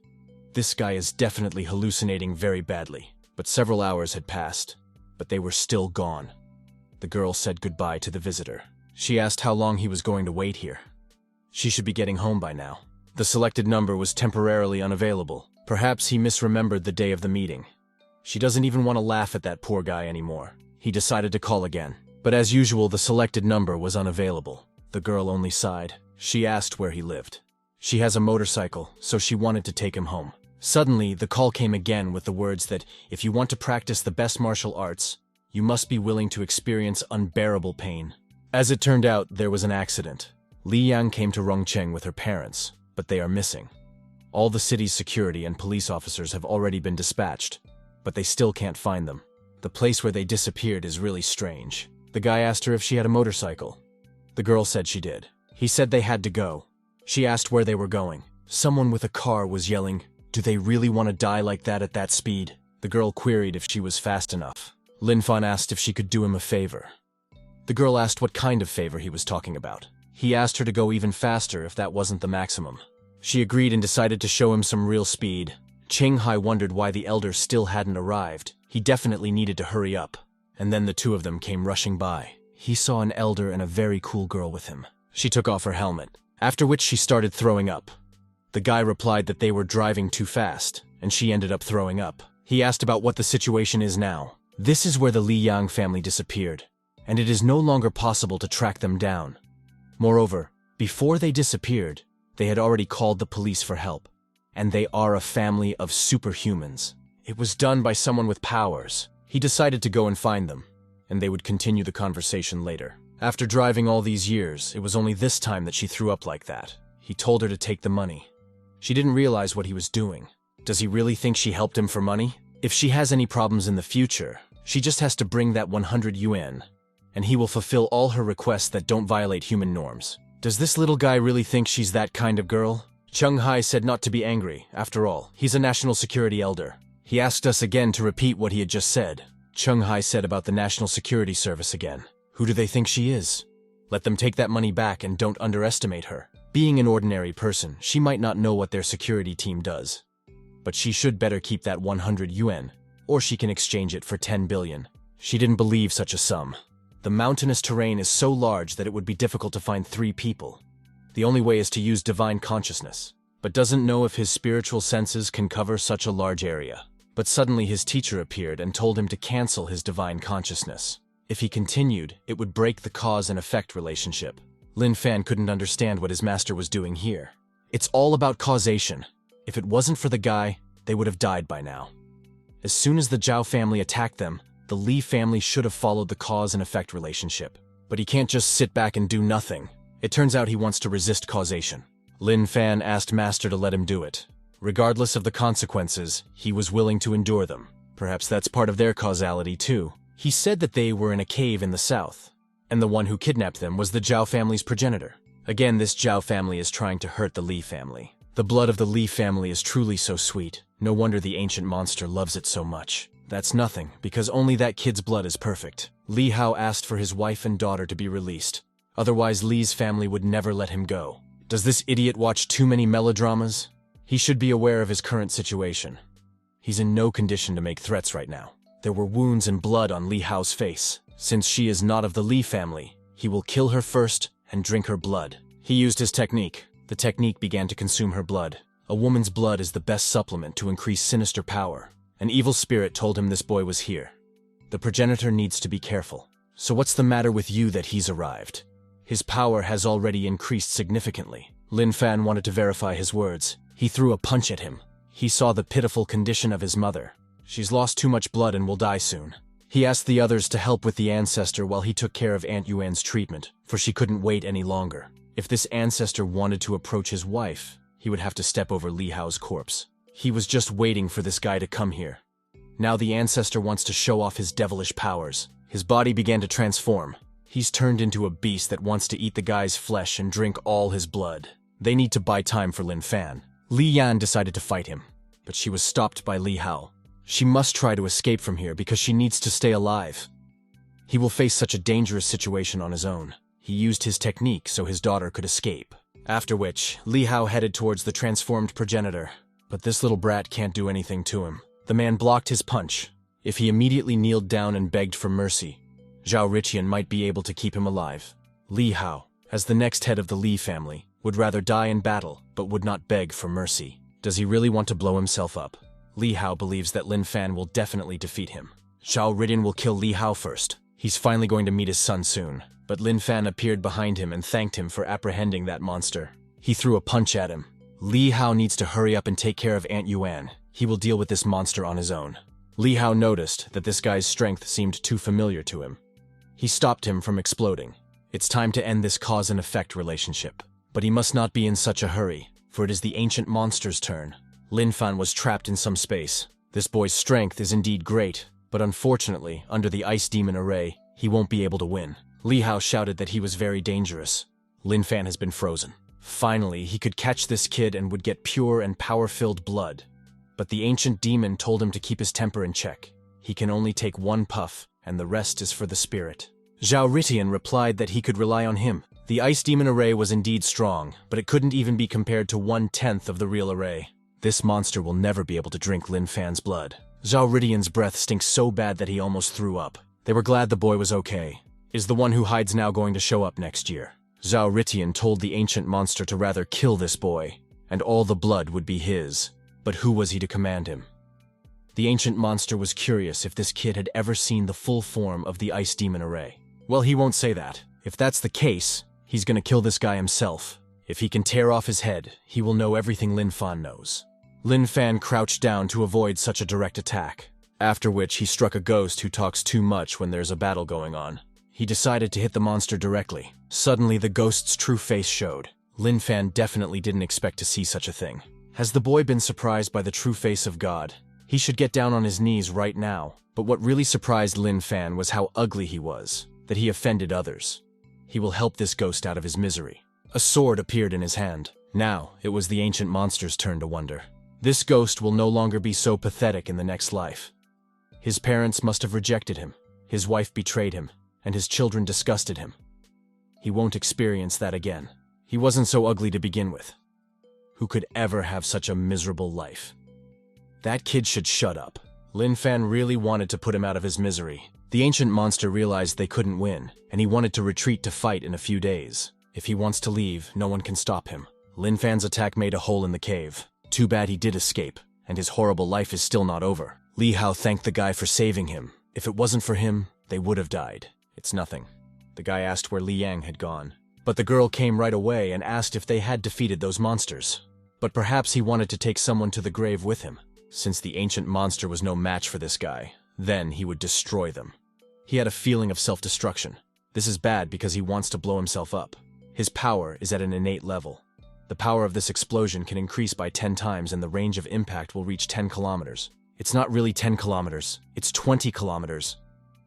This guy is definitely hallucinating very badly. But several hours had passed, but they were still gone. The girl said goodbye to the visitor. She asked how long he was going to wait here. She should be getting home by now. The selected number was temporarily unavailable. Perhaps he misremembered the day of the meeting. She doesn't even want to laugh at that poor guy anymore. He decided to call again. But as usual, the selected number was unavailable. The girl only sighed. She asked where he lived. She has a motorcycle, so she wanted to take him home. Suddenly, the call came again with the words that if you want to practice the best martial arts, you must be willing to experience unbearable pain. As it turned out, there was an accident. Li Yang came to Rongcheng with her parents, but they are missing. All the city's security and police officers have already been dispatched, but they still can't find them. The place where they disappeared is really strange. The guy asked her if she had a motorcycle. The girl said she did. He said they had to go. She asked where they were going. Someone with a car was yelling, "Do they really want to die like that at that speed?" The girl queried if she was fast enough. Lin Fan asked if she could do him a favor. The girl asked what kind of favor he was talking about. He asked her to go even faster if that wasn't the maximum. She agreed and decided to show him some real speed. Qinghai wondered why the elder still hadn't arrived. He definitely needed to hurry up. And then the two of them came rushing by. He saw an elder and a very cool girl with him. She took off her helmet, after which she started throwing up. The guy replied that they were driving too fast, and she ended up throwing up. He asked about what the situation is now. This is where the Li Yang family disappeared, and it is no longer possible to track them down. Moreover, before they disappeared, they had already called the police for help, and they are a family of superhumans. It was done by someone with powers. He decided to go and find them, and they would continue the conversation later. After driving all these years, it was only this time that she threw up like that. He told her to take the money. She didn't realize what he was doing. Does he really think she helped him for money? If she has any problems in the future, she just has to bring that 100 yuan, and he will fulfill all her requests that don't violate human norms. Does this little guy really think she's that kind of girl? Qinghai said not to be angry. After all, he's a national security elder. He asked us again to repeat what he had just said. Qinghai said about the National Security Service again. Who do they think she is? Let them take that money back and don't underestimate her. Being an ordinary person, she might not know what their security team does. But she should better keep that 100 yuan, or she can exchange it for 10 billion. She didn't believe such a sum. The mountainous terrain is so large that it would be difficult to find 3 people. The only way is to use divine consciousness, but doesn't know if his spiritual senses can cover such a large area. But suddenly his teacher appeared and told him to cancel his divine consciousness. If he continued, it would break the cause and effect relationship. Lin Fan couldn't understand what his master was doing here. It's all about causation. If it wasn't for the guy, they would have died by now. As soon as the Zhao family attacked them, the Li family should have followed the cause and effect relationship. But he can't just sit back and do nothing. It turns out he wants to resist causation. Lin Fan asked Master to let him do it. Regardless of the consequences, he was willing to endure them. Perhaps that's part of their causality too. He said that they were in a cave in the south, and the one who kidnapped them was the Zhao family's progenitor. Again, this Zhao family is trying to hurt the Li family. The blood of the Li family is truly so sweet. No wonder the ancient monster loves it so much. That's nothing, because only that kid's blood is perfect. Li Hao asked for his wife and daughter to be released. Otherwise, Li's family would never let him go. Does this idiot watch too many melodramas? He should be aware of his current situation. He's in no condition to make threats right now. There were wounds and blood on Li Hao's face. Since she is not of the Li family, he will kill her first and drink her blood. He used his technique. The technique began to consume her blood. A woman's blood is the best supplement to increase sinister power. An evil spirit told him this boy was here. The progenitor needs to be careful. So what's the matter with you that he's arrived? His power has already increased significantly. Lin Fan wanted to verify his words. He threw a punch at him. He saw the pitiful condition of his mother. She's lost too much blood and will die soon. He asked the others to help with the ancestor while he took care of Aunt Yuan's treatment, for she couldn't wait any longer. If this ancestor wanted to approach his wife, he would have to step over Li Hao's corpse. He was just waiting for this guy to come here. Now the ancestor wants to show off his devilish powers. His body began to transform. He's turned into a beast that wants to eat the guy's flesh and drink all his blood. They need to buy time for Lin Fan. Li Yan decided to fight him, but she was stopped by Li Hao. She must try to escape from here because she needs to stay alive. He will face such a dangerous situation on his own. He used his technique so his daughter could escape. After which, Li Hao headed towards the transformed progenitor. But this little brat can't do anything to him. The man blocked his punch. If he immediately kneeled down and begged for mercy, Zhao Riqian might be able to keep him alive. Li Hao, as the next head of the Li family, would rather die in battle, but would not beg for mercy. Does he really want to blow himself up? Li Hao believes that Lin Fan will definitely defeat him. Zhao Riqian will kill Li Hao first. He's finally going to meet his son soon. But Lin Fan appeared behind him and thanked him for apprehending that monster. He threw a punch at him. Li Hao needs to hurry up and take care of Aunt Yuan. He will deal with this monster on his own. Li Hao noticed that this guy's strength seemed too familiar to him. He stopped him from exploding. It's time to end this cause and effect relationship. But he must not be in such a hurry, for it is the ancient monster's turn. Lin Fan was trapped in some space. This boy's strength is indeed great, but unfortunately, under the Ice Demon array, he won't be able to win. Li Hao shouted that he was very dangerous. Lin Fan has been frozen. Finally, he could catch this kid and would get pure and power-filled blood. But the ancient demon told him to keep his temper in check. He can only take one puff, and the rest is for the spirit. Zhao Riqian replied that he could rely on him. The Ice Demon array was indeed strong, but it couldn't even be compared to 1/10 of the real array. This monster will never be able to drink Lin Fan's blood. Zhao Riqian's breath stinks so bad that he almost threw up. They were glad the boy was okay. Is the one who hides now going to show up next year? Zhao Riqian told the ancient monster to rather kill this boy, and all the blood would be his. But who was he to command him? The ancient monster was curious if this kid had ever seen the full form of the Ice Demon array. Well, he won't say that. If that's the case, he's gonna kill this guy himself. If he can tear off his head, he will know everything Lin Fan knows. Lin Fan crouched down to avoid such a direct attack, after which he struck a ghost who talks too much when there's a battle going on. He decided to hit the monster directly. Suddenly, the ghost's true face showed. Lin Fan definitely didn't expect to see such a thing. Has the boy been surprised by the true face of God? He should get down on his knees right now. But what really surprised Lin Fan was how ugly he was, that he offended others. He will help this ghost out of his misery. A sword appeared in his hand. Now, it was the ancient monster's turn to wonder. This ghost will no longer be so pathetic in the next life. His parents must have rejected him. His wife betrayed him, and his children disgusted him. He won't experience that again. He wasn't so ugly to begin with. Who could ever have such a miserable life? That kid should shut up. Lin Fan really wanted to put him out of his misery. The ancient monster realized they couldn't win, and he wanted to retreat to fight in a few days. If he wants to leave, no one can stop him. Lin Fan's attack made a hole in the cave. Too bad he did escape, and his horrible life is still not over. Li Hao thanked the guy for saving him. If it wasn't for him, they would have died. It's nothing. The guy asked where Li Yang had gone. But the girl came right away and asked if they had defeated those monsters. But perhaps he wanted to take someone to the grave with him. Since the ancient monster was no match for this guy, then he would destroy them. He had a feeling of self-destruction. This is bad because he wants to blow himself up. His power is at an innate level. The power of this explosion can increase by 10 times and the range of impact will reach 10 kilometers. It's not really 10 kilometers, it's 20 kilometers.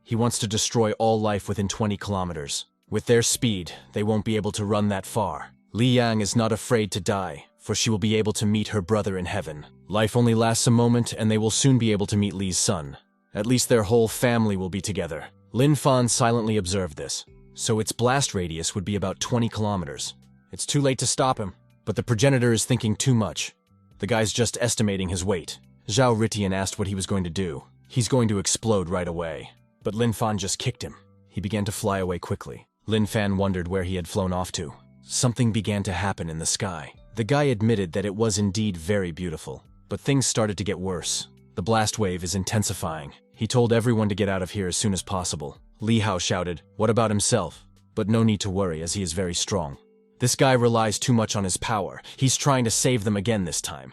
He wants to destroy all life within 20 kilometers. With their speed, they won't be able to run that far. Li Yang is not afraid to die, for she will be able to meet her brother in heaven. Life only lasts a moment, and they will soon be able to meet Li's son. At least their whole family will be together. Lin Fan silently observed this, so its blast radius would be about 20 kilometers. It's too late to stop him, but the progenitor is thinking too much. The guy's just estimating his weight. Zhao Ritian asked what he was going to do. He's going to explode right away. But Lin Fan just kicked him. He began to fly away quickly. Lin Fan wondered where he had flown off to. Something began to happen in the sky. The guy admitted that it was indeed very beautiful. But things started to get worse. The blast wave is intensifying. He told everyone to get out of here as soon as possible. Li Hao shouted, "What about himself?" But no need to worry, as he is very strong. This guy relies too much on his power. He's trying to save them again this time.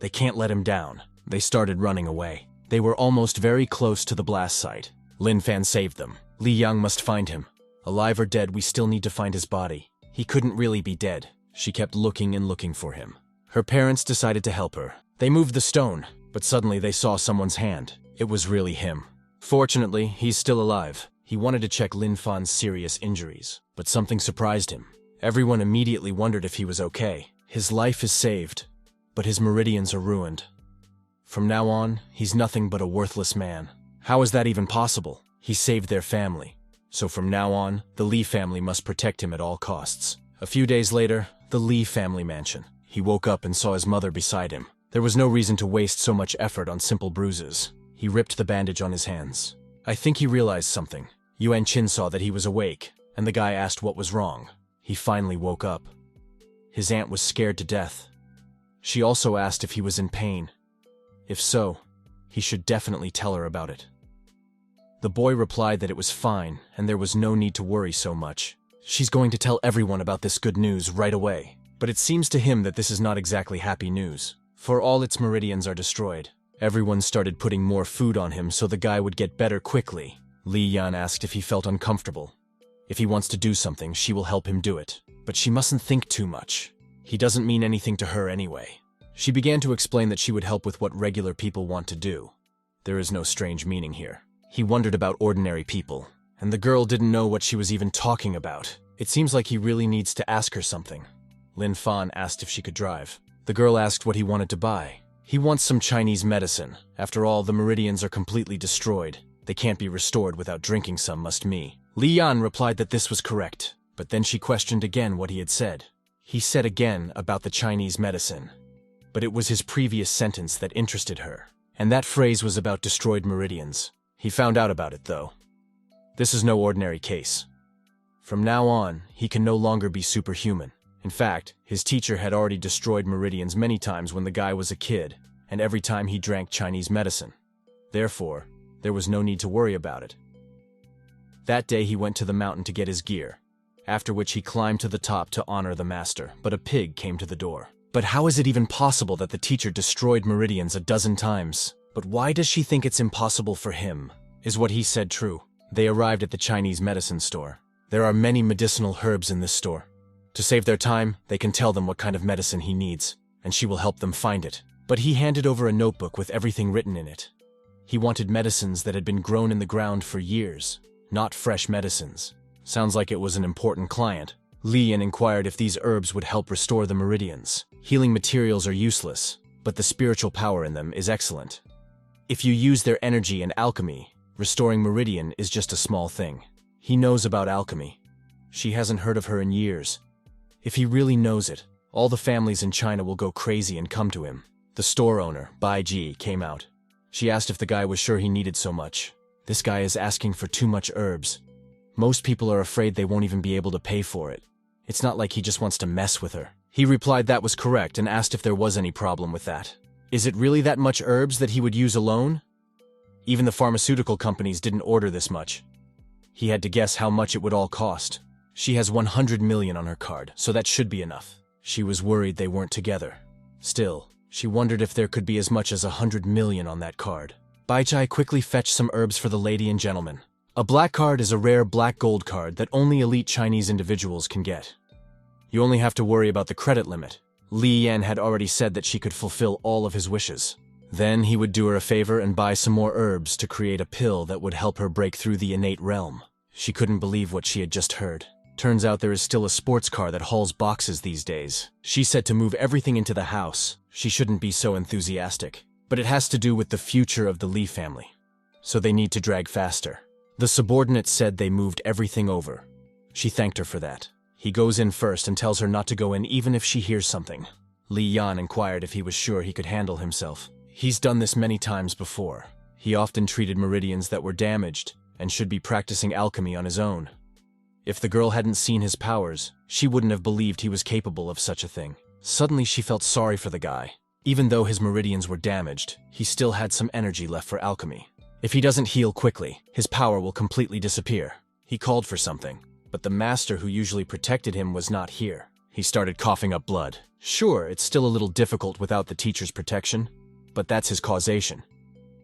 They can't let him down. They started running away. They were almost very close to the blast site. Lin Fan saved them. Li Yang must find him. Alive or dead, we still need to find his body. He couldn't really be dead. She kept looking and looking for him. Her parents decided to help her. They moved the stone, but suddenly they saw someone's hand. It was really him. Fortunately, he's still alive. He wanted to check Lin Fan's serious injuries, but something surprised him. Everyone immediately wondered if he was okay. His life is saved, but his meridians are ruined. From now on, he's nothing but a worthless man. How is that even possible? He saved their family. So from now on, the Li family must protect him at all costs. A few days later, the Li family mansion. He woke up and saw his mother beside him. There was no reason to waste so much effort on simple bruises. He ripped the bandage on his hands. I think he realized something. Yuan Qin saw that he was awake, and the guy asked what was wrong. He finally woke up. His aunt was scared to death. She also asked if he was in pain. If so, he should definitely tell her about it. The boy replied that it was fine, and there was no need to worry so much. She's going to tell everyone about this good news right away. But it seems to him that this is not exactly happy news, for all its meridians are destroyed. Everyone started putting more food on him so the guy would get better quickly. Li Yan asked if he felt uncomfortable. If he wants to do something, she will help him do it. But she mustn't think too much. He doesn't mean anything to her anyway. She began to explain that she would help with what regular people want to do. There is no strange meaning here. He wondered about ordinary people, and the girl didn't know what she was even talking about. It seems like he really needs to ask her something. Lin Fan asked if she could drive. The girl asked what he wanted to buy. He wants some Chinese medicine. After all, the meridians are completely destroyed. They can't be restored without drinking some, must me. Li Yan replied that this was correct, but then she questioned again what he had said. He said again about the Chinese medicine, but it was his previous sentence that interested her, and that phrase was about destroyed meridians. He found out about it, though. This is no ordinary case. From now on, he can no longer be superhuman. In fact, his teacher had already destroyed meridians many times when the guy was a kid, and every time he drank Chinese medicine. Therefore, there was no need to worry about it. That day he went to the mountain to get his gear, after which he climbed to the top to honor the master, but a pig came to the door. But how is it even possible that the teacher destroyed meridians a dozen times? But why does she think it's impossible for him? Is what he said true? They arrived at the Chinese medicine store. There are many medicinal herbs in this store. To save their time, they can tell them what kind of medicine he needs, and she will help them find it. But he handed over a notebook with everything written in it. He wanted medicines that had been grown in the ground for years, not fresh medicines. Sounds like it was an important client. Li Yan inquired if these herbs would help restore the meridians. Healing materials are useless, but the spiritual power in them is excellent. If you use their energy and alchemy, restoring meridian is just a small thing. He knows about alchemy. She hasn't heard of her in years. If he really knows it, all the families in China will go crazy and come to him. The store owner, Bai Ji, came out. She asked if the guy was sure he needed so much. This guy is asking for too much herbs. Most people are afraid they won't even be able to pay for it. It's not like he just wants to mess with her. He replied that was correct and asked if there was any problem with that. Is it really that much herbs that he would use alone? Even the pharmaceutical companies didn't order this much. He had to guess how much it would all cost. She has 100 million on her card, so that should be enough. She was worried they weren't together. Still, she wondered if there could be as much as 100 million on that card. Bai Chai quickly fetched some herbs for the lady and gentleman. A black card is a rare black gold card that only elite Chinese individuals can get. You only have to worry about the credit limit. Li Yan had already said that she could fulfill all of his wishes. Then he would do her a favor and buy some more herbs to create a pill that would help her break through the innate realm. She couldn't believe what she had just heard. Turns out there is still a sports car that hauls boxes these days. She said to move everything into the house. She shouldn't be so enthusiastic. But it has to do with the future of the Li family. So they need to drag faster. The subordinate said they moved everything over. She thanked her for that. He goes in first and tells her not to go in even if she hears something. Li Yan inquired if he was sure he could handle himself. He's done this many times before. He often treated meridians that were damaged and should be practicing alchemy on his own. If the girl hadn't seen his powers, she wouldn't have believed he was capable of such a thing. Suddenly she felt sorry for the guy. Even though his meridians were damaged, he still had some energy left for alchemy. If he doesn't heal quickly, his power will completely disappear. He called for something, but the master who usually protected him was not here. He started coughing up blood. Sure, it's still a little difficult without the teacher's protection, but that's his causation.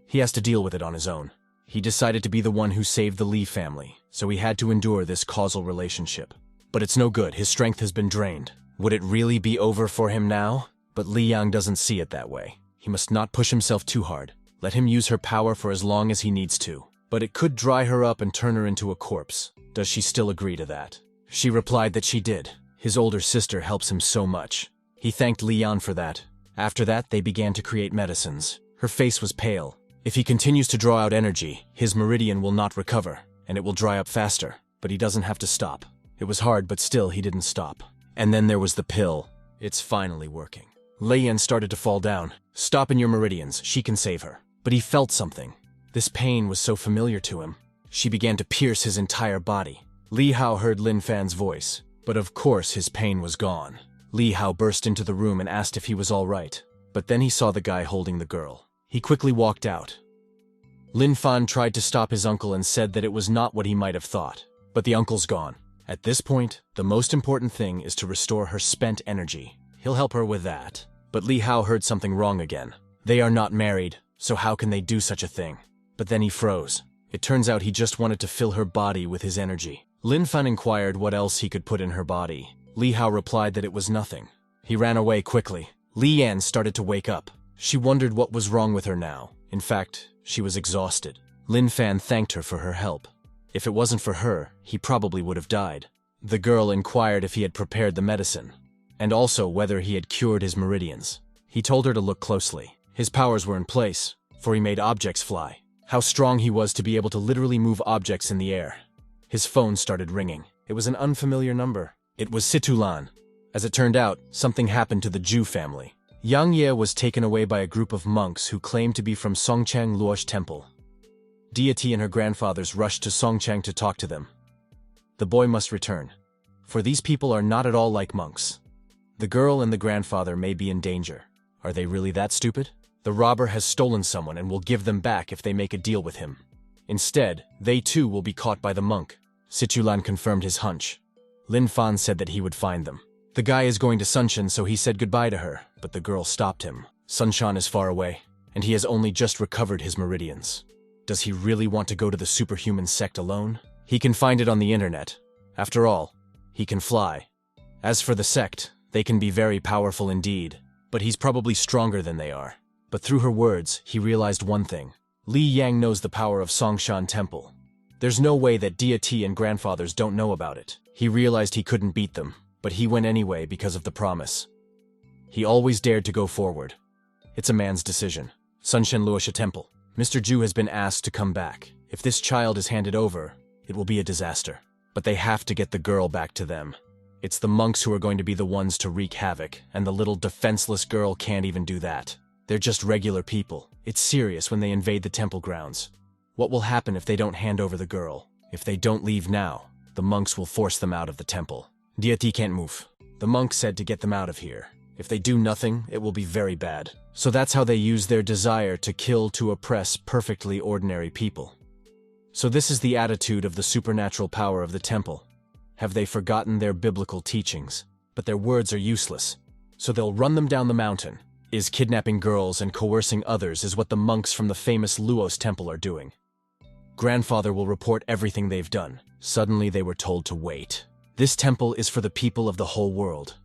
He has to deal with it on his own. He decided to be the one who saved the Li family, so he had to endure this causal relationship. But it's no good, his strength has been drained. Would it really be over for him now? But Li Yang doesn't see it that way. He must not push himself too hard. Let him use her power for as long as he needs to. But it could dry her up and turn her into a corpse. Does she still agree to that? She replied that she did. His older sister helps him so much. He thanked Li Yan for that. After that, they began to create medicines. Her face was pale. If he continues to draw out energy, his meridian will not recover, and it will dry up faster. But he doesn't have to stop. It was hard, but still he didn't stop. And then there was the pill. It's finally working. Li Yan started to fall down. Stop in your meridians, she can save her. But he felt something. This pain was so familiar to him. She began to pierce his entire body. Li Hao heard Lin Fan's voice, but of course his pain was gone. Li Hao burst into the room and asked if he was all right. But then he saw the guy holding the girl. He quickly walked out. Lin Fan tried to stop his uncle and said that it was not what he might have thought. But the uncle's gone. At this point, the most important thing is to restore her spent energy. He'll help her with that. But Li Hao heard something wrong again. They are not married, so how can they do such a thing? But then he froze. It turns out he just wanted to fill her body with his energy. Lin Fan inquired what else he could put in her body. Li Hao replied that it was nothing. He ran away quickly. Li Yan started to wake up. She wondered what was wrong with her now. In fact, she was exhausted. Lin Fan thanked her for her help. If it wasn't for her, he probably would have died. The girl inquired if he had prepared the medicine, and also whether he had cured his meridians. He told her to look closely. His powers were in place, for he made objects fly. How strong he was to be able to literally move objects in the air. His phone started ringing. It was an unfamiliar number. It was Situlan. As it turned out, something happened to the Zhu family. Yang Ye was taken away by a group of monks who claimed to be from Songchang Luosh Temple. Deity and her grandfathers rushed to Songchang to talk to them. The boy must return, for these people are not at all like monks. The girl and the grandfather may be in danger. Are they really that stupid? The robber has stolen someone and will give them back if they make a deal with him. Instead, they too will be caught by the monk. Situlan confirmed his hunch. Lin Fan said that he would find them. The guy is going to Sunshan, so he said goodbye to her, but the girl stopped him. Sunshan is far away, and he has only just recovered his meridians. Does he really want to go to the superhuman sect alone? He can find it on the internet. After all, he can fly. As for the sect, they can be very powerful indeed, but he's probably stronger than they are. But through her words, he realized one thing. Li Yang knows the power of Songshan Temple. There's no way that deity and grandfathers don't know about it. He realized he couldn't beat them, but he went anyway because of the promise. He always dared to go forward. It's a man's decision. Sunshan Luosha Temple. Mr. Zhu has been asked to come back. If this child is handed over, it will be a disaster. but they have to get the girl back to them. It's the monks who are going to be the ones to wreak havoc, and the little defenseless girl can't even do that. They're just regular people. It's serious when they invade the temple grounds. What will happen if they don't hand over the girl? If they don't leave now, the monks will force them out of the temple. Deity can't move. The monk said to get them out of here. If they do nothing, it will be very bad. So that's how they use their desire to kill to oppress perfectly ordinary people. So this is the attitude of the supernatural power of the temple. Have they forgotten their biblical teachings? But their words are useless. So they'll run them down the mountain. Kidnapping girls and coercing others is what the monks from the famous Luos temple are doing. Grandfather will report everything they've done. Suddenly they were told to wait. This temple is for the people of the whole world.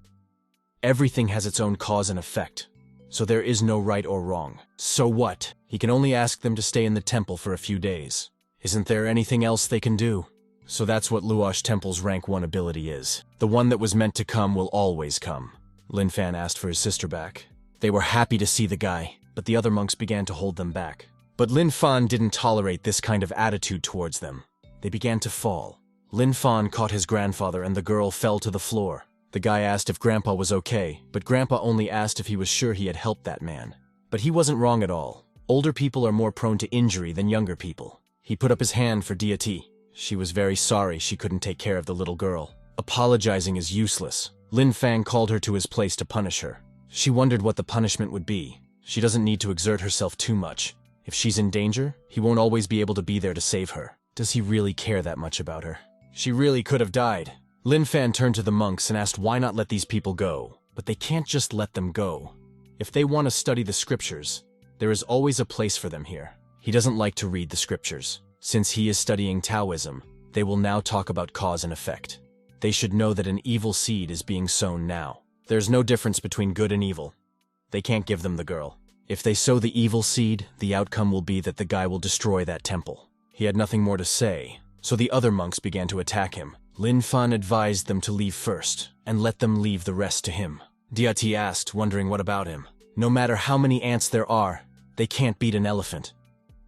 Everything has its own cause and effect. So there is no right or wrong. So what? He can only ask them to stay in the temple for a few days. Isn't there anything else they can do? So that's what Luosh Temple's rank 1 ability is. The one that was meant to come will always come. Lin Fan asked for his sister back. They were happy to see the guy, but the other monks began to hold them back. But Lin Fan didn't tolerate this kind of attitude towards them. They began to fall. Lin Fan caught his grandfather and the girl fell to the floor. The guy asked if Grandpa was okay, but Grandpa only asked if he was sure he had helped that man. But he wasn't wrong at all. Older people are more prone to injury than younger people. He put up his hand for Deity. She was very sorry she couldn't take care of the little girl. Apologizing is useless. Lin Fan called her to his place to punish her. She wondered what the punishment would be. She doesn't need to exert herself too much. If she's in danger, he won't always be able to be there to save her. Does he really care that much about her? She really could have died. Lin Fan turned to the monks and asked why not let these people go. But they can't just let them go. If they want to study the scriptures, there is always a place for them here. He doesn't like to read the scriptures. Since he is studying Taoism, they will now talk about cause and effect. They should know that an evil seed is being sown now. There's no difference between good and evil. They can't give them the girl. If they sow the evil seed, the outcome will be that the guy will destroy that temple. He had nothing more to say, so the other monks began to attack him. Lin Fan advised them to leave first, and let them leave the rest to him. Deity asked, wondering what about him. No matter how many ants there are, they can't beat an elephant.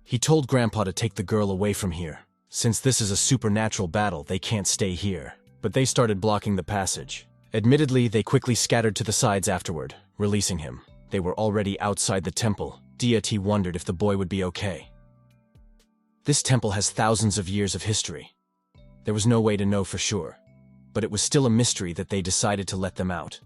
He told Grandpa to take the girl away from here. Since this is a supernatural battle, they can't stay here. But they started blocking the passage. Admittedly, they quickly scattered to the sides afterward, releasing him. They were already outside the temple. Deity wondered if the boy would be okay. This temple has thousands of years of history. There was no way to know for sure, but it was still a mystery that they decided to let them out.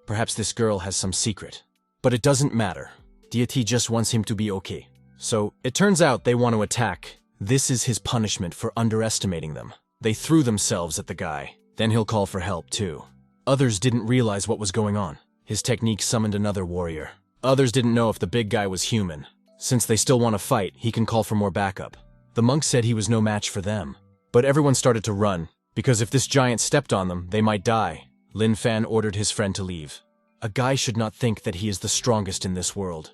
Perhaps this girl has some secret. But it doesn't matter. Deity just wants him to be okay. So, it turns out they want to attack. This is his punishment for underestimating them. They threw themselves at the guy. Then he'll call for help too. Others didn't realize what was going on. His technique summoned another warrior. Others didn't know if the big guy was human. Since they still want to fight, he can call for more backup. The monk said he was no match for them. But everyone started to run, because if this giant stepped on them, they might die. Lin Fan ordered his friend to leave. A guy should not think that he is the strongest in this world.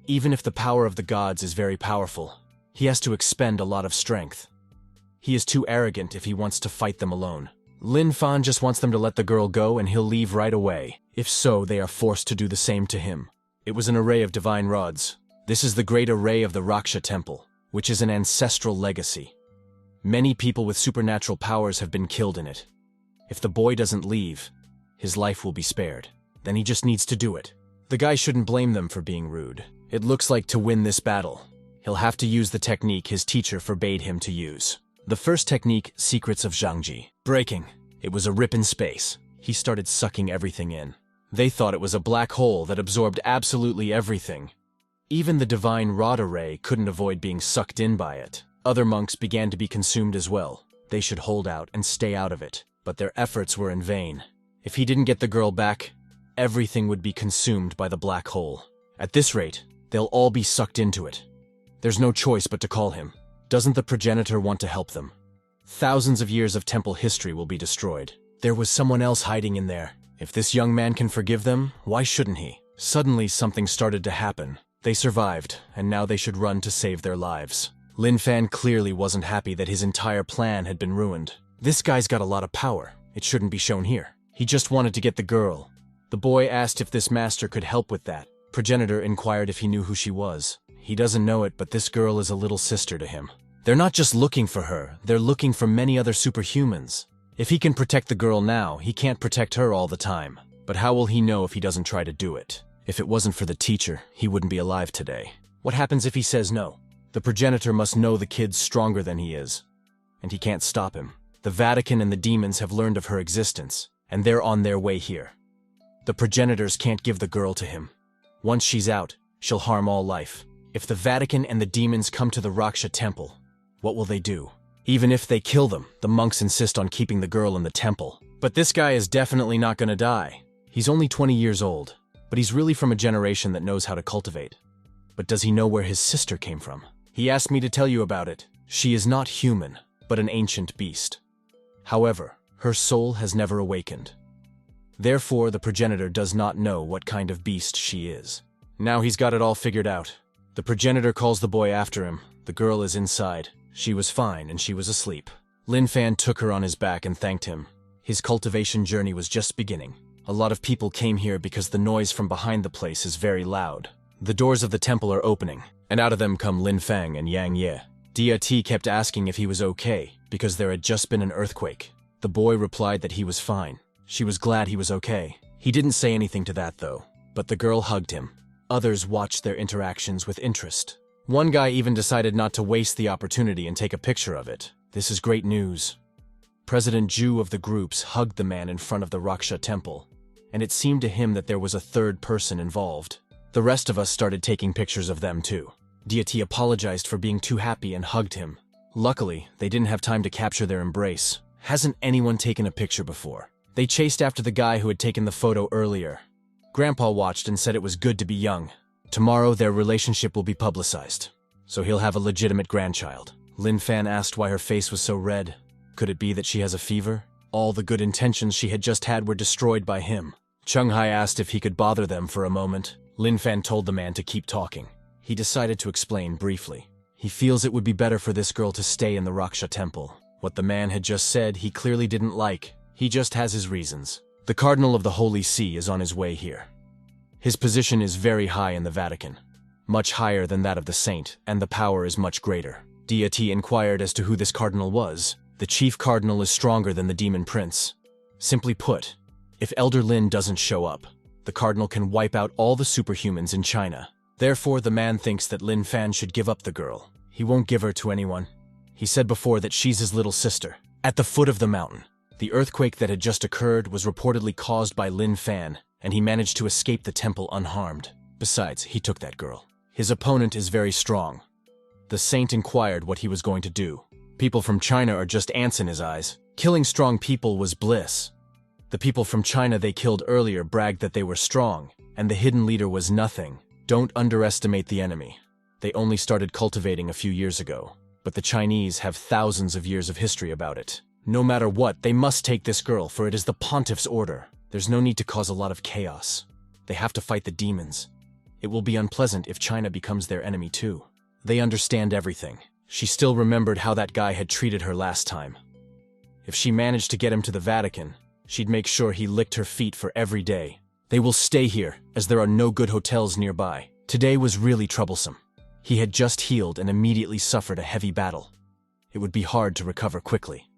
Even if the power of the gods is very powerful, he has to expend a lot of strength. He is too arrogant if he wants to fight them alone. Lin Fan just wants them to let the girl go and he'll leave right away. If so, they are forced to do the same to him. It was an array of divine rods. This is the great array of the Raksha temple, which is an ancestral legacy. Many people with supernatural powers have been killed in it. If the boy doesn't leave, his life will be spared. Then he just needs to do it. The guy shouldn't blame them for being rude. It looks like to win this battle, he'll have to use the technique his teacher forbade him to use. The first technique, Secrets of Zhangji. Breaking. It was a rip in space. He started sucking everything in. They thought it was a black hole that absorbed absolutely everything. Even the divine rod array couldn't avoid being sucked in by it. Other monks began to be consumed as well. They should hold out and stay out of it, but their efforts were in vain. If he didn't get the girl back, everything would be consumed by the black hole. At this rate, they'll all be sucked into it. There's no choice but to call him. Doesn't the progenitor want to help them? Thousands of years of temple history will be destroyed. There was someone else hiding in there. If this young man can forgive them, why shouldn't he? Suddenly something started to happen. They survived, and now they should run to save their lives. Lin Fan clearly wasn't happy that his entire plan had been ruined. This guy's got a lot of power. It shouldn't be shown here. He just wanted to get the girl. The boy asked if this master could help with that. Progenitor inquired if he knew who she was. He doesn't know it, but this girl is a little sister to him. They're not just looking for her, they're looking for many other superhumans. If he can protect the girl now, he can't protect her all the time. But how will he know if he doesn't try to do it? If it wasn't for the teacher, he wouldn't be alive today. What happens if he says no? The progenitor must know the kid's stronger than he is, and he can't stop him. The Vatican and the demons have learned of her existence, and they're on their way here. The progenitors can't give the girl to him. Once she's out, she'll harm all life. If the Vatican and the demons come to the Raksha temple, what will they do? Even if they kill them, the monks insist on keeping the girl in the temple. But this guy is definitely not gonna die. He's only 20 years old, but he's really from a generation that knows how to cultivate. But does he know where his sister came from? He asked me to tell you about it. She is not human, but an ancient beast. However, her soul has never awakened. Therefore, the progenitor does not know what kind of beast she is. Now he's got it all figured out. The progenitor calls the boy after him. The girl is inside. She was fine and she was asleep. Lin Fan took her on his back and thanked him. His cultivation journey was just beginning. A lot of people came here because the noise from behind the place is very loud. The doors of the temple are opening, and out of them come Lin Fang and Yang Ye. Dia Ti kept asking if he was okay, because there had just been an earthquake. The boy replied that he was fine. She was glad he was okay. He didn't say anything to that though, but the girl hugged him. Others watched their interactions with interest. One guy even decided not to waste the opportunity and take a picture of it. This is great news. President Zhu of the groups hugged the man in front of the Raksha temple, and it seemed to him that there was a third person involved. The rest of us started taking pictures of them too. Deity apologized for being too happy and hugged him. Luckily, they didn't have time to capture their embrace. Hasn't anyone taken a picture before? They chased after the guy who had taken the photo earlier. Grandpa watched and said it was good to be young. Tomorrow their relationship will be publicized, so he'll have a legitimate grandchild. Lin Fan asked why her face was so red. Could it be that she has a fever? All the good intentions she had just had were destroyed by him. Chung Hai asked if he could bother them for a moment. Lin Fan told the man to keep talking. He decided to explain briefly. He feels it would be better for this girl to stay in the Raksha temple. What the man had just said, he clearly didn't like. He just has his reasons. The Cardinal of the Holy See is on his way here. His position is very high in the Vatican, much higher than that of the saint, and the power is much greater. Deity inquired as to who this cardinal was. The chief cardinal is stronger than the demon prince. Simply put, if Elder Lin doesn't show up, the cardinal can wipe out all the superhumans in China. Therefore, the man thinks that Lin Fan should give up the girl. He won't give her to anyone. He said before that she's his little sister. At the foot of the mountain, the earthquake that had just occurred was reportedly caused by Lin Fan, and he managed to escape the temple unharmed. Besides, he took that girl. His opponent is very strong. The saint inquired what he was going to do. People from China are just ants in his eyes. Killing strong people was bliss. The people from China they killed earlier bragged that they were strong, and the hidden leader was nothing. Don't underestimate the enemy. They only started cultivating a few years ago, but the Chinese have thousands of years of history about it. No matter what, they must take this girl, for it is the pontiff's order. There's no need to cause a lot of chaos. They have to fight the demons. It will be unpleasant if China becomes their enemy too. They understand everything. She still remembered how that guy had treated her last time. If she managed to get him to the Vatican, she'd make sure he licked her feet for every day. They will stay here, as there are no good hotels nearby. Today was really troublesome. He had just healed and immediately suffered a heavy battle. It would be hard to recover quickly.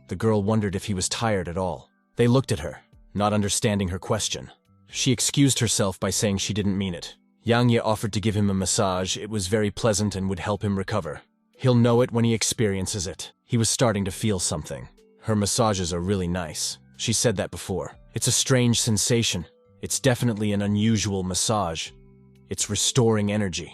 The girl wondered if he was tired at all. They looked at her, not understanding her question. She excused herself by saying she didn't mean it. Yang Ye offered to give him a massage. It was very pleasant and would help him recover. He'll know it when he experiences it. He was starting to feel something. Her massages are really nice. She said that before. It's a strange sensation. It's definitely an unusual massage. It's restoring energy.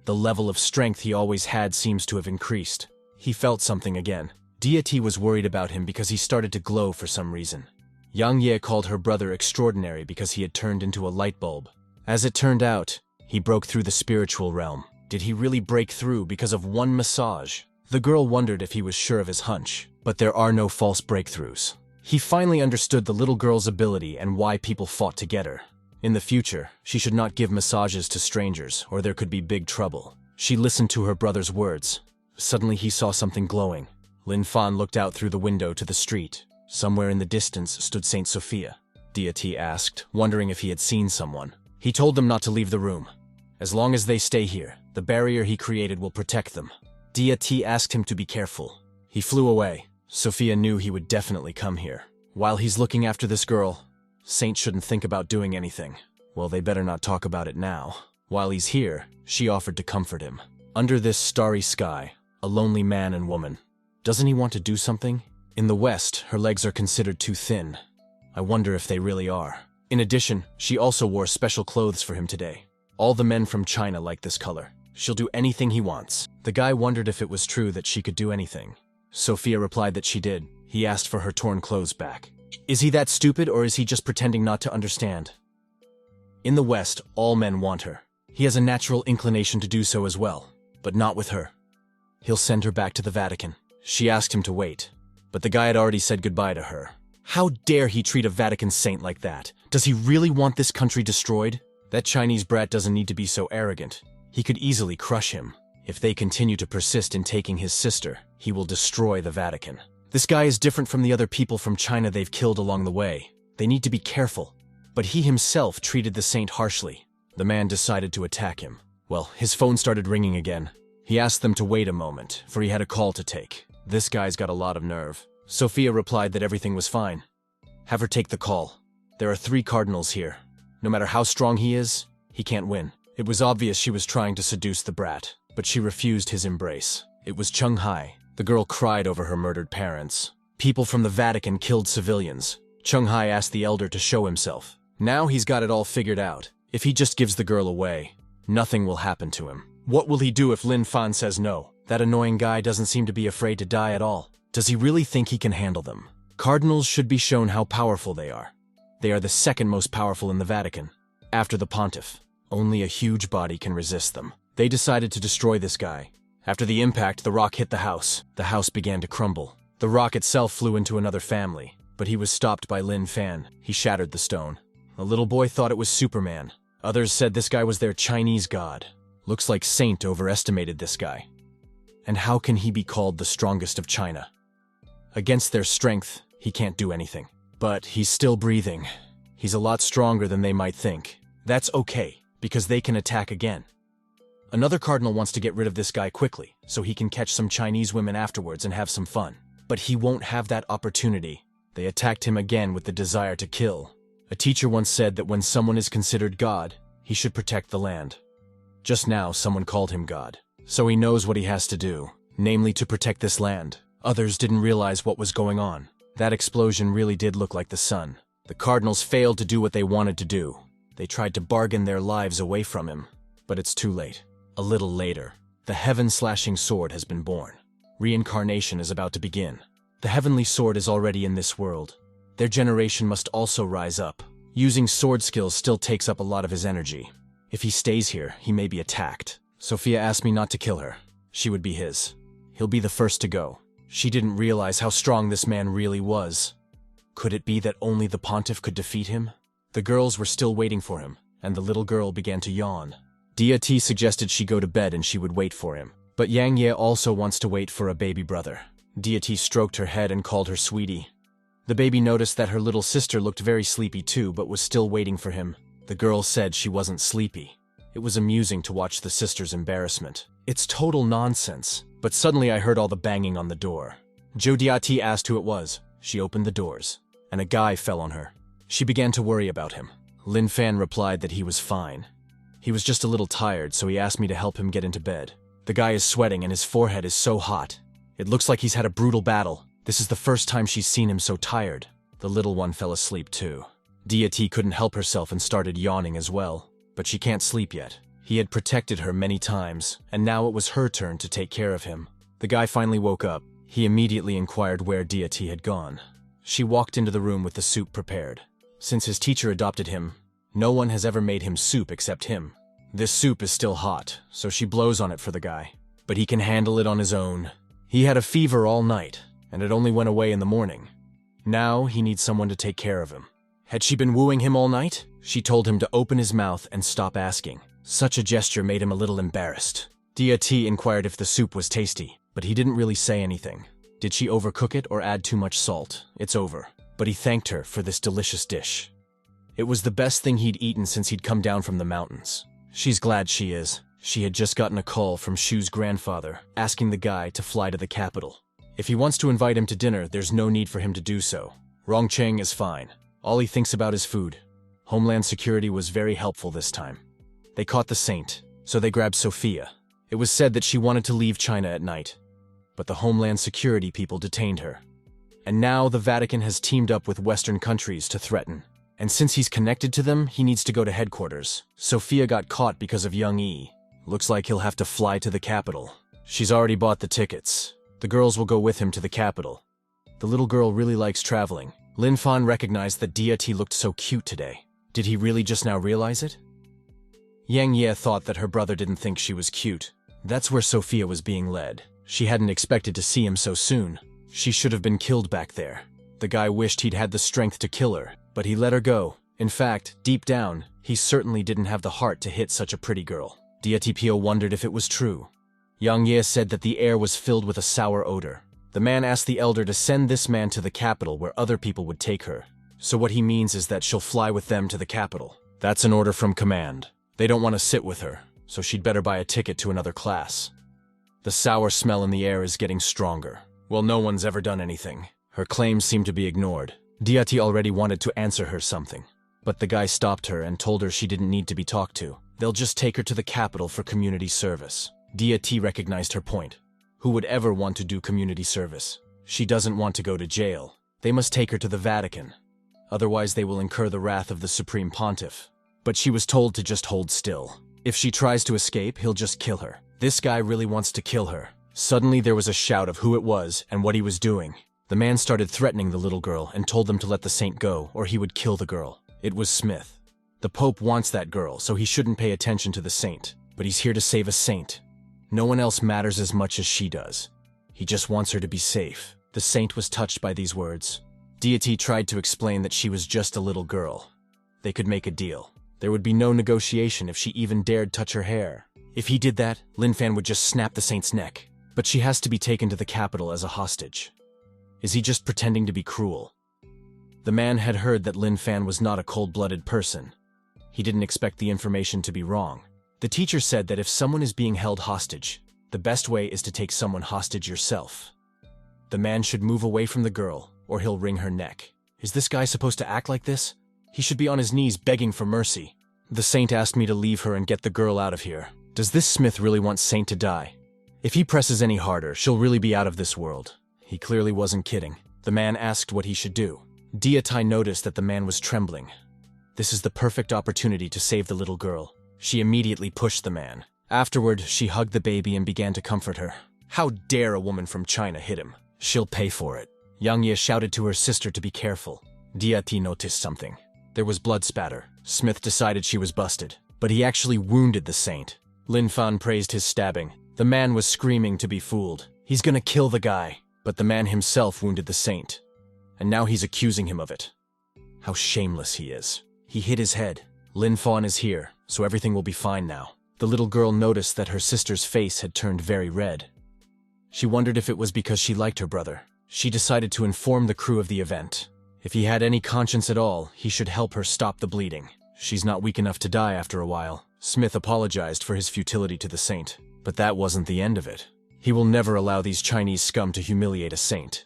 The level of strength he always had seems to have increased. He felt something again. Deity was worried about him because he started to glow for some reason. Yang Ye called her brother extraordinary because he had turned into a light bulb. As it turned out, he broke through the spiritual realm. Did he really break through because of one massage? The girl wondered if he was sure of his hunch, but there are no false breakthroughs. He finally understood the little girl's ability and why people fought to get her. In the future, she should not give massages to strangers, or there could be big trouble. She listened to her brother's words. Suddenly he saw something glowing. Lin Fan looked out through the window to the street. Somewhere in the distance stood Saint Sophia. Deity asked, wondering if he had seen someone. He told them not to leave the room. As long as they stay here, the barrier he created will protect them. Deity asked him to be careful. He flew away. Sophia knew he would definitely come here. While he's looking after this girl, Saint shouldn't think about doing anything. Well, they better not talk about it now. While he's here, she offered to comfort him. Under this starry sky, a lonely man and woman. Doesn't he want to do something? In the West, her legs are considered too thin. I wonder if they really are. In addition, she also wore special clothes for him today. All the men from China like this color. She'll do anything he wants. The guy wondered if it was true that she could do anything. Sophia replied that she did. He asked for her torn clothes back. Is he that stupid, or is he just pretending not to understand? In the West, all men want her. He has a natural inclination to do so as well, but not with her. He'll send her back to the Vatican. She asked him to wait, but the guy had already said goodbye to her. How dare he treat a Vatican saint like that? Does he really want this country destroyed? That Chinese brat doesn't need to be so arrogant. He could easily crush him. If they continue to persist in taking his sister, he will destroy the Vatican. This guy is different from the other people from China they've killed along the way. They need to be careful. But he himself treated the saint harshly. The man decided to attack him. Well, his phone started ringing again. He asked them to wait a moment, for he had a call to take. This guy's got a lot of nerve. Sophia replied that everything was fine. Have her take the call. There are 3 cardinals here. No matter how strong he is, he can't win. It was obvious she was trying to seduce the brat, but she refused his embrace. It was Chung Hai. The girl cried over her murdered parents. People from the Vatican killed civilians. Chung Hai asked the elder to show himself. Now he's got it all figured out. If he just gives the girl away, nothing will happen to him. What will he do if Lin Fan says no? That annoying guy doesn't seem to be afraid to die at all. Does he really think he can handle them? Cardinals should be shown how powerful they are. They are the second most powerful in the Vatican, after the pontiff. Only a huge body can resist them. They decided to destroy this guy. After the impact, the rock hit the house. The house began to crumble. The rock itself flew into another family, but he was stopped by Lin Fan. He shattered the stone. A little boy thought it was Superman. Others said this guy was their Chinese god. Looks like Saint overestimated this guy. And how can he be called the strongest of China? Against their strength, he can't do anything. But he's still breathing. He's a lot stronger than they might think. That's okay, because they can attack again. Another cardinal wants to get rid of this guy quickly, so he can catch some Chinese women afterwards and have some fun. But he won't have that opportunity. They attacked him again with the desire to kill. A teacher once said that when someone is considered God, he should protect the land. Just now, someone called him God. So he knows what he has to do, namely to protect this land. Others didn't realize what was going on. That explosion really did look like the sun. The cardinals failed to do what they wanted to do. They tried to bargain their lives away from him, but it's too late. A little later, the heaven-slashing sword has been born. Reincarnation is about to begin. The heavenly sword is already in this world. Their generation must also rise up. Using sword skills still takes up a lot of his energy. If he stays here, he may be attacked. Sophia asked me not to kill her. She would be his. He'll be the first to go. She didn't realize how strong this man really was. Could it be that only the pontiff could defeat him? The girls were still waiting for him, and the little girl began to yawn. Deity suggested she go to bed and she would wait for him. But Yang Ye also wants to wait for a baby brother. Deity stroked her head and called her sweetie. The baby noticed that her little sister looked very sleepy too, but was still waiting for him. The girl said she wasn't sleepy. It was amusing to watch the sister's embarrassment. It's total nonsense. But suddenly I heard all the banging on the door. Jo Deity asked who it was. She opened the doors, and a guy fell on her. She began to worry about him. Lin Fan replied that he was fine. He was just a little tired, so he asked me to help him get into bed. The guy is sweating and his forehead is so hot. It looks like he's had a brutal battle. This is the first time she's seen him so tired. The little one fell asleep too. Deity couldn't help herself and started yawning as well. But she can't sleep yet. He had protected her many times, and now it was her turn to take care of him. The guy finally woke up. He immediately inquired where Deity had gone. She walked into the room with the soup prepared. Since his teacher adopted him, no one has ever made him soup except him. This soup is still hot, so she blows on it for the guy. But he can handle it on his own. He had a fever all night, and it only went away in the morning. Now he needs someone to take care of him. Had she been wooing him all night? She told him to open his mouth and stop asking. Such a gesture made him a little embarrassed. Deity inquired if the soup was tasty, but he didn't really say anything. Did she overcook it or add too much salt? It's over. But he thanked her for this delicious dish. It was the best thing he'd eaten since he'd come down from the mountains. She's glad she is. She had just gotten a call from Shu's grandfather, asking the guy to fly to the capital. If he wants to invite him to dinner, there's no need for him to do so. Rongcheng is fine. All he thinks about is food. Homeland Security was very helpful this time. They caught the saint, so they grabbed Sophia. It was said that she wanted to leave China at night, but the Homeland Security people detained her. And now the Vatican has teamed up with Western countries to threaten. And since he's connected to them, he needs to go to headquarters. Sophia got caught because of Young Yi. Looks like he'll have to fly to the capital. She's already bought the tickets. The girls will go with him to the capital. The little girl really likes traveling. Lin Fan recognized that Deity looked so cute today. Did he really just now realize it? Yang Ye thought that her brother didn't think she was cute. That's where Sophia was being led. She hadn't expected to see him so soon. She should have been killed back there. The guy wished he'd had the strength to kill her, but he let her go. In fact, deep down, he certainly didn't have the heart to hit such a pretty girl. Diatipio wondered if it was true. Yang Ye said that the air was filled with a sour odor. The man asked the elder to send this man to the capital where other people would take her. So what he means is that she'll fly with them to the capital. That's an order from command. They don't want to sit with her, so she'd better buy a ticket to another class. The sour smell in the air is getting stronger. Well, no one's ever done anything. Her claims seem to be ignored. Diati already wanted to answer her something, but the guy stopped her and told her she didn't need to be talked to. They'll just take her to the capital for community service. Diati recognized her point. Who would ever want to do community service? She doesn't want to go to jail. They must take her to the Vatican. Otherwise they will incur the wrath of the Supreme Pontiff. But she was told to just hold still. If she tries to escape, he'll just kill her. This guy really wants to kill her. Suddenly there was a shout of who it was and what he was doing. The man started threatening the little girl and told them to let the saint go or he would kill the girl. It was Smith. The Pope wants that girl, so he shouldn't pay attention to the saint. But he's here to save a saint. No one else matters as much as she does. He just wants her to be safe. The saint was touched by these words. Deity tried to explain that she was just a little girl. They could make a deal. There would be no negotiation if she even dared touch her hair. If he did that, Lin Fan would just snap the saint's neck. But she has to be taken to the capital as a hostage. Is he just pretending to be cruel? The man had heard that Lin Fan was not a cold-blooded person. He didn't expect the information to be wrong. The teacher said that if someone is being held hostage, the best way is to take someone hostage yourself. The man should move away from the girl, or he'll wring her neck. Is this guy supposed to act like this? He should be on his knees begging for mercy. The saint asked me to leave her and get the girl out of here. Does this Smith really want Saint to die? If he presses any harder, she'll really be out of this world. He clearly wasn't kidding. The man asked what he should do. Diatai noticed that the man was trembling. This is the perfect opportunity to save the little girl. She immediately pushed the man. Afterward, she hugged the baby and began to comfort her. How dare a woman from China hit him? She'll pay for it. Yang Ye shouted to her sister to be careful. Diati noticed something. There was blood spatter. Smith decided she was busted, but he actually wounded the saint. Lin Fan praised his stabbing. The man was screaming to be fooled. He's gonna kill the guy. But the man himself wounded the saint. And now he's accusing him of it. How shameless he is. He hit his head. Lin Fan is here, so everything will be fine now. The little girl noticed that her sister's face had turned very red. She wondered if it was because she liked her brother. She decided to inform the crew of the event. If he had any conscience at all, he should help her stop the bleeding. She's not weak enough to die after a while. Smith apologized for his futility to the saint. But that wasn't the end of it. He will never allow these Chinese scum to humiliate a saint.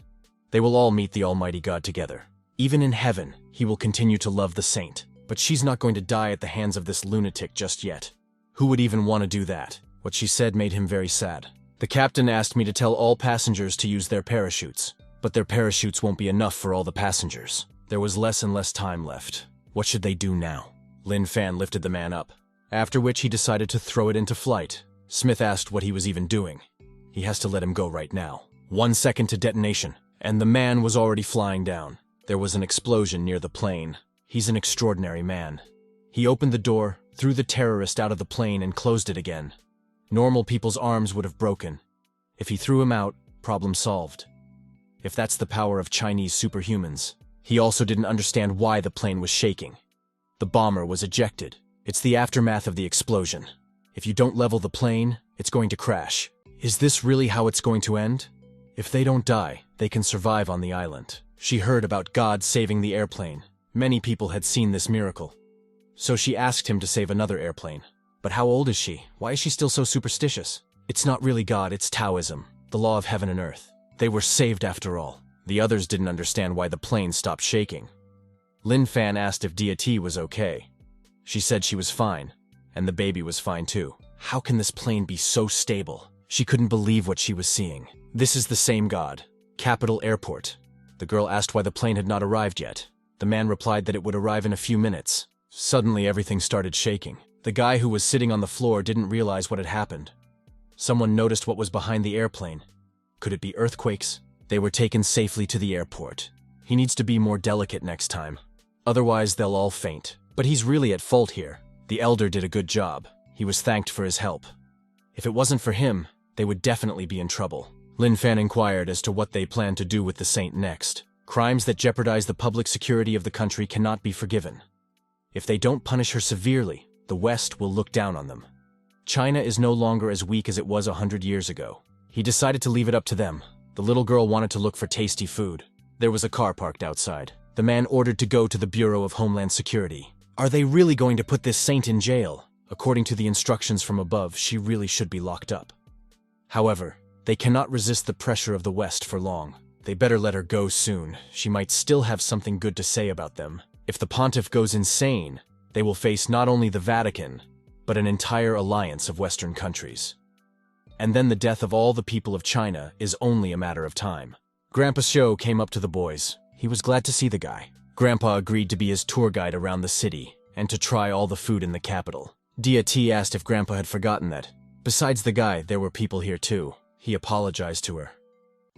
They will all meet the Almighty God together. Even in heaven, he will continue to love the saint. But she's not going to die at the hands of this lunatic just yet. Who would even want to do that? What she said made him very sad. The captain asked me to tell all passengers to use their parachutes. But their parachutes won't be enough for all the passengers. There was less and less time left. What should they do now? Lin Fan lifted the man up, after which he decided to throw it into flight. Smith asked what he was even doing. He has to let him go right now. 1 second to detonation, and the man was already flying down. There was an explosion near the plane. He's an extraordinary man. He opened the door, threw the terrorist out of the plane and closed it again. Normal people's arms would have broken. If he threw him out, problem solved. If that's the power of Chinese superhumans. He also didn't understand why the plane was shaking. The bomber was ejected. It's the aftermath of the explosion. If you don't level the plane, it's going to crash. Is this really how it's going to end? If they don't die, they can survive on the island. She heard about God saving the airplane. Many people had seen this miracle. So she asked him to save another airplane. But how old is she? Why is she still so superstitious? It's not really God, it's Taoism, the law of heaven and earth. They were saved after all. The others didn't understand why the plane stopped shaking. Lin Fan asked if Deity was okay. She said she was fine, and the baby was fine too. How can this plane be so stable? She couldn't believe what she was seeing. This is the same God. Capital Airport. The girl asked why the plane had not arrived yet. The man replied that it would arrive in a few minutes. Suddenly everything started shaking. The guy who was sitting on the floor didn't realize what had happened. Someone noticed what was behind the airplane. Could it be earthquakes? They were taken safely to the airport. He needs to be more delicate next time. Otherwise they'll all faint. But he's really at fault here. The elder did a good job. He was thanked for his help. If it wasn't for him, they would definitely be in trouble. Lin Fan inquired as to what they planned to do with the saint next. Crimes that jeopardize the public security of the country cannot be forgiven. If they don't punish her severely, the West will look down on them. China is no longer as weak as it was 100 years ago. He decided to leave it up to them. The little girl wanted to look for tasty food. There was a car parked outside. The man ordered to go to the Bureau of Homeland Security. Are they really going to put this saint in jail? According to the instructions from above, she really should be locked up. However, they cannot resist the pressure of the West for long. They better let her go soon. She might still have something good to say about them. If the pontiff goes insane, they will face not only the Vatican, but an entire alliance of Western countries. And then the death of all the people of China is only a matter of time. Grandpa Shou came up to the boys. He was glad to see the guy. Grandpa agreed to be his tour guide around the city, and to try all the food in the capital. Deity asked if Grandpa had forgotten that. Besides the guy, there were people here too. He apologized to her.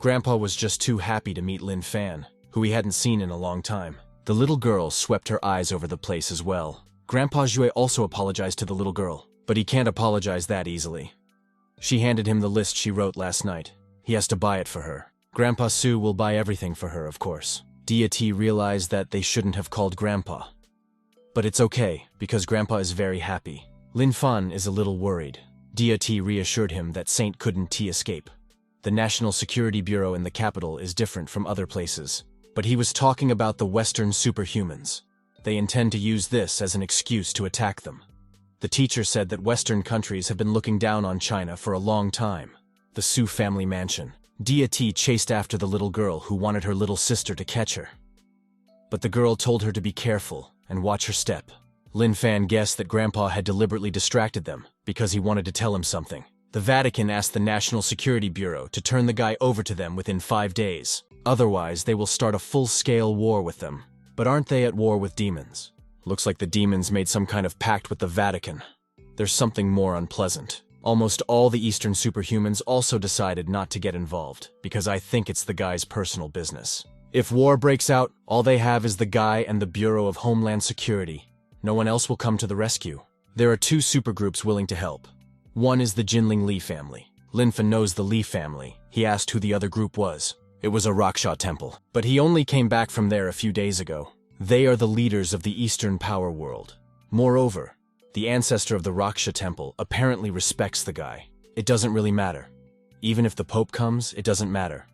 Grandpa was just too happy to meet Lin Fan, who he hadn't seen in a long time. The little girl swept her eyes over the place as well. Grandpa Jue also apologized to the little girl, but he can't apologize that easily. She handed him the list she wrote last night. He has to buy it for her. Grandpa Su will buy everything for her, of course. Deity realized that they shouldn't have called Grandpa. But it's okay, because Grandpa is very happy. Lin Fan is a little worried. Deity reassured him that Saint couldn't escape. The National Security Bureau in the capital is different from other places. But he was talking about the Western superhumans. They intend to use this as an excuse to attack them. The teacher said that Western countries have been looking down on China for a long time. The Su family mansion. Deity chased after the little girl who wanted her little sister to catch her. But the girl told her to be careful and watch her step. Lin Fan guessed that Grandpa had deliberately distracted them because he wanted to tell him something. The Vatican asked the National Security Bureau to turn the guy over to them within 5 days. Otherwise, they will start a full-scale war with them. But aren't they at war with demons? Looks like the demons made some kind of pact with the Vatican. There's something more unpleasant. Almost all the Eastern superhumans also decided not to get involved, because I think it's the guy's personal business. If war breaks out, all they have is the guy and the Bureau of Homeland Security. No one else will come to the rescue. There are 2 supergroups willing to help. One is the Jinling Li family. Lin Fan knows the Li family. He asked who the other group was. It was a Raksha temple, but he only came back from there a few days ago. They are the leaders of the Eastern power world. Moreover, the ancestor of the Raksha temple apparently respects the guy. It doesn't really matter. Even if the Pope comes, it doesn't matter.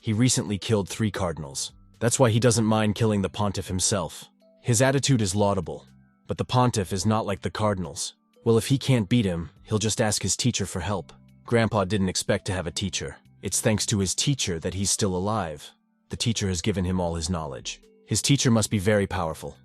He recently killed 3 cardinals. That's why he doesn't mind killing the pontiff himself. His attitude is laudable, but the pontiff is not like the cardinals. Well, if he can't beat him, he'll just ask his teacher for help. Grandpa didn't expect to have a teacher. It's thanks to his teacher that he's still alive. The teacher has given him all his knowledge. His teacher must be very powerful.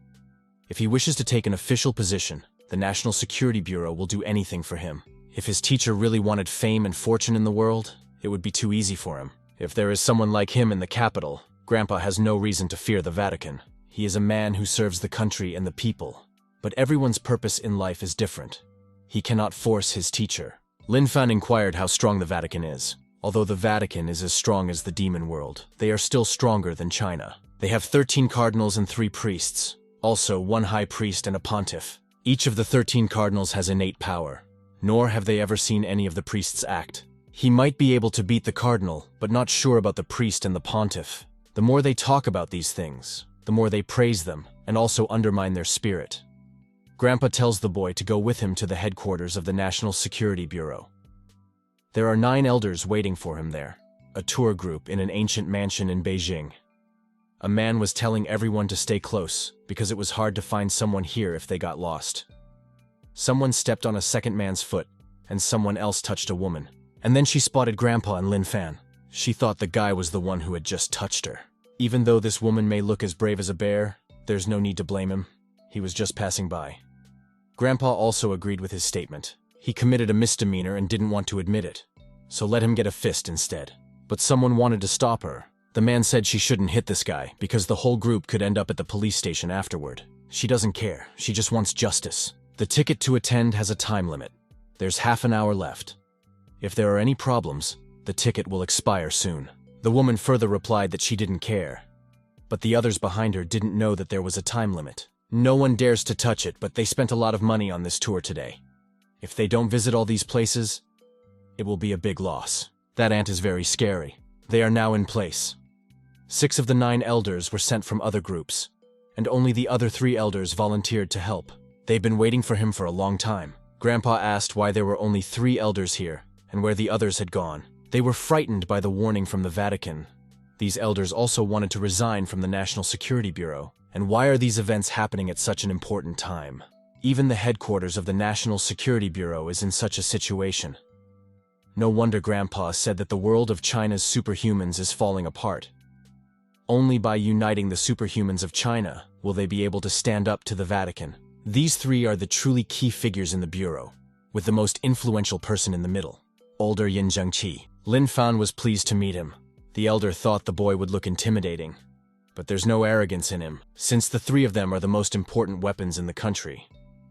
If he wishes to take an official position, the National Security Bureau will do anything for him. If his teacher really wanted fame and fortune in the world, it would be too easy for him. If there is someone like him in the capital, Grandpa has no reason to fear the Vatican. He is a man who serves the country and the people. But everyone's purpose in life is different. He cannot force his teacher. Lin Fan inquired how strong the Vatican is. Although the Vatican is as strong as the demon world, they are still stronger than China. They have 13 cardinals and 3 priests. Also 1 high priest and a pontiff. Each of the 13 cardinals has innate power. Nor have they ever seen any of the priests act. He might be able to beat the cardinal, but not sure about the priest and the pontiff. The more they talk about these things, the more they praise them, and also undermine their spirit. Grandpa tells the boy to go with him to the headquarters of the National Security Bureau. There are 9 elders waiting for him there, a tour group in an ancient mansion in Beijing. A man was telling everyone to stay close, because it was hard to find someone here if they got lost. Someone stepped on a second man's foot, and someone else touched a woman. And then she spotted Grandpa and Lin Fan. She thought the guy was the one who had just touched her. Even though this woman may look as brave as a bear, there's no need to blame him. He was just passing by. Grandpa also agreed with his statement. He committed a misdemeanor and didn't want to admit it, so let him get a fist instead. But someone wanted to stop her. The man said she shouldn't hit this guy because the whole group could end up at the police station afterward. She doesn't care, she just wants justice. The ticket to attend has a time limit. There's half an hour left. If there are any problems, the ticket will expire soon. The woman further replied that she didn't care, but the others behind her didn't know that there was a time limit. No one dares to touch it, but they spent a lot of money on this tour today. If they don't visit all these places, it will be a big loss. That ant is very scary. They are now in place. 6 of the 9 elders were sent from other groups, and only the other 3 elders volunteered to help. They've been waiting for him for a long time. Grandpa asked why there were only 3 elders here, and where the others had gone. They were frightened by the warning from the Vatican. These elders also wanted to resign from the National Security Bureau. And why are these events happening at such an important time? Even the headquarters of the National Security Bureau is in such a situation. No wonder Grandpa said that the world of China's superhumans is falling apart. Only by uniting the superhumans of China will they be able to stand up to the Vatican. These 3 are the truly key figures in the Bureau, with the most influential person in the middle, older Yin Zhengqi. Lin Fan was pleased to meet him. The elder thought the boy would look intimidating, but there's no arrogance in him, since the 3 of them are the most important weapons in the country.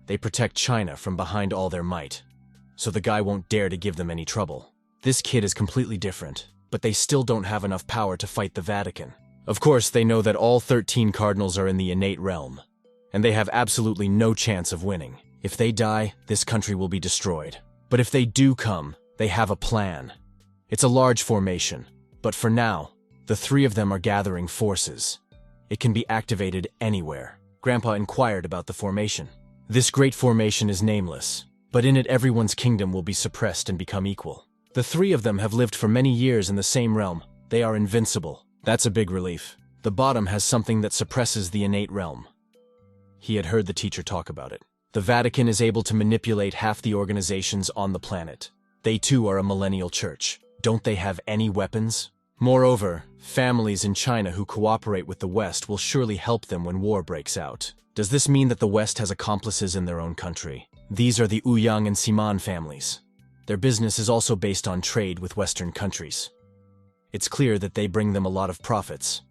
They protect China from behind all their might, so the guy won't dare to give them any trouble. This kid is completely different, but they still don't have enough power to fight the Vatican. Of course, they know that all 13 cardinals are in the innate realm, and they have absolutely no chance of winning. If they die, this country will be destroyed. But if they do come, they have a plan. It's a large formation, but for now, the 3 of them are gathering forces. It can be activated anywhere. Grandpa inquired about the formation. This great formation is nameless, but in it everyone's kingdom will be suppressed and become equal. The 3 of them have lived for many years in the same realm. They are invincible. That's a big relief. The bottom has something that suppresses the innate realm. He had heard the teacher talk about it. The Vatican is able to manipulate half the organizations on the planet. They too are a millennial church. Don't they have any weapons? Moreover, families in China who cooperate with the West will surely help them when war breaks out. Does this mean that the West has accomplices in their own country? These are the Ouyang and Siman families. Their business is also based on trade with Western countries. It's clear that they bring them a lot of profits.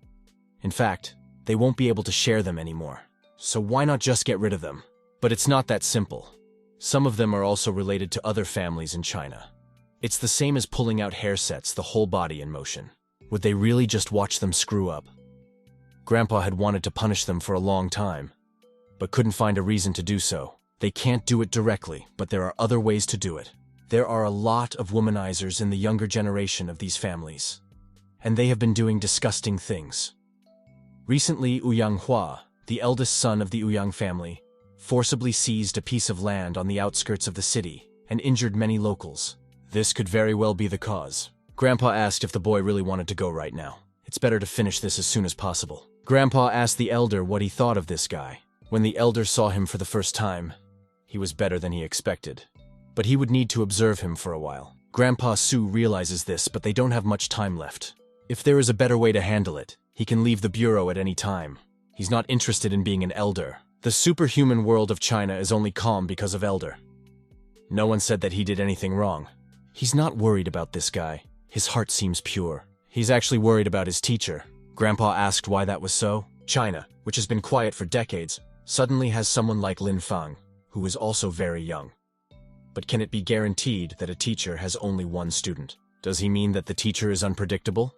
In fact, they won't be able to share them anymore. So why not just get rid of them? But it's not that simple. Some of them are also related to other families in China. It's the same as pulling out hair sets, the whole body in motion. Would they really just watch them screw up? Grandpa had wanted to punish them for a long time, but couldn't find a reason to do so. They can't do it directly, but there are other ways to do it. There are a lot of womanizers in the younger generation of these families, and they have been doing disgusting things. Recently, Ouyang Hua, the eldest son of the Ouyang family, forcibly seized a piece of land on the outskirts of the city and injured many locals. This could very well be the cause. Grandpa asked if the boy really wanted to go right now. It's better to finish this as soon as possible. Grandpa asked the elder what he thought of this guy. When the elder saw him for the first time, he was better than he expected. But he would need to observe him for a while. Grandpa Su realizes this, but they don't have much time left. If there is a better way to handle it, he can leave the bureau at any time. He's not interested in being an elder. The superhuman world of China is only calm because of elder. No one said that he did anything wrong. He's not worried about this guy. His heart seems pure. He's actually worried about his teacher. Grandpa asked why that was so. China, which has been quiet for decades, suddenly has someone like Lin Fang, who is also very young. But can it be guaranteed that a teacher has only one student? Does he mean that the teacher is unpredictable?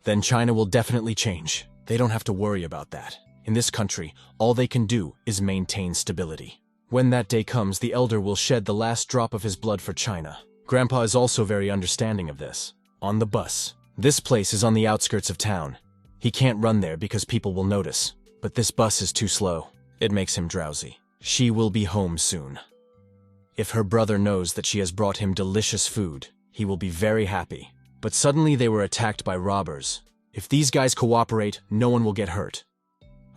Then China will definitely change. They don't have to worry about that. In this country, all they can do is maintain stability. When that day comes, the elder will shed the last drop of his blood for China. Grandpa is also very understanding of this. On the bus. This place is on the outskirts of town. He can't run there because people will notice. But this bus is too slow. It makes him drowsy. She will be home soon. If her brother knows that she has brought him delicious food, he will be very happy. But suddenly they were attacked by robbers. If these guys cooperate, no one will get hurt.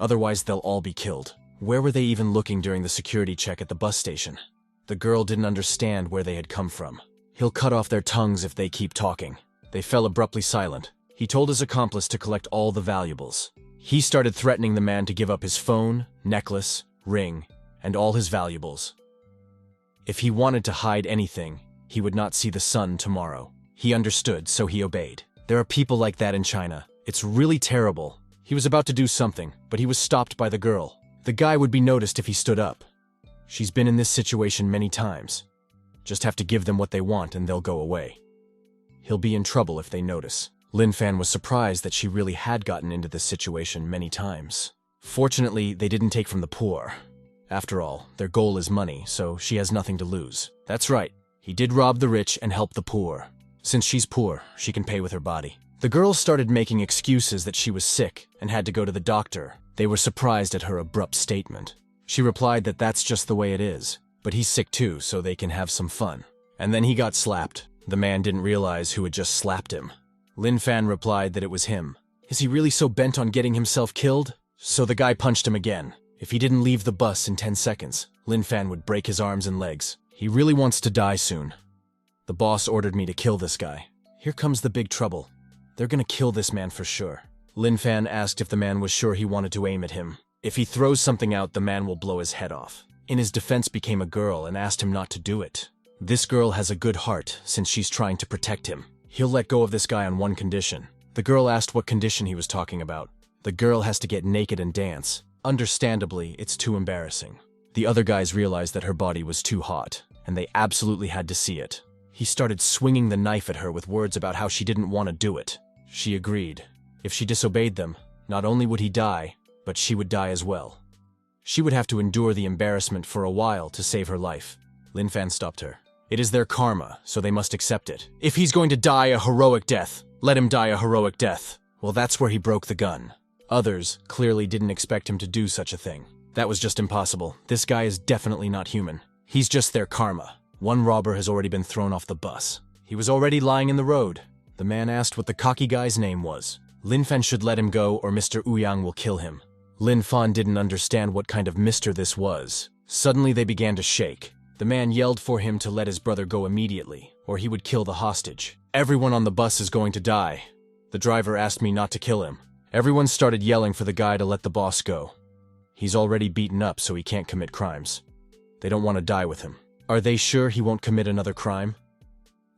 Otherwise, they'll all be killed. Where were they even looking during the security check at the bus station? The girl didn't understand where they had come from. He'll cut off their tongues if they keep talking. They fell abruptly silent. He told his accomplice to collect all the valuables. He started threatening the man to give up his phone, necklace, ring, and all his valuables. If he wanted to hide anything, he would not see the sun tomorrow. He understood, so he obeyed. There are people like that in China. It's really terrible. He was about to do something, but he was stopped by the girl. The guy would be noticed if he stood up. She's been in this situation many times. Just have to give them what they want and they'll go away. He'll be in trouble if they notice. Lin Fan was surprised that she really had gotten into this situation many times. Fortunately, they didn't take from the poor. After all, their goal is money, so she has nothing to lose. That's right, he did rob the rich and help the poor. Since she's poor, she can pay with her body. The girls started making excuses that she was sick and had to go to the doctor. They were surprised at her abrupt statement. She replied that that's just the way it is, but he's sick too, so they can have some fun. And then he got slapped. The man didn't realize who had just slapped him. Lin Fan replied that it was him. Is he really so bent on getting himself killed? So the guy punched him again. If he didn't leave the bus in 10 seconds, Lin Fan would break his arms and legs. He really wants to die soon. The boss ordered me to kill this guy. Here comes the big trouble. They're gonna kill this man for sure. Lin Fan asked if the man was sure he wanted to aim at him. If he throws something out, the man will blow his head off. In his defense became a girl and asked him not to do it. This girl has a good heart since she's trying to protect him. He'll let go of this guy on one condition. The girl asked what condition he was talking about. The girl has to get naked and dance. Understandably, it's too embarrassing. The other guys realized that her body was too hot, and they absolutely had to see it. He started swinging the knife at her with words about how she didn't want to do it. She agreed. If she disobeyed them, not only would he die, but she would die as well. She would have to endure the embarrassment for a while to save her life. Lin Fan stopped her. It is their karma, so they must accept it. If he's going to die a heroic death, let him die a heroic death. Well, that's where he broke the gun. Others clearly didn't expect him to do such a thing. That was just impossible. This guy is definitely not human. He's just their karma. One robber has already been thrown off the bus. He was already lying in the road. The man asked what the cocky guy's name was. Lin Fan should let him go or Mr. Ouyang will kill him. Lin Fan didn't understand what kind of Mr. this was. Suddenly they began to shake. The man yelled for him to let his brother go immediately, or he would kill the hostage. Everyone on the bus is going to die. The driver asked me not to kill him. Everyone started yelling for the guy to let the boss go. He's already beaten up, so he can't commit crimes. They don't want to die with him. Are they sure he won't commit another crime?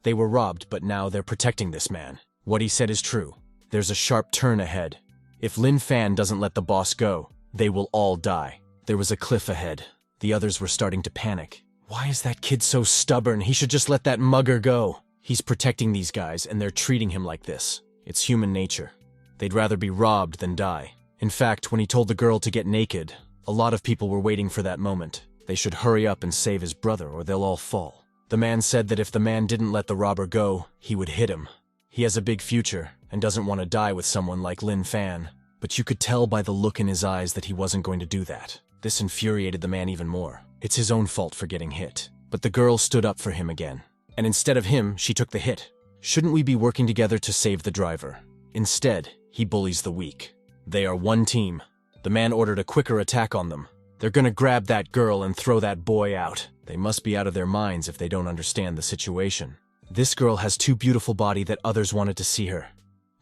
They were robbed, but now they're protecting this man. What he said is true. There's a sharp turn ahead. If Lin Fan doesn't let the boss go, they will all die. There was a cliff ahead. The others were starting to panic. Why is that kid so stubborn? He should just let that mugger go. He's protecting these guys, and they're treating him like this. It's human nature. They'd rather be robbed than die. In fact, when he told the girl to get naked, a lot of people were waiting for that moment. They should hurry up and save his brother, or they'll all fall. The man said that if the man didn't let the robber go, he would hit him. He has a big future, and doesn't want to die with someone like Lin Fan. But you could tell by the look in his eyes that he wasn't going to do that. This infuriated the man even more. It's his own fault for getting hit. But the girl stood up for him again. And instead of him, she took the hit. Shouldn't we be working together to save the driver? Instead, he bullies the weak. They are one team. The man ordered a quicker attack on them. They're gonna grab that girl and throw that boy out. They must be out of their minds if they don't understand the situation. This girl has too beautiful body that others wanted to see her.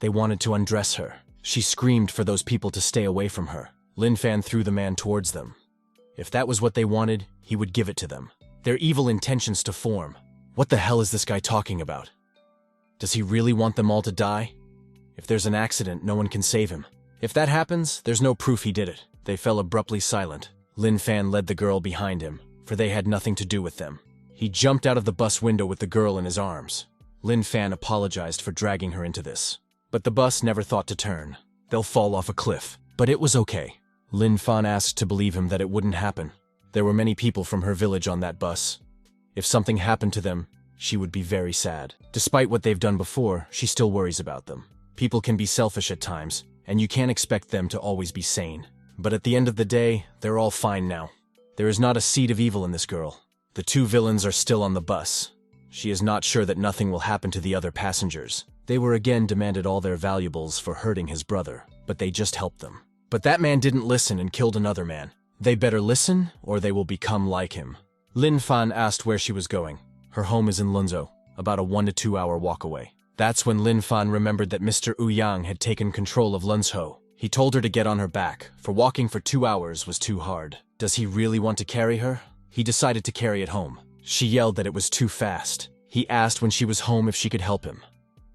They wanted to undress her. She screamed for those people to stay away from her. Lin Fan threw the man towards them. If that was what they wanted, he would give it to them. Their evil intentions to form. What the hell is this guy talking about? Does he really want them all to die? If there's an accident, no one can save him. If that happens, there's no proof he did it. They fell abruptly silent. Lin Fan led the girl behind him, for they had nothing to do with them. He jumped out of the bus window with the girl in his arms. Lin Fan apologized for dragging her into this. But the bus never thought to turn. They'll fall off a cliff. But it was okay. Lin Fan asked to believe him that it wouldn't happen. There were many people from her village on that bus. If something happened to them, she would be very sad. Despite what they've done before, she still worries about them. People can be selfish at times, and you can't expect them to always be sane. But at the end of the day, they're all fine now. There is not a seed of evil in this girl. The two villains are still on the bus. She is not sure that nothing will happen to the other passengers. They were again demanded all their valuables for hurting his brother, but they just helped them. But that man didn't listen and killed another man. They better listen, or they will become like him. Lin Fan asked where she was going. Her home is in Lunzhou, about a 1 to 2 hour walk away. That's when Lin Fan remembered that Mr. Ouyang had taken control of Lunzhou. He told her to get on her back, for walking for 2 hours was too hard. Does he really want to carry her? He decided to carry it home. She yelled that it was too fast. He asked when she was home if she could help him.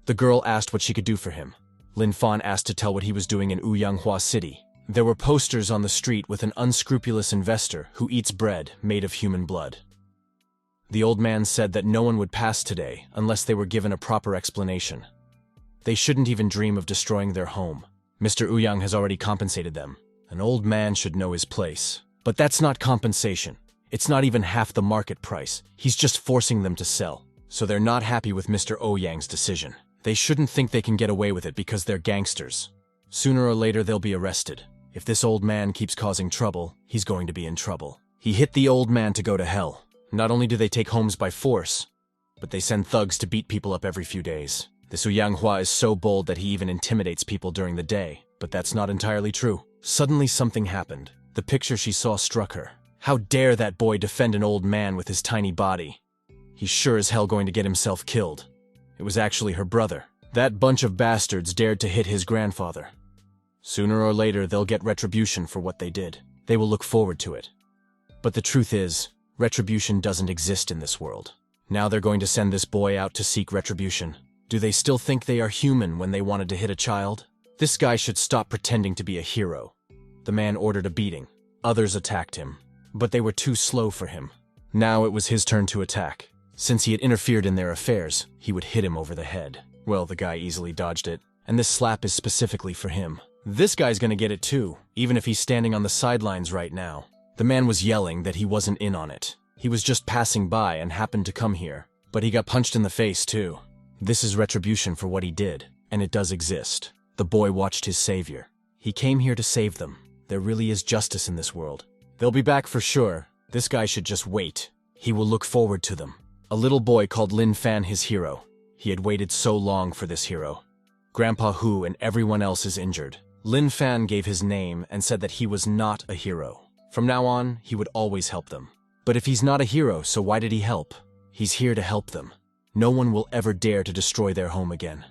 The girl asked what she could do for him. Lin Fan asked to tell what he was doing in Ouyanghua City. There were posters on the street with an unscrupulous investor who eats bread made of human blood. The old man said that no one would pass today unless they were given a proper explanation. They shouldn't even dream of destroying their home. Mr. Ouyang has already compensated them. An old man should know his place. But that's not compensation. It's not even half the market price. He's just forcing them to sell. So they're not happy with Mr. Ouyang's decision. They shouldn't think they can get away with it because they're gangsters. Sooner or later they'll be arrested. If this old man keeps causing trouble, he's going to be in trouble. He hit the old man to go to hell. Not only do they take homes by force, but they send thugs to beat people up every few days. This Ouyanghua is so bold that he even intimidates people during the day, but that's not entirely true. Suddenly something happened. The picture she saw struck her. How dare that boy defend an old man with his tiny body? He's sure as hell going to get himself killed. It was actually her brother. That bunch of bastards dared to hit his grandfather. Sooner or later they'll get retribution for what they did. They will look forward to it. But the truth is, retribution doesn't exist in this world. Now they're going to send this boy out to seek retribution. Do they still think they are human when they wanted to hit a child? This guy should stop pretending to be a hero. The man ordered a beating. Others attacked him, but they were too slow for him. Now it was his turn to attack. Since he had interfered in their affairs, he would hit him over the head. Well, the guy easily dodged it, and this slap is specifically for him. This guy's gonna get it too, even if he's standing on the sidelines right now. The man was yelling that he wasn't in on it. He was just passing by and happened to come here, but he got punched in the face too. This is retribution for what he did, and it does exist. The boy watched his savior. He came here to save them. There really is justice in this world. They'll be back for sure. This guy should just wait. He will look forward to them. A little boy called Lin Fan his hero. He had waited so long for this hero. Grandpa Hu and everyone else is injured. Lin Fan gave his name and said that he was not a hero. From now on, he would always help them. But if he's not a hero, so why did he help? He's here to help them. No one will ever dare to destroy their home again.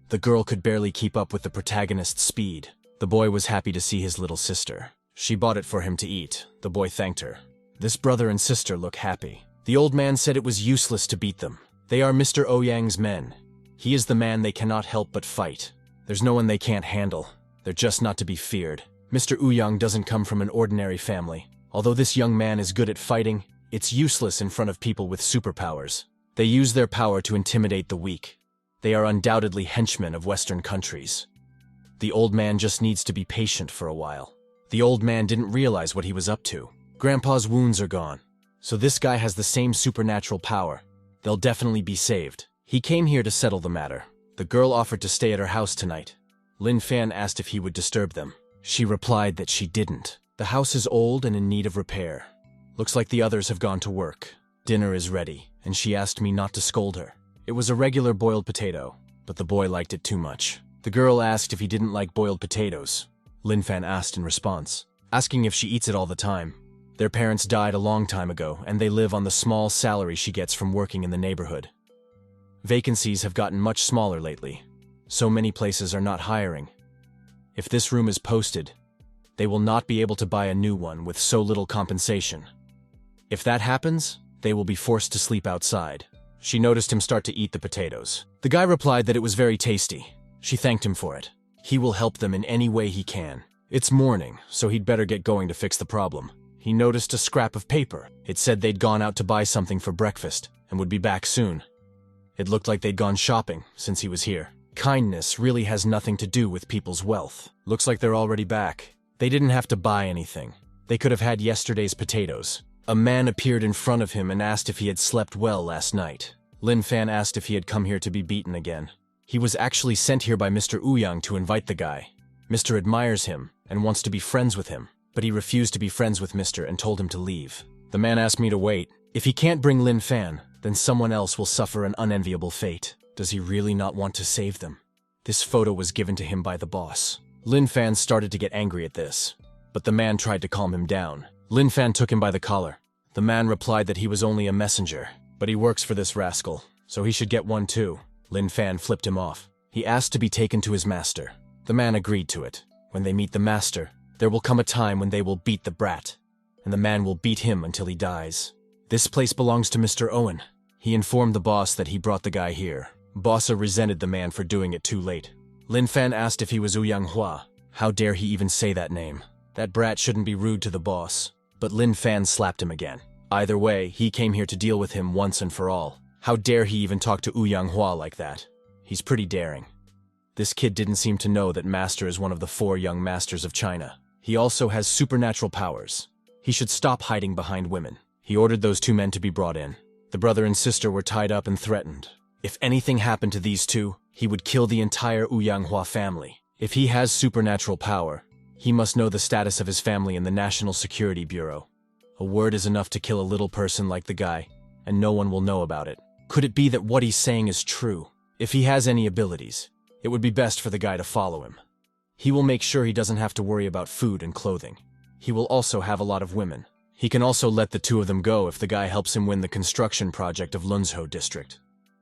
The girl could barely keep up with the protagonist's speed. The boy was happy to see his little sister. She bought it for him to eat. The boy thanked her. This brother and sister look happy. The old man said it was useless to beat them. They are Mr. Ouyang's men. He is the man they cannot help but fight. There's no one they can't handle. They're just not to be feared. Mr. Ouyang doesn't come from an ordinary family. Although this young man is good at fighting, it's useless in front of people with superpowers. They use their power to intimidate the weak. They are undoubtedly henchmen of Western countries. The old man just needs to be patient for a while. The old man didn't realize what he was up to. Grandpa's wounds are gone. So this guy has the same supernatural power. They'll definitely be saved. He came here to settle the matter. The girl offered to stay at her house tonight. Lin Fan asked if he would disturb them. She replied that she didn't. The house is old and in need of repair. Looks like the others have gone to work. Dinner is ready, and she asked me not to scold her. It was a regular boiled potato, but the boy liked it too much. The girl asked if he didn't like boiled potatoes. Lin Fan asked in response, asking if she eats it all the time. Their parents died a long time ago, and they live on the small salary she gets from working in the neighborhood. Vacancies have gotten much smaller lately. So many places are not hiring. If this room is posted, they will not be able to buy a new one with so little compensation. If that happens, they will be forced to sleep outside. She noticed him start to eat the potatoes. The guy replied that it was very tasty. She thanked him for it. He will help them in any way he can. It's morning, so he'd better get going to fix the problem. He noticed a scrap of paper. It said they'd gone out to buy something for breakfast and would be back soon. It looked like they'd gone shopping since he was here. Kindness really has nothing to do with people's wealth. Looks like they're already back. They didn't have to buy anything. They could have had yesterday's potatoes. A man appeared in front of him and asked if he had slept well last night. Lin Fan asked if he had come here to be beaten again. He was actually sent here by Mr. Ouyang to invite the guy. Mr. admires him and wants to be friends with him, but he refused to be friends with Mr. and told him to leave. The man asked me to wait. If he can't bring Lin Fan, then someone else will suffer an unenviable fate. Does he really not want to save them? This photo was given to him by the boss. Lin Fan started to get angry at this, but the man tried to calm him down. Lin Fan took him by the collar. The man replied that he was only a messenger, but he works for this rascal, so he should get one too. Lin Fan flipped him off. He asked to be taken to his master. The man agreed to it. When they meet the master, there will come a time when they will beat the brat, and the man will beat him until he dies. This place belongs to Mr. Owen. He informed the boss that he brought the guy here. Bossa resented the man for doing it too late. Lin Fan asked if he was Hua. How dare he even say that name? That brat shouldn't be rude to the boss. But Lin Fan slapped him again. Either way, he came here to deal with him once and for all. How dare he even talk to Hua like that? He's pretty daring. This kid didn't seem to know that Master is one of the 4 young masters of China. He also has supernatural powers. He should stop hiding behind women. He ordered those 2 men to be brought in. The brother and sister were tied up and threatened. If anything happened to these 2, he would kill the entire Hua family. If he has supernatural power, he must know the status of his family in the National Security Bureau. A word is enough to kill a little person like the guy, and no one will know about it. Could it be that what he's saying is true? If he has any abilities, it would be best for the guy to follow him. He will make sure he doesn't have to worry about food and clothing. He will also have a lot of women. He can also let the 2 of them go if the guy helps him win the construction project of Lunzhou district.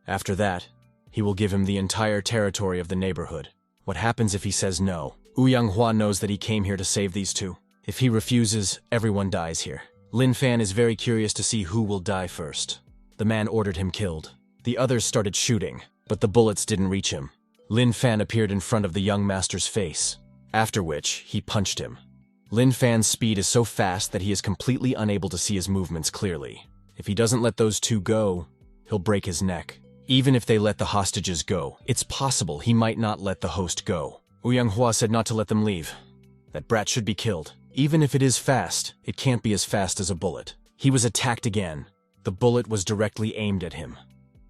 After that, he will give him the entire territory of the neighborhood. What happens if he says no? Hua knows that he came here to save these 2. If he refuses, everyone dies here. Lin Fan is very curious to see who will die first. The man ordered him killed. The others started shooting, but the bullets didn't reach him. Lin Fan appeared in front of the young master's face, after which he punched him. Lin Fan's speed is so fast that he is completely unable to see his movements clearly. If he doesn't let those 2 go, he'll break his neck. Even if they let the hostages go, it's possible he might not let the host go. Hua said not to let them leave. That brat should be killed. Even if it is fast, it can't be as fast as a bullet. He was attacked again. The bullet was directly aimed at him.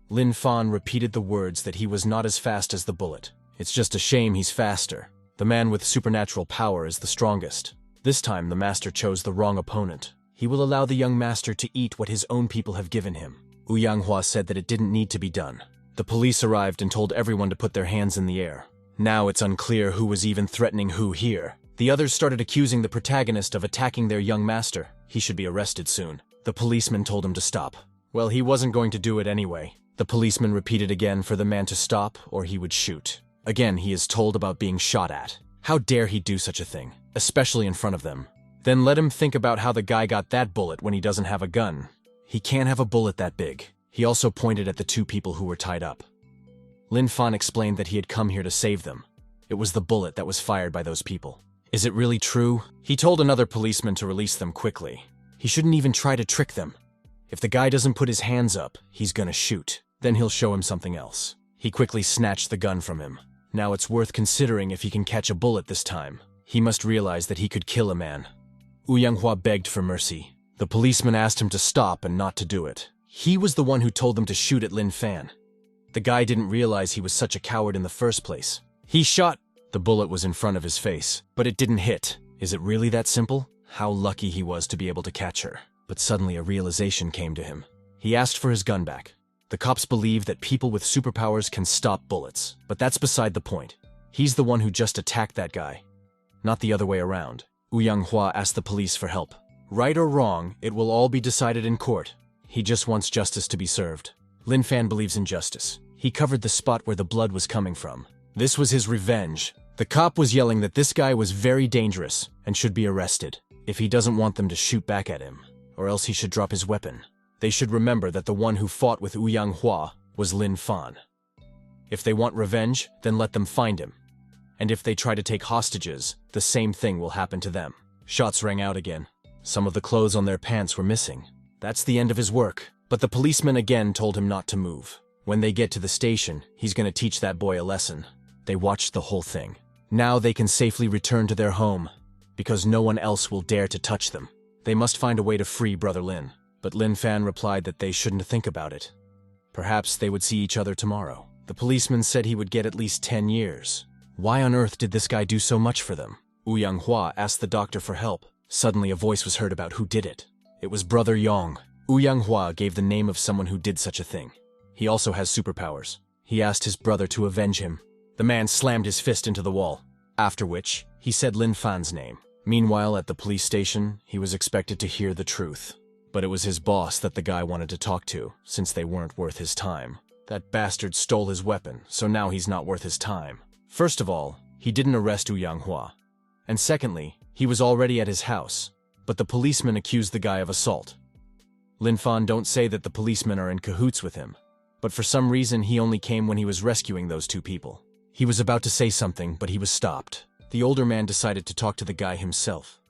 Lin Fan repeated the words that he was not as fast as the bullet. It's just a shame he's faster. The man with supernatural power is the strongest. This time the master chose the wrong opponent. He will allow the young master to eat what his own people have given him. Hua said that it didn't need to be done. The police arrived and told everyone to put their hands in the air. Now it's unclear who was even threatening who here. The others started accusing the protagonist of attacking their young master. He should be arrested soon. The policeman told him to stop. Well, he wasn't going to do it anyway. The policeman repeated again for the man to stop or he would shoot. Again, he is told about being shot at. How dare he do such a thing, especially in front of them? Then let him think about how the guy got that bullet when he doesn't have a gun. He can't have a bullet that big. He also pointed at the 2 people who were tied up. Lin Fan explained that he had come here to save them. It was the bullet that was fired by those people. Is it really true? He told another policeman to release them quickly. He shouldn't even try to trick them. If the guy doesn't put his hands up, he's gonna shoot. Then he'll show him something else. He quickly snatched the gun from him. Now it's worth considering if he can catch a bullet this time. He must realize that he could kill a man. Hua begged for mercy. The policeman asked him to stop and not to do it. He was the one who told them to shoot at Lin Fan. The guy didn't realize he was such a coward in the first place. He shot. The bullet was in front of his face, but it didn't hit. Is it really that simple? How lucky he was to be able to catch her. But suddenly a realization came to him. He asked for his gun back. The cops believe that people with superpowers can stop bullets, but that's beside the point. He's the one who just attacked that guy, not the other way around. Hua asked the police for help. Right or wrong, it will all be decided in court. He just wants justice to be served. Lin Fan believes in justice. He covered the spot where the blood was coming from. This was his revenge. The cop was yelling that this guy was very dangerous and should be arrested if he doesn't want them to shoot back at him, or else he should drop his weapon. They should remember that the one who fought with Hua was Lin Fan. If they want revenge, then let them find him. And if they try to take hostages, the same thing will happen to them. Shots rang out again. Some of the clothes on their pants were missing. That's the end of his work. But the policeman again told him not to move. When they get to the station, he's gonna teach that boy a lesson. They watched the whole thing. Now they can safely return to their home, because no one else will dare to touch them. They must find a way to free Brother Lin. But Lin Fan replied that they shouldn't think about it. Perhaps they would see each other tomorrow. The policeman said he would get at least 10 years. Why on earth did this guy do so much for them? Hua asked the doctor for help. Suddenly a voice was heard about who did it. It was Brother Yong. Hua gave the name of someone who did such a thing. He also has superpowers. He asked his brother to avenge him. The man slammed his fist into the wall, after which he said Lin Fan's name. Meanwhile, at the police station, he was expected to hear the truth. But it was his boss that the guy wanted to talk to, since they weren't worth his time. That bastard stole his weapon, so now he's not worth his time. First of all, he didn't arrest Wu Yanghua. And secondly, he was already at his house, but the policeman accused the guy of assault. Lin Fan don't say that the policemen are in cahoots with him, but for some reason he only came when he was rescuing those two people. He was about to say something, but he was stopped. The older man decided to talk to the guy himself.